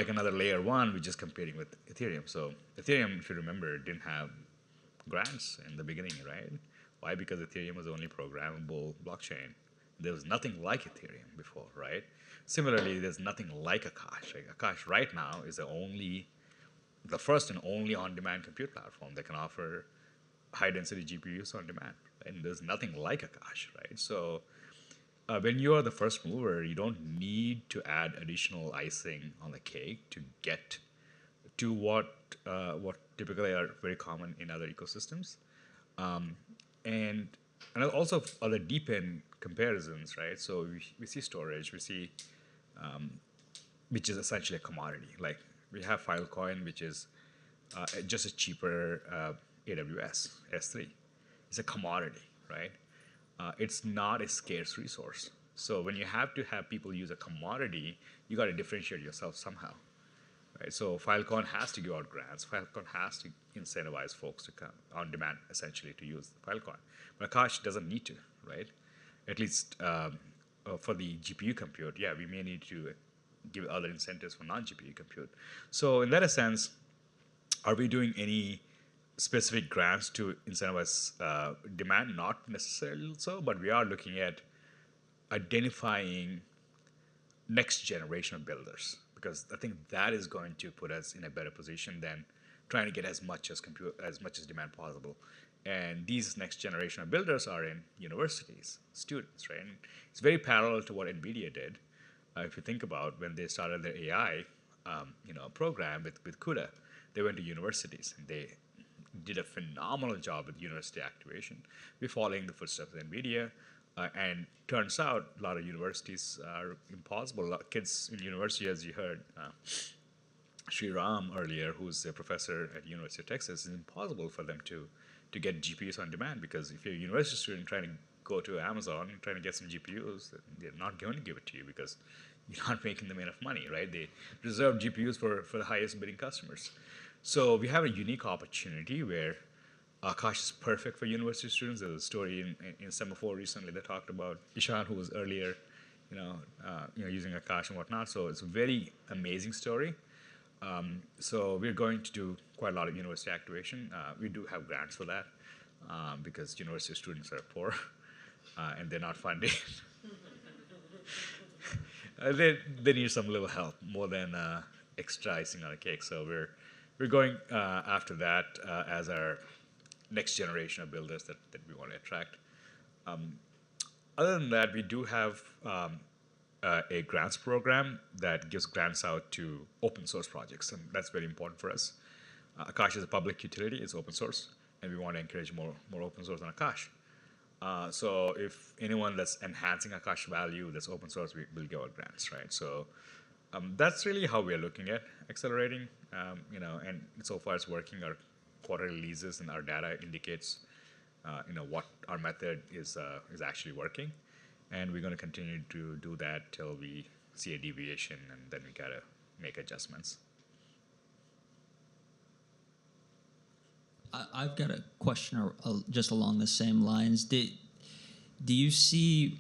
another layer one, which is competing with Ethereum. So Ethereum, if you remember, didn't have grants in the beginning, right? Why? Because Ethereum was the only programmable blockchain. There was nothing like Ethereum before, right? Similarly, there's nothing like Akash. Akash right now is the first and only on-demand compute platform that can offer high-density GPUs on demand. And there's nothing like Akash, right? So when you are the first mover, you don't need to add additional icing on the cake to get to what typically are very common in other ecosystems. And also other DePIN comparisons, right? So we see storage, we see, which is essentially a commodity. Like we have Filecoin, which is just a cheaper AWS S3. It's a commodity, right? It's not a scarce resource. So when you have to have people use a commodity, you got to differentiate yourself somehow, right? So Filecoin has to give out grants. Filecoin has to incentivize folks to come on demand, essentially, to use Filecoin. But Akash doesn't need to, right? At least for the GPU compute, yeah, we may need to give other incentives for non-GPU compute. So in that sense, are we doing any specific grants to incentivize demand? Not necessarily so, but we are looking at identifying next generation of builders, because I think that is going to put us in a better position than trying to get as much as demand possible. And these next generation of builders are in universities, students, right? And it's very parallel to what NVIDIA did. If you think about when they started their AI program with CUDA, they went to universities and they did a phenomenal job with university activation. We're following the footsteps of NVIDIA, and turns out a lot of universities are impossible. A lot of kids in university, as you heard, Sriram earlier, who's a professor at University of Texas, it's impossible for them to get GPUs on demand, because if you're a university student trying to go to Amazon and trying to get some GPUs, they're not going to give it to you because you're not making them enough money, right? They reserve GPUs for the highest bidding customers. So we have a unique opportunity where Akash is perfect for university students. There's a story in Semaphore recently that talked about Ishan, who was earlier, using Akash and whatnot. So it's a very amazing story. So we're going to do quite a lot of university activation. We do have grants for that because university students are poor and they're not funded. They need some little help more than extra icing on a cake. So we're going after that as our next generation of builders that we want to attract. Other than that, we do have a grants program that gives grants out to open source projects, and that's very important for us. Akash is a public utility, it's open source, and we want to encourage more open source on Akash. So if anyone that's enhancing Akash value that's open source, we will give out grants, right? So that's really how we're looking at accelerating, and so far it's working. Our quarterly releases and our data indicates, what our method is actually working. And we're going to continue to do that till we see a deviation, and then we got to make adjustments. I've got a question just along the same lines. Do you see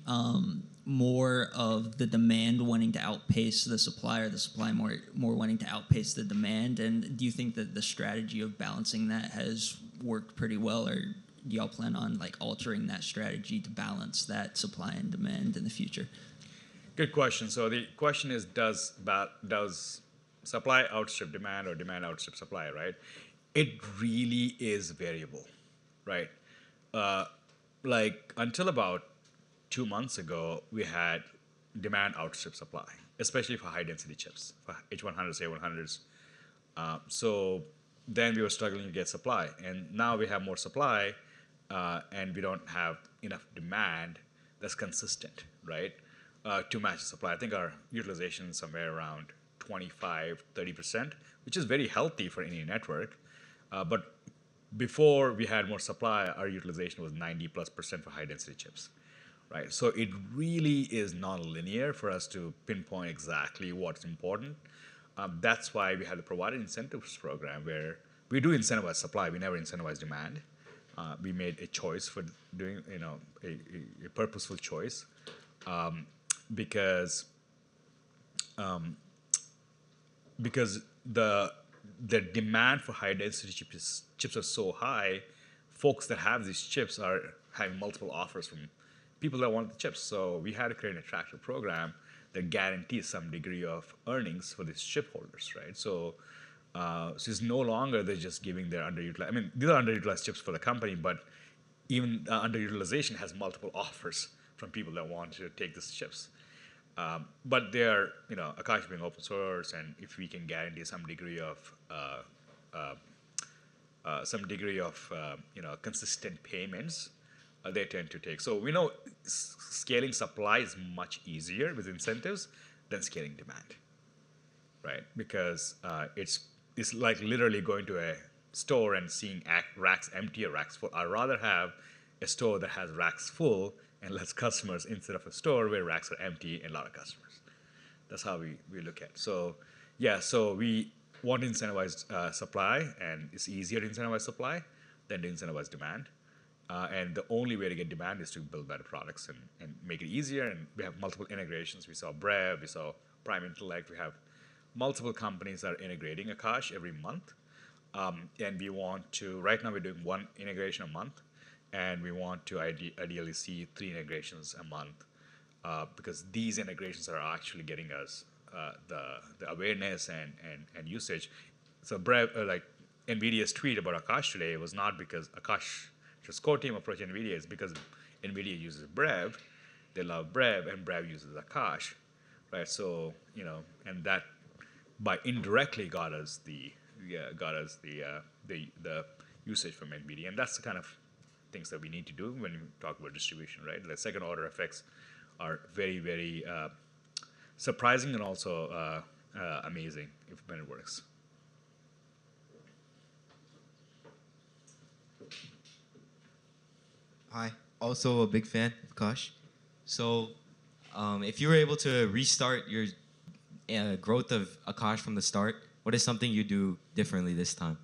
more of the demand wanting to outpace the supply, or the supply more wanting to outpace the demand? And do you think that the strategy of balancing that has worked pretty well, or do y'all plan on altering that strategy to balance that supply and demand in the future? Good question. So the question is, does supply outstrip demand or demand outstrip supply, right? It really is variable, right? Until about 2 months ago, we had demand outstrip supply, especially for high density chips, for H100s, A100s. So then we were struggling to get supply, and now we have more supply, and we don't have enough demand that's consistent, right, to match the supply. I think our utilization is somewhere around 25-30%, which is very healthy for any network. But before we had more supply, our utilization was 90+% for high density chips, right? So it really is non-linear for us to pinpoint exactly what's important. That's why we have the provided incentives program, where we do incentivize supply, we never incentivize demand. We made a choice for doing, a purposeful choice, because the demand for high density chips are so high. Folks that have these chips are having multiple offers from people that want the chips. So we had to create an attractive program that guarantees some degree of earnings for these chip holders, right? So it's no longer they're just giving their underutilized. I mean, these are underutilized chips for the company, but even underutilization has multiple offers from people that want to take these chips. But they're, Akash being open source, and if we can guarantee some degree of consistent payments, they tend to take. So we know scaling supply is much easier with incentives than scaling demand, right? Because it's like literally going to a store and seeing racks empty or racks full. I'd rather have a store that has racks full and less customers instead of a store where racks are empty and a lot of customers. That's how we look at it. So yeah, so we want to incentivize supply, and it's easier to incentivize supply than to incentivize demand. And the only way to get demand is to build better products and make it easier. And we have multiple integrations. We saw Brev, we saw Prime Intellect. We have multiple companies that are integrating Akash every month. And we want to, right now we're doing 1 integration a month, and we want to ideally see 3 integrations a month, because these integrations are actually getting us the awareness and usage. So Brev, NVIDIA's tweet about Akash today was not because Akash's core team approach NVIDIA, is because NVIDIA uses Brev, they love Brev, and Brev uses Akash, right? So, and that by indirectly got us the usage from NVIDIA, and that's the kind of things that we need to do when you talk about distribution, right? The second order effects are very, very surprising and also amazing when it works. Hi. Also a big fan, Akash. So, if you were able to restart your growth of Akash from the start, what is something you do differently this time?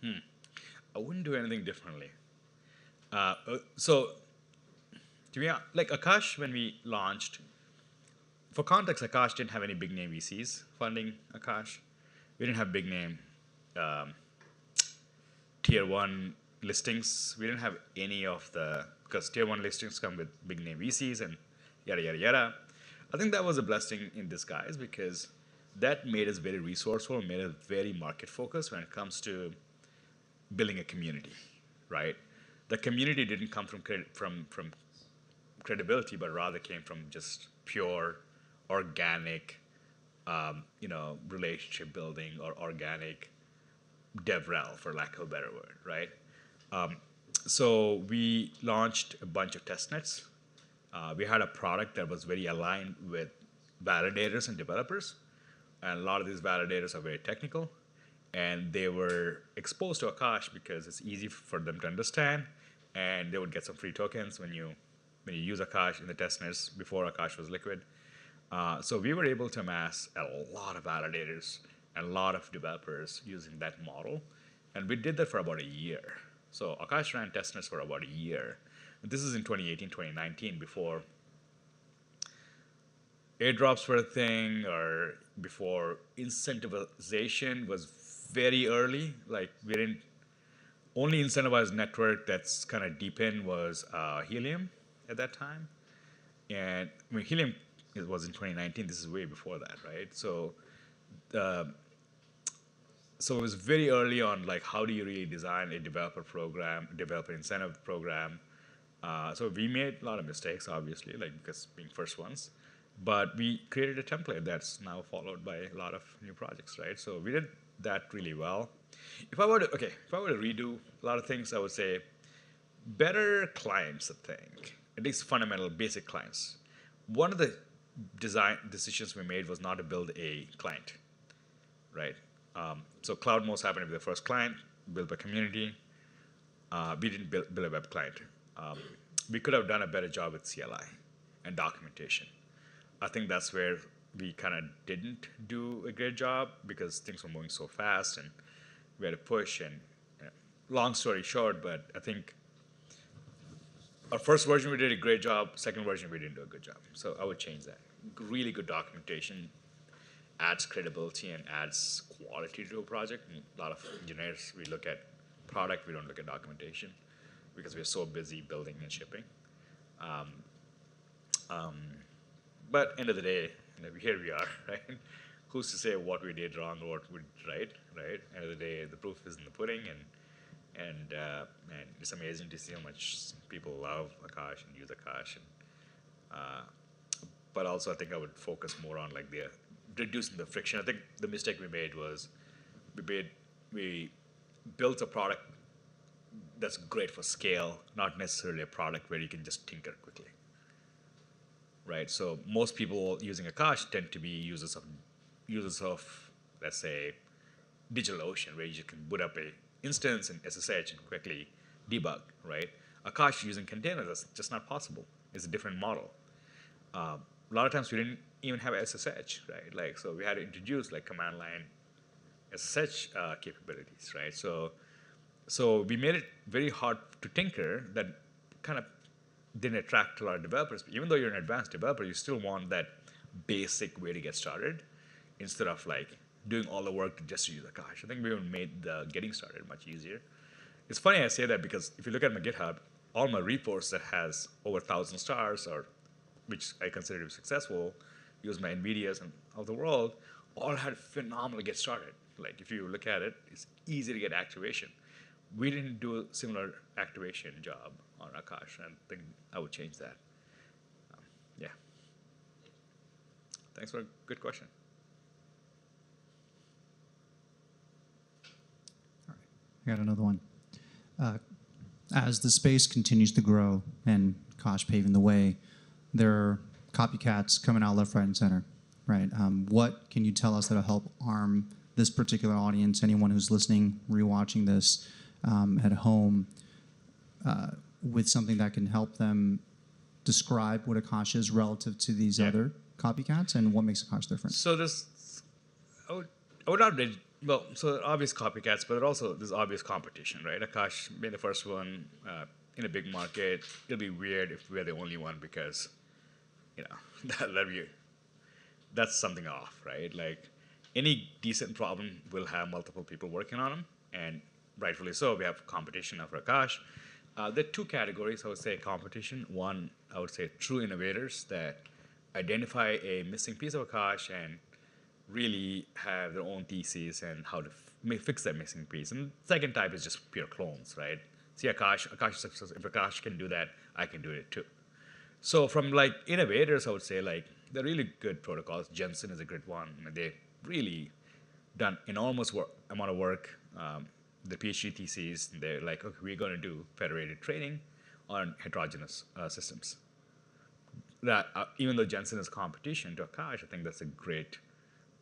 I wouldn't do anything differently. So, to be honest, like Akash, when we launched, for context, Akash didn't have any big name VCs funding Akash. We didn't have big name tier one listings. We didn't have any of the, because tier one listings come with big name VCs and yada, yada, yada. I think that was a blessing in disguise because that made us very resourceful, made us very market focused when it comes to building a community, right? The community didn't come from credibility, but rather came from just pure, organic, relationship building or organic DevRel, for lack of a better word, right? So we launched a bunch of testnets. We had a product that was very aligned with validators and developers, and a lot of these validators are very technical, and they were exposed to Akash because it's easy for them to understand, and they would get some free tokens when you use Akash in the testnets before Akash was liquid. So we were able to amass a lot of validators and a lot of developers using that model, and we did that for about a year. So Akash ran testnets for about a year. And this is in 2018, 2019, before airdrops were a thing, or before incentivization was very early. Like, we didn't, only incentivized network that's kind of DePIN was Helium at that time. And I mean, Helium was in 2019. This is way before that, right? So, so it was very early on, like, how do you really design a developer program, developer incentive program? So we made a lot of mistakes, obviously, like, because being first ones. But we created a template that's now followed by a lot of new projects, right? So we did that really well. If I were to redo a lot of things, I would say better clients, I think, at least fundamental, basic clients. One of the design decisions we made was not to build a client, right? So CloudMost happened to be the first client, built by community. We didn't build a web client. We could have done a better job with CLI and documentation. I think that's where we kind of didn't do a great job because things were moving so fast and we had to push. And long story short, but I think our first version we did a great job. Second version we didn't do a good job. So I would change that. Really good documentation adds credibility and adds quality to a project. And a lot of engineers, we look at product, we don't look at documentation because we're so busy building and shipping. But end of the day, here we are, right? Who's to say what we did wrong or what we did right? End of the day, the proof is in the pudding, and it's amazing to see how much people love Akash and use Akash. But also, I think I would focus more on like reducing the friction. I think the mistake we made was we built a product that's great for scale, not necessarily a product where you can just tinker quickly. Right, so most people using Akash tend to be users of, let's say, DigitalOcean, where you can boot up a instance and SSH and quickly debug, right? Akash using containers, that's just not possible. It's a different model. A lot of times we didn't even have SSH, right? Like, so we had to introduce like command line SSH capabilities, right? So we made it very hard to tinker. That kind of didn't attract a lot of developers. Even though you're an advanced developer, you still want that basic way to get started instead of like doing all the work to just use Akash. I think we made the getting started much easier. It's funny I say that because if you look at my GitHub, all my repos that has over 1,000 stars, or which I consider to be successful, use my NVIDIAs and of the world, all had phenomenal get started. Like, if you look at it, it's easy to get activation. We didn't do a similar activation job on Akash, and I think I would change that. Yeah. Thanks for a good question. I got another one. As the space continues to grow and Akash paving the way, there are copycats coming out left, right, and center, right? What can you tell us that'll help arm this particular audience, anyone who's listening, rewatching this at home? with something that can help them describe what Akash is relative to these other copycats, and what makes Akash different? So I would not really, well, so obvious copycats, but also there's obvious competition, right? Akash being the first one in a big market, it'll be weird if we're the only one because, that's something off, right? Like any decent problem will have multiple people working on them, and rightfully so. We have competition for Akash. There are two categories, I would say, competition. One, I would say true innovators that identify a missing piece of Akash and really have their own theses and how to fix that missing piece. And the second type is just pure clones, right? See, Akash if Akash can do that, I can do it too. So from like innovators, I would say like they're really good protocols. Johnston is a good one. They've really done enormous amount of work. The PhD theses, they're like, okay, we're going to do federated trading on heterogeneous systems. That even though Johnston is competition to Akash, I think that's a great.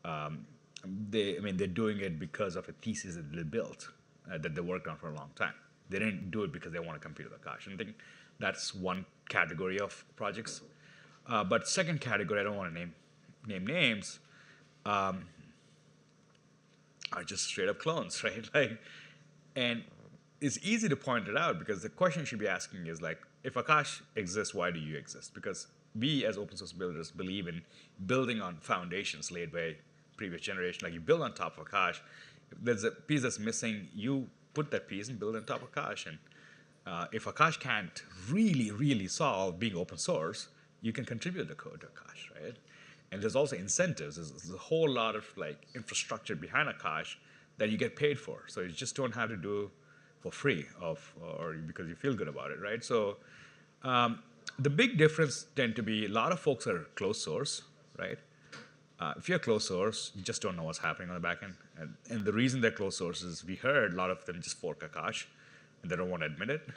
They're doing it because of a thesis that they built, that they worked on for a long time. They didn't do it because they want to compete with Akash. And I think that's one category of projects. But second category, I don't want to name names, are just straight up clones, right? Like, and it's easy to point it out because the question you should be asking is like, if Akash exists, why do you exist? Because we as open source builders believe in building on foundations laid by previous generation. Like you build on top of Akash. If there's a piece that's missing, you put that piece and build on top of Akash. And if Akash can't really solve being open source, you can contribute the code to Akash, right? And there's also incentives. There's a whole lot of like infrastructure behind Akash that you get paid for. So you just don't have to do for free or because you feel good about it, right? So the big difference tend to be a lot of folks are closed source, right? If you're closed source, you just don't know what's happening on the back end. And the reason they're closed source is we heard a lot of them just fork Akash and they don't want to admit it.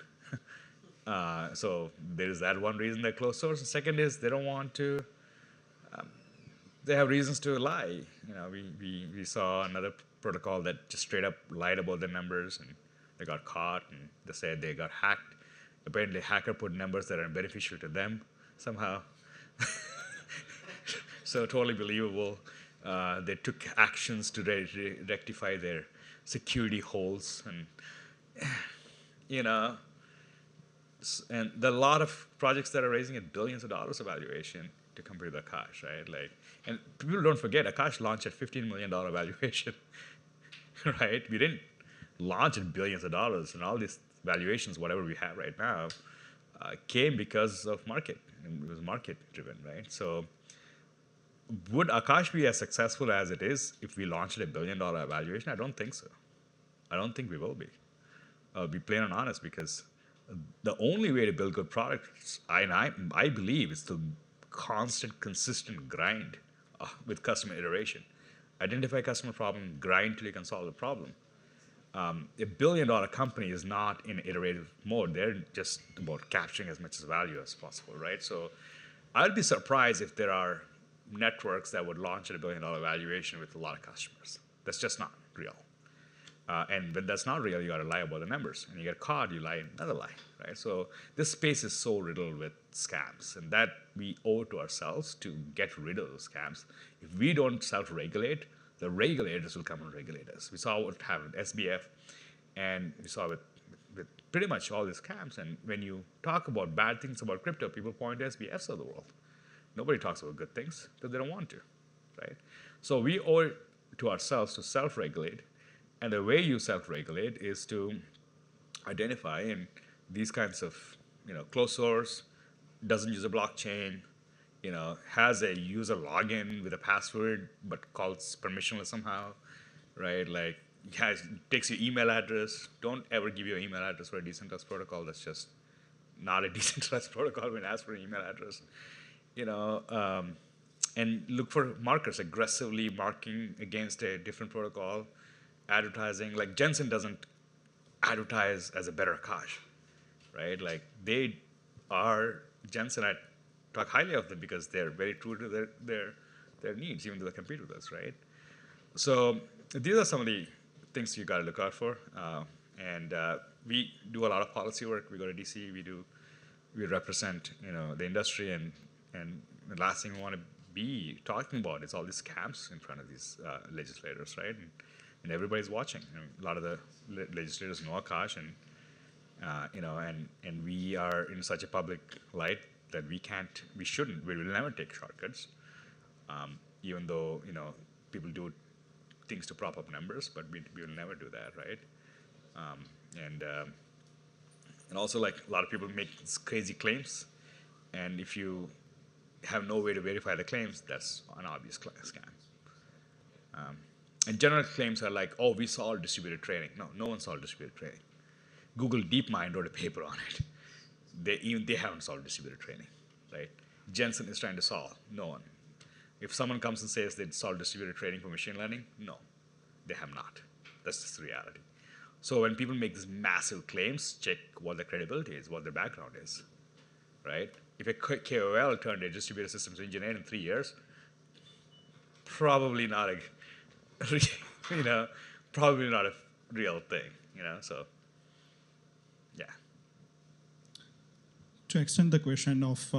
So there's that one reason they're closed source. The second is they don't want to, they have reasons to lie. We saw another protocol that just straight up lied about the numbers and they got caught and they said they got hacked. Apparently, hacker put numbers that are beneficial to them somehow. So totally believable. They took actions to rectify their security holes, and and there are a lot of projects that are raising at billions of dollars of valuation to compete with Akash, right? Like, and people don't forget, Akash launched at $15 million valuation, right? We didn't launch at billions of dollars, and all these valuations, whatever we have right now, came because of market. And it was market driven, right? So would Akash be as successful as it is if we launched at $1 billion valuation? I don't think so. I don't think we will be. I'll be plain and honest, because the only way to build good products, I believe, is the constant, consistent grind with customer iteration. Identify customer problem, grind till you can solve the problem. A $1 billion company is not in iterative mode. They're just about capturing as much value as possible, right? So I'd be surprised if there are networks that would launch at $1 billion valuation with a lot of customers. That's just not real. And when that's not real, you got to lie about the numbers. And you get caught, you lie another lie, right? So this space is so riddled with scams, and that we owe to ourselves to get rid of those scams. If we don't self-regulate, the regulators will come and regulate us. We saw what happened with SBF, and we saw with pretty much all these scams. And when you talk about bad things about crypto, people point to SBFs of the world. Nobody talks about good things because they don't want to, right? So we owe it to ourselves to self-regulate. And the way you self-regulate is to identify in these kinds of, closed source, doesn't use a blockchain, has a user login with a password, but calls permissionless somehow, right? Like, takes your email address. Don't ever give your email address for a decentralized protocol. That's just not a decentralized protocol when asked for an email address, and look for markers, aggressively marking against a different protocol, advertising. Like Johnston doesn't advertise as a better Akash, right? Like they are, Johnston, I talk highly of them because they're very true to their needs, even though they compete with us, right? So these are some of the things you got to look out for. And we do a lot of policy work. We go to DC. We represent the industry, and the last thing we want to be talking about is all these scams in front of these legislators, right? And everybody's watching. A lot of the legislators know Akash, and and we are in such a public light that we will never take shortcuts, even though people do things to prop up numbers, but we will never do that, right? And also, like, a lot of people make these crazy claims, and if you have no way to verify the claims, that's an obvious scam. And general claims are like, oh, we solved distributed trading. No one solved distributed trading. Google DeepMind wrote a paper on it. They haven't solved distributed trading, right? Johnston is trying to solve. No one. If someone comes and says they solved distributed trading for machine learning, no, they have not. That's just the reality. So when people make these massive claims, check what their credibility is, what their background is, right? If a KOL turned a distributed systems engineer in 3 years, probably not a, probably not a real thing, so, yeah. To extend the question of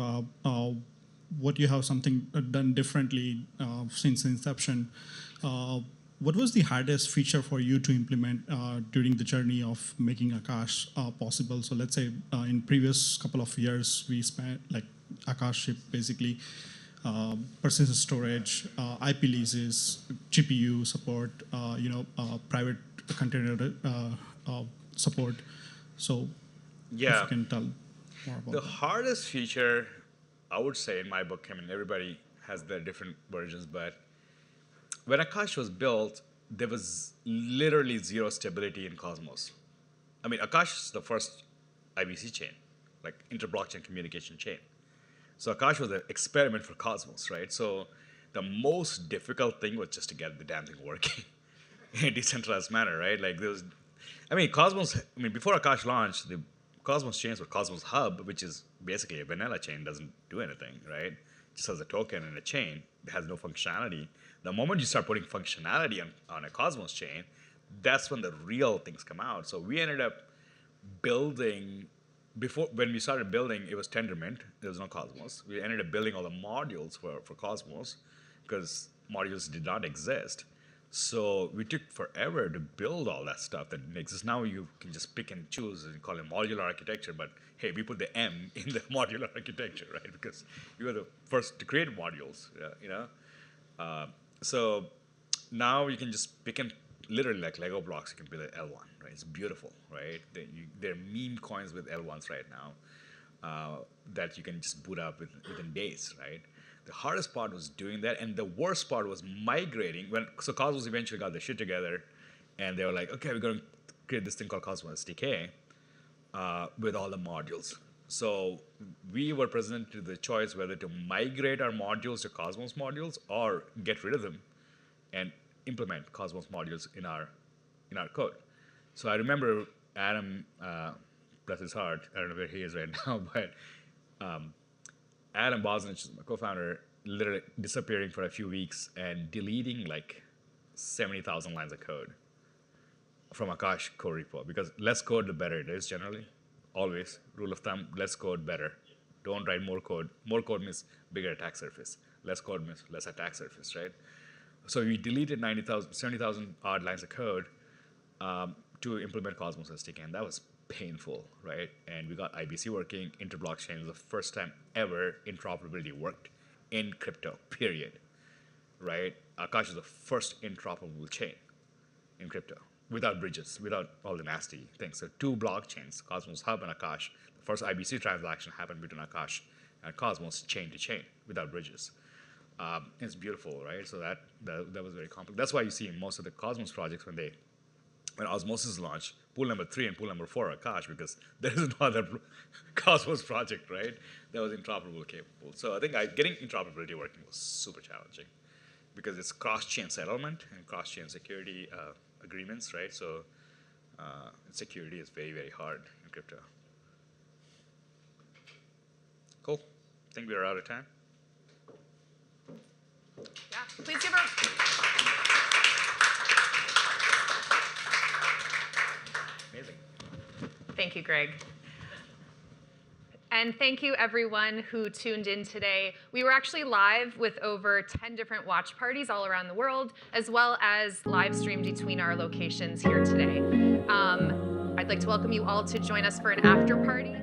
what you have something done differently since inception, what was the hardest feature for you to implement during the journey of making Akash possible? So let's say in previous couple of years, we spent, like, Akash shipped basically persistent storage, IP leases, GPU support, private container support. So yeah, if you can tell more about the that. hardest feature, I would say in my book, everybody has their different versions, but when Akash was built, there was literally zero stability in Cosmos. Akash is the first IBC chain, like inter-blockchain communication chain. So Akash was an experiment for Cosmos, right? So the most difficult thing was just to get the damn thing working in a decentralized manner, right? Like Cosmos, before Akash launched, the Cosmos chains were Cosmos Hub, which is basically a vanilla chain, doesn't do anything, right? Just has a token and a chain. It has no functionality. The moment you start putting functionality on a Cosmos chain, that's when the real things come out. So we ended up building, when we started building, it was Tendermint. There was no Cosmos. We ended up building all the modules for Cosmos because modules did not exist. So we took forever to build all that stuff that exists. Now you can just pick and choose and call it modular architecture, but hey, we put the M in the modular architecture, right? Because we were the first to create modules, so now you can just pick and literally like Lego blocks, you can build an L1, right? It's beautiful, right? There are meme coins with L1s right now that you can just boot up within days, right? The hardest part was doing that, and the worst part was migrating. So Cosmos eventually got their shit together, and they were like, okay, we're going to create this thing called Cosmos SDK with all the modules. So we were presented to the choice whether to migrate our modules to Cosmos modules or get rid of them and implement Cosmos modules in our code. So I remember Adam, bless his heart, I don't know where he is right now, but Adam Bosnich, my co-founder, literally disappearing for a few weeks and deleting like 70,000 lines of code from Akash core repo, because less code, the better it is generally. Always, rule of thumb, less code, better. Don't write more code. More code means bigger attack surface. Less code means less attack surface, right? So we deleted 70,000 odd lines of code to implement Cosmos SDK, and that was painful, right? And we got IBC working, inter-blockchain. The first time ever interoperability worked in crypto, period, right? Akash is the first interoperable chain in crypto, without bridges, without all the nasty things. So 2 blockchains, Cosmos Hub and Akash. The first IBC transaction happened between Akash and Cosmos, chain to chain, without bridges. It's beautiful, right? So that was very complex. That's why you see in most of the Cosmos projects when Osmosis launched, pool number 3 and pool number 4 are Akash, because there is no other Cosmos project, right, that was interoperable capable. So I think getting interoperability working was super challenging because it's cross-chain settlement and cross-chain security agreements, right? So security is very, very hard in crypto. Cool. I think we are out of time. Yeah, please give her. Amazing. Thank you, Greg. And thank you, everyone who tuned in today. We were actually live with over 10 different watch parties all around the world, as well as live streamed between our locations here today. I'd like to welcome you all to join us for an after party.